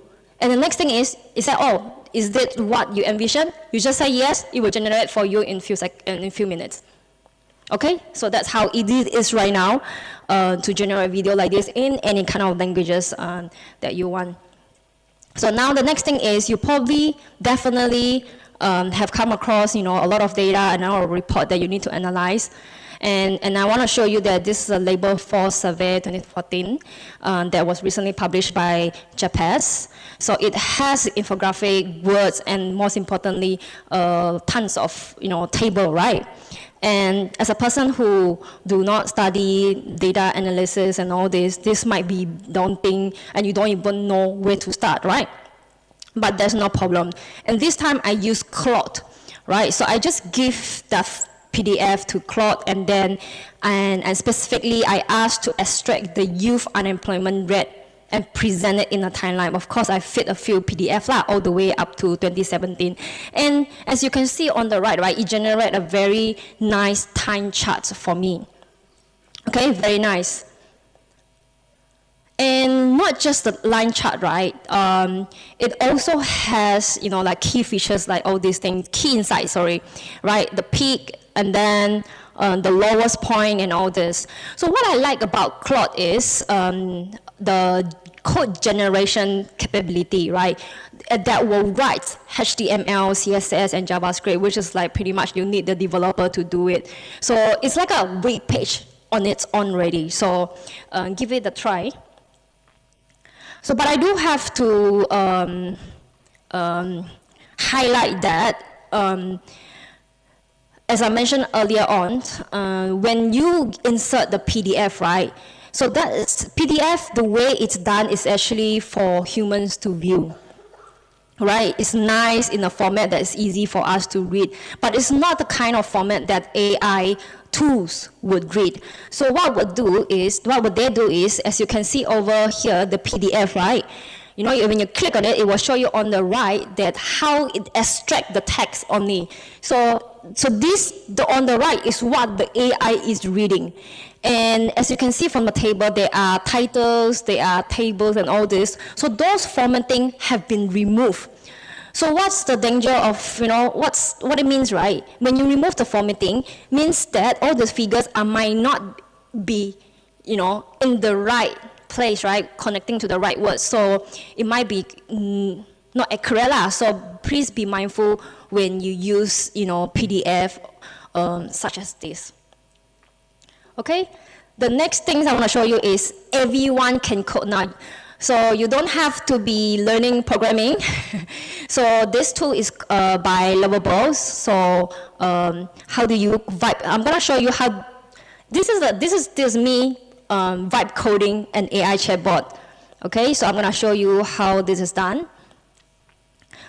And the next thing is that, oh, is that what you envision? You just say yes, it will generate for you in few minutes. Okay, so that's how easy it is right now to generate video like this in any kind of languages that you want. So now the next thing is, you probably definitely have come across, a lot of data and our report that you need to analyze. And I want to show you that this is a Labor Force Survey 2014 that was recently published by JAPAS. So it has infographic, words, and most importantly, tons of table, right? And as a person who do not study data analysis and all this might be daunting and you don't even know where to start, right? But there's no problem. And this time I use Claude, right? So I just give that PDF to Claude, and then and specifically I asked to extract the youth unemployment rate and present it in a timeline. Of course, I fit a few PDF all the way up to 2017. And as you can see on the right, it generated a very nice time chart for me. Okay, very nice. And not just the line chart, right? It also has, like key features like all these things, key insights, right? The peak, and then the lowest point and all this. So what I like about Claude is the code generation capability, right? That will write HTML, CSS, and JavaScript, which is like pretty much you need the developer to do it. So it's like a web page on its own already. So give it a try. So, but I do have to highlight that, as I mentioned earlier on, when you insert the PDF, right? So that is, PDF, the way it's done is actually for humans to view, right? It's nice in a format that is easy for us to read, but it's not the kind of format that AI tools would read. So what would they do is, as you can see over here, the PDF, right? When you click on it, it will show you on the right that how it extracts the text only. So on the right is what the AI is reading. And as you can see from the table, there are titles, there are tables and all this. So those formatting have been removed. So what's the danger of, what it means, right? When you remove the formatting, means that all the figures might not be, in the right place, right? Connecting to the right words. So it might be not accurate. So please be mindful when you use, PDF such as this. Okay? The next thing I want to show you is everyone can code now. So you don't have to be learning programming. So this tool is by Lovables. So how do you vibe? I'm going to show you how. This is me vibe coding an AI chatbot. Okay, so I'm going to show you how this is done.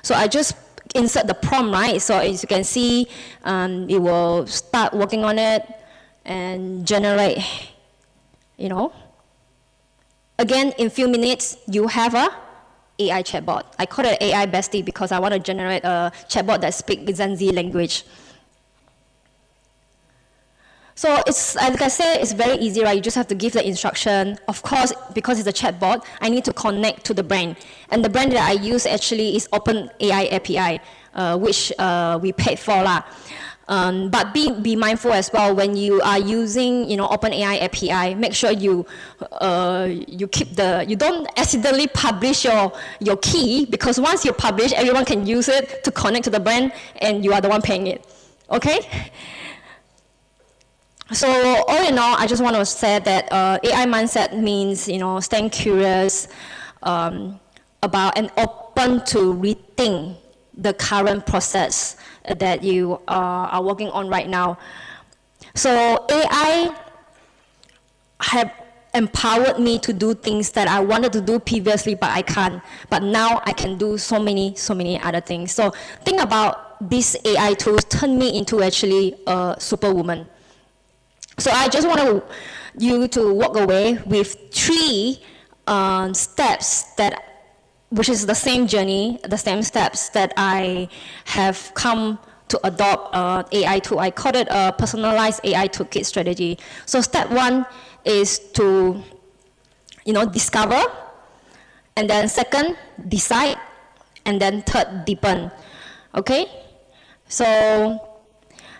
So I just insert the prompt, right? So as you can see, it will start working on it and generate, Again, in few minutes, you have a AI chatbot. I call it AI bestie because I want to generate a chatbot that speaks Gen Z language. So it's, like I said, it's very easy, right? You just have to give the instruction. Of course, because it's a chatbot, I need to connect to the brand. And the brand that I use actually is OpenAI API, which we paid for. But be mindful as well when you are using, OpenAI API. Make sure you you don't accidentally publish your key, because once you publish, everyone can use it to connect to the brand, and you are the one paying it. Okay. So all in all, I just want to say that AI mindset means staying curious about and open to rethink the current process that you are working on right now. So AI have empowered me to do things that I wanted to do previously, but I can't. But now I can do so many other things. So think about this AI tool turned me into actually a superwoman. So I just want you to walk away with 3 steps which is the same journey, the same steps that I have come to adopt AI tool. I call it a personalized AI toolkit strategy. So step 1 is to, discover, and then second, decide, and then third, deepen. Okay? So,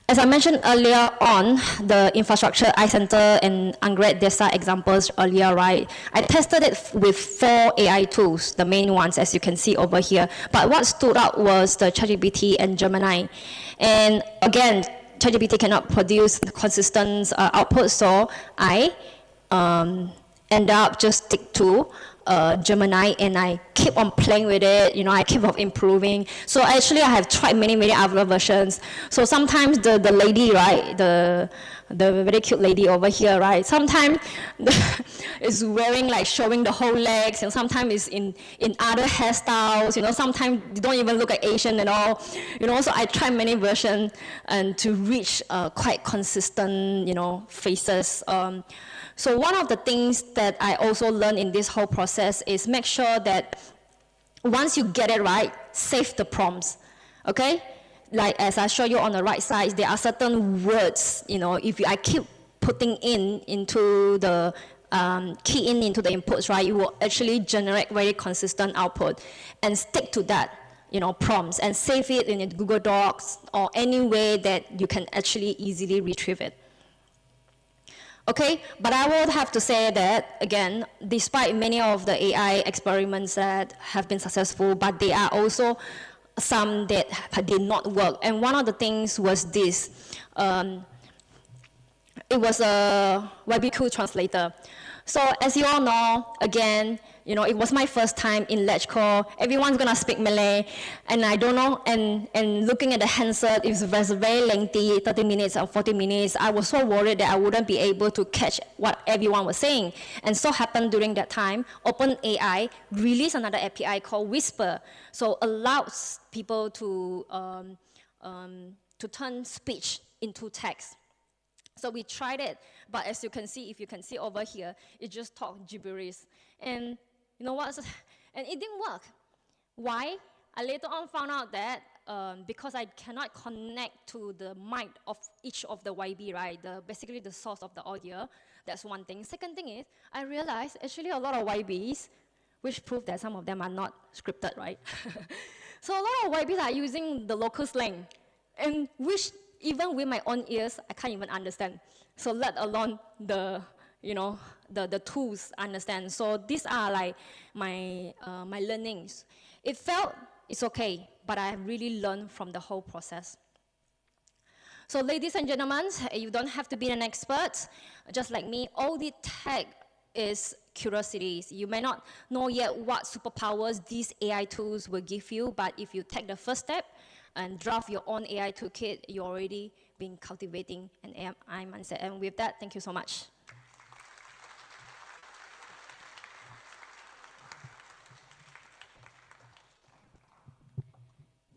as I mentioned earlier on, the infrastructure iCenter and Anggrek Desa examples earlier, right? I tested it with 4 AI tools, the main ones, as you can see over here. But what stood out was the ChatGPT and Gemini. And again, ChatGPT cannot produce consistent output, so I end up just stick to Gemini, and I keep on playing with it, I keep on improving. So actually I have tried many other versions. So sometimes the lady, right, the very cute lady over here, right, sometimes is wearing, like, showing the whole legs, and sometimes it's in other hairstyles, sometimes you don't even look at Asian at all, so I try many versions and to reach quite consistent, faces. So one of the things that I also learned in this whole process is make sure that once you get it right, save the prompts, okay? Like as I show you on the right side, there are certain words, if I keep putting into the key into the inputs, right, it will actually generate very consistent output, and stick to that, prompts, and save it in Google Docs or any way that you can actually easily retrieve it. Okay, but I would have to say that, again, despite many of the AI experiments that have been successful, but there are also some that did not work. And one of the things was this. It was a YBQ translator. So as you all know, again, it was my first time in LegCo. Everyone's gonna speak Malay, and I don't know, and looking at the handset, it was very lengthy, 30 minutes or 40 minutes. I was so worried that I wouldn't be able to catch what everyone was saying. And so happened during that time, OpenAI released another API called Whisper. So allows people to turn speech into text. So we tried it, but as you can see, if you can see over here, it just talked gibberish. And you know what? And it didn't work. Why? I later on found out that because I cannot connect to the mic of each of the YB, right? Basically the source of the audio. That's one thing. Second thing is, I realized actually a lot of YBs, which prove that some of them are not scripted, right? So a lot of YBs are using the local slang, and which even with my own ears, I can't even understand. So let alone the tools understand. So these are like my learnings. It's okay, but I really learned from the whole process. So ladies and gentlemen, you don't have to be an expert. Just like me, all the tech is curiosities. You may not know yet what superpowers these AI tools will give you, but if you take the first step and draft your own AI toolkit, you're already been cultivating an AI mindset. And with that, thank you so much.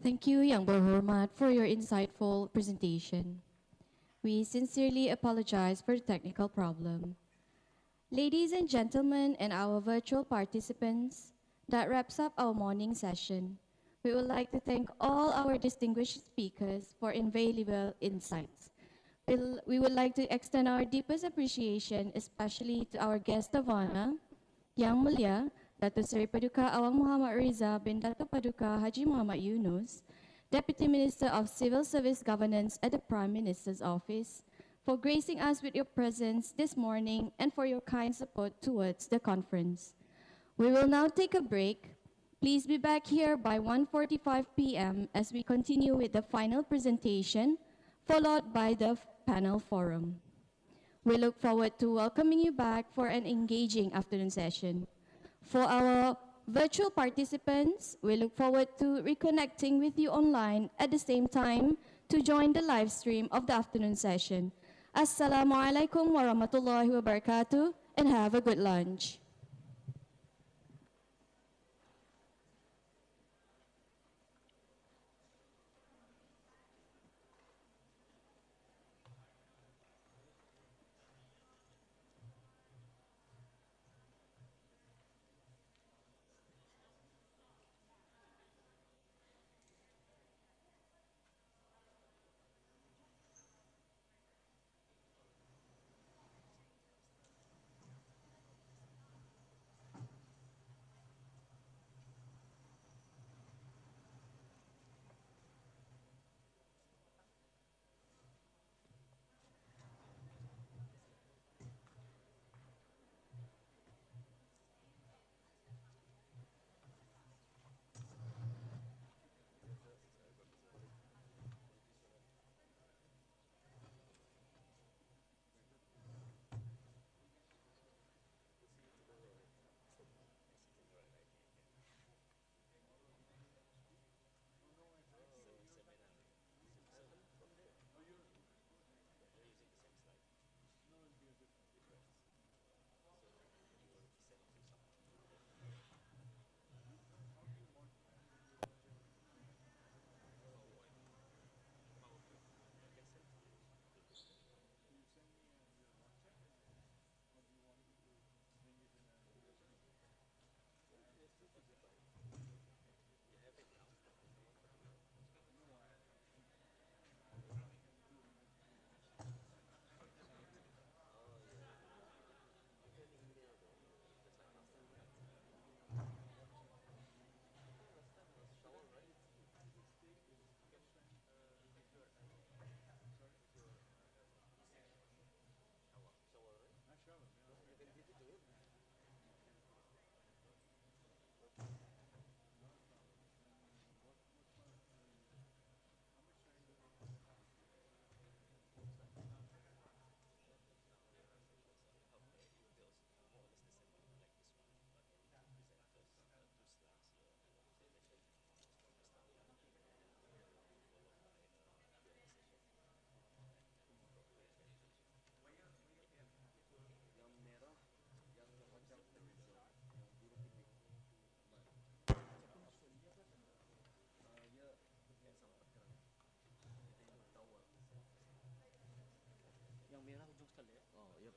Thank you, Yang Berhormat, for your insightful presentation. We sincerely apologize for the technical problem. Ladies and gentlemen and our virtual participants, that wraps up our morning session. We would like to thank all our distinguished speakers for invaluable insights. We would like to extend our deepest appreciation, especially to our guest of honor, Yang Mulia, Datuk Seri Paduka Awang Muhammad Reza bin Datuk Paduka Haji Muhammad Yunus, Deputy Minister of Civil Service Governance at the Prime Minister's Office, for gracing us with your presence this morning and for your kind support towards the conference. We will now take a break. Please be back here by 1:45 p.m. as we continue with the final presentation, followed by the panel forum. We look forward to welcoming you back for an engaging afternoon session. For our virtual participants, we look forward to reconnecting with you online at the same time to join the live stream of the afternoon session. Assalamualaikum warahmatullahi wabarakatuh, and have a good lunch.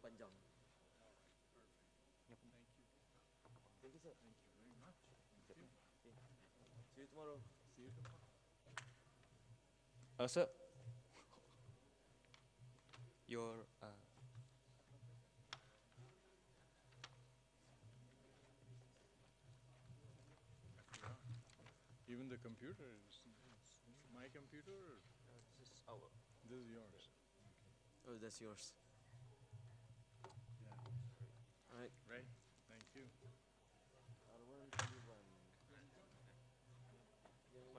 panjang. Thank you. Thank you, sir. Thank you very much. Thank you. Okay. See you tomorrow. See you tomorrow. Sir, your Even the computer is my computer. Or this is our. This is yours. Oh, that's yours. Yeah. All right. Right. Thank you. R1 yang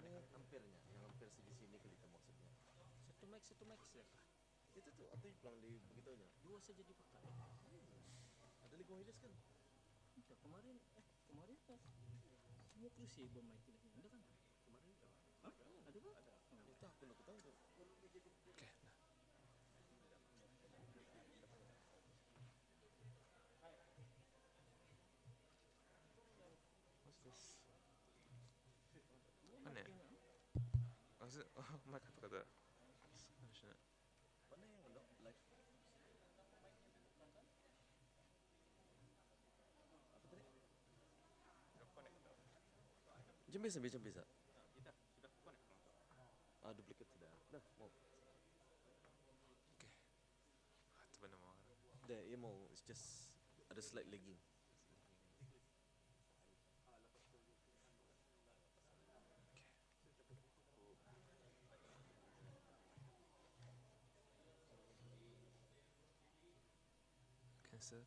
ini hampirnya, yang hampir di sini kali itu maksudnya. Satu max ya kah? Itu tuh, atau pelang di begitunya. Dua saja dipakai. Ada lingkungan hidup kan? Tidak, kemarin kan semua kursi bermain tidak ada kan? Kemarin Hah? Ada kan? Ada. Itu aku nak tahu tuh. Oke. Nah. What's this? Mana? Maksud, oh, mic kata. Mana yang untuk live? Apa tadi? Jam bisa. Sudah connect. Duplicate sudah. Dah, mau. Oke. Itu benar mau. Dah, ia mau. It's just ada slight lagging. Cancel.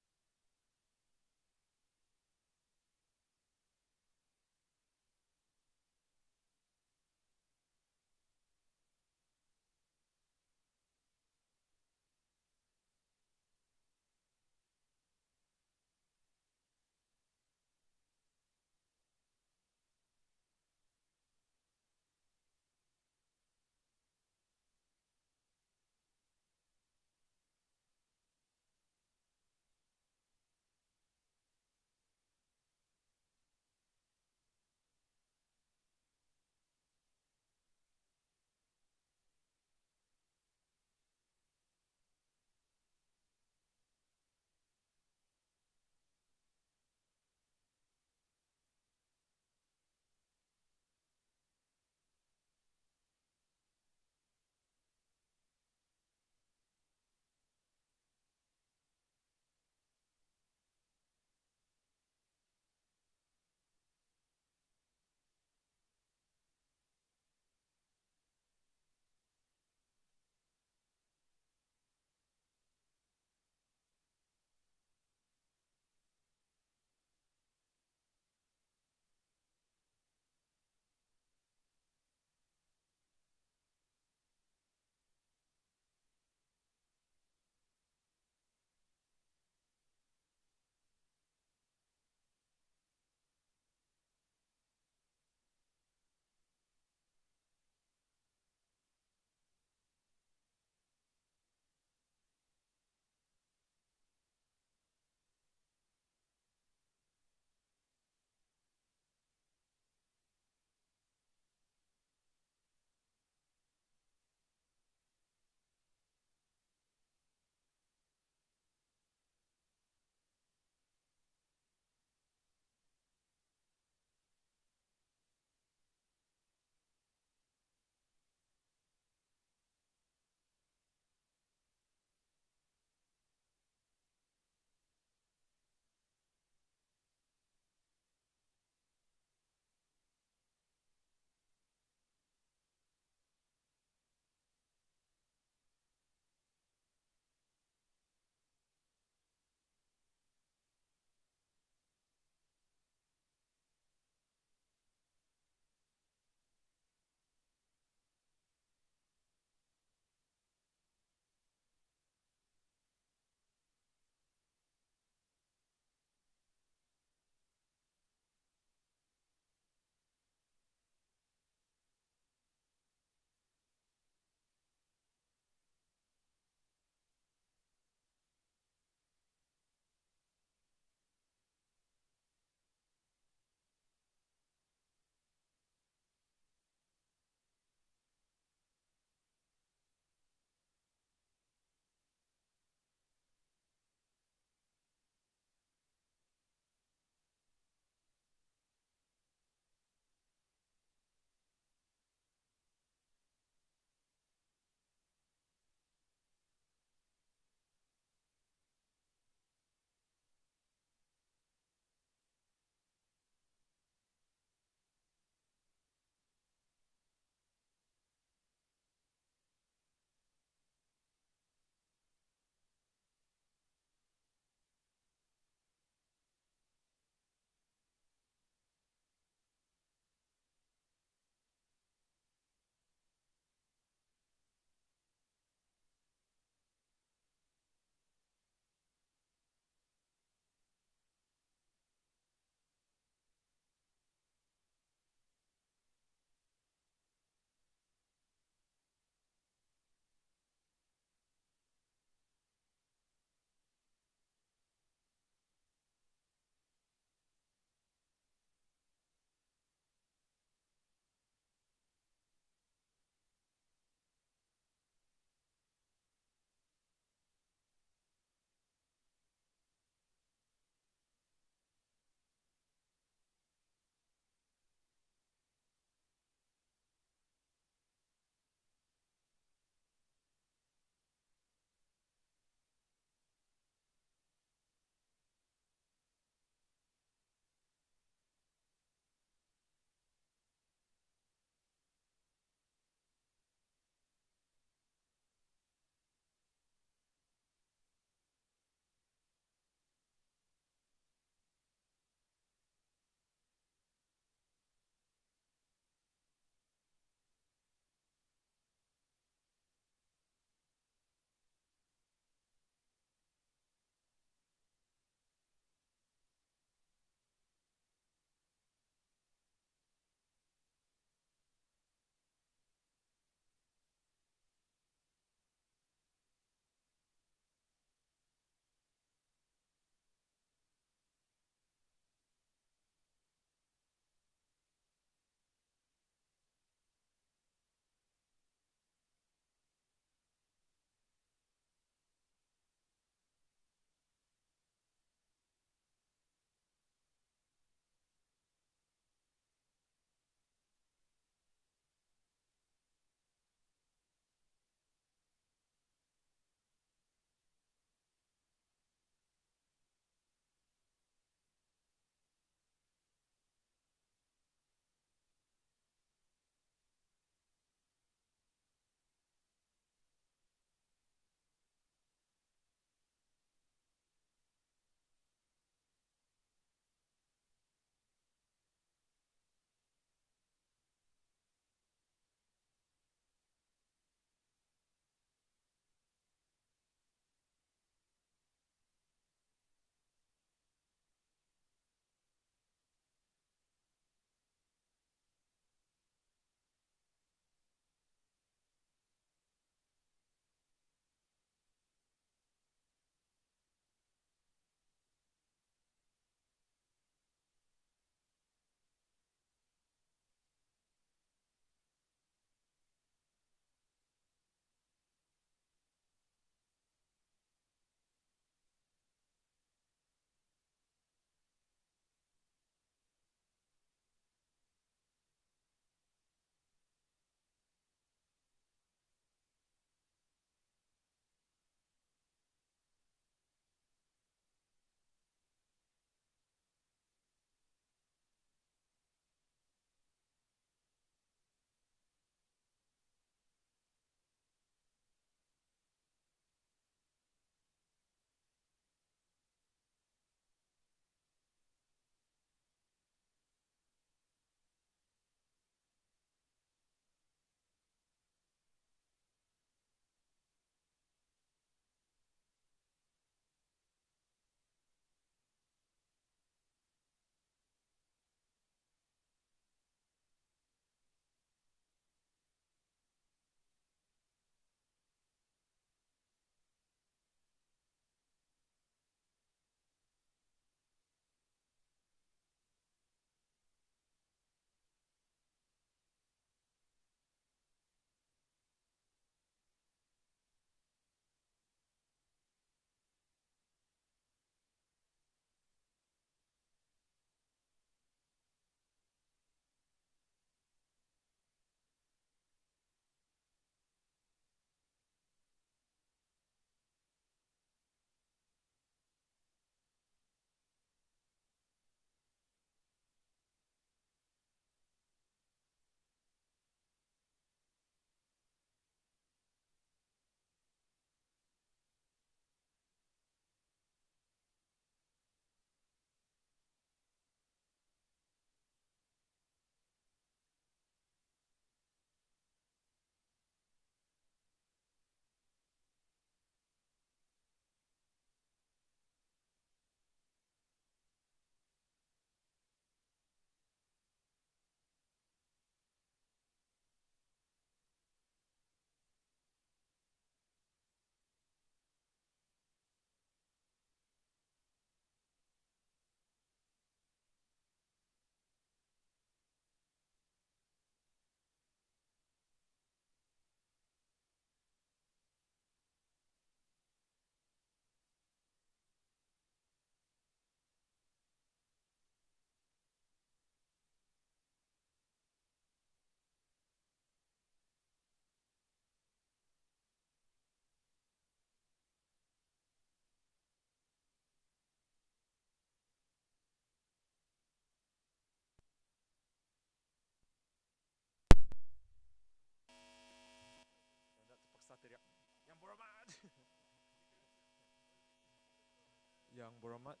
Yang Berhormat.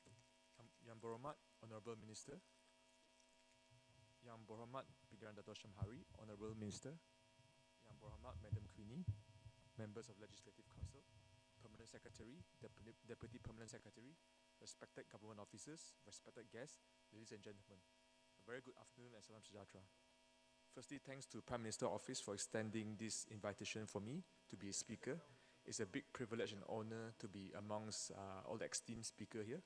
Okay. Yang Berhormat, Honorable Minister. Yang Berhormat Pikiran Dato' Shamhari, Honorable Minister. Yang Berhormat Madam Queenie, members of Legislative Council, Permanent Secretary, Deputy Permanent Secretary, respected government officers, respected guests, ladies and gentlemen. A very good afternoon and salam sejahtera. Firstly, thanks to Prime Minister Office for extending this invitation for me to be a speaker. It's a big privilege and honor to be amongst all the esteemed speakers here.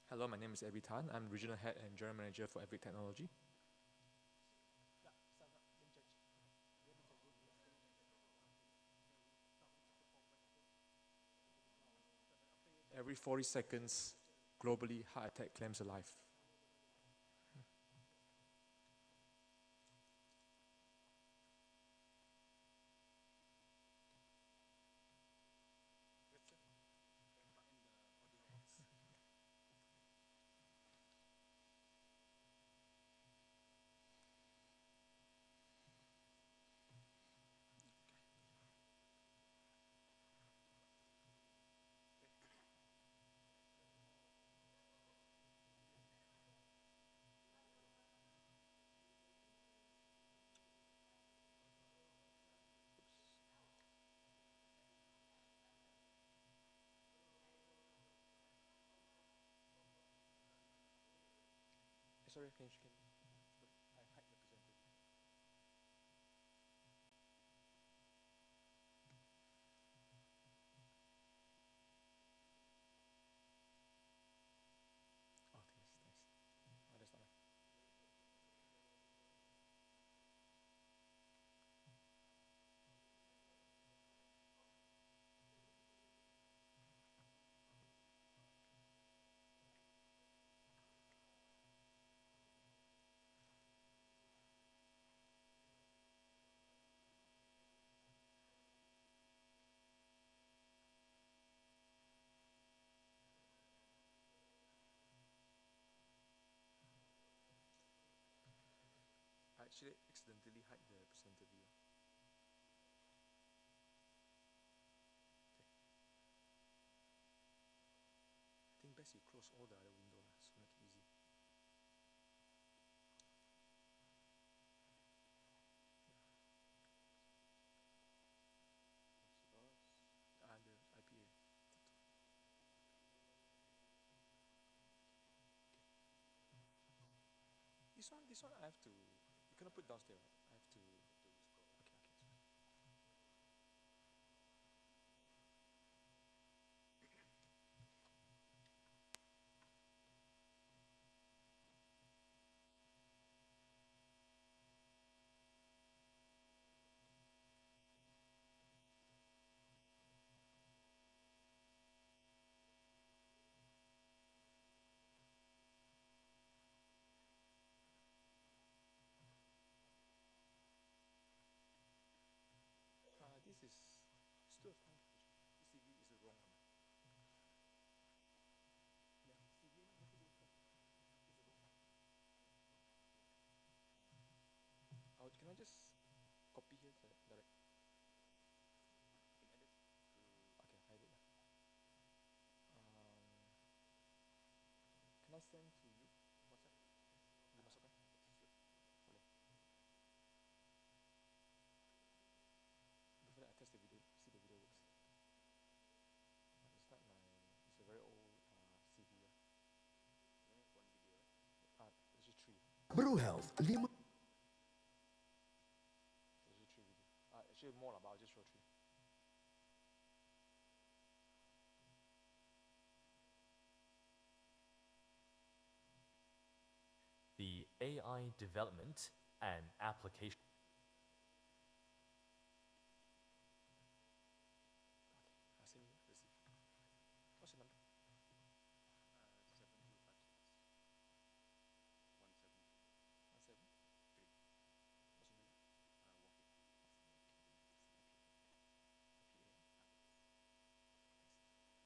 Hello, my name is Abby Tan. I'm Regional Head and General Manager for Avic Technology. Every 40 seconds, globally, heart attack claims a life. Sorry, can I hide the presenter? Oh, thanks. Oh, that's not right. I actually accidentally hide the presenter view. Okay. I think best you close all the other windows so make it easy. The IPA. This one I have to, you cannot put downstairs, right? I have to, okay. This is still fine. This CV is the wrong one. Yeah, CV is the wrong one. Can I just copy here direct? Okay, hide it. Can I send to you? WhatsApp? Dimasukkan? Boleh. Before that, I test the video. See the video works. It's not it's a very old CV. Only one video. It's just 3. Bro Health 5. It's just 3 video. Actually more, but I'll just show 3. The AI development and application. I'll send you. Let's see. What's your number? 7256. 173.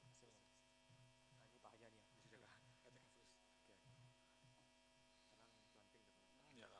173. What's your name? Walking. Ini bahaya ni, mesti jaga. Okay. Sekarang planting dah. Ya.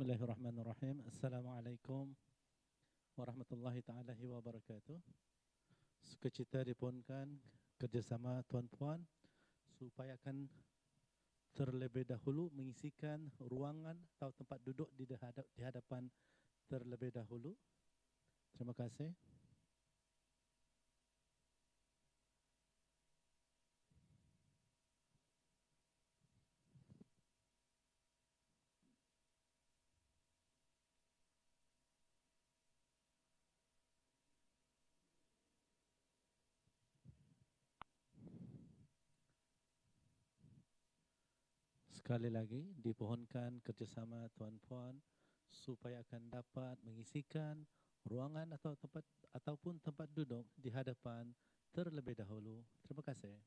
Bismillahirrahmanirrahim. Assalamualaikum warahmatullahi taala wabarakatuh. Sukacita diponkan kerjasama tuan-puan supaya akan terlebih dahulu mengisikan ruangan atau tempat duduk di hadapan terlebih dahulu. Terima kasih. Sekali lagi, dipohonkan kerjasama tuan-puan supaya akan dapat mengisikan ruangan atau ataupun tempat duduk di hadapan terlebih dahulu. Terima kasih.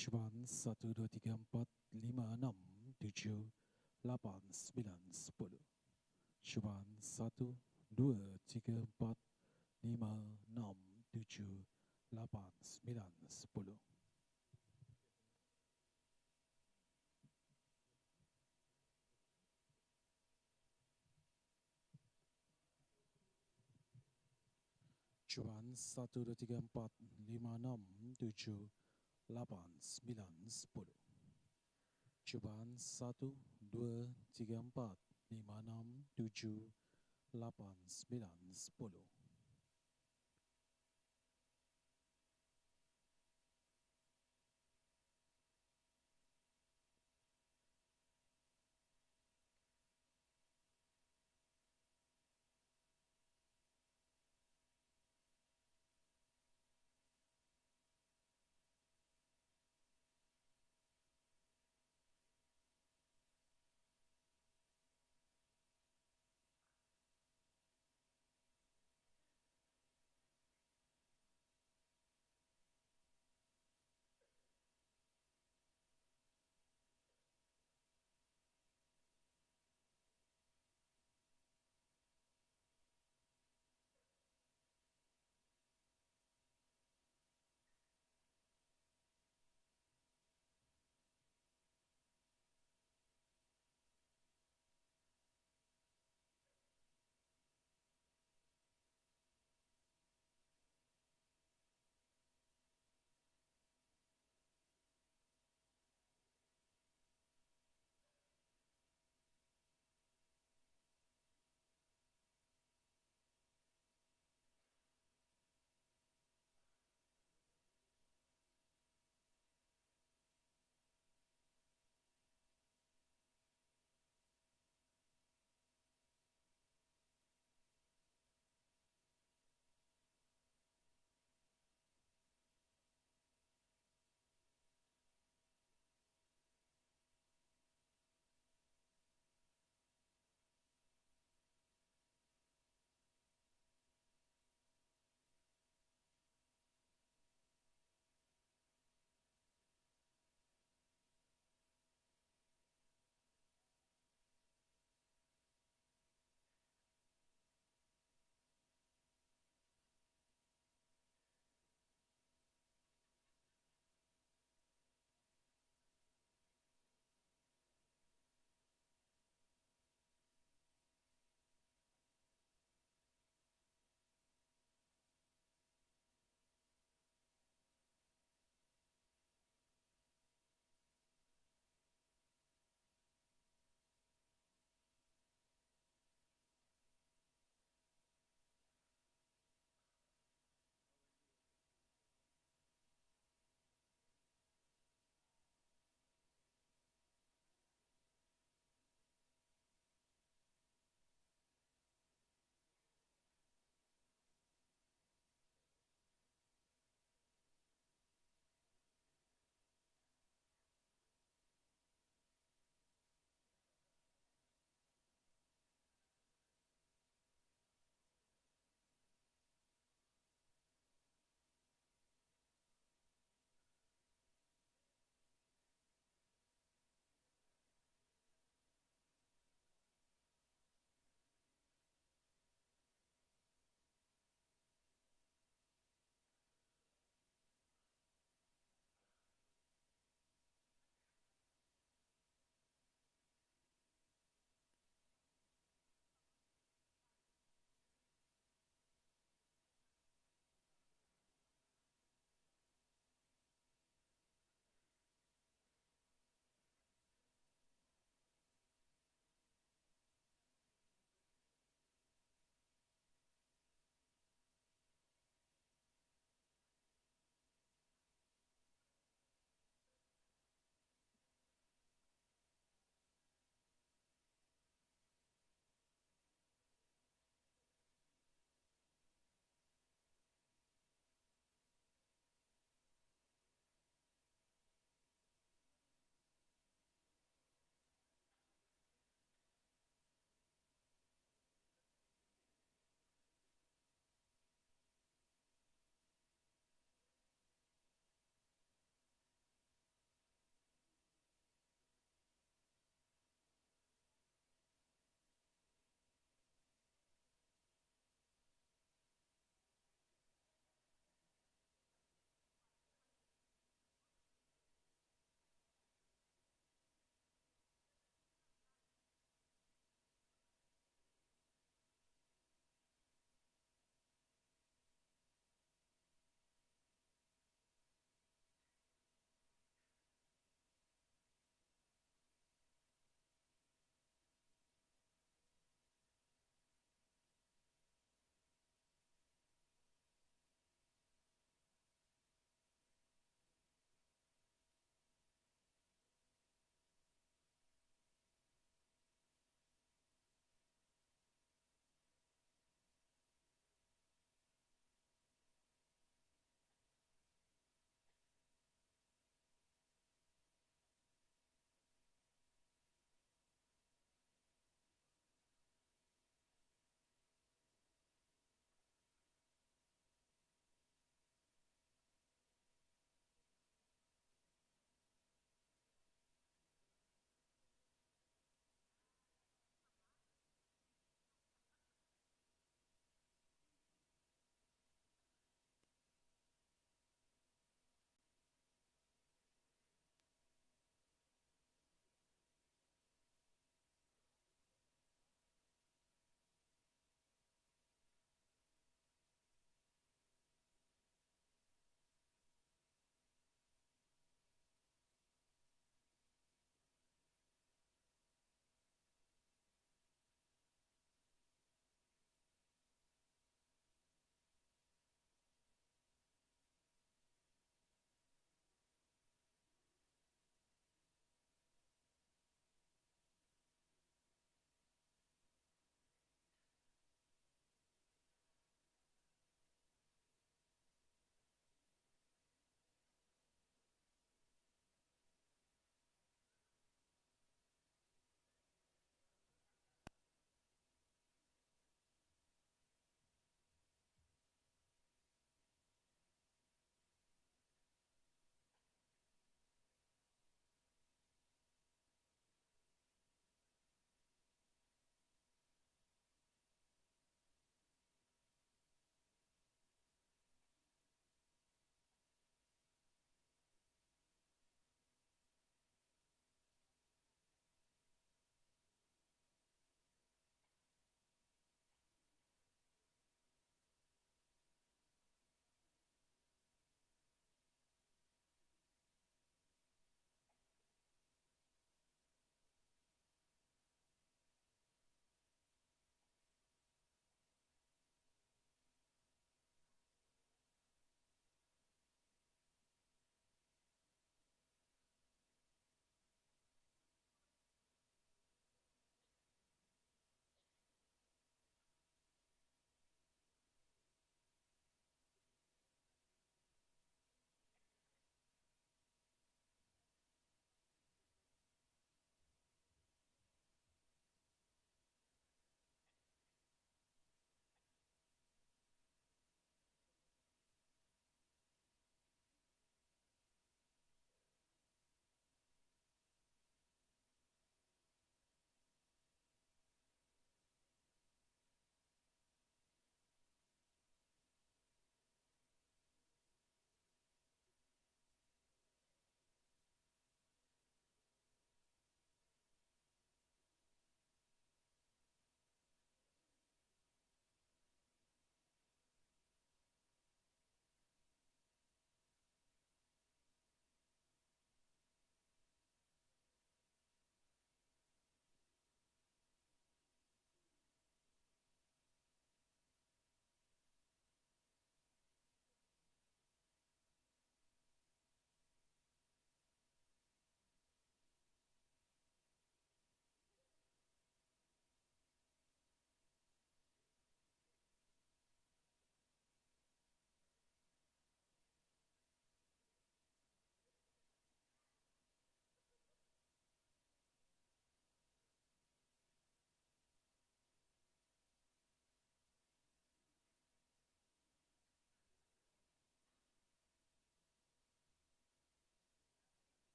Cubaan 1, 2, 3, 4, 5, 6, 7, 8, 9, 10. Cubaan 1, 2, 3, 4, 5, 6, 7, 8, 9, 10. Cubaan 1, 2, 3, 4, 5, 6, 7, 8, 9, 10. Cubaan 1, 2, 3, 4, 5, 6, 7, 8, 9, 10.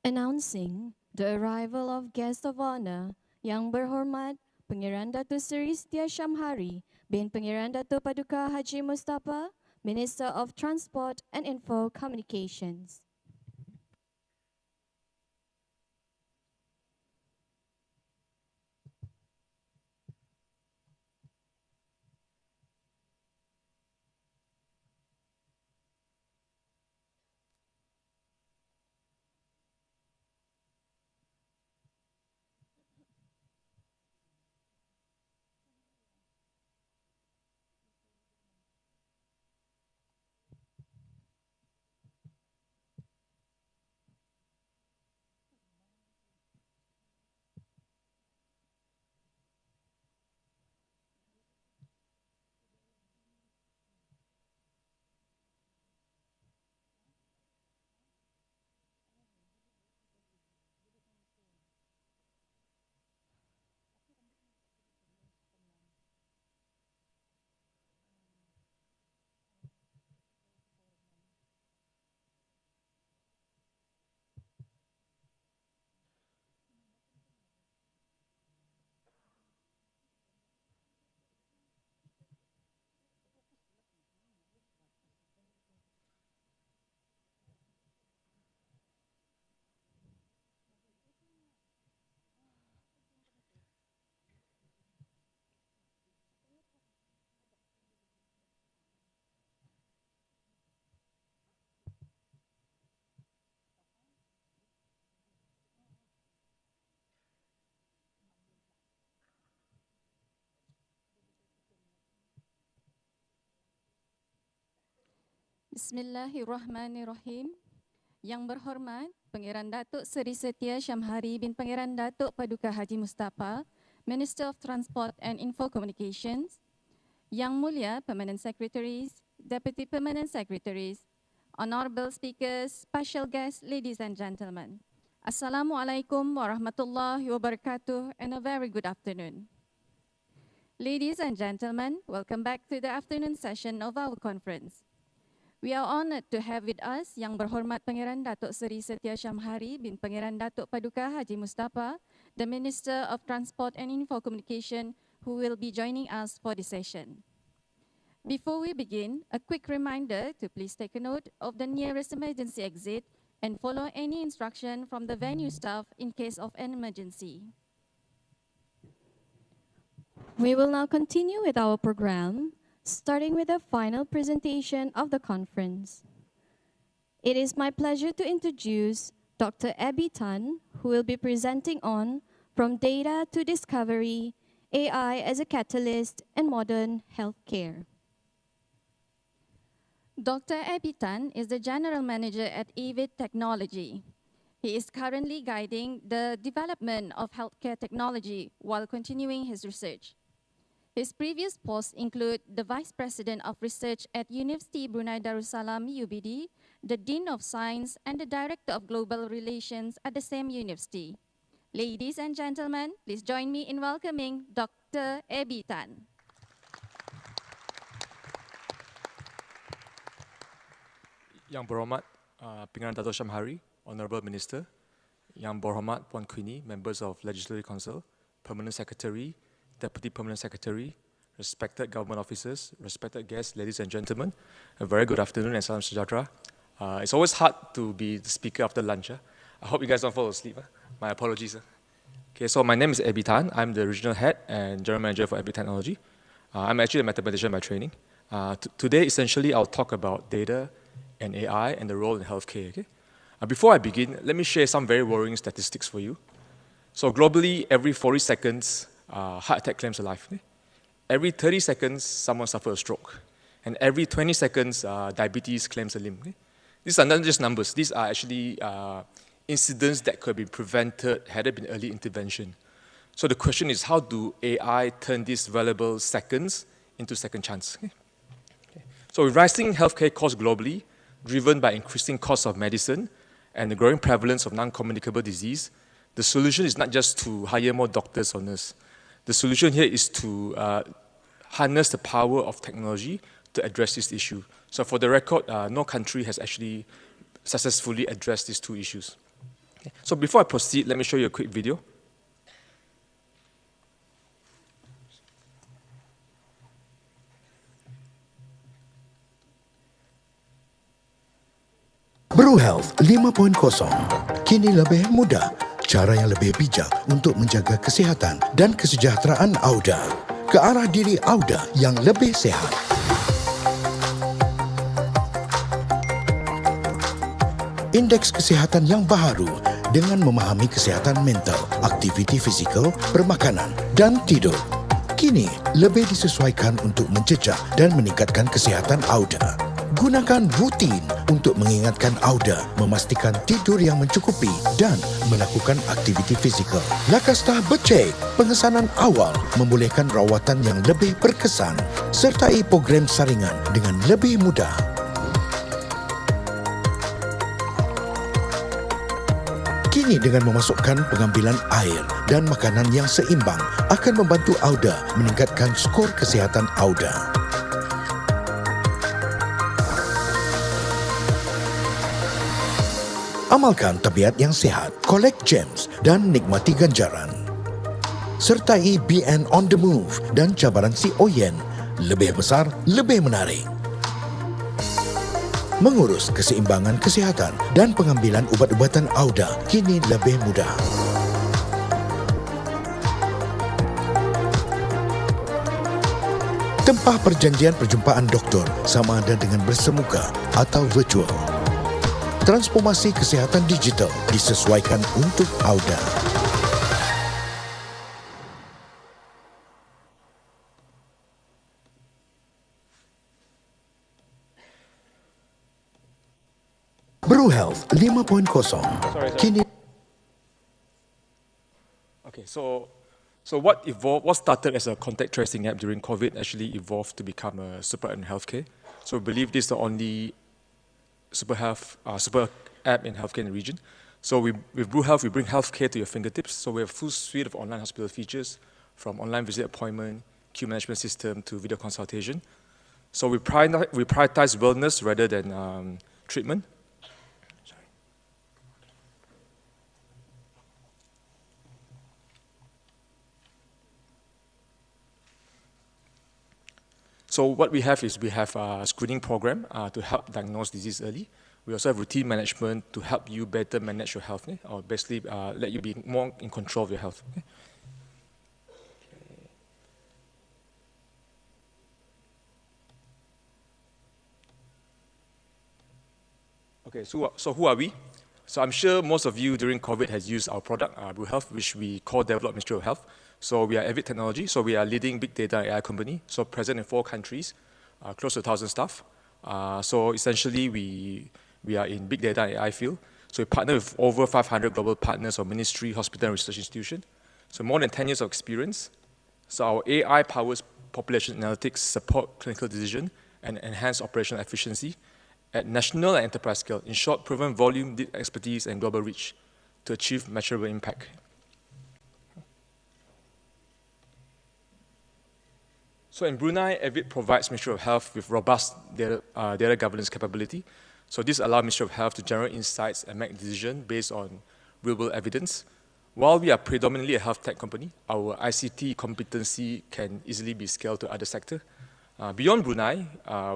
Announcing the arrival of guest of honor Yang Berhormat Pangeran Datuk Seri Setia Shamhari bin Pangeran Datuk Paduka Haji Mustafa, Minister of Transport and Info Communications. Bismillahirrahmanirrahim. Yang berhormat Pangeran Datuk Seri Setia Shamhari bin Pangeran Datuk Paduka Haji Mustafa, Minister of Transport and Info Communications, Yang Mulia Permanent Secretaries, Deputy Permanent Secretaries, Honorable Speakers, special guests, ladies and gentlemen. Assalamualaikum warahmatullahi wabarakatuh and a very good afternoon. Ladies and gentlemen, welcome back to the afternoon session of our conference. We are honored to have with us Yang Berhormat Pangeran Datuk Seri Setia Shamhari bin Pangeran Datuk Paduka Haji Mustafa, the Minister of Transport and Info Communication, who will be joining us for this session. Before we begin, a quick reminder to please take a note of the nearest emergency exit and follow any instruction from the venue staff in case of an emergency. We will now continue with our program, starting with the final presentation of the conference. It is my pleasure to introduce Dr. Abby Tan, who will be presenting on From Data to Discovery, AI as a Catalyst in Modern Healthcare. Dr. Abby Tan is the General Manager at EVIT Technology. He is currently guiding the development of healthcare technology while continuing his research. His previous posts include the Vice President of Research at University Brunei Darussalam, UBD, the Dean of Science, and the Director of Global Relations at the same university. Ladies and gentlemen, please join me in welcoming Dr. Abby Tan. Yang Berhormat Pangeran Datuk Shamhari, Honorable Minister, Yang Berhormat Puan Queenie, members of Legislative Council, Permanent Secretary, Deputy Permanent Secretary, respected government officers, respected guests, ladies and gentlemen, a very good afternoon and salam sejahtera. It's always hard to be the speaker after lunch. I hope you guys don't fall asleep. My apologies. Okay, so my name is Abby Tan. I'm the Regional Head and General Manager for EVIT Technology. I'm actually a mathematician by training. Today, essentially, I'll talk about data and AI and the role in healthcare. Okay? Before I begin, let me share some very worrying statistics for you. So globally, every 40 seconds, heart attack claims a life. Okay? Every 30 seconds, someone suffers a stroke. And every 20 seconds, diabetes claims a limb. Okay? These are not just numbers. These are actually incidents that could be prevented had there been early intervention. So the question is, how do AI turn these valuable seconds into second chance? Okay? So with rising healthcare costs globally, driven by increasing costs of medicine and the growing prevalence of non-communicable disease, the solution is not just to hire more doctors or nurses. The solution here is to harness the power of technology to address this issue. So for the record, no country has actually successfully addressed these two issues. Okay. So before I proceed, let me show you a quick video. BruHealth 5.0 kini lebih mudah, cara yang lebih bijak untuk menjaga kesihatan dan kesejahteraan Auda ke arah diri Auda yang lebih sehat. Indeks kesihatan yang baharu dengan memahami kesihatan mental, aktiviti fizikal, permakanan dan tidur. Kini lebih disesuaikan untuk mencecah dan meningkatkan kesihatan Auda. Gunakan rutin untuk mengingatkan Auda memastikan tidur yang mencukupi dan melakukan aktiviti fizikal. Lakastah becek, pengesanan awal membolehkan rawatan yang lebih berkesan. Sertai program saringan dengan lebih mudah. Kini dengan memasukkan pengambilan air dan makanan yang seimbang akan membantu Auda meningkatkan skor kesihatan Auda. Amalkan tabiat yang sehat, collect gems dan nikmati ganjaran. Sertai BN on the move dan cabaran si Oyen, lebih besar, lebih menarik. Mengurus keseimbangan kesihatan dan pengambilan ubat-ubatan Auda kini lebih mudah. Tempah perjanjian perjumpaan doktor sama ada dengan bersemuka atau virtual. Transformasi kesihatan digital disesuaikan untuk Auda. BruHealth 5.0 kini. Okay, so what started as a contact tracing app during COVID actually evolved to become a super app in healthcare. So we believe this is the only super app in healthcare in the region. So with BruHealth, we bring healthcare to your fingertips. So we have a full suite of online hospital features, from online visit appointment, queue management system to video consultation. So we prioritize wellness rather than treatment. So what we have is a screening program to help diagnose disease early. We also have routine management to help you better manage your health, or basically let you be more in control of your health. Okay, so who are we? So I'm sure most of you during COVID has used our product, BruHealth, which we co-developed Ministry of Health. So we are Avid Technology, so we are a leading big data AI company, so present in 4 countries, close to 1,000 staff. So essentially we are in big data and AI field. So we partner with over 500 global partners of ministry, hospital, and research institution. So more than 10 years of experience. So our AI powers population analytics, support clinical decision, and enhance operational efficiency at national and enterprise scale. In short, proven volume, deep expertise, and global reach to achieve measurable impact. So in Brunei, Avid provides Ministry of Health with robust data governance capability. So this allows Ministry of Health to generate insights and make decisions based on real-world evidence. While we are predominantly a health tech company, our ICT competency can easily be scaled to other sectors. Beyond Brunei,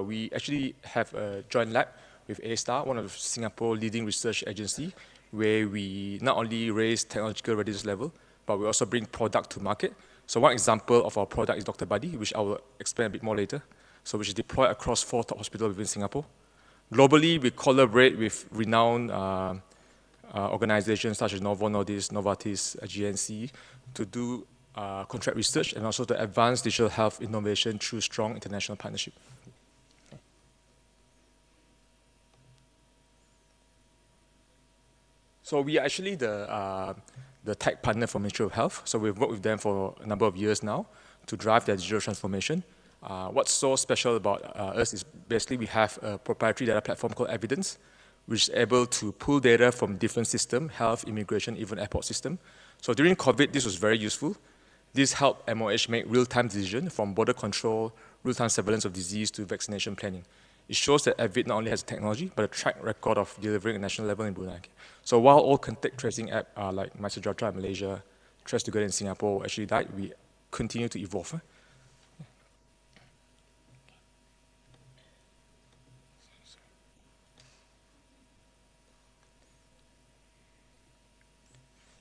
we actually have a joint lab with A-Star, one of Singapore's leading research agency, where we not only raise technological readiness level, but we also bring product to market. So one example of our product is Dr. Buddy, which I will explain a bit more later, so which is deployed across 4 top hospitals within Singapore. Globally, we collaborate with renowned organizations such as Novo Nordisk, Novartis, GNC, to do contract research and also to advance digital health innovation through strong international partnership. So we are actually the tech partner for Ministry of Health. So we've worked with them for a number of years now to drive their digital transformation. What's so special about us is basically we have a proprietary data platform called Evidence, which is able to pull data from different systems, health, immigration, even airport system. So during COVID, this was very useful. This helped MOH make real-time decisions from border control, real-time surveillance of disease to vaccination planning. It shows that Avid not only has technology, but a track record of delivering at national level in Brunei. Okay? So while all contact tracing apps like MySejahtera in Malaysia, Trace Together in Singapore actually died, we continue to evolve.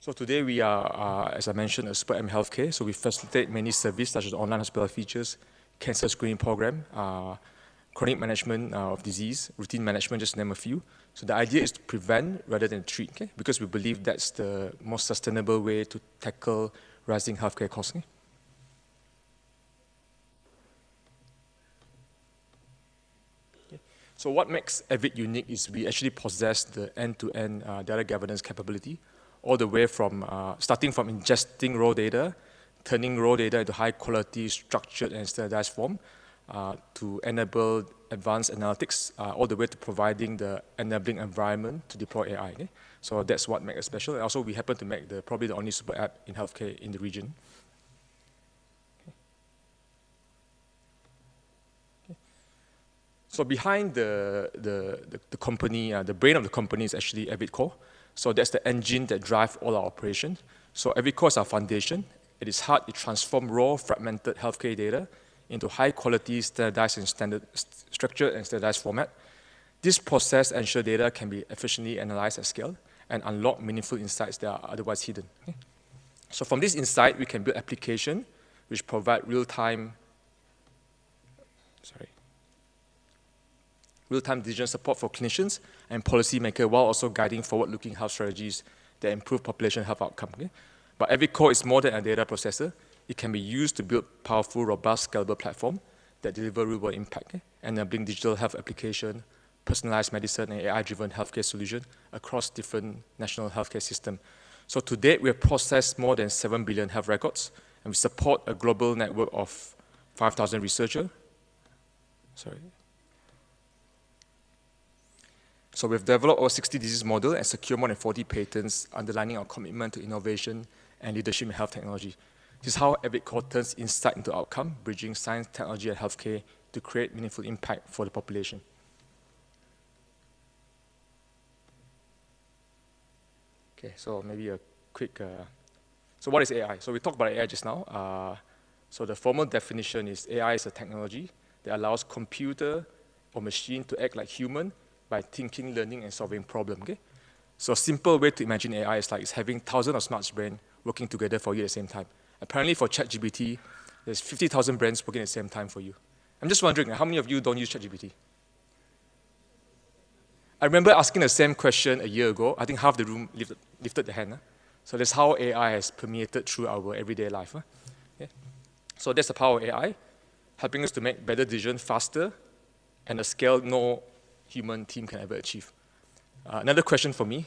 So today we are, as I mentioned, a Super M Healthcare. So we facilitate many services such as online hospital features, cancer screening program, chronic management of disease, routine management, just to name a few. So the idea is to prevent rather than treat, okay? Because we believe that's the most sustainable way to tackle rising healthcare costs. Okay? So what makes Avid unique is we actually possess the end-to-end data governance capability, all the way from starting from ingesting raw data, turning raw data into high-quality, structured and standardized form, to enable advanced analytics, all the way to providing the enabling environment to deploy AI. Okay? So that's what makes us special. And also, we happen to make probably the only super app in healthcare in the region. So behind the company, the brain of the company is actually Avid Core. So that's the engine that drives all our operations. So Avid Core is our foundation. It is hard to transform raw, fragmented healthcare data into high-quality, standardized and structured and standardized format. This process ensures data can be efficiently analyzed at scale and unlock meaningful insights that are otherwise hidden. Okay? So from this insight, we can build applications which provide real-time decision support for clinicians and policymakers while also guiding forward-looking health strategies that improve population health outcomes. Okay? But Avid Core is more than a data processor. It can be used to build powerful, robust, scalable platform that deliver real-world impact, enabling digital health application, personalized medicine, and AI-driven healthcare solution across different national healthcare systems. So to date, we have processed more than 7 billion health records, and we support a global network of 5,000 researchers. So we've developed over 60 disease models and secured more than 40 patents, underlining our commitment to innovation and leadership in health technology. This is how Avid Core turns insight into outcome, bridging science, technology, and healthcare to create meaningful impact for the population. Okay, so maybe a quick, so what is AI? So we talked about AI just now. So the formal definition is AI is a technology that allows computer or machine to act like human by thinking, learning, and solving problems. Okay? So a simple way to imagine AI is like it's having thousands of smart brains working together for you at the same time. Apparently for ChatGPT, there's 50,000 brains working at the same time for you. I'm just wondering, how many of you don't use ChatGPT? I remember asking the same question a year ago. I think half the room lifted the hand. So that's how AI has permeated through our everyday life. Okay? So that's the power of AI, helping us to make better decisions faster and a scale no human team can ever achieve. Another question for me,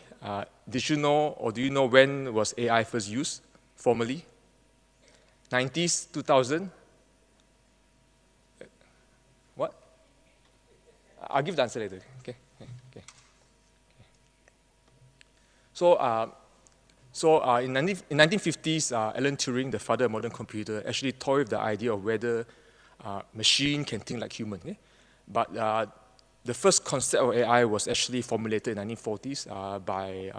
did you know or do you know when was AI first used formally? 90s, 2000? What? I'll give the answer later. Okay. So, in 1950s, Alan Turing, the father of modern computer, actually toyed with the idea of whether machine can think like human. Okay? But the first concept of AI was actually formulated in the 1940s by,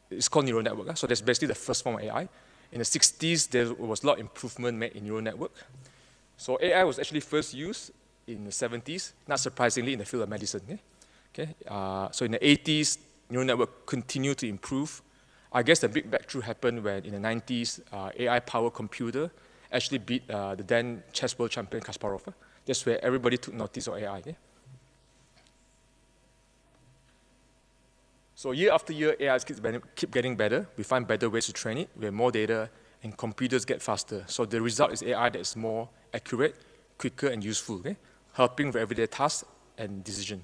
it's called neural network. So that's basically the first form of AI. In the 60s, there was a lot of improvement made in neural network. So AI was actually first used in the 70s, not surprisingly, in the field of medicine. Okay? So in the 80s, neural network continued to improve. I guess the big breakthrough happened when in the 90s, AI-powered computer actually beat the then chess world champion Kasparov. That's where everybody took notice of AI. Okay? So year after year, AI keep getting better. We find better ways to train it. We have more data, and computers get faster. So the result is AI that is more accurate, quicker, and useful, okay? Helping with everyday tasks and decision.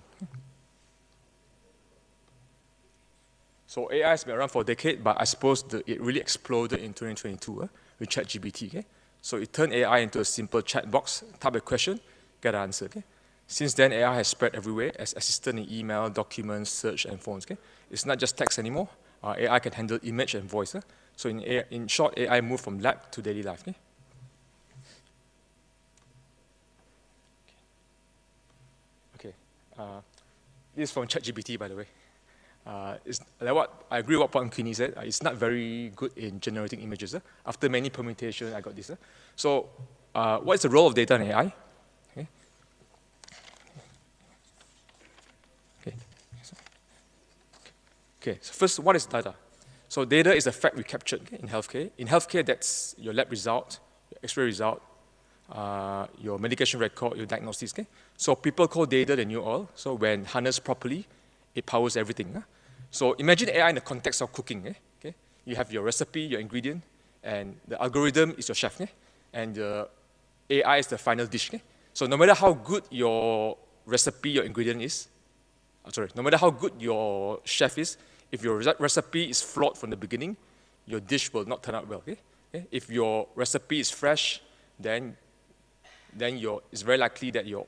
So AI has been around for a decade, but I suppose it really exploded in 2022 with ChatGPT. Okay? So it turned AI into a simple chat box, type a question, get an answer. Okay? Since then, AI has spread everywhere as assistant in email, documents, search, and phones. Okay? It's not just text anymore. AI can handle image and voice. So in short, AI moved from lab to daily life. Okay? This is from ChatGPT, by the way. It's like what I agree with what Puan Queenie said. It's not very good in generating images. After many permutations, I got this. So, what is the role of data in AI? Okay. So first, what is data? So data is a fact we captured in healthcare. In healthcare, that's your lab result, your X-ray result, your medication record, your diagnosis. So people call data the new oil. So when harnessed properly, it powers everything. So imagine AI in the context of cooking. You have your recipe, your ingredient, and the algorithm is your chef. And the AI is the final dish. So no matter how good your recipe, your ingredient is, no matter how good your chef is, if your recipe is flawed from the beginning, your dish will not turn out well. If your recipe is fresh, then it's very likely that your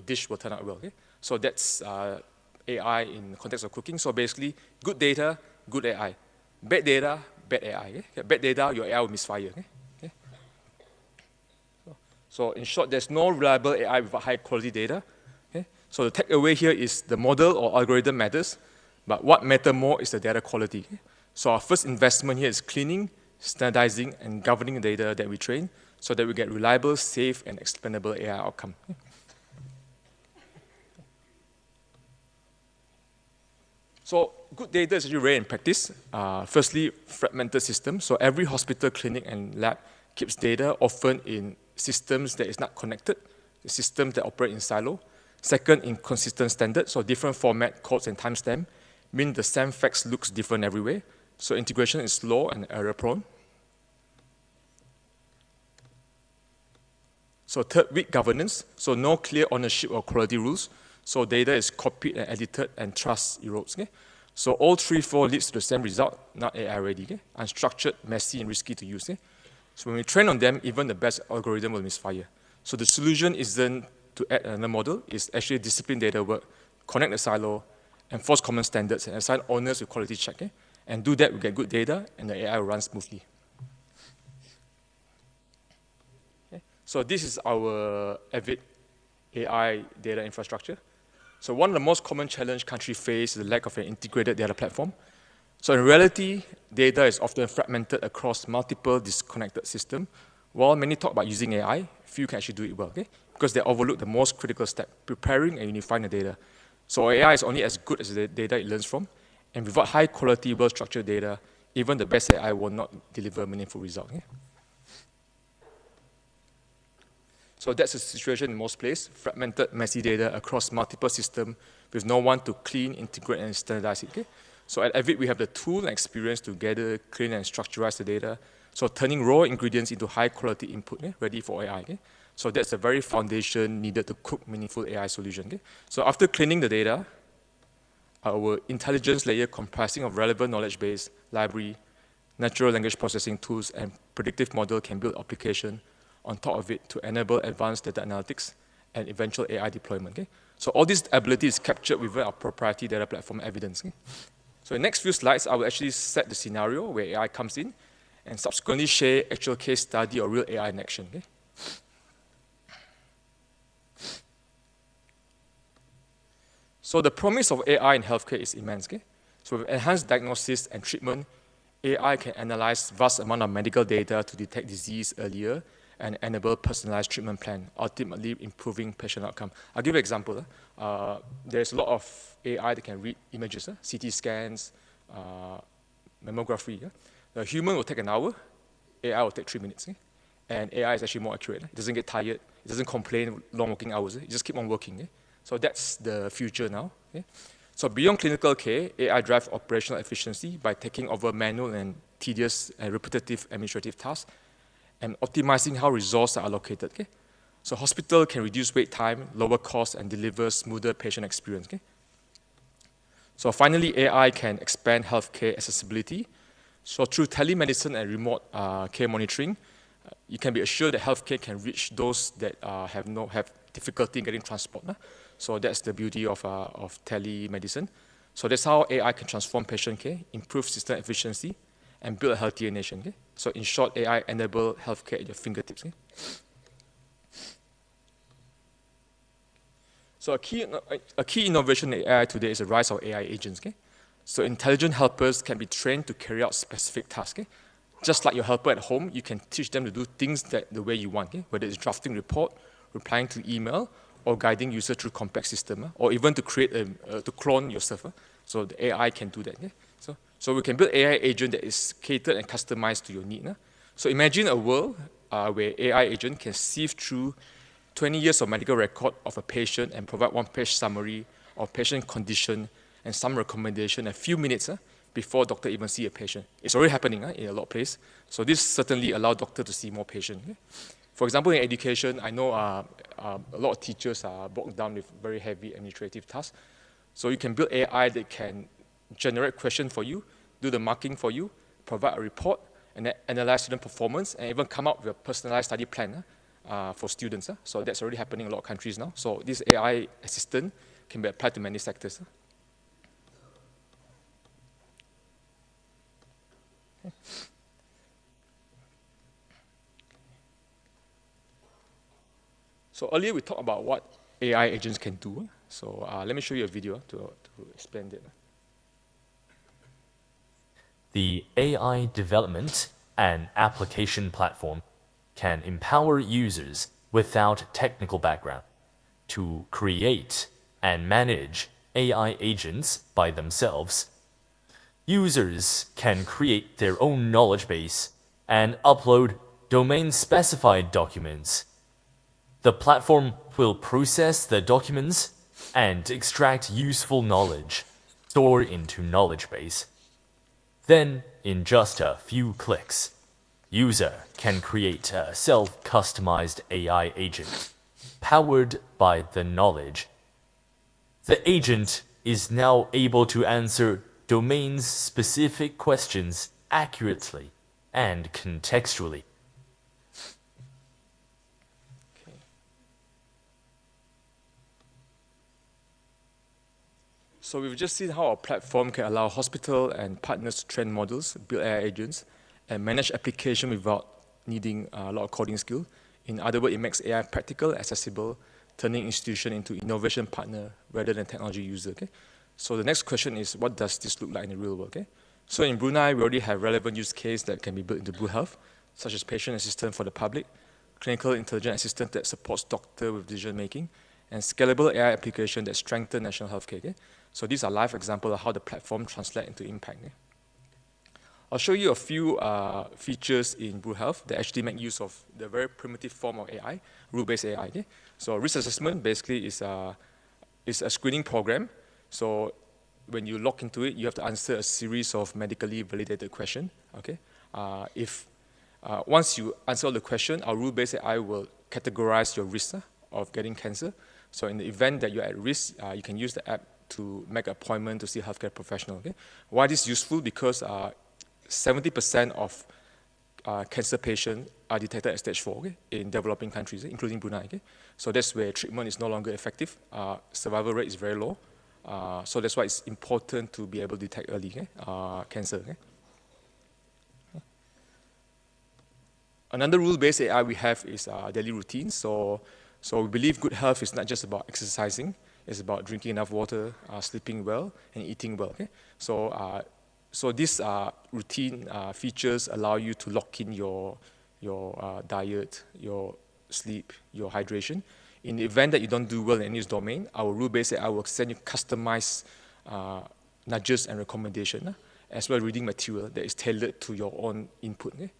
dish will turn out well. So that's AI in the context of cooking. So basically, good data, good AI. Bad data, bad AI. Bad data, your AI will misfire. So in short, there's no reliable AI without high quality data. So the takeaway here is the model or algorithm matters, but what matters more is the data quality. So our first investment here is cleaning, standardizing, and governing the data that we train so that we get reliable, safe, and explainable AI outcome. So good data is actually rare in practice. Firstly, fragmented systems. So every hospital, clinic, and lab keeps data often in systems that is not connected, the systems that operate in silo. Second, inconsistent standards, so different format, codes, and timestamp mean the same facts looks different everywhere. So integration is slow and error prone. So third, weak governance, so no clear ownership or quality rules. So data is copied and edited and trust erodes. So all 3-4 leads to the same result, not AI ready. Unstructured, messy, and risky to use. So when we train on them, even the best algorithm will misfire. So the solution isn't to add another model, it's actually discipline data work, connect the silo, enforce common standards, and assign owners with quality check. And do that, we get good data, and the AI will run smoothly. So this is our Avid AI data infrastructure. So one of the most common challenges countries face is the lack of an integrated data platform. So in reality, data is often fragmented across multiple disconnected systems. While many talk about using AI, few can actually do it well, because they overlook the most critical step, preparing and unifying the data. So AI is only as good as the data it learns from, and without high quality, well-structured data, even the best AI will not deliver meaningful results. So that's the situation in most places, fragmented, messy data across multiple systems with no one to clean, integrate, and standardize it. So at Avid, we have the tool and experience to gather, clean, and structurize the data. So turning raw ingredients into high-quality input, ready for AI. So that's the very foundation needed to cook meaningful AI solution. So after cleaning the data, our intelligence layer comprising of relevant knowledge base, library, natural language processing tools, and predictive model can build application on top of it to enable advanced data analytics and eventual AI deployment. So all this ability is captured within our proprietary data platform Evidence. So in the next few slides, I will actually set the scenario where AI comes in and subsequently share actual case study or real AI in action. So the promise of AI in healthcare is immense. So with enhanced diagnosis and treatment, AI can analyze vast amount of medical data to detect disease earlier and enable personalized treatment plan, ultimately improving patient outcome. I'll give you an example. There's a lot of AI that can read images, CT scans, mammography. The human will take an hour, AI will take 3 minutes. And AI is actually more accurate. It doesn't get tired, it doesn't complain long working hours. It just keep on working. So that's the future now. So beyond clinical care, AI drives operational efficiency by taking over manual and tedious and repetitive administrative tasks and optimizing how resources are allocated. So hospital can reduce wait time, lower costs, and deliver smoother patient experience. So finally, AI can expand healthcare accessibility. So through telemedicine and remote care monitoring, you can be assured that healthcare can reach those that have difficulty in getting transport. So that's the beauty of telemedicine. So that's how AI can transform patient care, improve system efficiency, and build a healthier nation. So in short, AI enable healthcare at your fingertips. So a key innovation in AI today is the rise of AI agents. Okay? So intelligent helpers can be trained to carry out specific tasks. Okay? Just like your helper at home, you can teach them to do things the way you want, okay? Whether it's drafting report, replying to email, or guiding user through complex system, or even to create to clone yourself. So the AI can do that. Okay? So we can build AI agent that is catered and customized to your need. So imagine a world where AI agent can sift through 20 years of medical record of a patient and provide one-page summary of patient condition and some recommendation a few minutes before doctor even see a patient. It's already happening in a lot of places. So this certainly allows doctor to see more patients. Okay? For example, in education, I know a lot of teachers are bogged down with very heavy administrative tasks. So you can build AI that can generate questions for you, do the marking for you, provide a report, and then analyze student performance, and even come up with a personalized study plan for students. So that's already happening in a lot of countries now. So this AI assistant can be applied to many sectors. So earlier we talked about what AI agents can do. So let me show you a video to explain it. The AI development and application platform can empower users without technical background to create and manage AI agents by themselves. Users can create their own knowledge base and upload domain-specified documents. The platform will process the documents and extract useful knowledge stored into knowledge base. Then, in just a few clicks, user can create a self-customized AI agent powered by the knowledge. The agent is now able to answer domain-specific questions accurately and contextually. So we've just seen how our platform can allow hospital and partners to train models, build AI agents, and manage application without needing a lot of coding skill. In other words, it makes AI practical, accessible, turning institution into innovation partner rather than technology user. Okay? So the next question is, what does this look like in the real world? Okay? So in Brunei, we already have relevant use case that can be built into BruHealth, such as patient assistant for the public, clinical intelligent assistant that supports doctor with decision making, and scalable AI application that strengthen national healthcare. Okay? So these are live examples of how the platform translates into impact. Okay? I'll show you a few features in BruHealth that actually make use of the very primitive form of AI, rule-based AI. Okay? So risk assessment basically is a screening program. So when you log into it, you have to answer a series of medically validated questions. Okay? Once you answer all the question, our rule-based AI will categorize your risk of getting cancer. So in the event that you're at risk, you can use the app to make an appointment to see a healthcare professional. Okay? Why this is useful? Because 70% of cancer patients are detected at stage 4, okay, in developing countries, including Brunei. Okay? So that's where treatment is no longer effective. Survival rate is very low. So that's why it's important to be able to detect early cancer. Okay? Another rule-based AI we have is daily routines. So we believe good health is not just about exercising. It's about drinking enough water, sleeping well, and eating well. Okay? So these routine features allow you to lock in your diet, your sleep, your hydration. In the event that you don't do well in this domain, our rule-based AI will send you customized nudges and recommendations, as well as reading material that is tailored to your own input. Okay?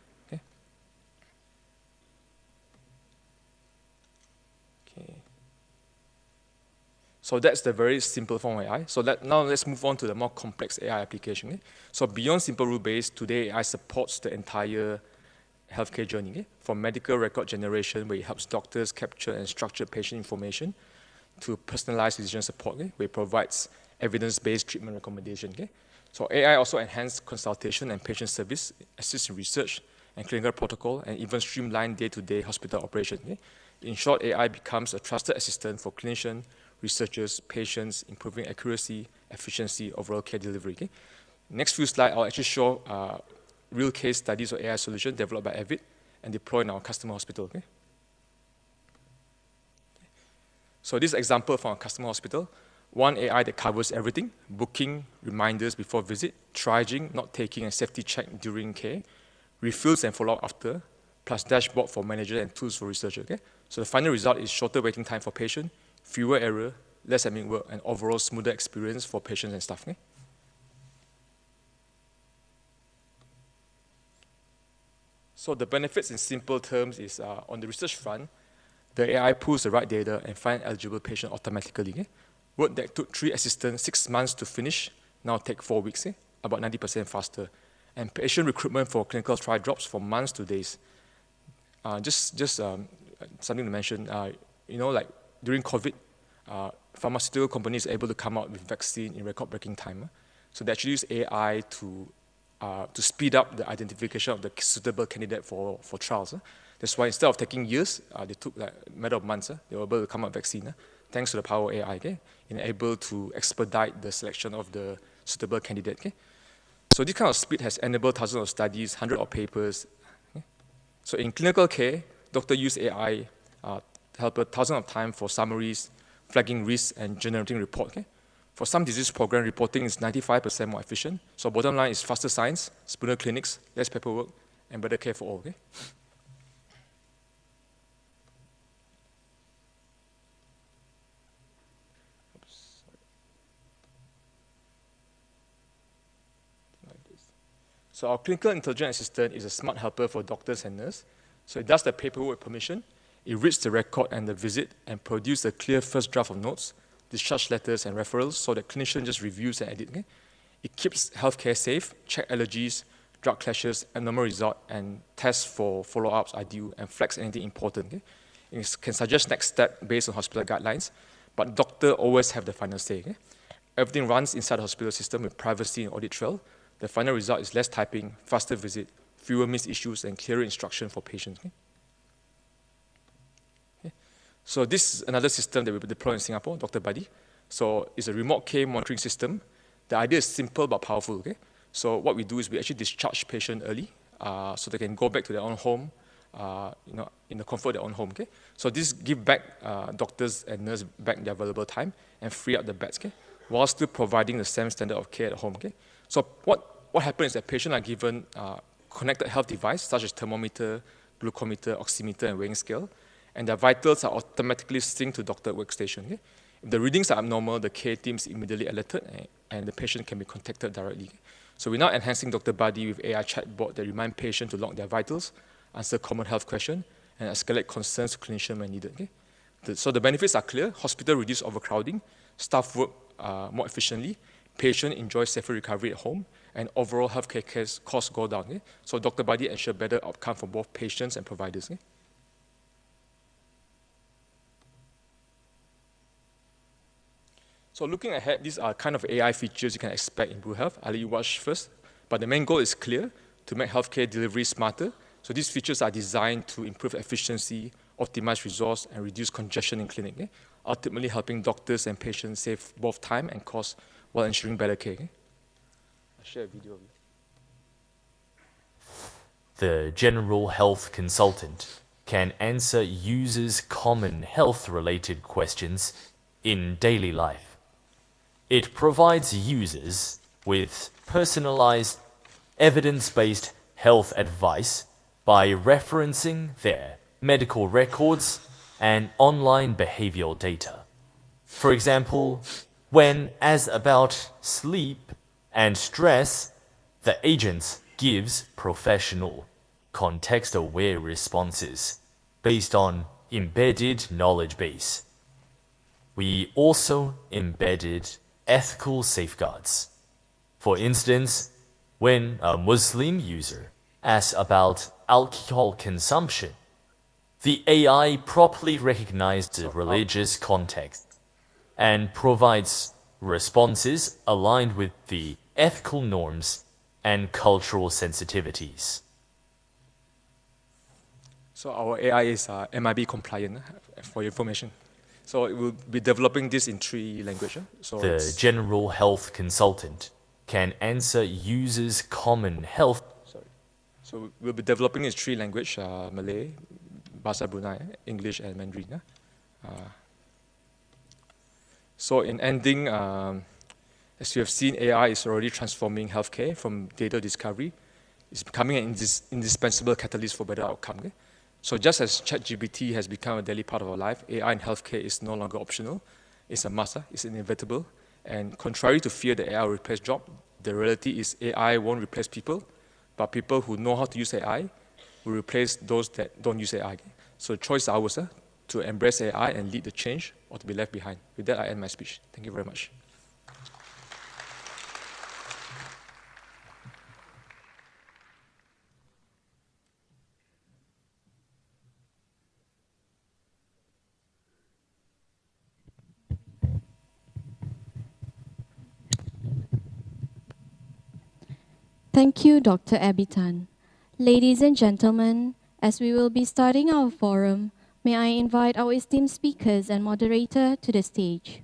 So that's the very simple form of AI. So now let's move on to the more complex AI application. Okay? So beyond simple rule-based, today AI supports the entire healthcare journey. Okay? From medical record generation, where it helps doctors capture and structure patient information, to personalized decision support, okay? Where it provides evidence-based treatment recommendation. Okay? So AI also enhances consultation and patient service, assists in research and clinical protocol, and even streamline day-to-day hospital operation. Okay? In short, AI becomes a trusted assistant for clinicians, researchers, patients, improving accuracy, efficiency, overall care delivery. Okay? Next few slides, I'll actually show real case studies of AI solution developed by Avid and deployed in our customer hospital. Okay? So this example from a customer hospital, one AI that covers everything: booking, reminders before visit, triaging, not taking a safety check during care, refills and follow-up after, plus dashboard for manager and tools for researcher. Okay? So the final result is shorter waiting time for patient, fewer error, less admin work, and overall smoother experience for patients and staff. Okay? So the benefits in simple terms is on the research front, the AI pulls the right data and finds eligible patient automatically. Okay? Work that took 3 assistants 6 months to finish now take 4 weeks, about 90% faster. And patient recruitment for clinical trial drops from months to days. Just something to mention, like during COVID, pharmaceutical companies are able to come out with vaccine in record-breaking time. So they actually use AI to speed up the identification of the suitable candidate for trials. That's why instead of taking years, they took like a matter of months. They were able to come up with vaccine thanks to the power of AI, okay? And able to expedite the selection of the suitable candidate. Okay? So this kind of speed has enabled thousands of studies, hundreds of papers. Okay? So in clinical care, doctors use AI to help thousands of time for summaries, flagging risks, and generating reports. Okay? For some disease program, reporting is 95% more efficient. So bottom line is faster science, smoother clinics, less paperwork, and better care for all. Okay? So our clinical intelligence assistant is a smart helper for doctors and nurses. So it does the paperwork with permission, it reads the record and the visit, and produces a clear first draft of notes, discharge letters and referrals, so the clinician just reviews and edits. Okay? It keeps healthcare safe, check allergies, drug clashes, abnormal result, and tests for follow-ups are due, and flags anything important. Okay? It can suggest next step based on hospital guidelines, but doctor always have the final say. Okay? Everything runs inside the hospital system with privacy and audit trail. The final result is less typing, faster visit, fewer missed issues, and clearer instruction for patients. Okay? Okay. So this is another system that we deploy in Singapore, Dr. Buddy. So it's a remote care monitoring system. The idea is simple but powerful. Okay? So what we do is we actually discharge patient early so they can go back to their own home, in the comfort of their own home. Okay? So this give back doctors and nurses back their valuable time and free up the beds, okay? While still providing the same standard of care at home. Okay? So what happens is that patients are given connected health device such as thermometer, glucometer, oximeter, and weighing scale, and their vitals are automatically synced to doctor workstation. Okay? If the readings are abnormal, the care team is immediately alerted, and the patient can be contacted directly. Okay? So we're now enhancing Dr. Buddy with AI chatbot that remind patients to log their vitals, answer common health questions, and escalate concerns to clinician when needed. Okay? So the benefits are clear: hospital reduce overcrowding, staff work more efficiently, patient enjoy safer recovery at home, and overall healthcare costs go down. Okay? So Dr. Buddy ensure better outcome for both patients and providers. Okay? So looking ahead, these are kind of AI features you can expect in Blue Health. I'll let you watch first. But the main goal is clear: to make healthcare delivery smarter. So these features are designed to improve efficiency, optimize resource, and reduce congestion in clinic, okay? Ultimately helping doctors and patients save both time and cost while ensuring better care. Okay? I'll share a video of it. The general health consultant can answer users' common health-related questions in daily life. It provides users with personalized, evidence-based health advice by referencing their medical records and online behavioral data. For example, when asked about sleep and stress, the agent gives professional, context-aware responses based on embedded knowledge base. We also embedded ethical safeguards. For instance, when a Muslim user asks about alcohol consumption, the AI properly recognizes the religious context and provides responses aligned with the ethical norms and cultural sensitivities. So our AI is MIB compliant, for your information. So it will be developing this in 3 languages. So the general health consultant can answer users' common health. So we'll be developing in 3 languages: Malay, Bahasa Brunei, English, and Mandarin. So in ending, as you have seen, AI is already transforming healthcare from data discovery. It's becoming an indispensable catalyst for better outcome. Okay? So just as ChatGPT has become a daily part of our life, AI in healthcare is no longer optional. It's a must, it's inevitable. And contrary to fear that AI will replace jobs, the reality is AI won't replace people, but people who know how to use AI will replace those that don't use AI. Okay? So the choice is ours to embrace AI and lead the change or to be left behind. With that, I end my speech. Thank you very much. Thank you, Dr. Abitan. Ladies and gentlemen, as we will be starting our forum, may I invite our esteemed speakers and moderator to the stage.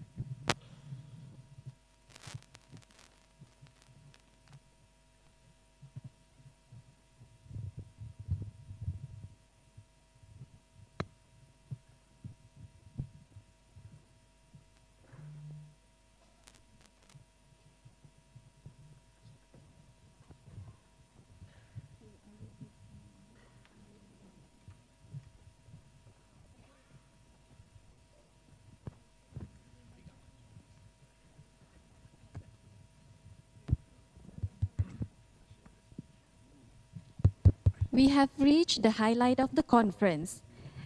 We have reached the highlight of the conference.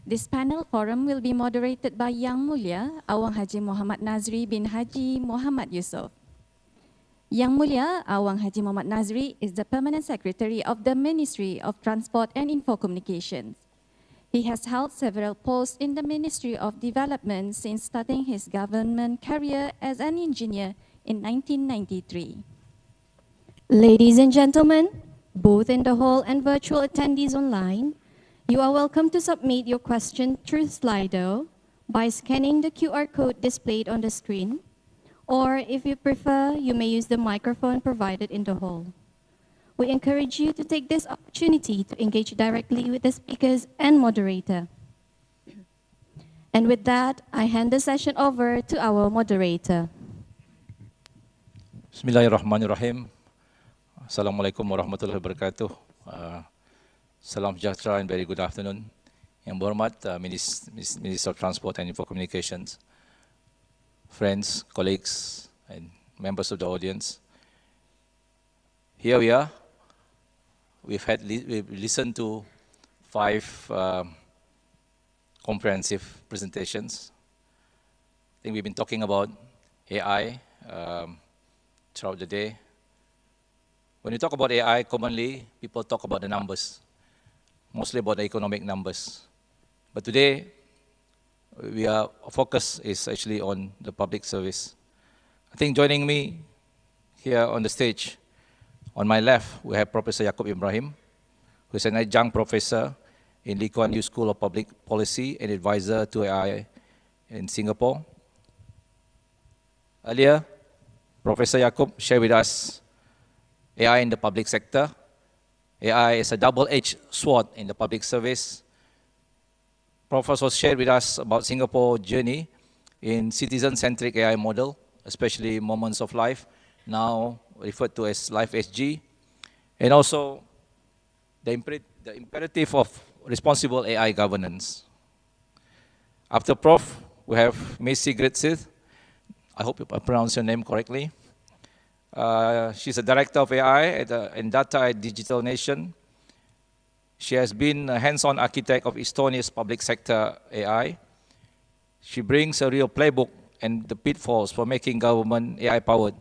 This panel forum will be moderated by Yang Mulia, Awang Haji Muhammad Nazri bin Haji Muhammad Yusof. Yang Mulia, Awang Haji Muhammad Nazri is the Permanent Secretary of the Ministry of Transport and Infocommunications. He has held several posts in the Ministry of Development since starting his government career as an engineer in 1993. Ladies and gentlemen, both in the hall and virtual attendees online, you are welcome to submit your question through Slido by scanning the QR code displayed on the screen, or if you prefer, you may use the microphone provided in the hall. We encourage you to take this opportunity to engage directly with the speakers and moderator. And with that, I hand the session over to our moderator. Bismillahirrahmanirrahim. Assalamualaikum warahmatullahi wabarakatuh. Salam sejahtera and very good afternoon. Yang berhormat Minister of Transport and Infocommunications, friends, colleagues, and members of the audience. Here we are. We've listened to 5 comprehensive presentations. I think we've been talking about AI throughout the day. When you talk about AI, commonly people talk about the numbers, mostly about the economic numbers. But today, our focus is actually on the public service. I think joining me here on the stage, on my left, we have Professor Yaakob Ibrahim, who is an adjunct professor in Lee Kuan Yew School of Public Policy and advisor to AI in Singapore. Earlier, Professor Yaakob shared with us AI in the public sector. AI is a double-edged sword in the public service. Professor shared with us about Singapore's journey in citizen-centric AI model, especially moments of life, now referred to as Life SG, and also the imperative of responsible AI governance. After Prof, we have Ms. Sigrid Sith. I hope I pronounced your name correctly. She's a director of AI and data at Digital Nation. She has been a hands-on architect of Estonia's public sector AI. She brings a real playbook and the pitfalls for making government AI-powered.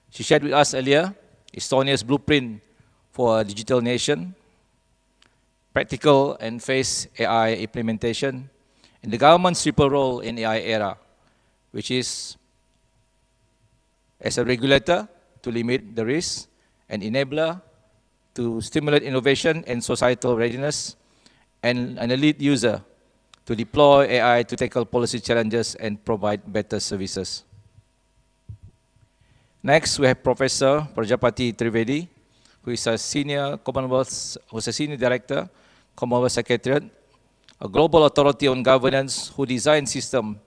She shared with us earlier Estonia's blueprint for a digital nation, practical and phased AI implementation, and the government's triple role in AI era, which is as a regulator to limit the risk, an enabler to stimulate innovation and societal readiness, and an elite user to deploy AI to tackle policy challenges and provide better services. Next, we have Professor Prajapati Trivedi, who is a senior director, Commonwealth Secretariat, a global authority on governance who designs systems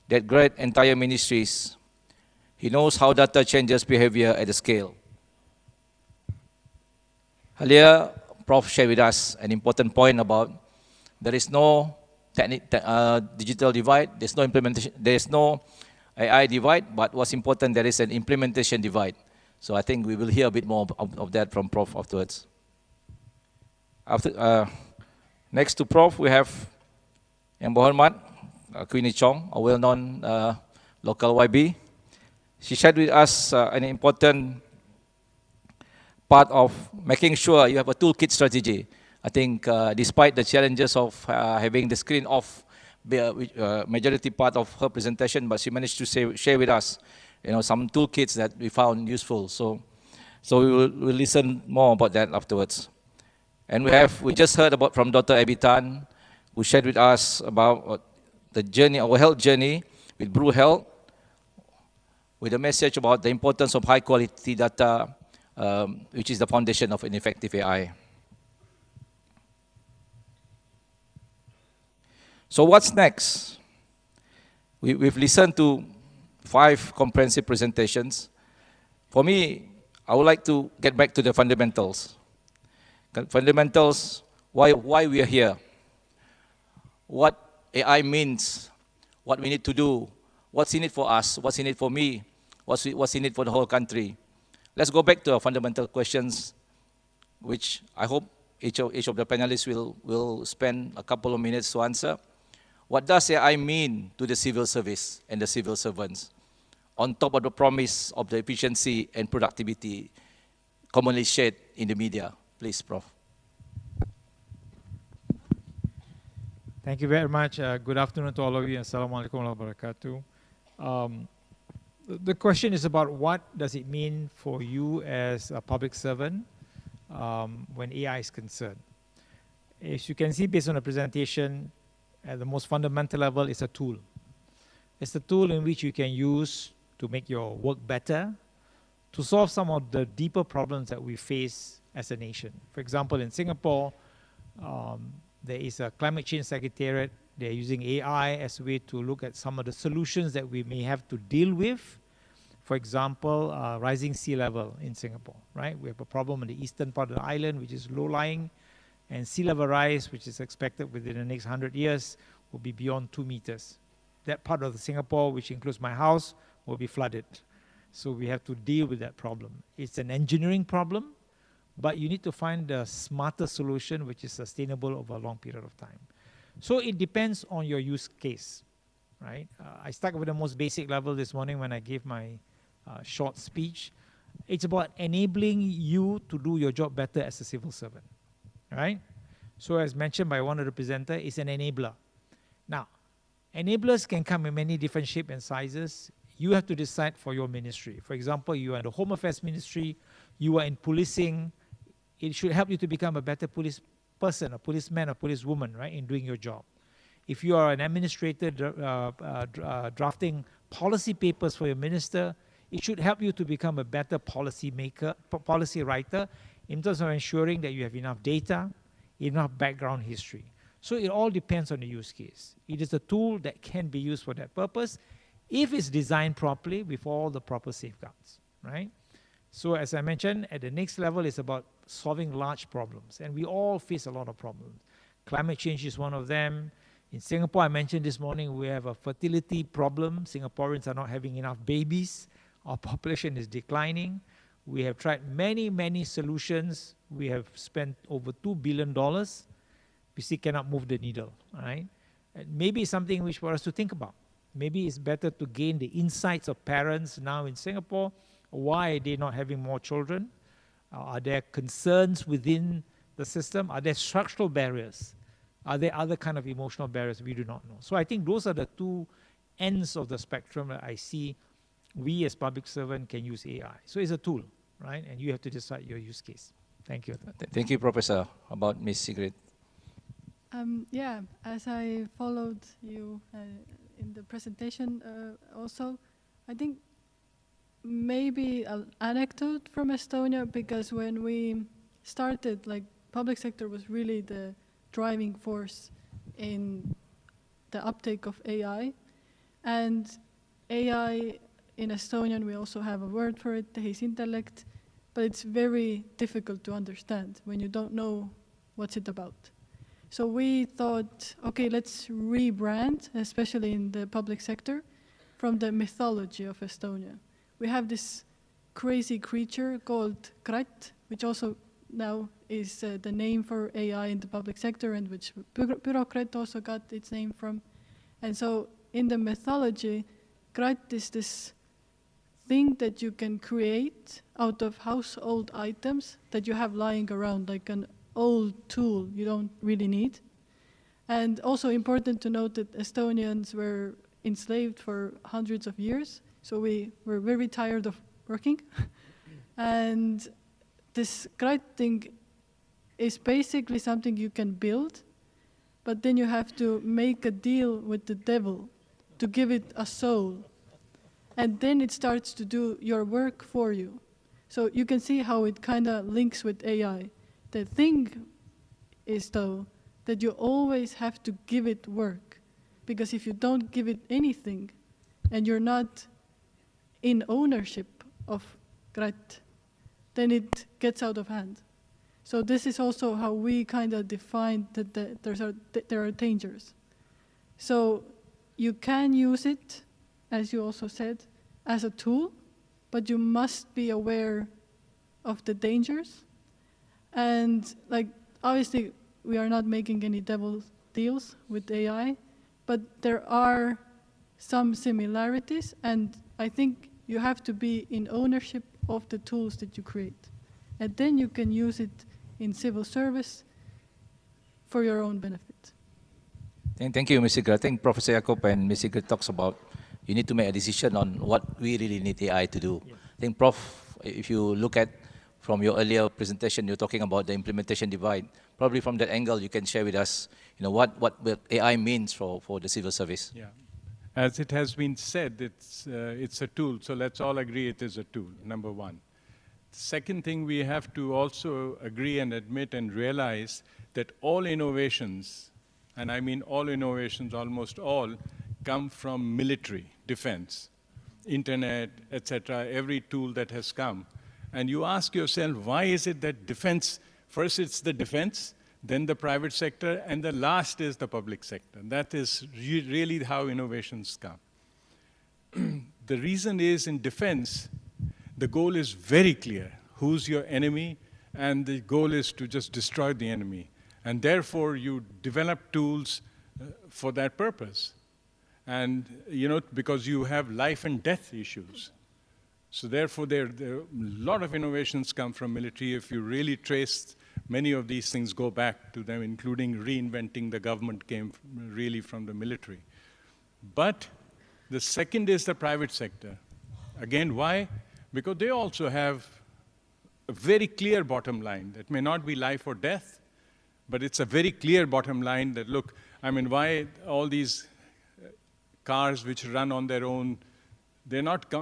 that great entire ministries. He knows how data changes behavior at the scale. Earlier, Prof shared with us an important point about there is no digital divide, there's no implementation, there's no AI divide, but what's important, there is an implementation divide. So I think we will hear a bit more of that from Prof afterwards. Next to Prof, we have Yang Berhormat Queenie Chong, a well-known local YB. She shared with us an important part of making sure you have a toolkit strategy. I think despite the challenges of having the screen off, majority part of her presentation, but she managed to share with us, some toolkits that we found useful. So we'll listen more about that afterwards. And we just heard about from Dr. Abby Tan, who shared with us about the journey, our health journey with Brew Health, with a message about the importance of high quality data, which is the foundation of an effective AI. So what's next? We've listened to 5 comprehensive presentations. For me, I would like to get back to the fundamentals. Fundamentals, why we are here, what AI means, what we need to do, what's in it for us, what's in it for me, what's in it for the whole country. Let's go back to our fundamental questions, which I hope each of the panelists will spend a couple of minutes to answer. What does AI mean to the civil service and the civil servants, on top of the promise of the efficiency and productivity commonly shared in the media? Please, Prof. Thank you very much. Good afternoon to all of you. Assalamu alaikum wa barakatuh. The question is about what does it mean for you as a public servant when AI is concerned. As you can see based on the presentation, at the most fundamental level, it's a tool. It's a tool in which you can use to make your work better, to solve some of the deeper problems that we face as a nation. For example, in Singapore, there is a climate change secretariat. They're using AI as a way to look at some of the solutions that we may have to deal with. For example, rising sea level in Singapore, right? We have a problem in the eastern part of the island, which is low-lying, and sea level rise, which is expected within the next 100 years, will be beyond 2 meters. That part of Singapore, which includes my house, will be flooded. So we have to deal with that problem. It's an engineering problem, but you need to find a smarter solution which is sustainable over a long period of time. So it depends on your use case, right? I started with the most basic level this morning when I gave my short speech. It's about enabling you to do your job better as a civil servant, right? So as mentioned by one of the presenters, it's an enabler. Now, enablers can come in many different shapes and sizes. You have to decide for your ministry. For example, you are in the Home Affairs Ministry, you are in policing. It should help you to become a better police person, a policeman, a policewoman, right, in doing your job. If you are an administrator drafting policy papers for your minister, it should help you to become a better policy maker, policy writer, in terms of ensuring that you have enough data, enough background history. So it all depends on the use case. It is a tool that can be used for that purpose if it's designed properly with all the proper safeguards, right? So as I mentioned, at the next level, it's about solving large problems. And we all face a lot of problems. Climate change is one of them. In Singapore, I mentioned this morning, we have a fertility problem. Singaporeans are not having enough babies. Our population is declining. We have tried many, many solutions. We have spent over $2 billion. We still cannot move the needle, right? And maybe it's something which for us to think about. Maybe it's better to gain the insights of parents now in Singapore. Why are they not having more children? Are there concerns within the system? Are there structural barriers? Are there other kind of emotional barriers? We do not know. So I think those are the two ends of the spectrum that I see we as public servants can use AI. So it's a tool, right? And you have to decide your use case. Thank you. Thank you, Professor. About Ms. Sigrid. Yeah, as I followed you in the presentation also, I think maybe an anecdote from Estonia, because when we started, like, public sector was really the driving force in the uptake of AI. And AI, in Estonian, we also have a word for it, tehisintellect, but it's very difficult to understand when you don't know what's it about. So we thought, okay, let's rebrand, especially in the public sector, from the mythology of Estonia. We have this crazy creature called Krat, which also now is the name for AI in the public sector, and which bureaucrat also got its name from. And so in the mythology, Krat is this thing that you can create out of household items that you have lying around, like an old tool you don't really need. And also important to note that Estonians were enslaved for hundreds of years, so we were very tired of working. And this Krat thing is basically something you can build, but then you have to make a deal with the devil to give it a soul. And then it starts to do your work for you. So you can see how it kind of links with AI. The thing is, though, that you always have to give it work. Because if you don't give it anything, and you're not in ownership of Krat, then it gets out of hand. So this is also how we kind of define that there are dangers. So you can use it, as you also said, as a tool, but you must be aware of the dangers. And like, obviously, we are not making any devil's deals with AI, but there are some similarities, and I think you have to be in ownership of the tools that you create. And then you can use it in civil service for your own benefit. Thank you, Ms. Sigrid. I think Professor Jacob and Ms. Sigrid talks about you need to make a decision on what we really need AI to do. Yeah. I think, Prof, if you look at from your earlier presentation, you're talking about the implementation divide. Probably from that angle, you can share with us, what AI means for the civil service. Yeah. As it has been said, it's a tool, so let's all agree it is a tool, number one. Second thing, we have to also agree and admit and realize that all innovations, and I mean all innovations, almost all, come from military, defense, internet, etc., every tool that has come. And you ask yourself, why is it that defense, first it's the defense, then the private sector, and the last is the public sector. That is really how innovations come. The reason is in defense, the goal is very clear. Who's your enemy? And the goal is to just destroy the enemy. And therefore, you develop tools for that purpose. And, because you have life and death issues. So therefore, there a lot of innovations come from military. If you really trace, many of these things go back to them, including reinventing the government came really from the military. But the second is the private sector. Again, why? Because they also have a very clear bottom line. That may not be life or death, but it's a very clear bottom line that, look, I mean, why all these cars which run on their own, they're not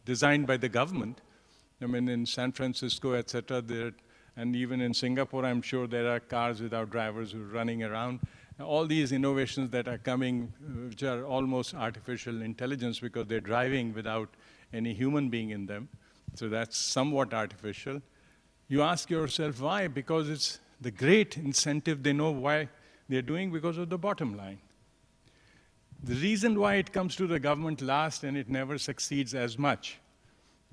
designed by the government. I mean, in San Francisco, et cetera, and even in Singapore, I'm sure there are cars without drivers who are running around. All these innovations that are coming, which are almost artificial intelligence because they're driving without any human being in them. So that's somewhat artificial. You ask yourself why? Because it's the great incentive. They know why they're doing because of the bottom line. The reason why it comes to the government last and it never succeeds as much,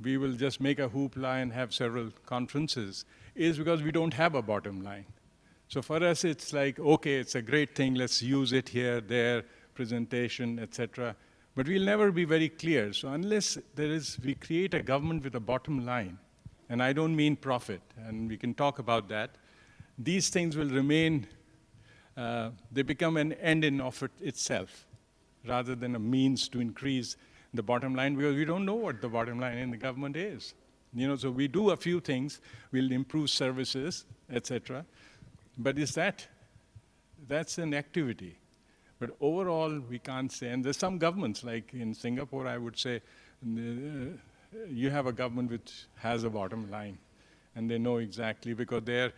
we will just make a hoopla and have several conferences, is because we don't have a bottom line. So for us, it's like, okay, it's a great thing, let's use it here, there, presentation, etc. But we'll never be very clear. So unless we create a government with a bottom line, and I don't mean profit, and we can talk about that, these things will remain, they become an end in of itself, rather than a means to increase the bottom line, because we don't know what the bottom line in the government is. So we do a few things, we'll improve services, etc. But that's an activity. But overall, we can't say, and there's some governments, like in Singapore, I would say, you have a government which has a bottom line, and they know exactly, because their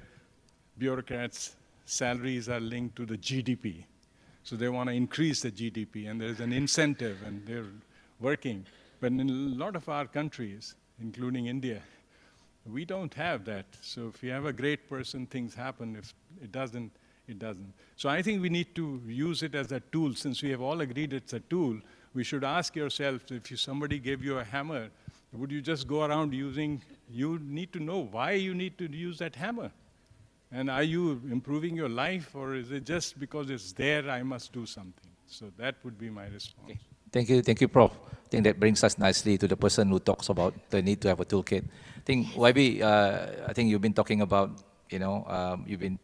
bureaucrats' salaries are linked to the GDP. So they want to increase the GDP, and there's an incentive, and they're working. But in a lot of our countries, including India, we don't have that. So if you have a great person, things happen. If it doesn't, it doesn't. So I think we need to use it as a tool. Since we have all agreed it's a tool, we should ask yourself, if somebody gave you a hammer, would you just go around using, you need to know why you need to use that hammer. And are you improving your life, or is it just because it's there, I must do something? So that would be my response. Okay. Thank you, Prof. I think that brings us nicely to the person who talks about the need to have a toolkit. I think, YB, I think you've been talking about, you've been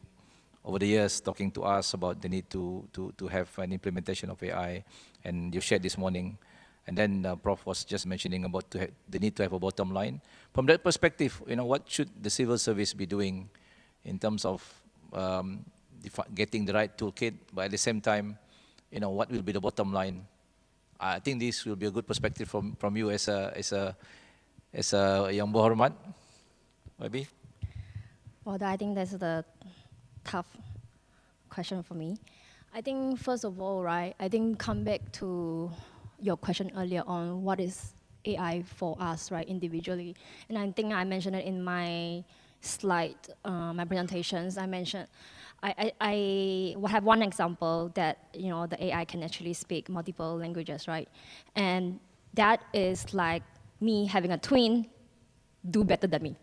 over the years talking to us about the need to have an implementation of AI, and you shared this morning. And then Prof was just mentioning about the need to have a bottom line. From that perspective, what should the civil service be doing in terms of getting the right toolkit, but at the same time, what will be the bottom line? I think this will be a good perspective from you as a Yang Berhormat. Maybe? Well, I think that's the tough question for me. I think first of all, right, I think come back to your question earlier on what is AI for us, right, individually. And I think I mentioned it in my slide, my presentations. I mentioned, I will have one example that, the AI can actually speak multiple languages, right? And that is like me having a twin do better than me.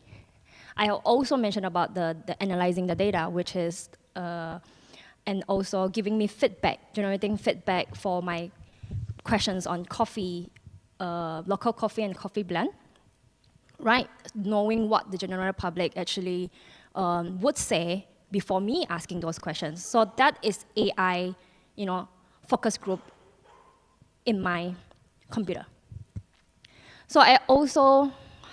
I also mentioned about the analyzing the data, which is, and also giving me feedback, generating feedback for my questions on coffee, local coffee and coffee blend, right? Knowing what the general public actually would say before me asking those questions. So that is AI, focus group in my computer. So I also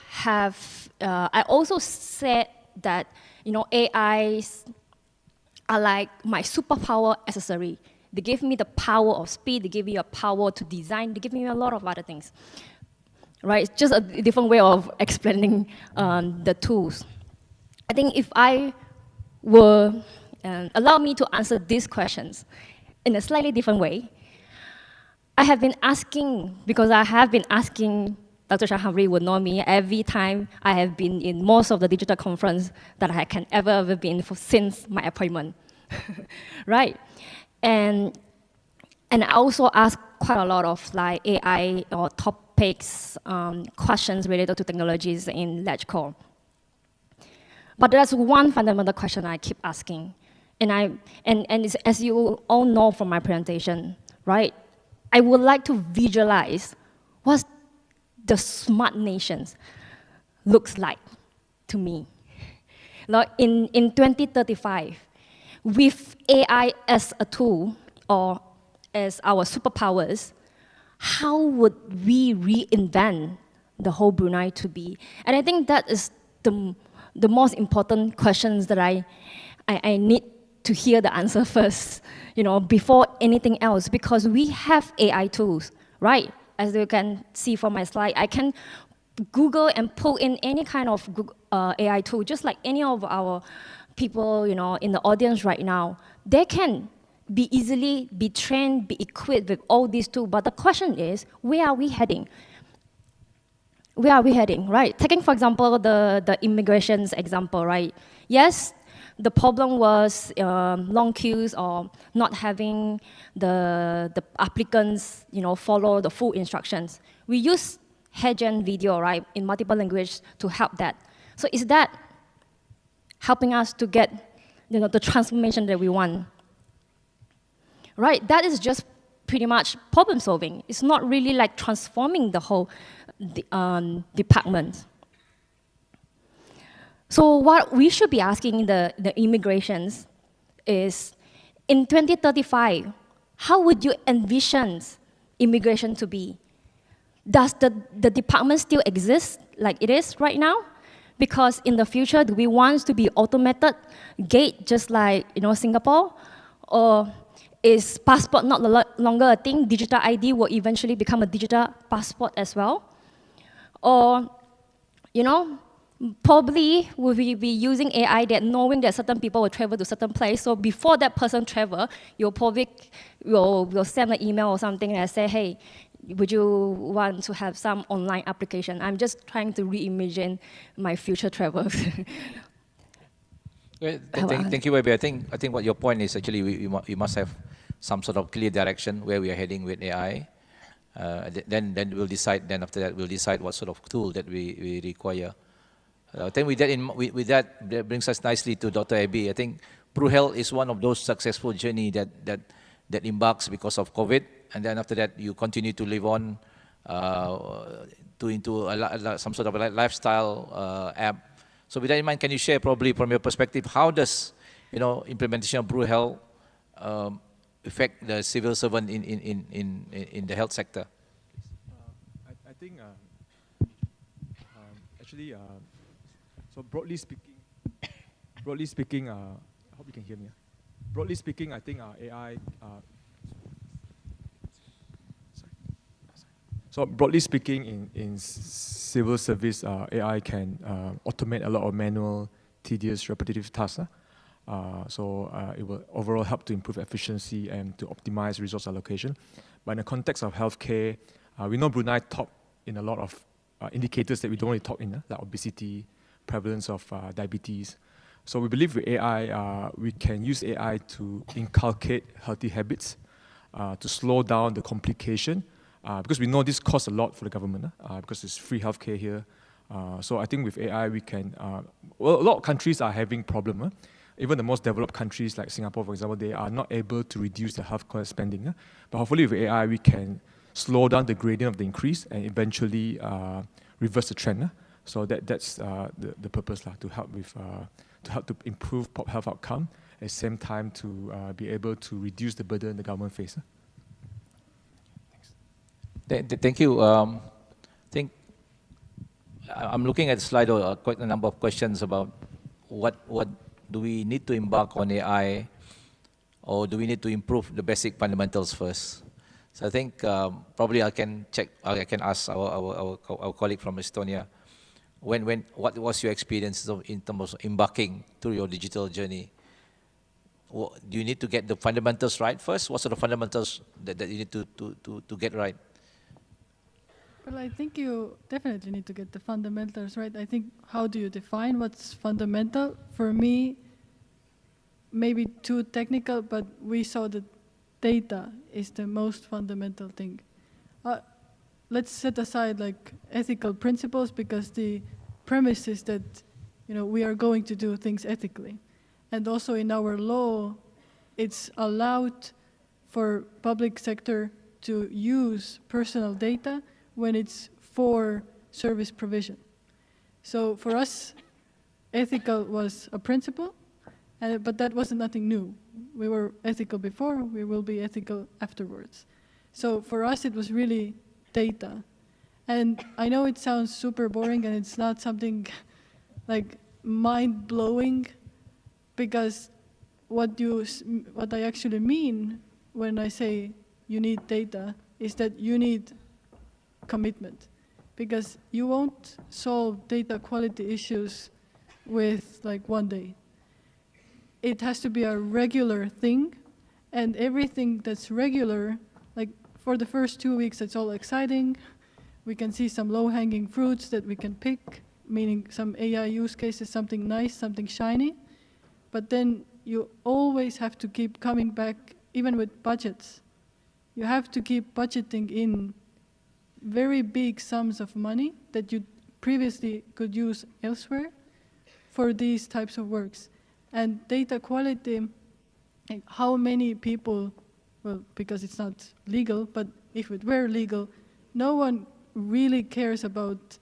have, I also said that, AIs are like my superpower accessory. They give me the power of speed, they give me a power to design, they give me a lot of other things. Right, it's just a different way of explaining the tools. I think if I were, allow me to answer these questions in a slightly different way, I have been asking, because I have been asking, Dr. Shahari would know me, every time I have been in most of the digital conference that I can ever been since my appointment, right? And I also ask quite a lot of like AI or topics, questions related to technologies in LegCo. But there's one fundamental question I keep asking, and it's, as you all know from my presentation, right? I would like to visualize what the smart nations looks like to me. Now, in 2035, with AI as a tool or as our superpowers, how would we reinvent the whole Brunei to be? And I think that is the most important questions that I need to hear the answer first, before anything else, because we have AI tools, right? As you can see from my slide, I can Google and pull in any kind of AI tool, just like any of our people, in the audience right now. They can be easily be trained, be equipped with all these tools. But the question is, where are we heading? Where are we heading, right? Taking, for example, the immigrations example, right? Yes, the problem was long queues or not having the applicants, follow the full instructions. We use Headgen video, right, in multiple languages to help that. So is that helping us to get, the transformation that we want? Right, that is just pretty much problem solving. It's not really like transforming the whole department. So what we should be asking the immigrations is, in 2035, how would you envision immigration to be? Does the department still exist like it is right now? Because in the future, do we want to be automated gate just like Singapore? Or is passport not longer a thing? Digital ID will eventually become a digital passport as well? Or, probably will we be using AI that knowing that certain people will travel to certain place. So before that person travel, you'll probably will send an email or something and say, hey, would you want to have some online application? I'm just trying to reimagine my future travels. Thank you, Webby. I think what your point is actually we must have some sort of clear direction where we are heading with AI. Then we'll decide. Then after that we'll decide what sort of tool that we require. I think with that brings us nicely to Dr. Abby. I think PruHealth is one of those successful journey that embarks because of COVID, and then after that you continue to live on into some sort of a lifestyle app. So with that in mind, can you share probably from your perspective, how does implementation of PruHealth affect the civil servant in the health sector? I think actually, so broadly speaking, I hope you can hear me. Broadly speaking, I think AI. So broadly speaking, in civil service, AI can automate a lot of manual, tedious, repetitive tasks. So it will overall help to improve efficiency and to optimize resource allocation. But in the context of healthcare, we know Brunei top in a lot of indicators that we don't really talk in, like obesity, prevalence of diabetes. So we believe with AI, we can use AI to inculcate healthy habits, to slow down the complication, because we know this costs a lot for the government, because it's free healthcare here. So I think with AI, we can, well, a lot of countries are having problem. Even the most developed countries like Singapore, for example, they are not able to reduce their healthcare spending. But hopefully with AI, we can slow down the gradient of the increase and eventually reverse the trend. So that's the purpose, to help to improve health outcome, at the same time to be able to reduce the burden the government faces. Thank you. I think I'm looking at the slide, quite a number of questions about what do we need to embark on AI, or do we need to improve the basic fundamentals first? So I think probably I can ask our colleague from Estonia, what was your experience in terms of embarking through your digital journey? Do you need to get the fundamentals right first? What sort of fundamentals that you need to get right? Well, I think you definitely need to get the fundamentals right. I think, how do you define what's fundamental? For me, maybe too technical, but we saw that data is the most fundamental thing. Let's set aside like ethical principles, because the premise is that we are going to do things ethically. And also in our law, it's allowed for public sector to use personal data when it's for service provision. So for us, ethical was a principle, but that wasn't nothing new. We were ethical before, we will be ethical afterwards. So for us, it was really data. And I know it sounds super boring and it's not something like mind-blowing, because what I actually mean when I say you need data is that you need commitment, because you won't solve data quality issues with like one day. It has to be a regular thing, and everything that's regular, like for the first 2 weeks, it's all exciting. We can see some low-hanging fruits that we can pick, meaning some AI use cases, something nice, something shiny. But then you always have to keep coming back, even with budgets. You have to keep budgeting in very big sums of money that you previously could use elsewhere for these types of works. And data quality, like how many people, well, because it's not legal, but if it were legal, no one really cares about,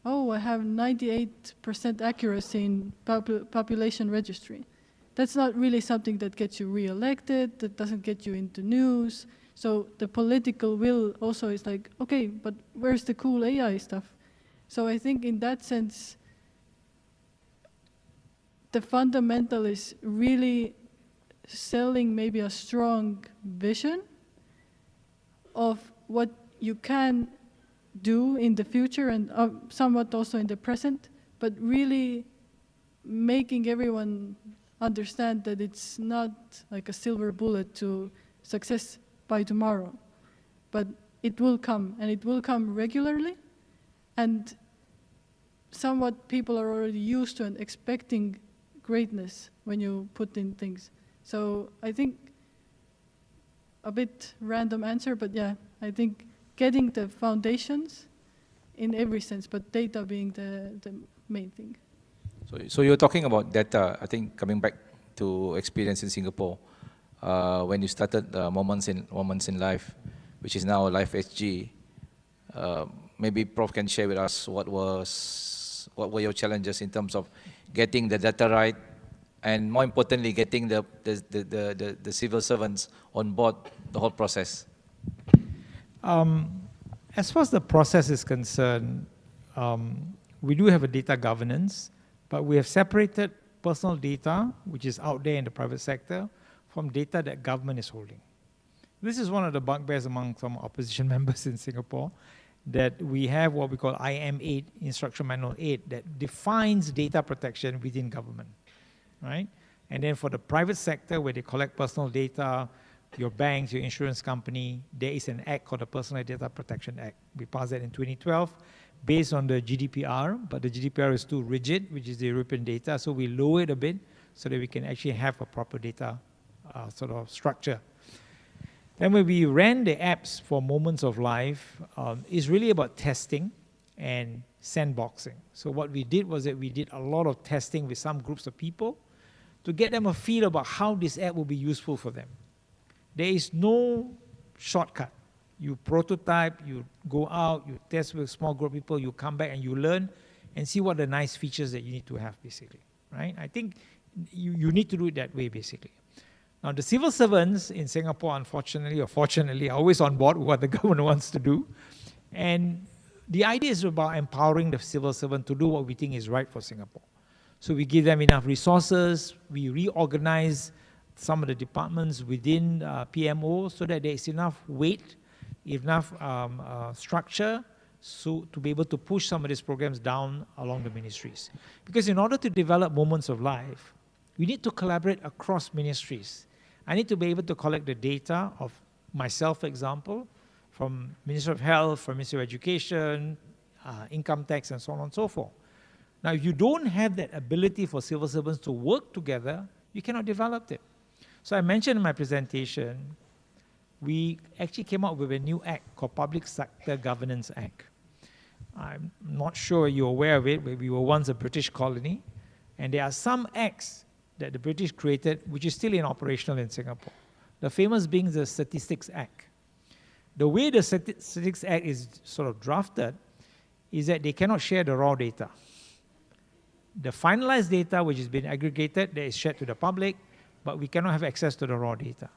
oh, I have 98% accuracy in population registry. That's not really something that gets you re-elected, that doesn't get you into news. So the political will also is like, okay, but where's the cool AI stuff? So I think in that sense, the fundamental is really selling maybe a strong vision of what you can do in the future and somewhat also in the present but really making everyone understand that it's not like a silver bullet to success by tomorrow, but it will come, and it will come regularly, and somewhat people are already used to and expecting greatness when you put in things. So I think a bit random answer, but yeah, I think getting the foundations in every sense, but data being the main thing. So you're talking about data, I think coming back to experience in Singapore, when you started Moments in Life, which is now Life SG, maybe Prof can share with us what were your challenges in terms of getting the data right, and more importantly, getting the civil servants on board the whole process. As far as the process is concerned, we do have a data governance, but we have separated personal data, which is out there in the private sector, from data that government is holding. This is one of the bugbears among some opposition members in Singapore, that we have what we call IM8, Instruction Manual 8, that defines data protection within government, right? And then for the private sector, where they collect personal data, your banks, your insurance company, there is an act called the Personal Data Protection Act. We passed that in 2012 based on the GDPR, but the GDPR is too rigid, which is the European data, so we lower it a bit so that we can actually have a proper data sort of structure. Then when we ran the apps for Moments of Life, it's really about testing and sandboxing. So what we did was that we did a lot of testing with some groups of people to get them a feel about how this app will be useful for them. There is no shortcut. You prototype, you go out, you test with a small group of people, you come back and you learn and see what the nice features that you need to have, basically, right? I think you need to do it that way, basically. Now, the civil servants in Singapore, unfortunately or fortunately, are always on board with what the government wants to do. And the idea is about empowering the civil servant to do what we think is right for Singapore. So we give them enough resources, we reorganize some of the departments within PMO so that there is enough weight, enough structure so to be able to push some of these programs down along the ministries. Because in order to develop Moments of Life, we need to collaborate across ministries. I need to be able to collect the data of myself, for example, from Ministry of Health, from Ministry of Education, income tax, and so on and so forth. Now, if you don't have that ability for civil servants to work together, you cannot develop it. So I mentioned in my presentation, we actually came up with a new act called Public Sector Governance Act. I'm not sure you're aware of it, but we were once a British colony, and there are some acts that the British created which is still in operational in Singapore. The famous being the Statistics Act. The way the Statistics Act is sort of drafted is that they cannot share the raw data. The finalized data which has been aggregated, that is shared to the public, but we cannot have access to the raw data.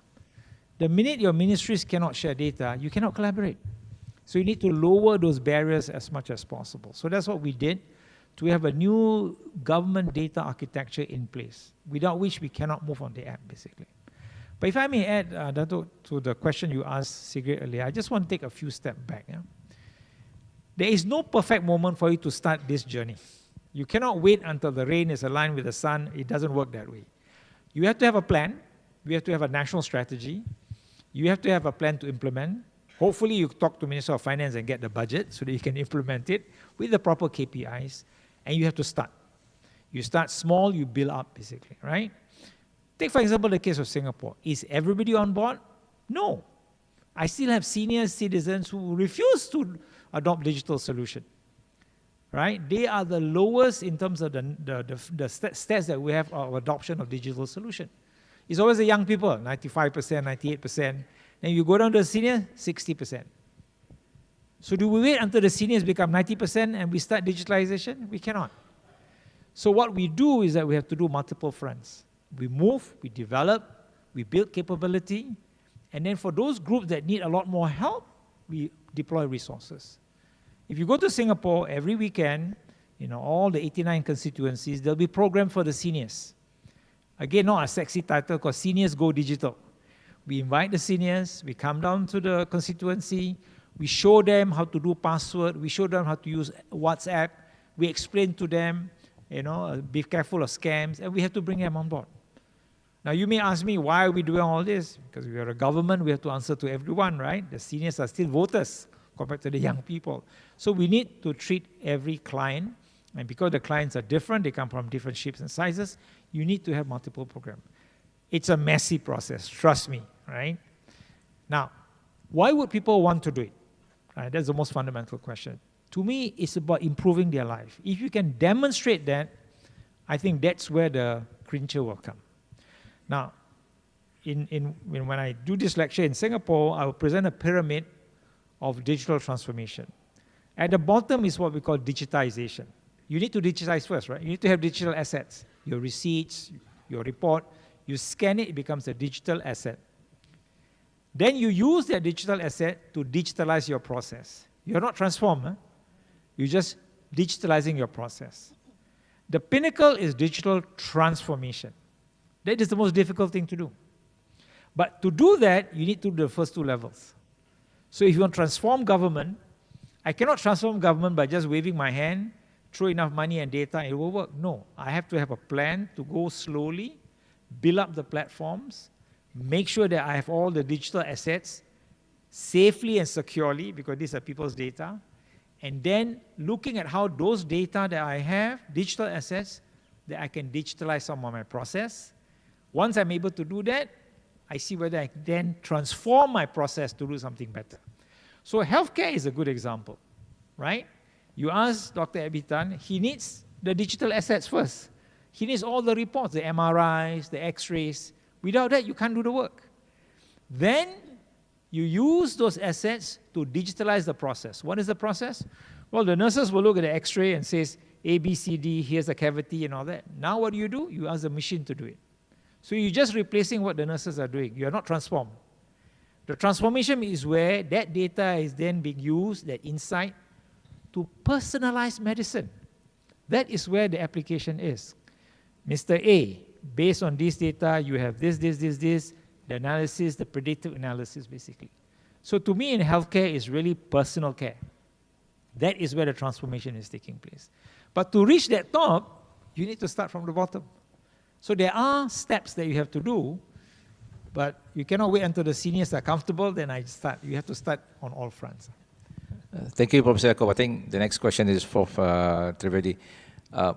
The minute your ministries cannot share data, you cannot collaborate. So you need to lower those barriers as much as possible. So that's what we did, to have a new government data architecture in place, without which we cannot move on the app, basically. But if I may add, Dato, to the question you asked Sigrid earlier, I just want to take a few steps back. Yeah? There is no perfect moment for you to start this journey. You cannot wait until the rain is aligned with the sun. It doesn't work that way. You have to have a plan. We have to have a national strategy. You have to have a plan to implement. Hopefully you talk to Minister of Finance and get the budget so that you can implement it with the proper KPIs. And you have to start. You start small, you build up, basically, right? Take, for example, the case of Singapore. Is everybody on board? No. I still have senior citizens who refuse to adopt digital solution, right? They are the lowest in terms of the stats that we have of adoption of digital solution. It's always the young people, 95%, 98%. Then you go down to the senior, 60%. So do we wait until the seniors become 90% and we start digitalization? We cannot. So what we do is that we have to do multiple fronts. We move, we develop, we build capability, and then for those groups that need a lot more help, we deploy resources. If you go to Singapore every weekend, all the 89 constituencies, there'll be programs for the seniors. Again, not a sexy title, because Seniors Go Digital. We invite the seniors, we come down to the constituency, we show them how to do password, we show them how to use WhatsApp, We explain to them, be careful of scams, and we have to bring them on board. Now, you may ask me, why are we doing all this? Because we are a government, we have to answer to everyone, right? The seniors are still voters compared to the young people. So we need to treat every client, and because the clients are different, they come from different shapes and sizes, you need to have multiple programs. It's a messy process, trust me, right? Now, why would people want to do it? Right, that's the most fundamental question. To me, it's about improving their life. If you can demonstrate that, I think that's where the clincher will come. Now, when I do this lecture in Singapore, I will present a pyramid of digital transformation. At the bottom is what we call digitization. You need to digitize first, right? You need to have digital assets. Your receipts, your report, you scan it, it becomes a digital asset. Then you use that digital asset to digitalize your process. You're not transformed, huh? You're just digitalizing your process. The pinnacle is digital transformation. That is the most difficult thing to do. But to do that, you need to do the first two levels. So if you want to transform government, I cannot transform government by just waving my hand, throw enough money and data, and it will work. No, I have to have a plan to go slowly, build up the platforms, make sure that I have all the digital assets safely and securely, because these are people's data, and then looking at how those data that I have, digital assets, that I can digitalize some of my process. Once I'm able to do that, I see whether I can then transform my process to do something better. So healthcare is a good example, right? You ask Dr. Abitan, he needs the digital assets first. He needs all the reports, the MRIs, the X-rays. Without that, you can't do the work. Then you use those assets to digitalize the process. What is the process? Well, the nurses will look at the X-ray and says, A, B, C, D, here's a cavity and all that. Now what do? You ask the machine to do it. So you're just replacing what the nurses are doing. You are not transformed. The transformation is where that data is then being used, that insight, to personalize medicine. That is where the application is. Mr. A, based on this data, you have this, the analysis, the predictive analysis, basically. So to me, in healthcare, it's really personal care. That is where the transformation is taking place. But to reach that top, you need to start from the bottom. So there are steps that you have to do, but you cannot wait until the seniors are comfortable, then I start. You have to start on all fronts. Thank you, Professor Yaacob. I think the next question is for Trivedi.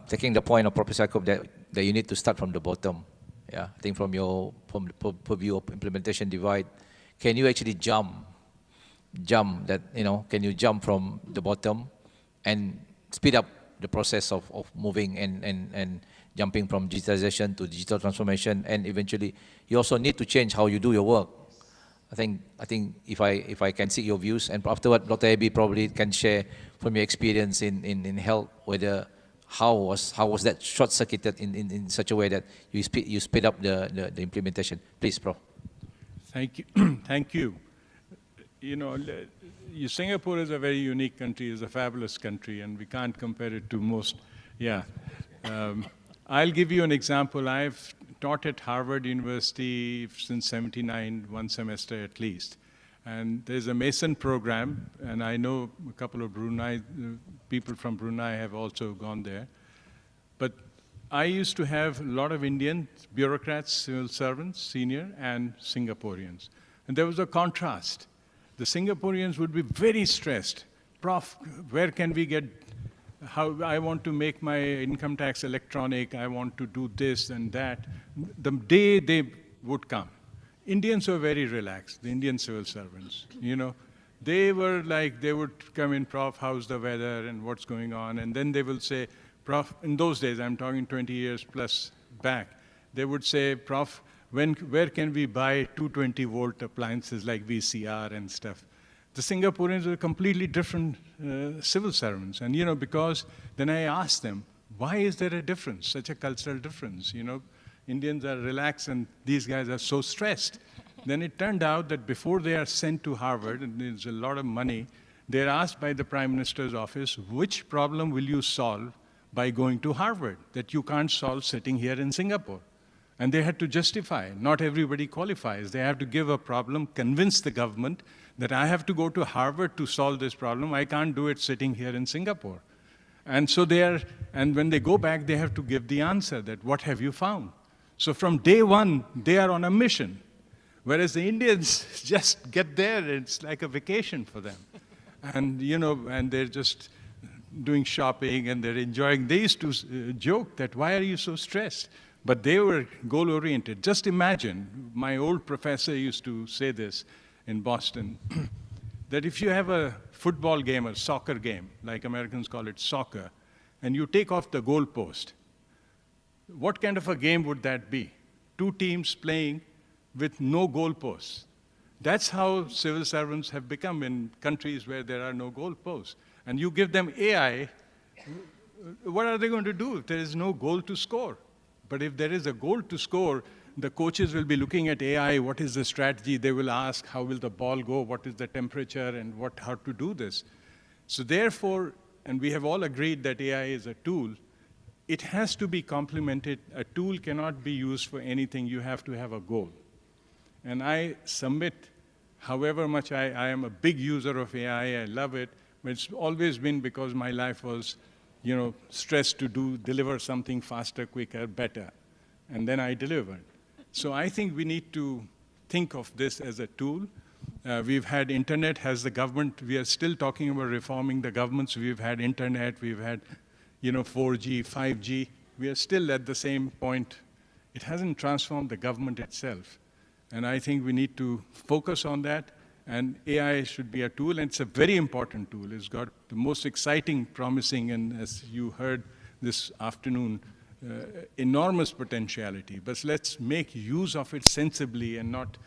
Taking the point of Professor Yaacob that you need to start from the bottom. Yeah, I think from the purview of implementation divide, can you actually jump that, can you jump from the bottom and speed up the process of moving and jumping from digitalization to digital transformation, and eventually you also need to change how you do your work. I think if I can see your views, and afterward Dr. Abi probably can share from your experience in health, whether how was that short-circuited in such a way that you speed up the implementation. Please, Prof. Thank you. Thank you. Singapore is a very unique country, is a fabulous country, and we can't compare it to most. Yeah. I'll give you an example. I've taught at Harvard University since '79, one semester at least. And there's a Mason program, and I know a couple of Brunei, people from Brunei have also gone there. But I used to have a lot of Indian bureaucrats, civil servants, senior, and Singaporeans. And there was a contrast. The Singaporeans would be very stressed. Prof, where can we get, how I want to make my income tax electronic, I want to do this and that. The day they would come. Indians were very relaxed, the Indian civil servants, They were like, they would come in, Prof, how's the weather and what's going on? And then they will say, Prof, in those days, I'm talking 20 years plus back, they would say, Prof, where can we buy 220-volt appliances like VCR and stuff? The Singaporeans were completely different civil servants. And, because then I asked them, why is there a difference, such a cultural difference? Indians are relaxed and these guys are so stressed. Then it turned out that before they are sent to Harvard, and there's a lot of money, they're asked by the Prime Minister's office, which problem will you solve by going to Harvard that you can't solve sitting here in Singapore? And they had to justify. Not everybody qualifies. They have to give a problem, convince the government that I have to go to Harvard to solve this problem. I can't do it sitting here in Singapore. And so and when they go back, they have to give the answer that, what have you found? So from day one, they are on a mission. Whereas the Indians just get there, it's like a vacation for them. And, and they're just doing shopping and they're enjoying. They used to joke that, why are you so stressed? But they were goal-oriented. Just imagine, my old professor used to say this in Boston, that if you have a football game, a soccer game, like Americans call it soccer, and you take off the goalpost, what kind of a game would that be? Two teams playing with no goalposts. That's how civil servants have become in countries where there are no goalposts. And you give them AI, what are they going to do if there is no goal to score? But if there is a goal to score, the coaches will be looking at AI, what is the strategy? They will ask, how will the ball go? What is the temperature and how to do this? So therefore, and we have all agreed that AI is a tool, it has to be complemented. A tool cannot be used for anything. You have to have a goal. And I submit, however much I am a big user of AI, I love it, but it's always been because my life was, stressed to deliver something faster, quicker, better. And then I delivered. So I think we need to think of this as a tool. We've had internet, has the government, we are still talking about reforming the governments. We've had internet, we've had 4G, 5G. We are still at the same point. It hasn't transformed the government itself. And I think we need to focus on that. And AI should be a tool, and it's a very important tool. It's got the most exciting, promising, and as you heard this afternoon, enormous potentiality. But let's make use of it sensibly and not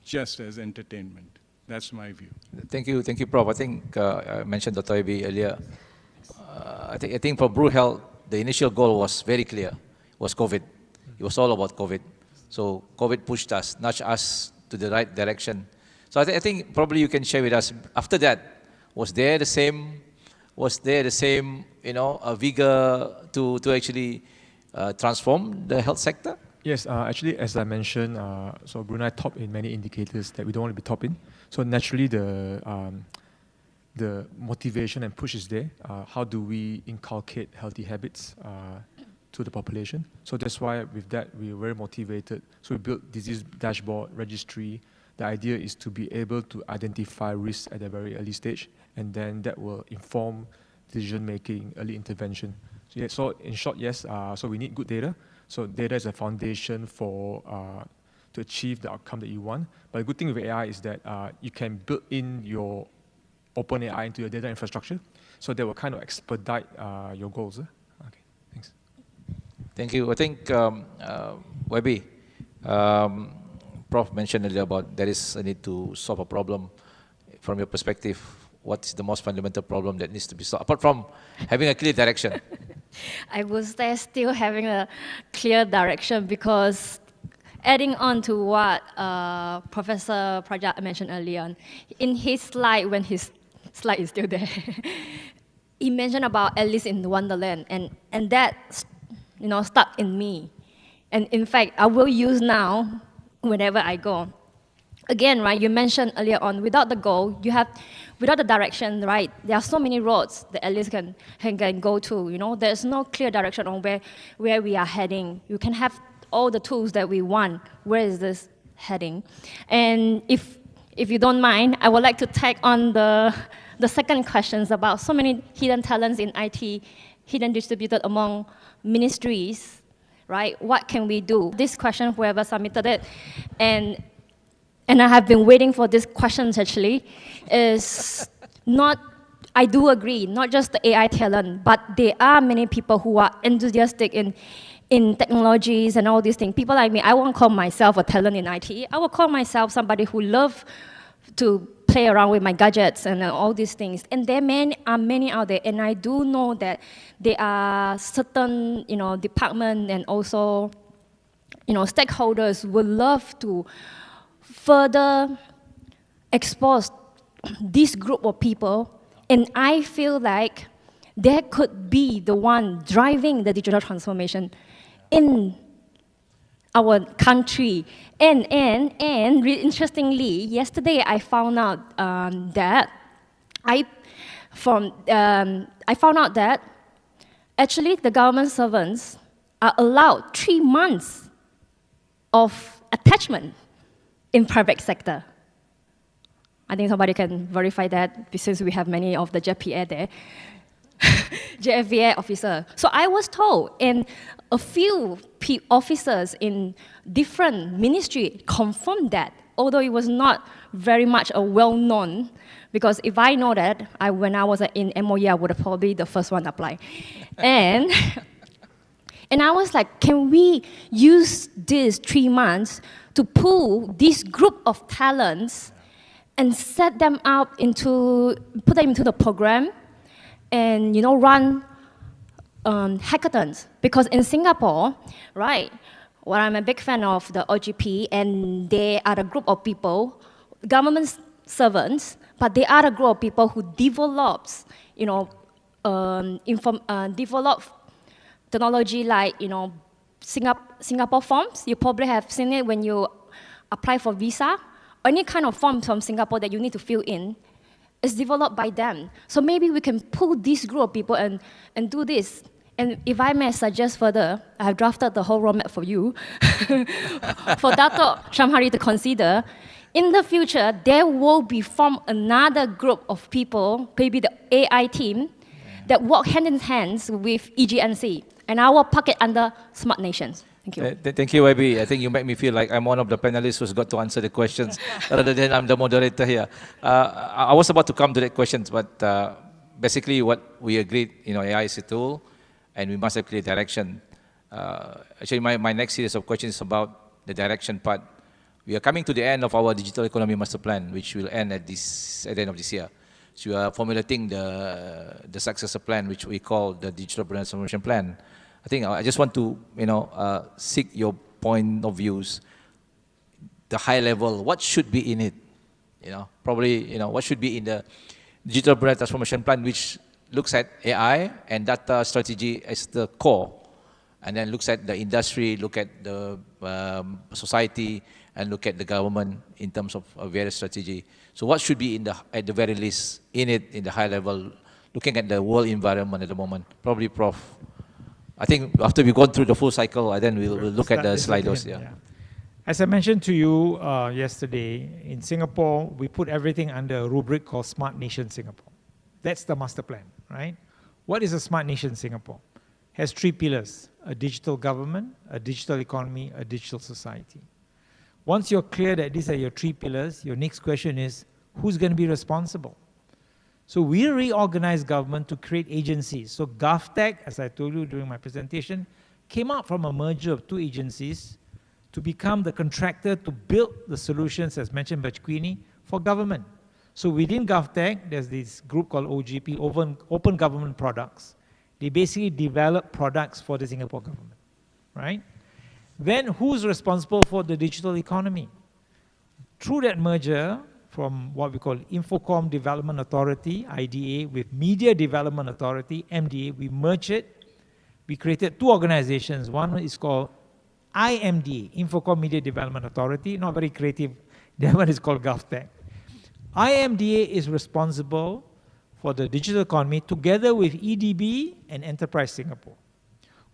just as entertainment. That's my view. Thank you, Prof. I think I mentioned Dr. Ibi earlier. I think for Brew Health, the initial goal was very clear, was COVID. It was all about COVID. So COVID pushed us, nudged us to the right direction. So I think probably you can share with us, after that, was there the same vigor to actually transform the health sector? Yes, actually, as I mentioned, so Brunei top in many indicators that we don't want to be top in. So naturally, the motivation and push is there. How do we inculcate healthy habits to the population? So that's why with that, we were very motivated. So we built disease dashboard, registry. The idea is to be able to identify risks at a very early stage, and then that will inform decision-making, early intervention. So, yeah, so in short, yes, so we need good data. So data is a foundation for to achieve the outcome that you want. But the good thing with AI is that you can build in your open AI into your data infrastructure, so that will kind of expedite your goals. Okay, thanks. Thank you. I think, Webi, Prof mentioned earlier about there is a need to solve a problem. From your perspective, what's the most fundamental problem that needs to be solved, apart from having a clear direction? I would say still having a clear direction, because adding on to what Professor Prajat mentioned earlier on, in his slide, when his slide is still there, he mentioned about Alice in Wonderland, and that stuck in me. And in fact, I will use now whenever I go. Again, right, you mentioned earlier on, without the goal, without the direction, right, there are so many roads that Alice can go to, there's no clear direction on where we are heading. You can have all the tools that we want. Where is this heading? And if you don't mind, I would like to tag on the second questions about so many hidden talents in IT, hidden distributed among ministries, right? What can we do? This question, whoever submitted it, and I have been waiting for this question actually, is not, I do agree, not just the AI talent, but there are many people who are enthusiastic in technologies and all these things. People like me, I won't call myself a talent in IT. I will call myself somebody who loves to play around with my gadgets and all these things. And there are many out there, and I do know that there are certain, department and also, stakeholders would love to further expose this group of people, and I feel like they could be the one driving the digital transformation in our country. And interestingly, yesterday I found out that I I found out that actually the government servants are allowed 3 months of attachment in private sector. I think somebody can verify that since we have many of the JPA there. JFVA officer. So I was told, and a few officers in different ministry confirmed that, although it was not very much a well-known, because if I know that, when I was in MOE, I would have probably the first one to apply. And I was like, can we use these 3 months to pull this group of talents and set them up put them into the program and, run hackathons? Because in Singapore, right, well, I'm a big fan of the OGP, and they are a group of people, government servants, but they are a group of people who develops, develop technology like, Singapore forms. You probably have seen it when you apply for visa. Any kind of form from Singapore that you need to fill in is developed by them. So maybe we can pull this group of people and do this. And if I may suggest further, I have drafted the whole roadmap for you, for Dato' Shamhari to consider. In the future, there will be formed another group of people, maybe the AI team, that work hand in hand with EGNC. And I will park it under Smart Nations. Thank you. Thank you, YB. I think you make me feel like I'm one of the panelists who's got to answer the questions rather than I'm the moderator here. I was about to come to that question, but basically what we agreed, AI is a tool and we must have clear direction. Actually, my next series of questions is about the direction part. We are coming to the end of our digital economy master plan, which will end at the end of this year. So we are formulating the successor plan, which we call the digital transformation plan. I think I just want to, seek your point of views, the high level, what should be in it? Probably, what should be in the digital transformation plan, which looks at AI and data strategy as the core, and then looks at the industry, look at the society, and look at the government in terms of various strategy. So what should be at the very least in it, in the high level, looking at the world environment at the moment? Probably, Prof. I think after we've gone through the full cycle, then we'll look at the slides. Yeah. As I mentioned to you yesterday, in Singapore, we put everything under a rubric called Smart Nation Singapore. That's the master plan, right? What is a Smart Nation Singapore? It has 3 pillars: a digital government, a digital economy, a digital society. Once you're clear that these are your 3 pillars, your next question is, who's going to be responsible? So we reorganized government to create agencies. So GovTech, as I told you during my presentation, came out from a merger of 2 agencies to become the contractor to build the solutions, as mentioned by Queenie, for government. So within GovTech, there's this group called OGP, Open Government Products. They basically develop products for the Singapore government, right? Then who's responsible for the digital economy? Through that merger, from what we call Infocom Development Authority, IDA, with Media Development Authority, MDA, we merged it. We created 2 organizations. One is called IMDA, Infocom Media Development Authority, not very creative. The other one is called GovTech. IMDA is responsible for the digital economy together with EDB and Enterprise Singapore.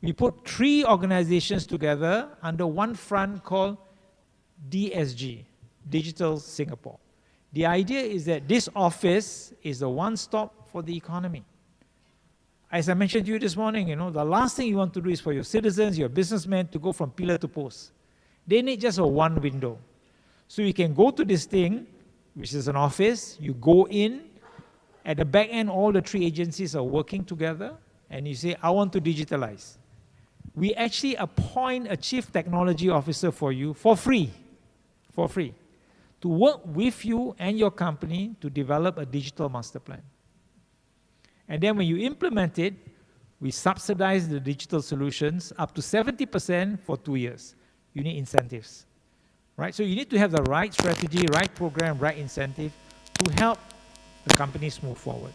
We put 3 organizations together under one front called DSG, Digital Singapore. The idea is that this office is the one-stop for the economy. As I mentioned to you this morning, the last thing you want to do is for your citizens, your businessmen to go from pillar to post. They need just a one window. So you can go to this thing, which is an office, you go in, at the back end, all the 3 agencies are working together, and you say, I want to digitalize. We actually appoint a chief technology officer for you for free, to work with you and your company to develop a digital master plan. And then when you implement it, we subsidize the digital solutions up to 70% for 2 years. You need incentives, right? So you need to have the right strategy, right program, right incentive to help the companies move forward.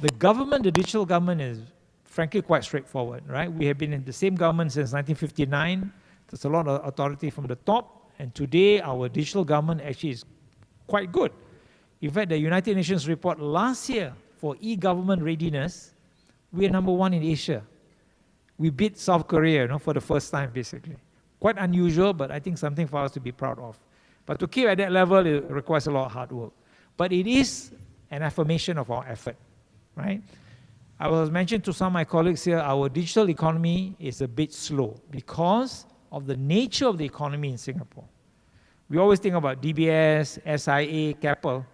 The government, the digital government is frankly quite straightforward, right? We have been in the same government since 1959. There's a lot of authority from the top. And today, our digital government actually is quite good. In fact, the United Nations report last year for e-government readiness we are number 1 in Asia. We beat South Korea, for the first time, basically. Quite unusual, but I think something for us to be proud of. But to keep at that level, it requires a lot of hard work. But it is an affirmation of our effort, right? I was mentioning to some of my colleagues here, our digital economy is a bit slow because of the nature of the economy in Singapore. We always think about DBS, SIA, Keppel,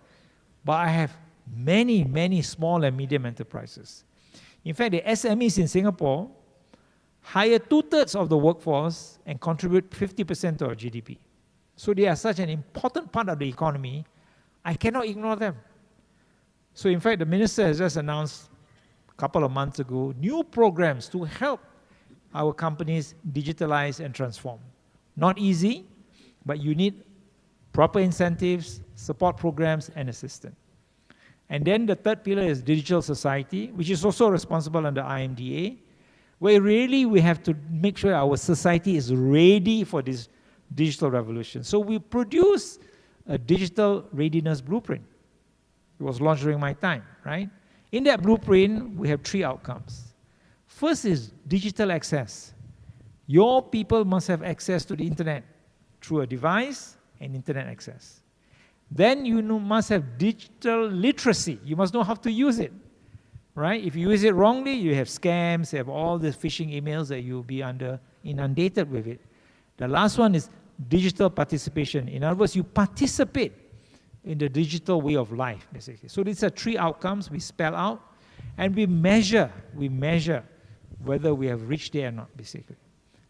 but I have many, many small and medium enterprises. In fact, the SMEs in Singapore hire 2/3 of the workforce and contribute 50% to our GDP. So they are such an important part of the economy, I cannot ignore them. So in fact, the minister has just announced a couple of months ago, new programs to help our companies digitalize and transform. Not easy, but you need proper incentives, support programs, and assistance. And then the third pillar is digital society, which is also responsible under IMDA, where really we have to make sure our society is ready for this digital revolution. So we produce a digital readiness blueprint. It was launched during my time, right? In that blueprint, we have 3 outcomes. First is digital access. Your people must have access to the internet through a device and internet access. Then you must have digital literacy. You must know how to use it, right? If you use it wrongly, you have scams, you have all the phishing emails that you'll be inundated with it. The last one is digital participation. In other words, you participate in the digital way of life, basically. So these are 3 outcomes we spell out, and we measure whether we have reached there or not, basically.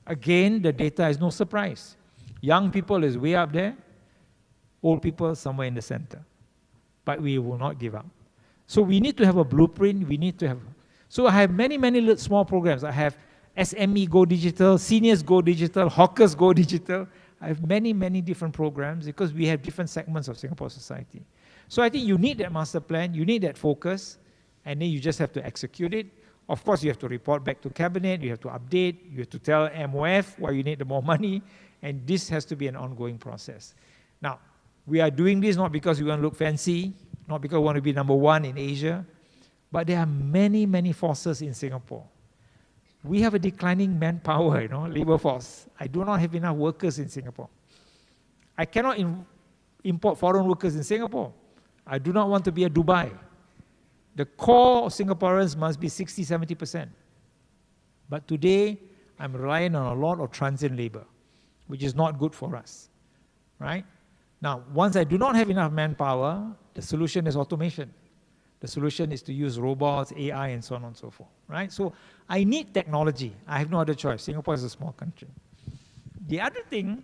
Again, the data is no surprise. Young people is way up there, old people somewhere in the center. But we will not give up. So we need to have a blueprint, so I have many, many small programs. I have SME Go Digital, Seniors Go Digital, Hawkers Go Digital. I have many, many different programs because we have different segments of Singapore society. So I think you need that master plan, you need that focus, and then you just have to execute it. Of course, you have to report back to Cabinet, you have to update, you have to tell MOF why you need the more money, and this has to be an ongoing process. Now, we are doing this not because we want to look fancy, not because we want to be number 1 in Asia, but there are many, many forces in Singapore. We have a declining manpower, labor force. I do not have enough workers in Singapore. I cannot import foreign workers in Singapore. I do not want to be a Dubai. The core of Singaporeans must be 60-70%. But today, I'm relying on a lot of transient labor, which is not good for us, right? Now, once I do not have enough manpower, the solution is automation. The solution is to use robots, AI, and so on and so forth, right? So I need technology. I have no other choice. Singapore is a small country. The other thing,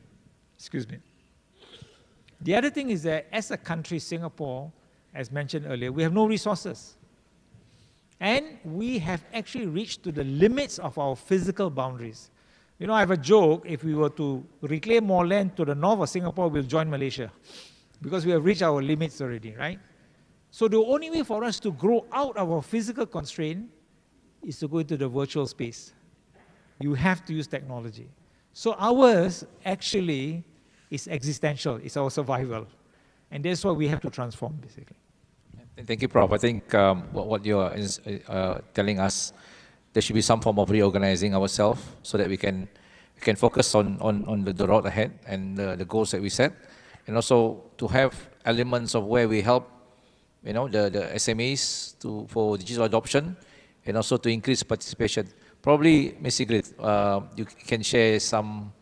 the other thing is that as a country, Singapore, as mentioned earlier, we have no resources. And we have actually reached to the limits of our physical boundaries. I have a joke, if we were to reclaim more land to the north of Singapore, we'll join Malaysia because we have reached our limits already, right? So the only way for us to grow out of our physical constraint is to go into the virtual space. You have to use technology. So ours actually is existential, it's our survival. And that's what we have to transform, basically. Thank you, Prof. I think what you're telling us, there should be some form of reorganizing ourselves so that we can focus on the road ahead and the goals that we set, and also to have elements of where we help the SMEs for digital adoption, and also to increase participation. Probably, Ms. Sigrid, you can share some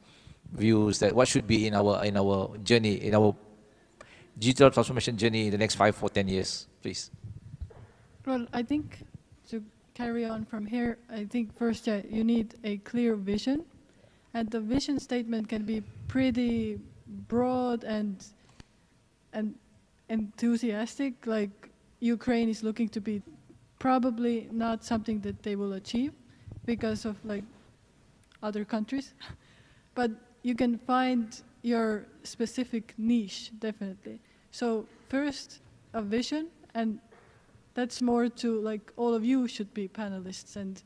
views that what should be in our journey, in our digital transformation journey in the next 5 or 10 years, please. Well, I think to carry on from here, I think first you need a clear vision, and the vision statement can be pretty broad and enthusiastic, like Ukraine is looking to be probably not something that they will achieve because of other countries. But you can find your specific niche, definitely. So first, a vision, and that's more to all of you should be panelists and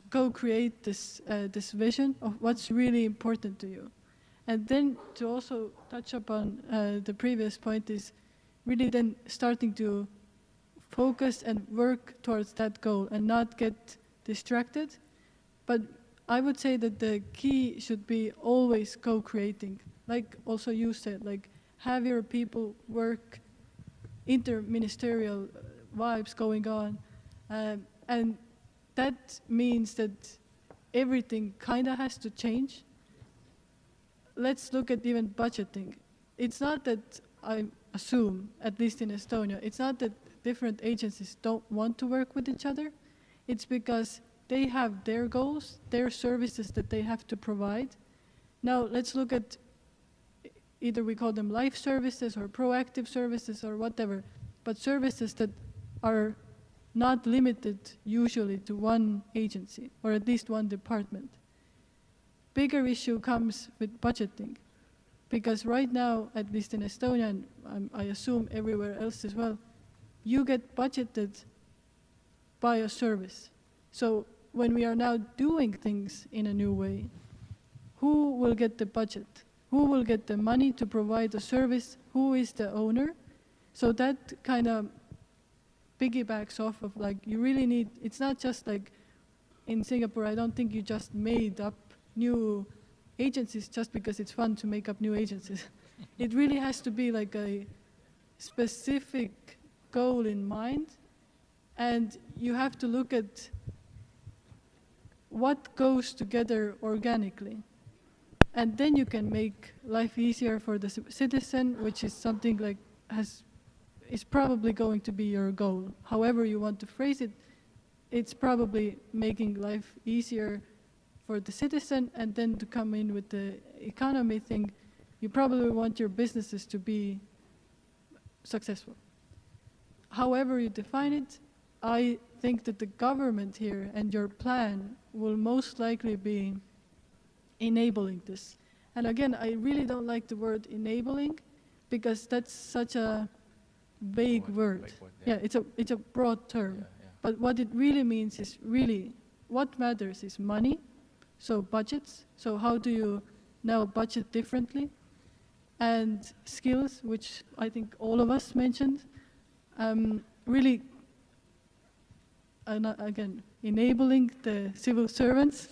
co-create this vision of what's really important to you. And then to also touch upon the previous point is really then starting to focus and work towards that goal and not get distracted. But I would say that the key should be always co-creating. Like also you said, like have your people work, interministerial vibes going on. And that means that everything kind of has to change. Let's look at even budgeting. It's not that I assume, at least in Estonia, it's not that different agencies don't want to work with each other. It's because they have their goals, their services that they have to provide. Now let's look at, either we call them life services or proactive services or whatever, but services that are not limited usually to one agency or at least one department. Bigger issue comes with budgeting, because right now, at least in Estonia, and I assume everywhere else as well, you get budgeted by a service. So when we are now doing things in a new way, who will get the budget? Who will get the money to provide the service? Who is the owner? So that kind of piggybacks off of like, you really need, it's not just like in Singapore, I don't think you just made up new agencies just because it's fun to make up new agencies. It really has to be like a specific goal in mind, and you have to look at what goes together organically. And then you can make life easier for the citizen, which is something like is probably going to be your goal. However you want to phrase it, it's probably making life easier for the citizen, and then to come in with the economy thing, you probably want your businesses to be successful. However you define it, I think that the government here and your plan will most likely be enabling this. And again, I really don't like the word enabling, because that's such a vague word. Yeah, it's a broad term. But what it really means is really, what matters is money, so budgets. So how do you now budget differently? And skills, which I think all of us mentioned, really, again, enabling the civil servants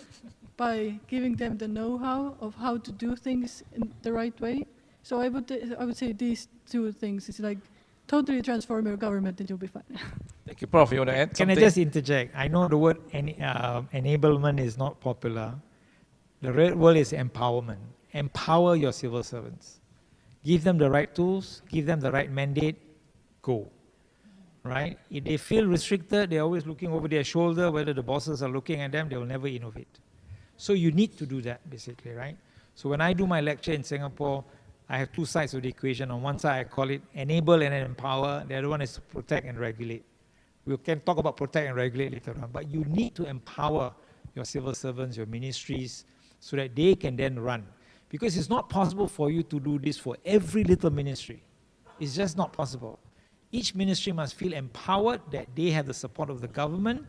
by giving them the know-how of how to do things in the right way. So I would say these two things is like totally transform your government and you'll be fine. Thank you, Prof. You want to add something? Can I just interject? I know the word enablement is not popular. The real word is empowerment. Empower your civil servants. Give them the right tools, give them the right mandate, go. Right? If they feel restricted, they're always looking over their shoulder, whether the bosses are looking at them, they will never innovate. So you need to do that, basically, right? So when I do my lecture in Singapore, I have two sides of the equation. On one side, I call it enable and empower. The other one is protect and regulate. We can talk about protect and regulate later on, but you need to empower your civil servants, your ministries, so that they can then run. Because it's not possible for you to do this for every little ministry. It's just not possible. Each ministry must feel empowered that they have the support of the government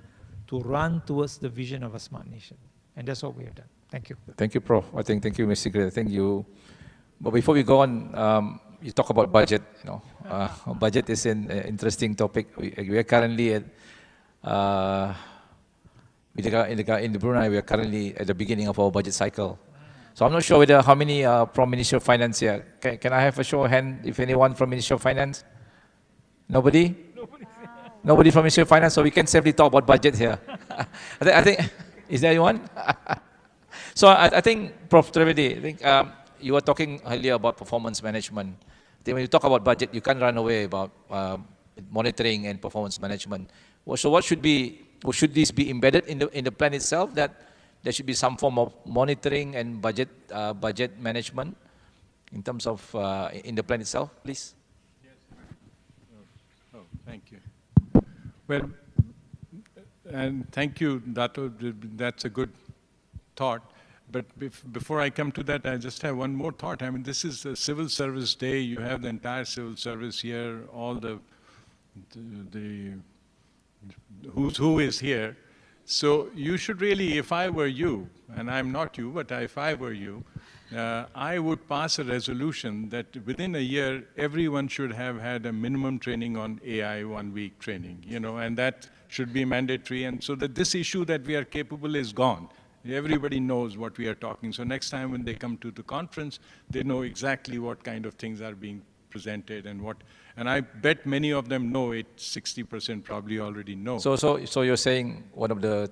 to run towards the vision of a smart nation. And that's what we have done. Thank you. Thank you, Prof. Thank you, Mr. Gray. Thank you. But before we go on, you talk about budget. Budget is an interesting topic. We are currently at in Brunei. We are currently at the beginning of our budget cycle. So I'm not sure whether how many from Ministry of Finance here. Can I have a show of hand if anyone from Ministry of Finance? Nobody? Nobody from Ministry of Finance. So we can safely talk about budget here. I think is there anyone? So I think, Prof. Trivedi, I think you were talking earlier about performance management. I think when you talk about budget, you can't run away about monitoring and performance management. So what should this be embedded in the plan itself, that there should be some form of monitoring and budget management in terms of in the plan itself, please? Yes. Oh, thank you. Well, and thank you, Dato. That's a good thought. But before I come to that, I just have one more thought. I mean, this is a civil service day. You have the entire civil service here, all the who's who is here. So you should really, if I were you, and I'm not you, but if I were you, I would pass a resolution that within a year, everyone should have had a minimum training on AI, 1 week training, and that should be mandatory. And so that this issue that we are capable is gone. Everybody knows what we are talking. So next time when they come to the conference, they know exactly what kind of things are being presented and what. And I bet many of them know it. 60% probably already know. So you're saying one of the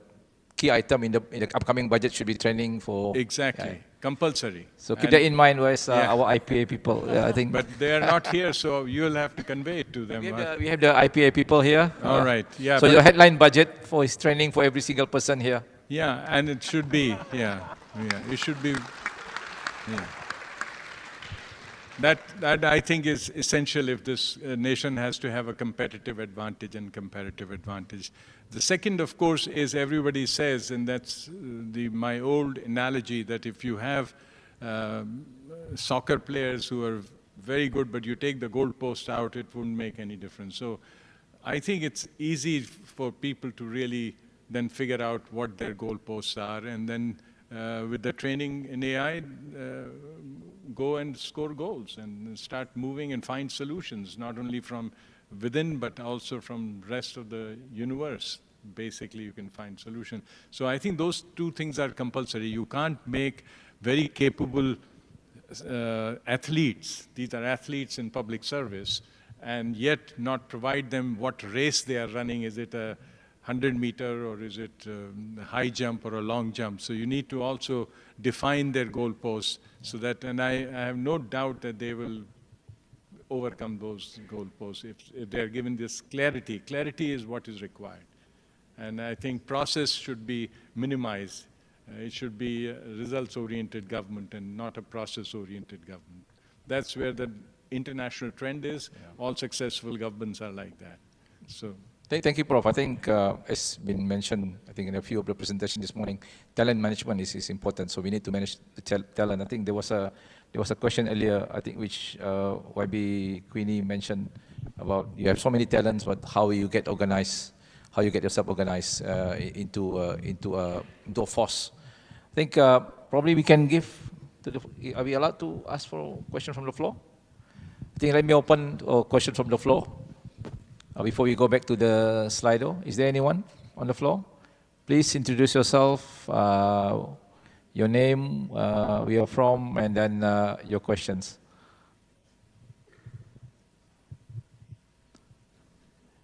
key item in the upcoming budget should be training for exactly compulsory. So keep that in mind. Where's our IPA people? I think. But they are not here, so you'll have to convey it to them. We have the IPA people here. All right. Yeah. So your headline budget for his training for every single person here. Yeah, and it should be. It should be. Yeah. That I think is essential if this nation has to have a competitive advantage and comparative advantage. The second, of course, is everybody says, and that's my old analogy, that if you have soccer players who are very good, but you take the goalpost out, it wouldn't make any difference. So I think it's easy for people to really then figure out what their goalposts are, and then with the training in AI, go and score goals and start moving and find solutions, not only from within, but also from rest of the universe. Basically, you can find solutions. So I think those two things are compulsory. You can't make very capable athletes, these are athletes in public service, and yet not provide them what race they are running. Is it a 100-meter, or is it a high jump or a long jump? So you need to also define their goalposts so that, and I have no doubt that they will overcome those goalposts if they are given this clarity. Clarity is what is required. And I think process should be minimized. It should be a results-oriented government and not a process-oriented government. That's where the international trend is. All successful governments are like that. So. Thank you, Prof. I think, as been mentioned, I think in a few of the presentations this morning, talent management is important. So we need to manage the talent. I think there was a question earlier, I think, which YB Queenie mentioned about you have so many talents, but how you get organized, how you get yourself organized into a force. I think probably we can give. Are we allowed to ask for questions from the floor? I think let me open questions from the floor. Before we go back to the Slido, is there anyone on the floor? Please introduce yourself, your name, where you're from, and then your questions.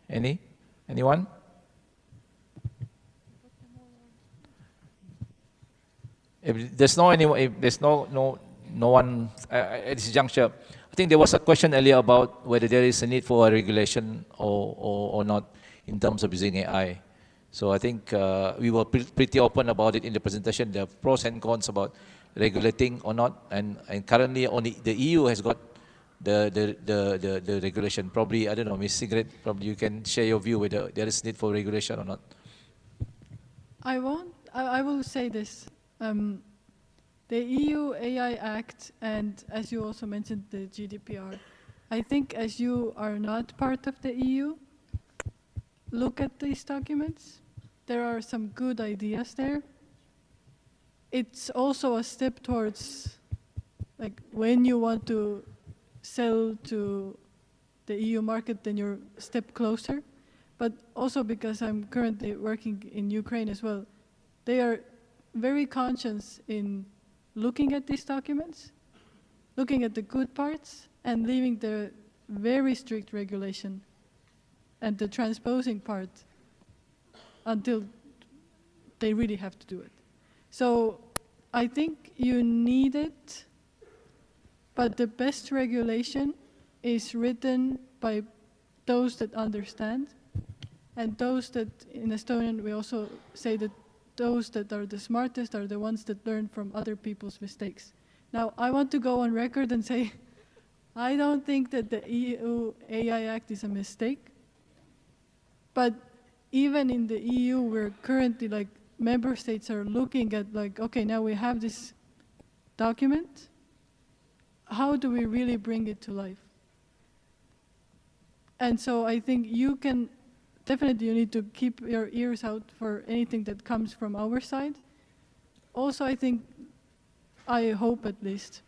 Anyone? If there's no one at this juncture, I think there was a question earlier about whether there is a need for a regulation or not in terms of using AI. So I think we were pretty open about it in the presentation, the pros and cons about regulating or not. And currently only the EU has got the regulation. Probably, I don't know, Ms. Sigrid, probably you can share your view whether there is need for regulation or not. I will say this. The EU AI Act, and as you also mentioned, the GDPR, I think as you are not part of the EU, look at these documents. There are some good ideas there. It's also a step towards, like, when you want to sell to the EU market, then you're a step closer. But also because I'm currently working in Ukraine as well, they are very conscious in looking at these documents, looking at the good parts, and leaving the very strict regulation and the transposing part until they really have to do it. So I think you need it, but the best regulation is written by those that understand, and those that, in Estonian, we also say that those that are the smartest are the ones that learn from other people's mistakes. Now, I want to go on record and say, I don't think that the EU AI Act is a mistake. But even in the EU, we're currently, like, member states are looking at, like, okay, now we have this document. How do we really bring it to life? And so I think you can, definitely you need to keep your ears out for anything that comes from our side. Also, I think I hope at least,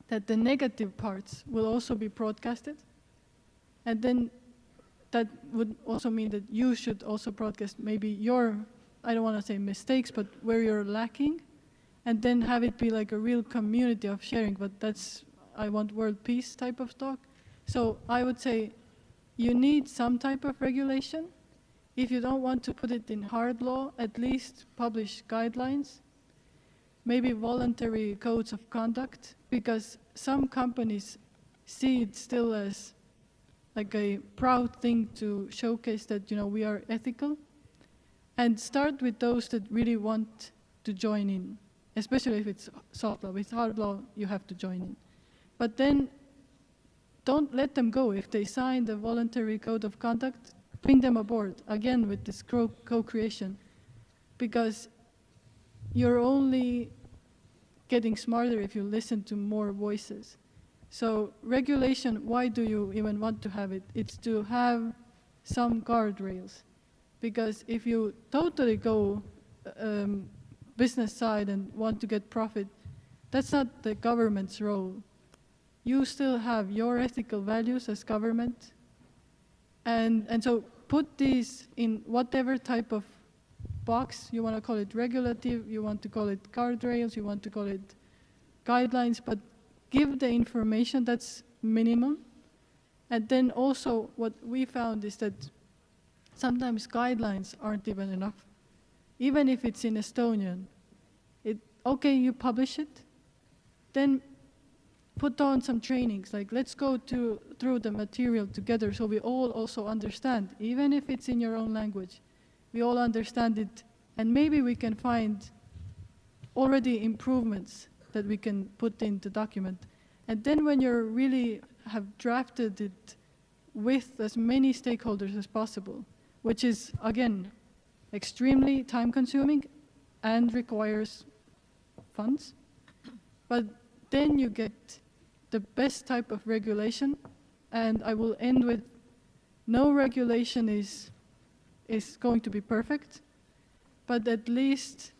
that the negative parts will also be broadcasted. And then that would also mean that you should also broadcast maybe your, I don't want to say mistakes, but where you're lacking, and then have it be like a real community of sharing. But that's, I want world peace type of talk. So I would say you need some type of regulation. If you don't want to put it in hard law, at least publish guidelines, maybe voluntary codes of conduct, because some companies see it still as like a proud thing to showcase that, you know, we are ethical, and start with those that really want to join in, especially if it's soft law. With hard law, you have to join in. But then don't let them go. If they sign the voluntary code of conduct, bring them aboard, again with this co-creation, because you're only getting smarter if you listen to more voices. So regulation, why do you even want to have it? It's to have some guardrails. Because if you totally go business side and want to get profit, that's not the government's role. You still have your ethical values as government. And so put these in whatever type of box. You want to call it regulative, you want to call it guardrails, you want to call it guidelines, but give the information that's minimum. And then also what we found is that sometimes guidelines aren't even enough. Even if it's in Estonian, okay, you publish it, then put on some trainings, like let's go through the material together so we all also understand, even if it's in your own language. We all understand it, and maybe we can find already improvements that we can put in the document. And then when you really have drafted it with as many stakeholders as possible, which is, again, extremely time-consuming and requires funds, but then you get the best type of regulation. And I will end with, no regulation is going to be perfect, but at least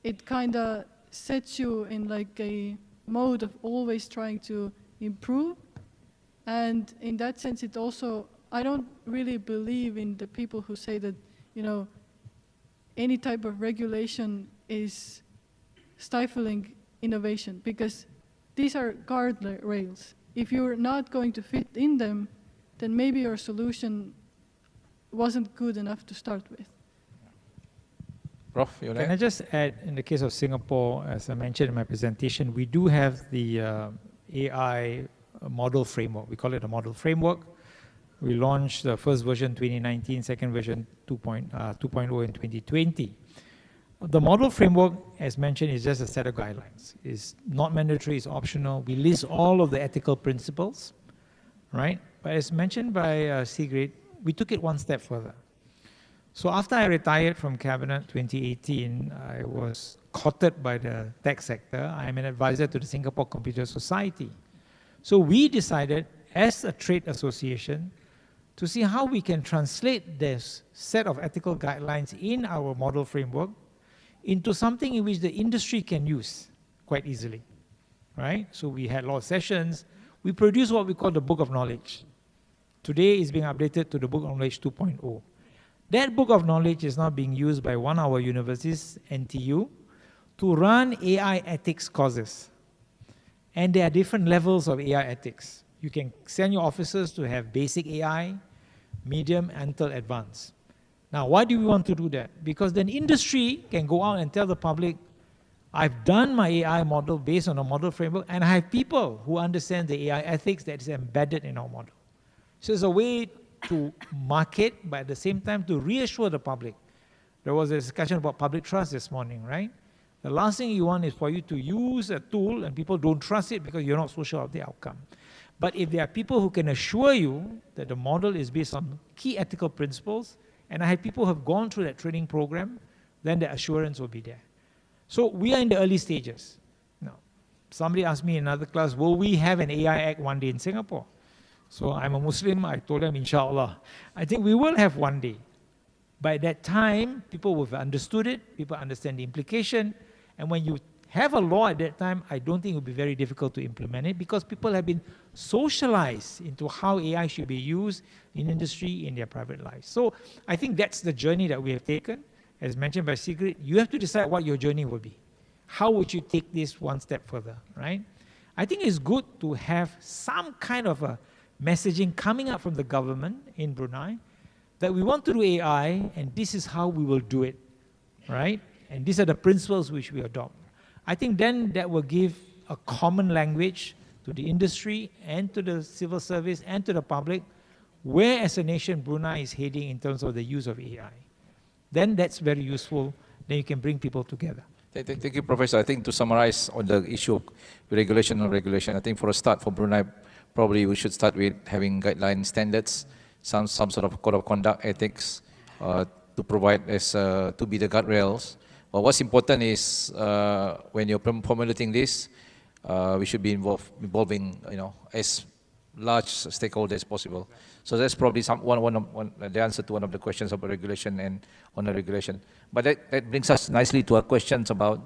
it kind of sets you in like a mode of always trying to improve. And in that sense, it also, I don't really believe in the people who say that, you know, any type of regulation is stifling innovation, because these are guardrails. If you're not going to fit in them, then maybe your solution wasn't good enough to start with. Prof, you Can I just add, in the case of Singapore, as I mentioned in my presentation, we do have the AI model framework. We call it a model framework. We launched the first version 2019, second version 2.0 in 2020. The model framework, as mentioned, is just a set of guidelines. It's not mandatory, it's optional. We list all of the ethical principles, right? But as mentioned by Sigrid, we took it one step further. So after I retired from Cabinet 2018, I was courted by the tech sector. I'm an advisor to the Singapore Computer Society. So we decided, as a trade association, to see how we can translate this set of ethical guidelines in our model framework into something in which the industry can use quite easily, right? So we had a lot of sessions. We produced what we call the Book of Knowledge. Today is being updated to the Book of Knowledge 2.0. That Book of Knowledge is now being used by one of our universities, NTU, to run AI ethics courses. And there are different levels of AI ethics. You can send your officers to have basic AI, medium, until advanced. Now, why do we want to do that? Because then industry can go out and tell the public, I've done my AI model based on a model framework, and I have people who understand the AI ethics that is embedded in our model. So it's a way to market, but at the same time to reassure the public. There was a discussion about public trust this morning, right? The last thing you want is for you to use a tool and people don't trust it because you're not so sure of the outcome. But if there are people who can assure you that the model is based on key ethical principles, and I have people who have gone through that training program, then the assurance will be there. So we are in the early stages. Now, somebody asked me in another class, will we have an AI Act one day in Singapore? So I'm a Muslim, I told them, inshallah. I think we will have one day. By that time, people will have understood it, people understand the implication, and when you have a law at that time, I don't think it would be very difficult to implement it because people have been socialized into how AI should be used in industry, in their private lives. So I think that's the journey that we have taken. As mentioned by Sigrid, you have to decide what your journey will be. How would you take this one step further, right? I think it's good to have some kind of a messaging coming up from the government in Brunei that we want to do AI and this is how we will do it, right? And these are the principles which we adopt. I think then that will give a common language to the industry and to the civil service and to the public where as a nation Brunei is heading in terms of the use of AI. Then that's very useful. Then you can bring people together. Thank you, Professor. I think to summarize on the issue of regulation, I think for a start for Brunei, probably we should start with having guideline standards, some sort of code of conduct, ethics, to provide as to be the guardrails. But what's important is when you're formulating this, we should be involving as large stakeholders as possible. So that's probably the answer to one of the questions about regulation and on the regulation. But that brings us nicely to our questions about,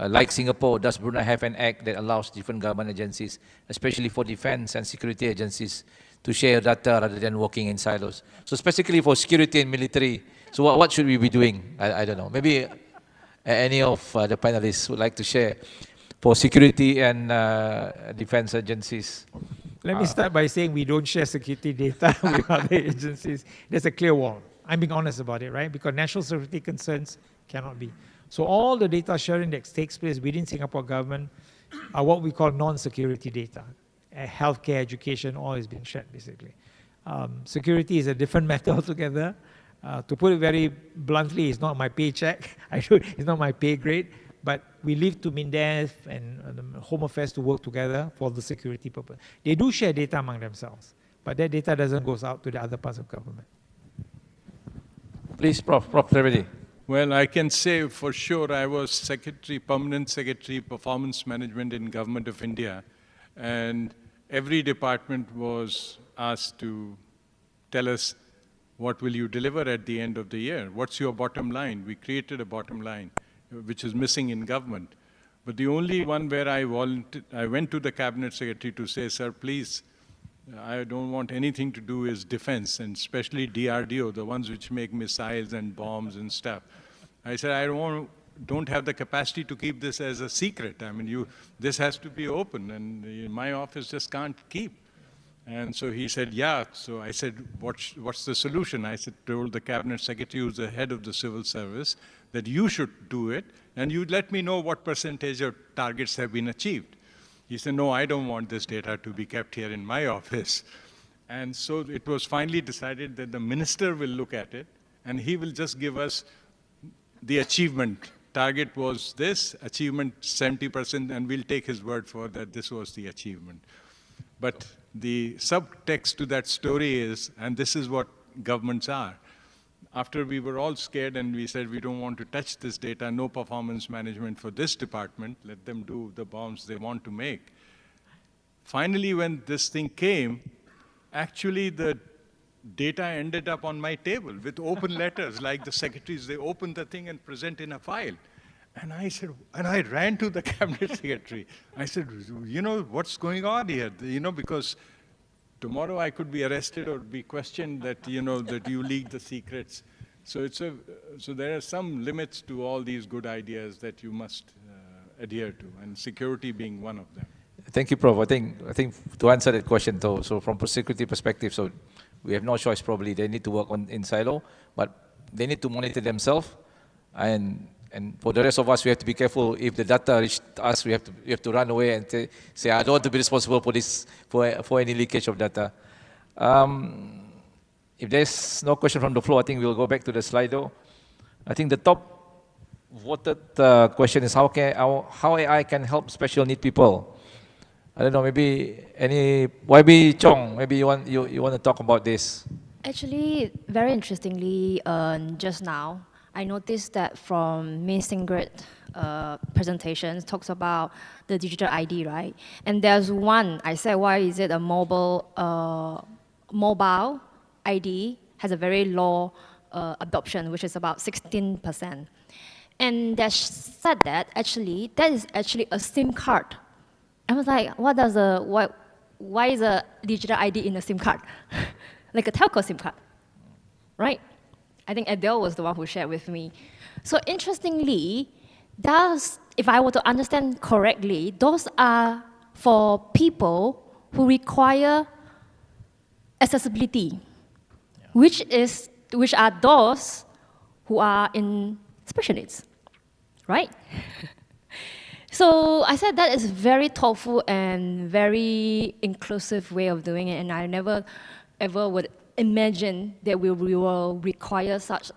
like Singapore, does Brunei have an act that allows different government agencies, especially for defense and security agencies, to share data rather than working in silos? So specifically for security and military, so what should we be doing? I don't know. Maybe any of the panelists would like to share for security and defense agencies. Let me start by saying we don't share security data with other agencies. There's a clear wall. I'm being honest about it, right? Because national security concerns cannot be. So all the data sharing that takes place within Singapore government are what we call non-security data. Healthcare, education, all is being shared basically. Security is a different matter altogether. To put it very bluntly, it's not my paycheck. It's not my pay grade. But we leave to MINDEF and Home Affairs to work together for the security purpose. They do share data among themselves, but that data doesn't go out to the other parts of government. Please, Prof. Trivedi. Well, I can say for sure I was Permanent Secretary, Performance Management in Government of India, and every department was asked to tell us, what will you deliver at the end of the year? What's your bottom line? We created a bottom line, which is missing in government. But the only one where I went to the Cabinet Secretary to say, sir, please, I don't want anything to do is defense, and especially DRDO, the ones which make missiles and bombs and stuff. I said, I don't have the capacity to keep this as a secret. I mean, this has to be open, and my office just can't keep. And so he said, yeah. So I said, what's the solution? I told the Cabinet Secretary, who's the head of the civil service, that you should do it, and you let me know what percentage of targets have been achieved. He said, no, I don't want this data to be kept here in my office. And so it was finally decided that the minister will look at it, and he will just give us the achievement. Target was this, achievement 70%, and we'll take his word for that this was the achievement. But the subtext to that story is, and this is what governments are, after we were all scared and we said we don't want to touch this data, no performance management for this department, let them do the bombs they want to make. Finally, when this thing came, actually the data ended up on my table with open letters, like the secretaries, they open the thing and present in a file. And I said, and I ran to the Cabinet Secretary. I said, what's going on here? Because tomorrow I could be arrested or be questioned that, that you leaked the secrets. So so there are some limits to all these good ideas that you must adhere to, and security being one of them. Thank you, Prof. I think to answer that question, though, so from a security perspective, so we have no choice probably. They need to work in silo, but they need to monitor themselves. And for the rest of us, we have to be careful. If the data reach us, we have to run away and say, I don't want to be responsible for this, for any leakage of data. If there's no question from the floor, I think we'll go back to the Slido. I think the top voted question is how AI can help special need people. I don't know, maybe YB Chong, maybe you want to talk about this. Actually, very interestingly, just now, I noticed that from Ms. Ingrid's presentation, it talks about the digital ID, right? And there's one, I said, why is it a mobile ID has a very low adoption, which is about 16%. And they said that that is actually a SIM card. I was like, why is a digital ID in a SIM card? Like a telco SIM card, right? I think Adele was the one who shared with me. So interestingly, if I were to understand correctly, those are for people who require accessibility, which are those who are in special needs, right? So I said that is very thoughtful and very inclusive way of doing it, and I never ever would imagine that we will require such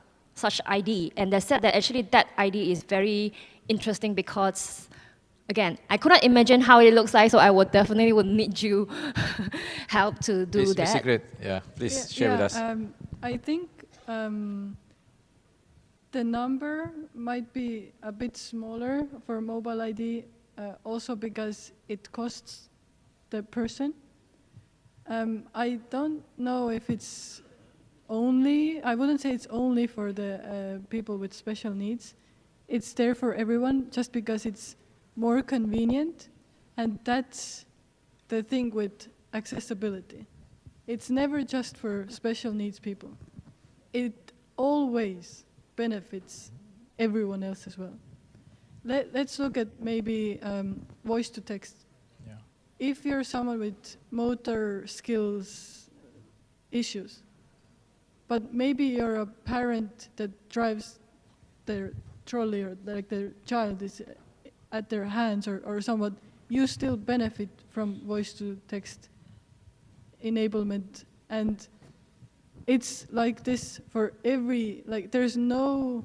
ID. And they said that actually that ID is very interesting because, again, I couldn't imagine how it looks like, so I would definitely need you help to do that. Ms. Sigrid, please share with us. I think the number might be a bit smaller for mobile ID, also because it costs the person. I don't know if it's only, I wouldn't say it's only for the people with special needs. It's there for everyone just because it's more convenient, and that's the thing with accessibility. It's never just for special needs people. It always benefits everyone else as well. Let's look at maybe voice to text. Yeah. If you're someone with motor skills issues, but maybe you're a parent that drives their trolley, or like their child is at their hands or somewhat, you still benefit from voice to text enablement. And it's like this for every, like there's no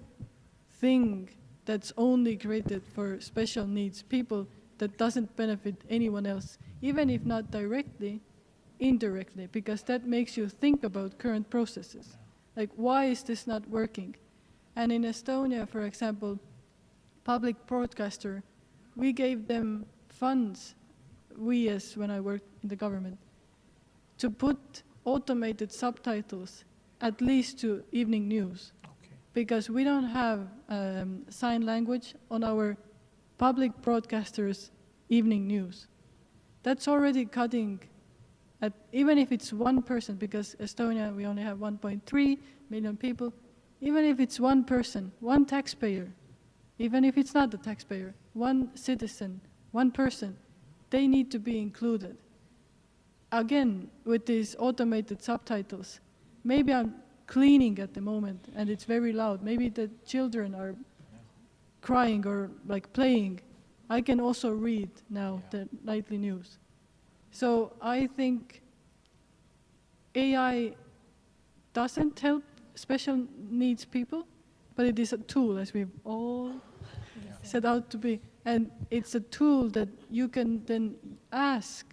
thing that's only created for special needs people that doesn't benefit anyone else, even if not directly, indirectly, because that makes you think about current processes. Like, why is this not working? And in Estonia, for example, public broadcaster, we gave them funds, when I worked in the government, to put automated subtitles at least to evening news. Okay. Because we don't have sign language on our public broadcasters' evening news. That's already cutting, even if it's one person, because Estonia, we only have 1.3 million people, even if it's one person, one taxpayer, even if it's not the taxpayer, one citizen, one person, they need to be included. Again, with these automated subtitles, maybe I'm cleaning at the moment and it's very loud. Maybe the children are crying or like playing. I can also read now the nightly news. So I think AI doesn't help special needs people, but it is a tool, as we've all set out to be. And it's a tool that you can then ask.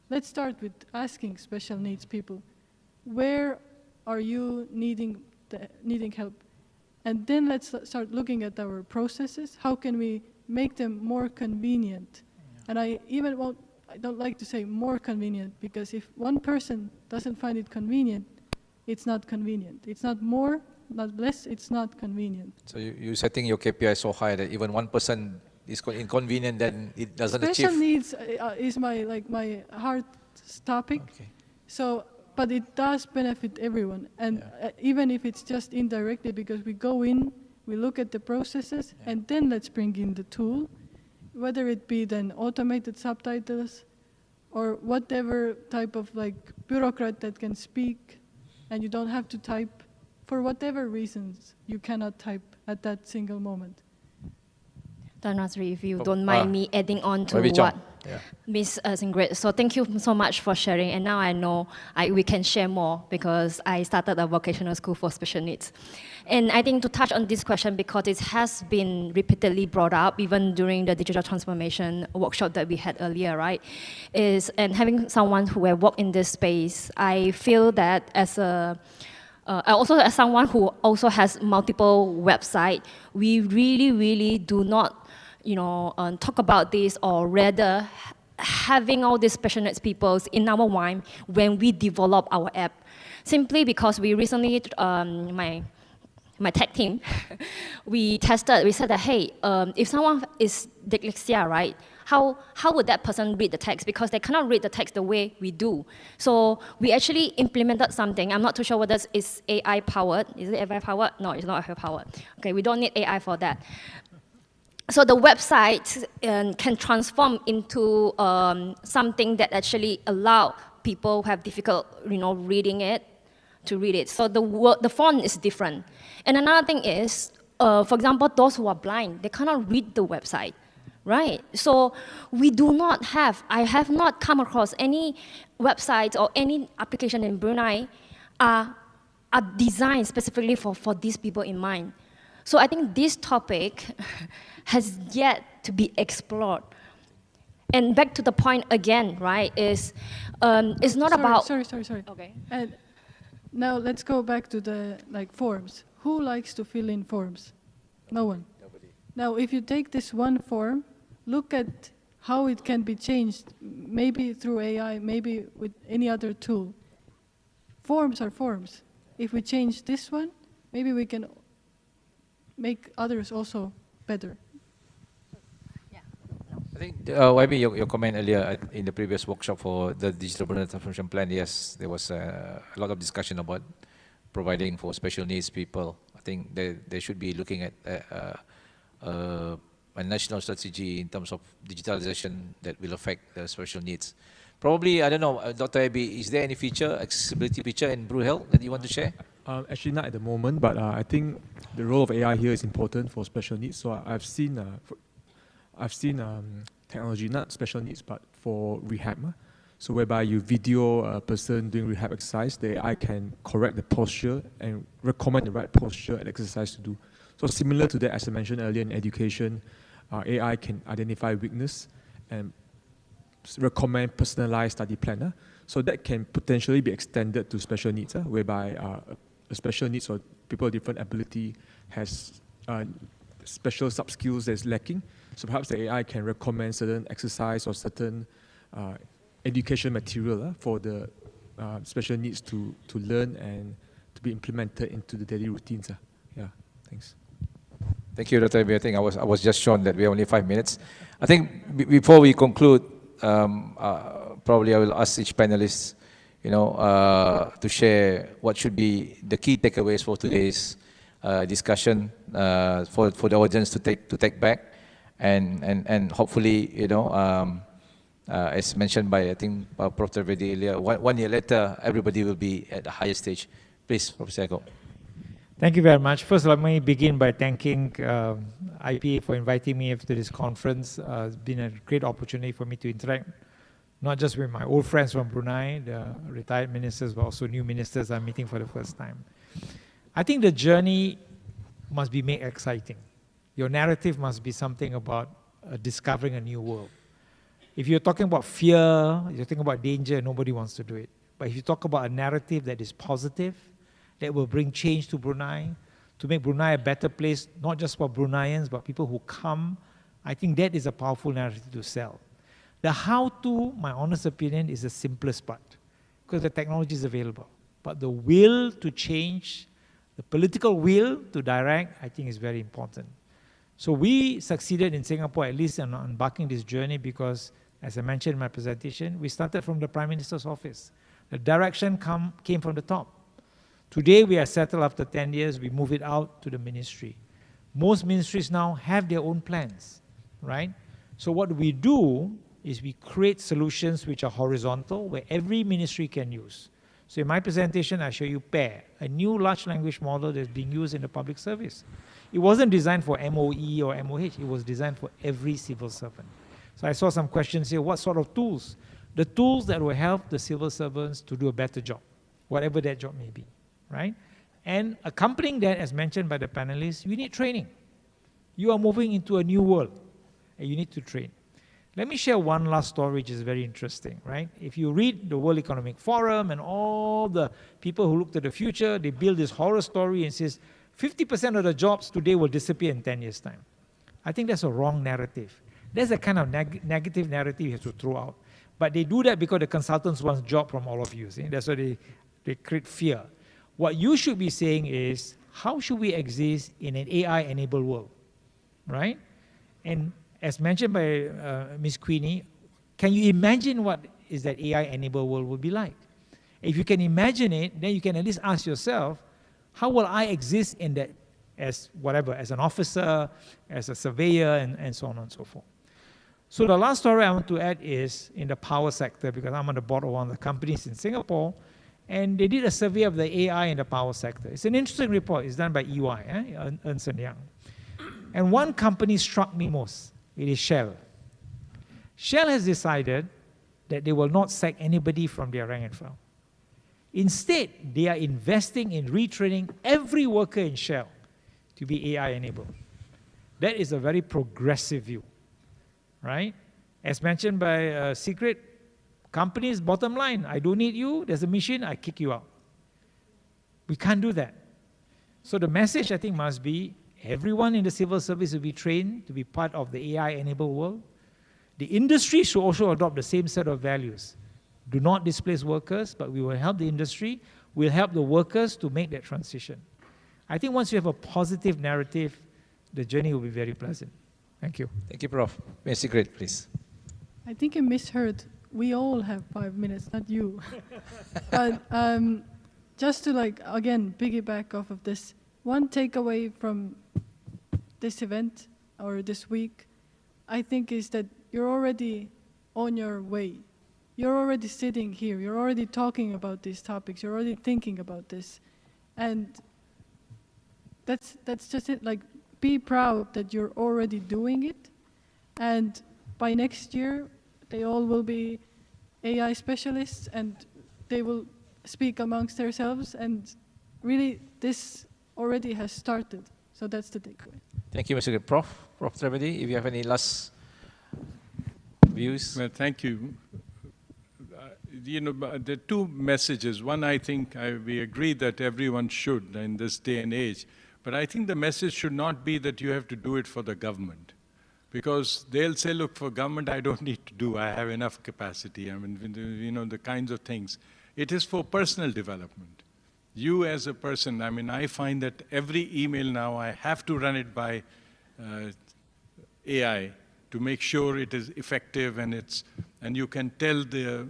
Let's start with asking special needs people, where are you needing help? And then let's start looking at our processes. How can we make them more convenient? And I don't like to say more convenient, because if one person doesn't find it convenient, it's not convenient. It's not more, not less, it's not convenient. So you're setting your KPI so high that even one person is inconvenient, then it doesn't achieve. Special needs is my heart topic. Okay. So, but it does benefit everyone, and even if it's just indirectly, because we go in, we look at the processes, and then let's bring in the tool, whether it be then automated subtitles, or whatever type of like bureaucrat that can speak, and you don't have to type. For whatever reasons, you cannot type at that single moment. Nasri, if you don't mind me adding on to what Ms. Sigrid. So thank you so much for sharing. And now I know we can share more, because I started a vocational school for special needs. And I think to touch on this question, because it has been repeatedly brought up, even during the digital transformation workshop that we had earlier, right? And having someone who have worked in this space, I feel that as someone who also has multiple websites, we really do not talk about this, or rather having all these special needs people in our mind when we develop our app. Simply because we recently, my tech team, we tested, we said that, hey, if someone is dyslexia, right, how would that person read the text? Because they cannot read the text the way we do. So we actually implemented something. I'm not too sure whether it's AI powered. Is it AI powered? No, it's not AI powered. Okay, we don't need AI for that. So the website can transform into something that actually allow people who have difficult, reading it to read it. So the font is different. And another thing is, for example, those who are blind, they cannot read the website, right? So we do not have, I have not come across any website or any application in Brunei are designed specifically for these people in mind. So I think this topic has yet to be explored. And back to the point again, right, is it's not about... Sorry. Okay. Now let's go back to the forms. Who likes to fill in forms? No one. Nobody. Now if you take this one form, look at how it can be changed, maybe through AI, maybe with any other tool. Forms are forms. If we change this one, maybe we can make others also better. I think, YB, your comment earlier in the previous workshop for the Digital Brunei Transformation Plan, yes, there was a lot of discussion about providing for special needs people. I think they should be looking at a national strategy in terms of digitalization that will affect the special needs. Probably, I don't know, Dr. Abi, is there any feature, accessibility feature in BruHealth that you want to share? Actually, not at the moment, but I think the role of AI here is important for special needs. So I've seen technology, not special needs, but for rehab. So whereby you video a person doing rehab exercise, the AI can correct the posture and recommend the right posture and exercise to do. So similar to that, as I mentioned earlier in education, AI can identify weakness and recommend personalized study plan. So that can potentially be extended to special needs, whereby a special needs or people with different ability has special sub-skills that is lacking. So perhaps the AI can recommend certain exercise or certain education material for the special needs to learn and to be implemented into the daily routines. Yeah, thanks. Thank you, Dr. Abi. I think I was just shown that we have only 5 minutes. I think before we conclude, probably I will ask each panelist, to share what should be the key takeaways for today's discussion for the audience to take back, and hopefully, as mentioned by I think Prof. Trivedi earlier, one year later everybody will be at the higher stage. Please, Professor Eko. Thank you very much. First, let me begin by thanking IPA for inviting me to this conference. It's been a great opportunity for me to interact, not just with my old friends from Brunei, the retired ministers, but also new ministers I'm meeting for the first time. I think the journey must be made exciting. Your narrative must be something about discovering a new world. If you're talking about fear, you're talking about danger, nobody wants to do it. But if you talk about a narrative that is positive, that will bring change to Brunei, to make Brunei a better place, not just for Bruneians, but people who come, I think that is a powerful narrative to sell. The how-to, my honest opinion, is the simplest part, because the technology is available. But the will to change, the political will to direct, I think is very important. So we succeeded in Singapore, at least in embarking this journey, because, as I mentioned in my presentation, we started from the Prime Minister's office. The direction came from the top. Today, we are settled after 10 years, we move it out to the ministry. Most ministries now have their own plans, right? So what we do is we create solutions which are horizontal, where every ministry can use. So in my presentation, I show you PAIR, a new large language model that's being used in the public service. It wasn't designed for MOE or MOH, it was designed for every civil servant. So I saw some questions here, what sort of tools? The tools that will help the civil servants to do a better job, whatever that job may be, right? And accompanying that, as mentioned by the panelists, you need training. You are moving into a new world, and you need to train. Let me share one last story which is very interesting, right? If you read the World Economic Forum and all the people who looked at the future, they build this horror story and says 50% of the jobs today will disappear in 10 years' time. I think that's a wrong narrative. That's the kind of negative narrative you have to throw out. But they do that because the consultants want job from all of you. See? That's why they create fear. What you should be saying is, how should we exist in an AI-enabled world, right? And as mentioned by Ms. Queenie, can you imagine what is that AI-enabled world would be like? If you can imagine it, then you can at least ask yourself, how will I exist in that as whatever, as an officer, as a surveyor, and so on and so forth. So the last story I want to add is in the power sector, because I'm on the board of one of the companies in Singapore, and they did a survey of the AI in the power sector. It's an interesting report. It's done by EY, Ernst & Young. And one company struck me most. It is Shell. Shell has decided that they will not sack anybody from their rank and file. Instead, they are investing in retraining every worker in Shell to be AI-enabled. That is a very progressive view, right? As mentioned by Secret, companies' bottom line, I don't need you, there's a machine, I kick you out. We can't do that. So the message, I think, must be everyone in the civil service will be trained to be part of the AI-enabled world. The industry should also adopt the same set of values. Do not displace workers, but we will help the industry, we'll help the workers to make that transition. I think once you have a positive narrative, the journey will be very pleasant. Thank you. Thank you, Prof. Ms. Secret, please. I think you misheard. We all have 5 minutes, not you. But just to again, piggyback off of this, one takeaway from this event or this week, I think is that you're already on your way. You're already sitting here. You're already talking about these topics. You're already thinking about this. And that's just it. Be proud that you're already doing it. And by next year, they all will be AI specialists and they will speak amongst themselves. And really, this already has started. So that's the takeaway. Thank you, Mr. Good. Prof. Trivedi, if you have any last views. Well, thank you. There are two messages. One, I think we agree that everyone should in this day and age. But I think the message should not be that you have to do it for the government. Because they'll say, look, for government, I don't need to do. I have enough capacity. I mean, the kinds of things. It is for personal development. You as a person, I find that every email now, I have to run it by AI to make sure it is effective and you can tell the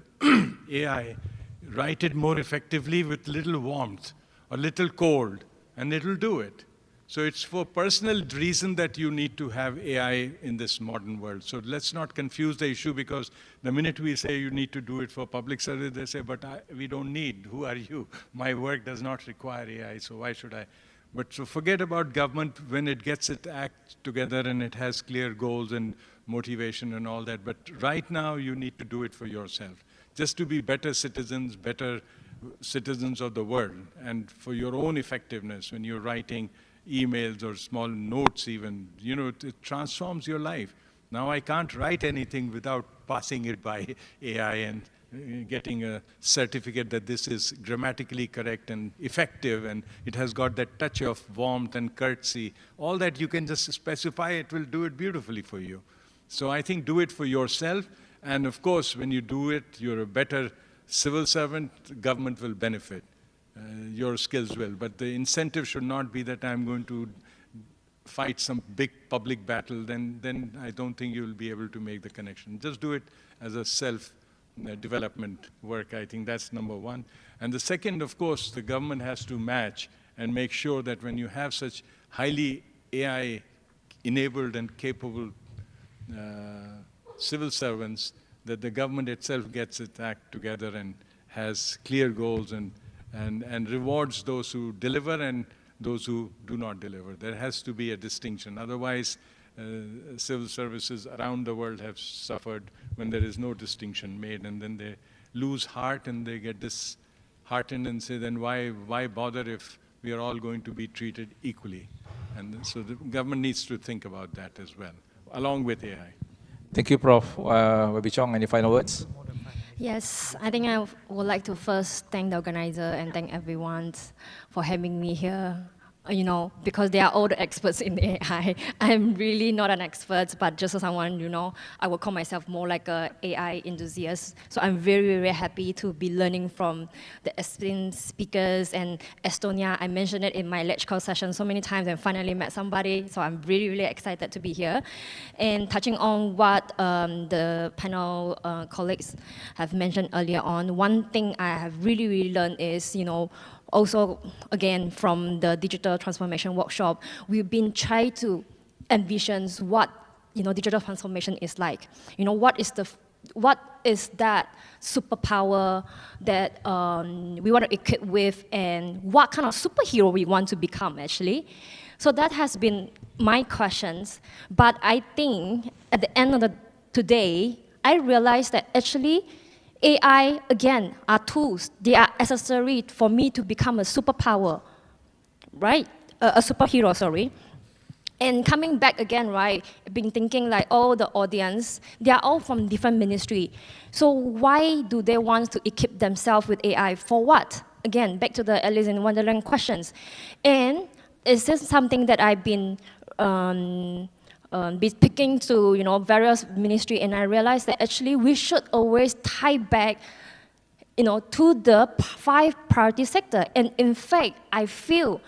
AI, write it more effectively with little warmth or little cold, and it'll do it. So it's for personal reason that you need to have AI in this modern world. So let's not confuse the issue, because the minute we say you need to do it for public service, they say, but we don't need, who are you? My work does not require AI, so why should I? But so forget about government when it gets its act together and it has clear goals and motivation and all that. But right now, you need to do it for yourself, just to be better citizens of the world, and for your own effectiveness when you're writing emails or small notes even, it transforms your life. Now I can't write anything without passing it by AI and getting a certificate that this is grammatically correct and effective, and it has got that touch of warmth and courtesy. All that you can just specify, it will do it beautifully for you. So I think do it for yourself, and of course, when you do it, you're a better civil servant, government will benefit. Your skills will. But the incentive should not be that I'm going to fight some big public battle, then I don't think you'll be able to make the connection. Just do it as a self-development work. I think that's number one. And the second, of course, the government has to match and make sure that when you have such highly AI-enabled and capable civil servants, that the government itself gets its act together and has clear goals and rewards those who deliver and those who do not deliver. There has to be a distinction. Otherwise, civil services around the world have suffered when there is no distinction made, and then they lose heart and they get disheartened and say, then why bother if we are all going to be treated equally? And so the government needs to think about that as well, along with AI. Thank you, Prof. Wabi Chong, any final words? Yes, I think I would like to first thank the organizer and thank everyone for having me here. because they are all the experts in AI. I'm really not an expert, but just as someone, I would call myself more like a AI enthusiast. So I'm very, very happy to be learning from the esteemed speakers. And Estonia, I mentioned it in my lecture session so many times and finally met somebody. So I'm really, really excited to be here. And touching on what the panel colleagues have mentioned earlier on, one thing I have really, really learned is, also, again, from the digital transformation workshop, we've been trying to envision what digital transformation is like. What is that superpower that we want to equip with, and what kind of superhero we want to become, actually. So that has been my questions. But I think at the end of today, I realized that actually AI, again, are tools. They are necessary for me to become a superpower, right? A superhero, sorry. And coming back again, right, been thinking like all the audience, they are all from different ministry. So why do they want to equip themselves with AI? For what? Again, back to the Alice in Wonderland questions. And is this something that I've been be speaking to various ministry, and I realized that actually we should always tie back to the 5 priority sector. And in fact, I feel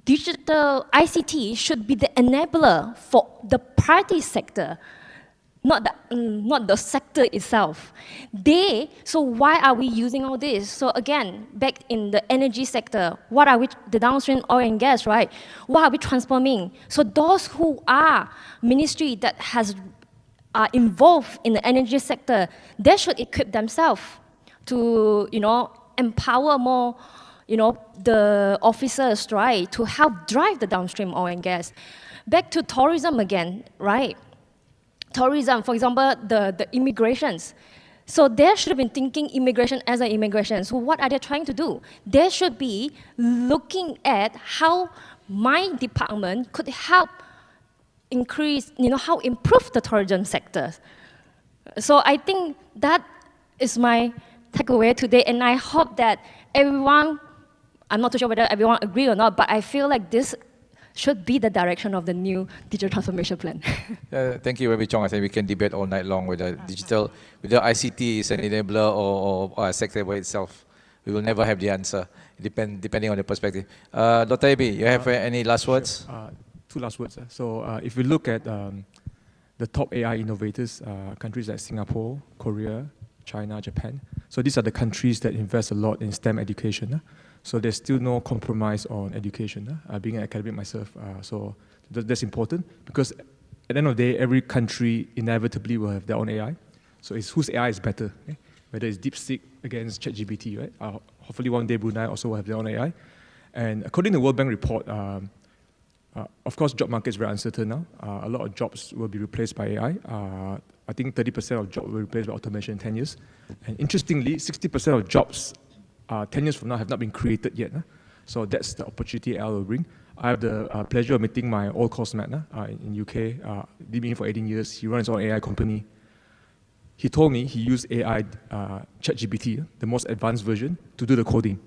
digital ICT should be the enabler for the priority sector, not the sector itself. So why are we using all this? So again, back in the energy sector, what are we, the downstream oil and gas, right? What are we transforming? So those who are ministry that are involved in the energy sector, they should equip themselves to, empower more, the officers, right, to help drive the downstream oil and gas. Back to tourism again, right? Tourism, for example, the immigrations. So they should have been thinking immigration as an immigration. So what are they trying to do? They should be looking at how my department could help increase, how improve the tourism sector. So I think that is my takeaway today, and I hope that everyone, I'm not too sure whether everyone agree or not, but I feel like this should be the direction of the new digital transformation plan. Thank you, Webby Chong. I think we can debate all night long whether whether ICT is an enabler or a sector by itself. We will never have the answer, depending on the perspective. Dr. Ebi, you have any last words? Sure. 2 last words. So if we look at the top AI innovators, countries like Singapore, Korea, China, Japan. So these are the countries that invest a lot in STEM education. So there's still no compromise on education. Being an academic myself, so that's important, because at the end of the day, every country inevitably will have their own AI. So it's whose AI is better, okay? Whether it's DeepSeek against ChatGPT, right? Hopefully one day Brunei also will have their own AI. And according to the World Bank report, of course, job market is very uncertain now. A lot of jobs will be replaced by AI. I think 30% of jobs will be replaced by automation in 10 years. And interestingly, 60% of jobs 10 years from now have not been created yet. So that's the opportunity AI will bring. I have the pleasure of meeting my old coursemate in UK. Been with him for 18 years. He runs his own AI company. He told me he used AI, ChatGPT, the most advanced version, to do the coding.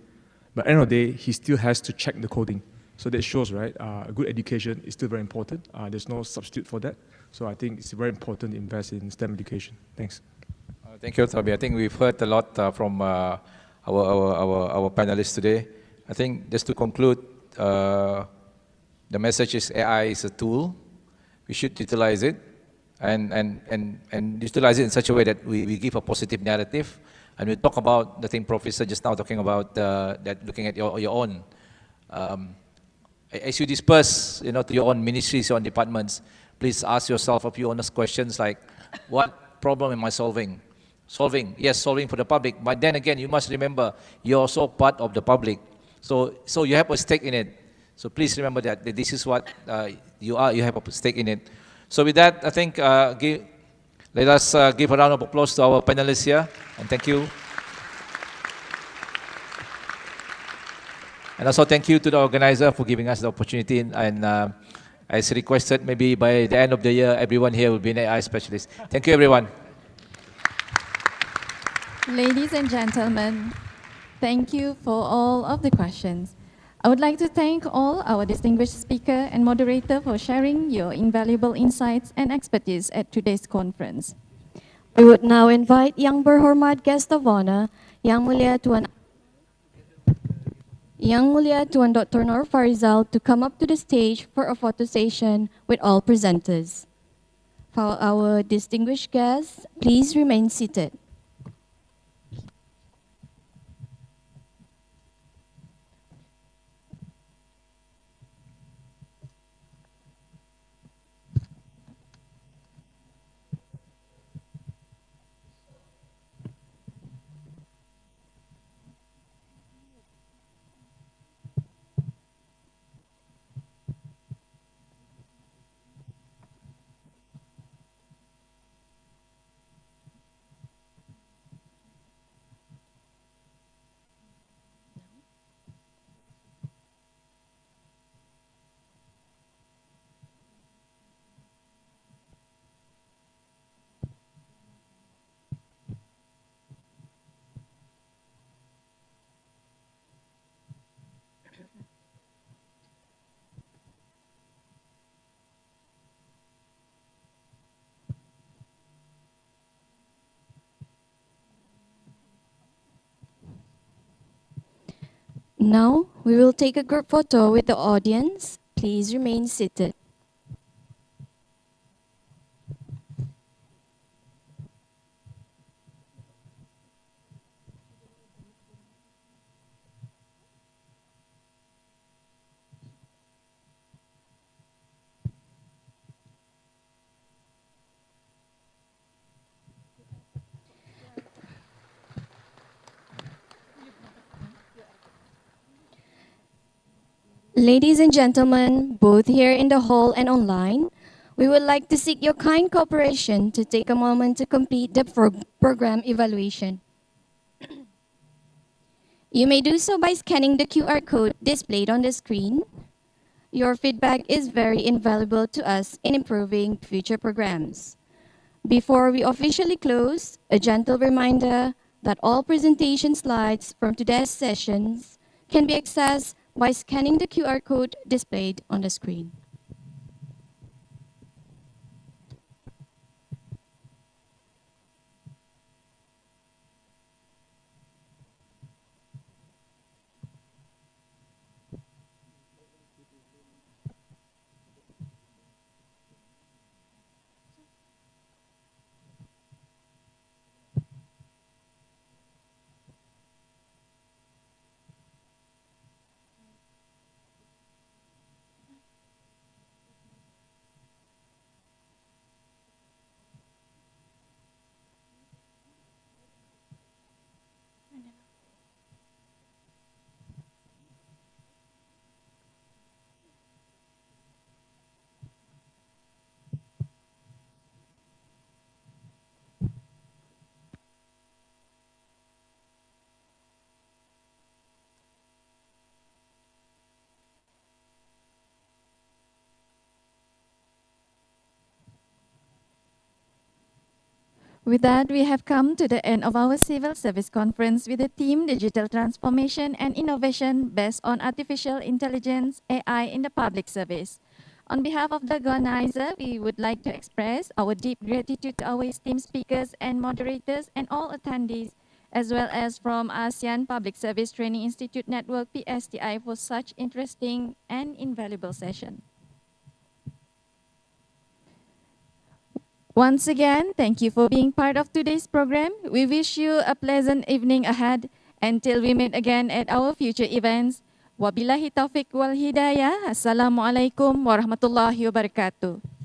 But at the end of the day, he still has to check the coding. So that shows, right, a good education is still very important. There's no substitute for that. So I think it's very important to invest in STEM education. Thanks. Thank you, Toby. I think we've heard a lot from our panelists today. I think just to conclude, the message is AI is a tool. We should utilize it and utilize it in such a way that we give a positive narrative. And we talk about the thing Professor just now talking about, that looking at your own. As you disperse, to your own ministries, your own departments, please ask yourself a few honest questions like, what problem am I solving? Yes, solving for the public. But then again, you must remember, you're also part of the public. So you have a stake in it. So please remember that this is what you are. You have a stake in it. So with that, I think let us give a round of applause to our panelists here. And thank you. And also thank you to the organizer for giving us the opportunity. And as requested, maybe by the end of the year, everyone here will be an AI specialist. Thank you, everyone. Ladies and gentlemen, thank you for all of the questions. I would like to thank all our distinguished speaker and moderator for sharing your invaluable insights and expertise at today's conference. We would now invite Yang Berhormat Guest of Honor, Yang Mulia Tuan Dr. Nur Farizal to come up to the stage for a photo session with all presenters. For our distinguished guests, please remain seated. Now, we will take a group photo with the audience. Please remain seated. Ladies and gentlemen, both here in the hall and online, we would like to seek your kind cooperation to take a moment to complete the program evaluation. You may do so by scanning the QR code displayed on the screen. Your feedback is very invaluable to us in improving future programs. Before we officially close, a gentle reminder that all presentation slides from today's sessions can be accessed by scanning the QR code displayed on the screen. With that, we have come to the end of our Civil Service Conference with the theme Digital Transformation and Innovation based on Artificial Intelligence, AI in the Public Service. On behalf of the organizer, we would like to express our deep gratitude to our esteemed speakers and moderators and all attendees, as well as from ASEAN Public Service Training Institute Network, PSTI, for such interesting and invaluable session. Once again, thank you for being part of today's program. We wish you a pleasant evening ahead until we meet again at our future events. Wabillahi taufiq wal hidayah. Assalamualaikum warahmatullahi wabarakatuh.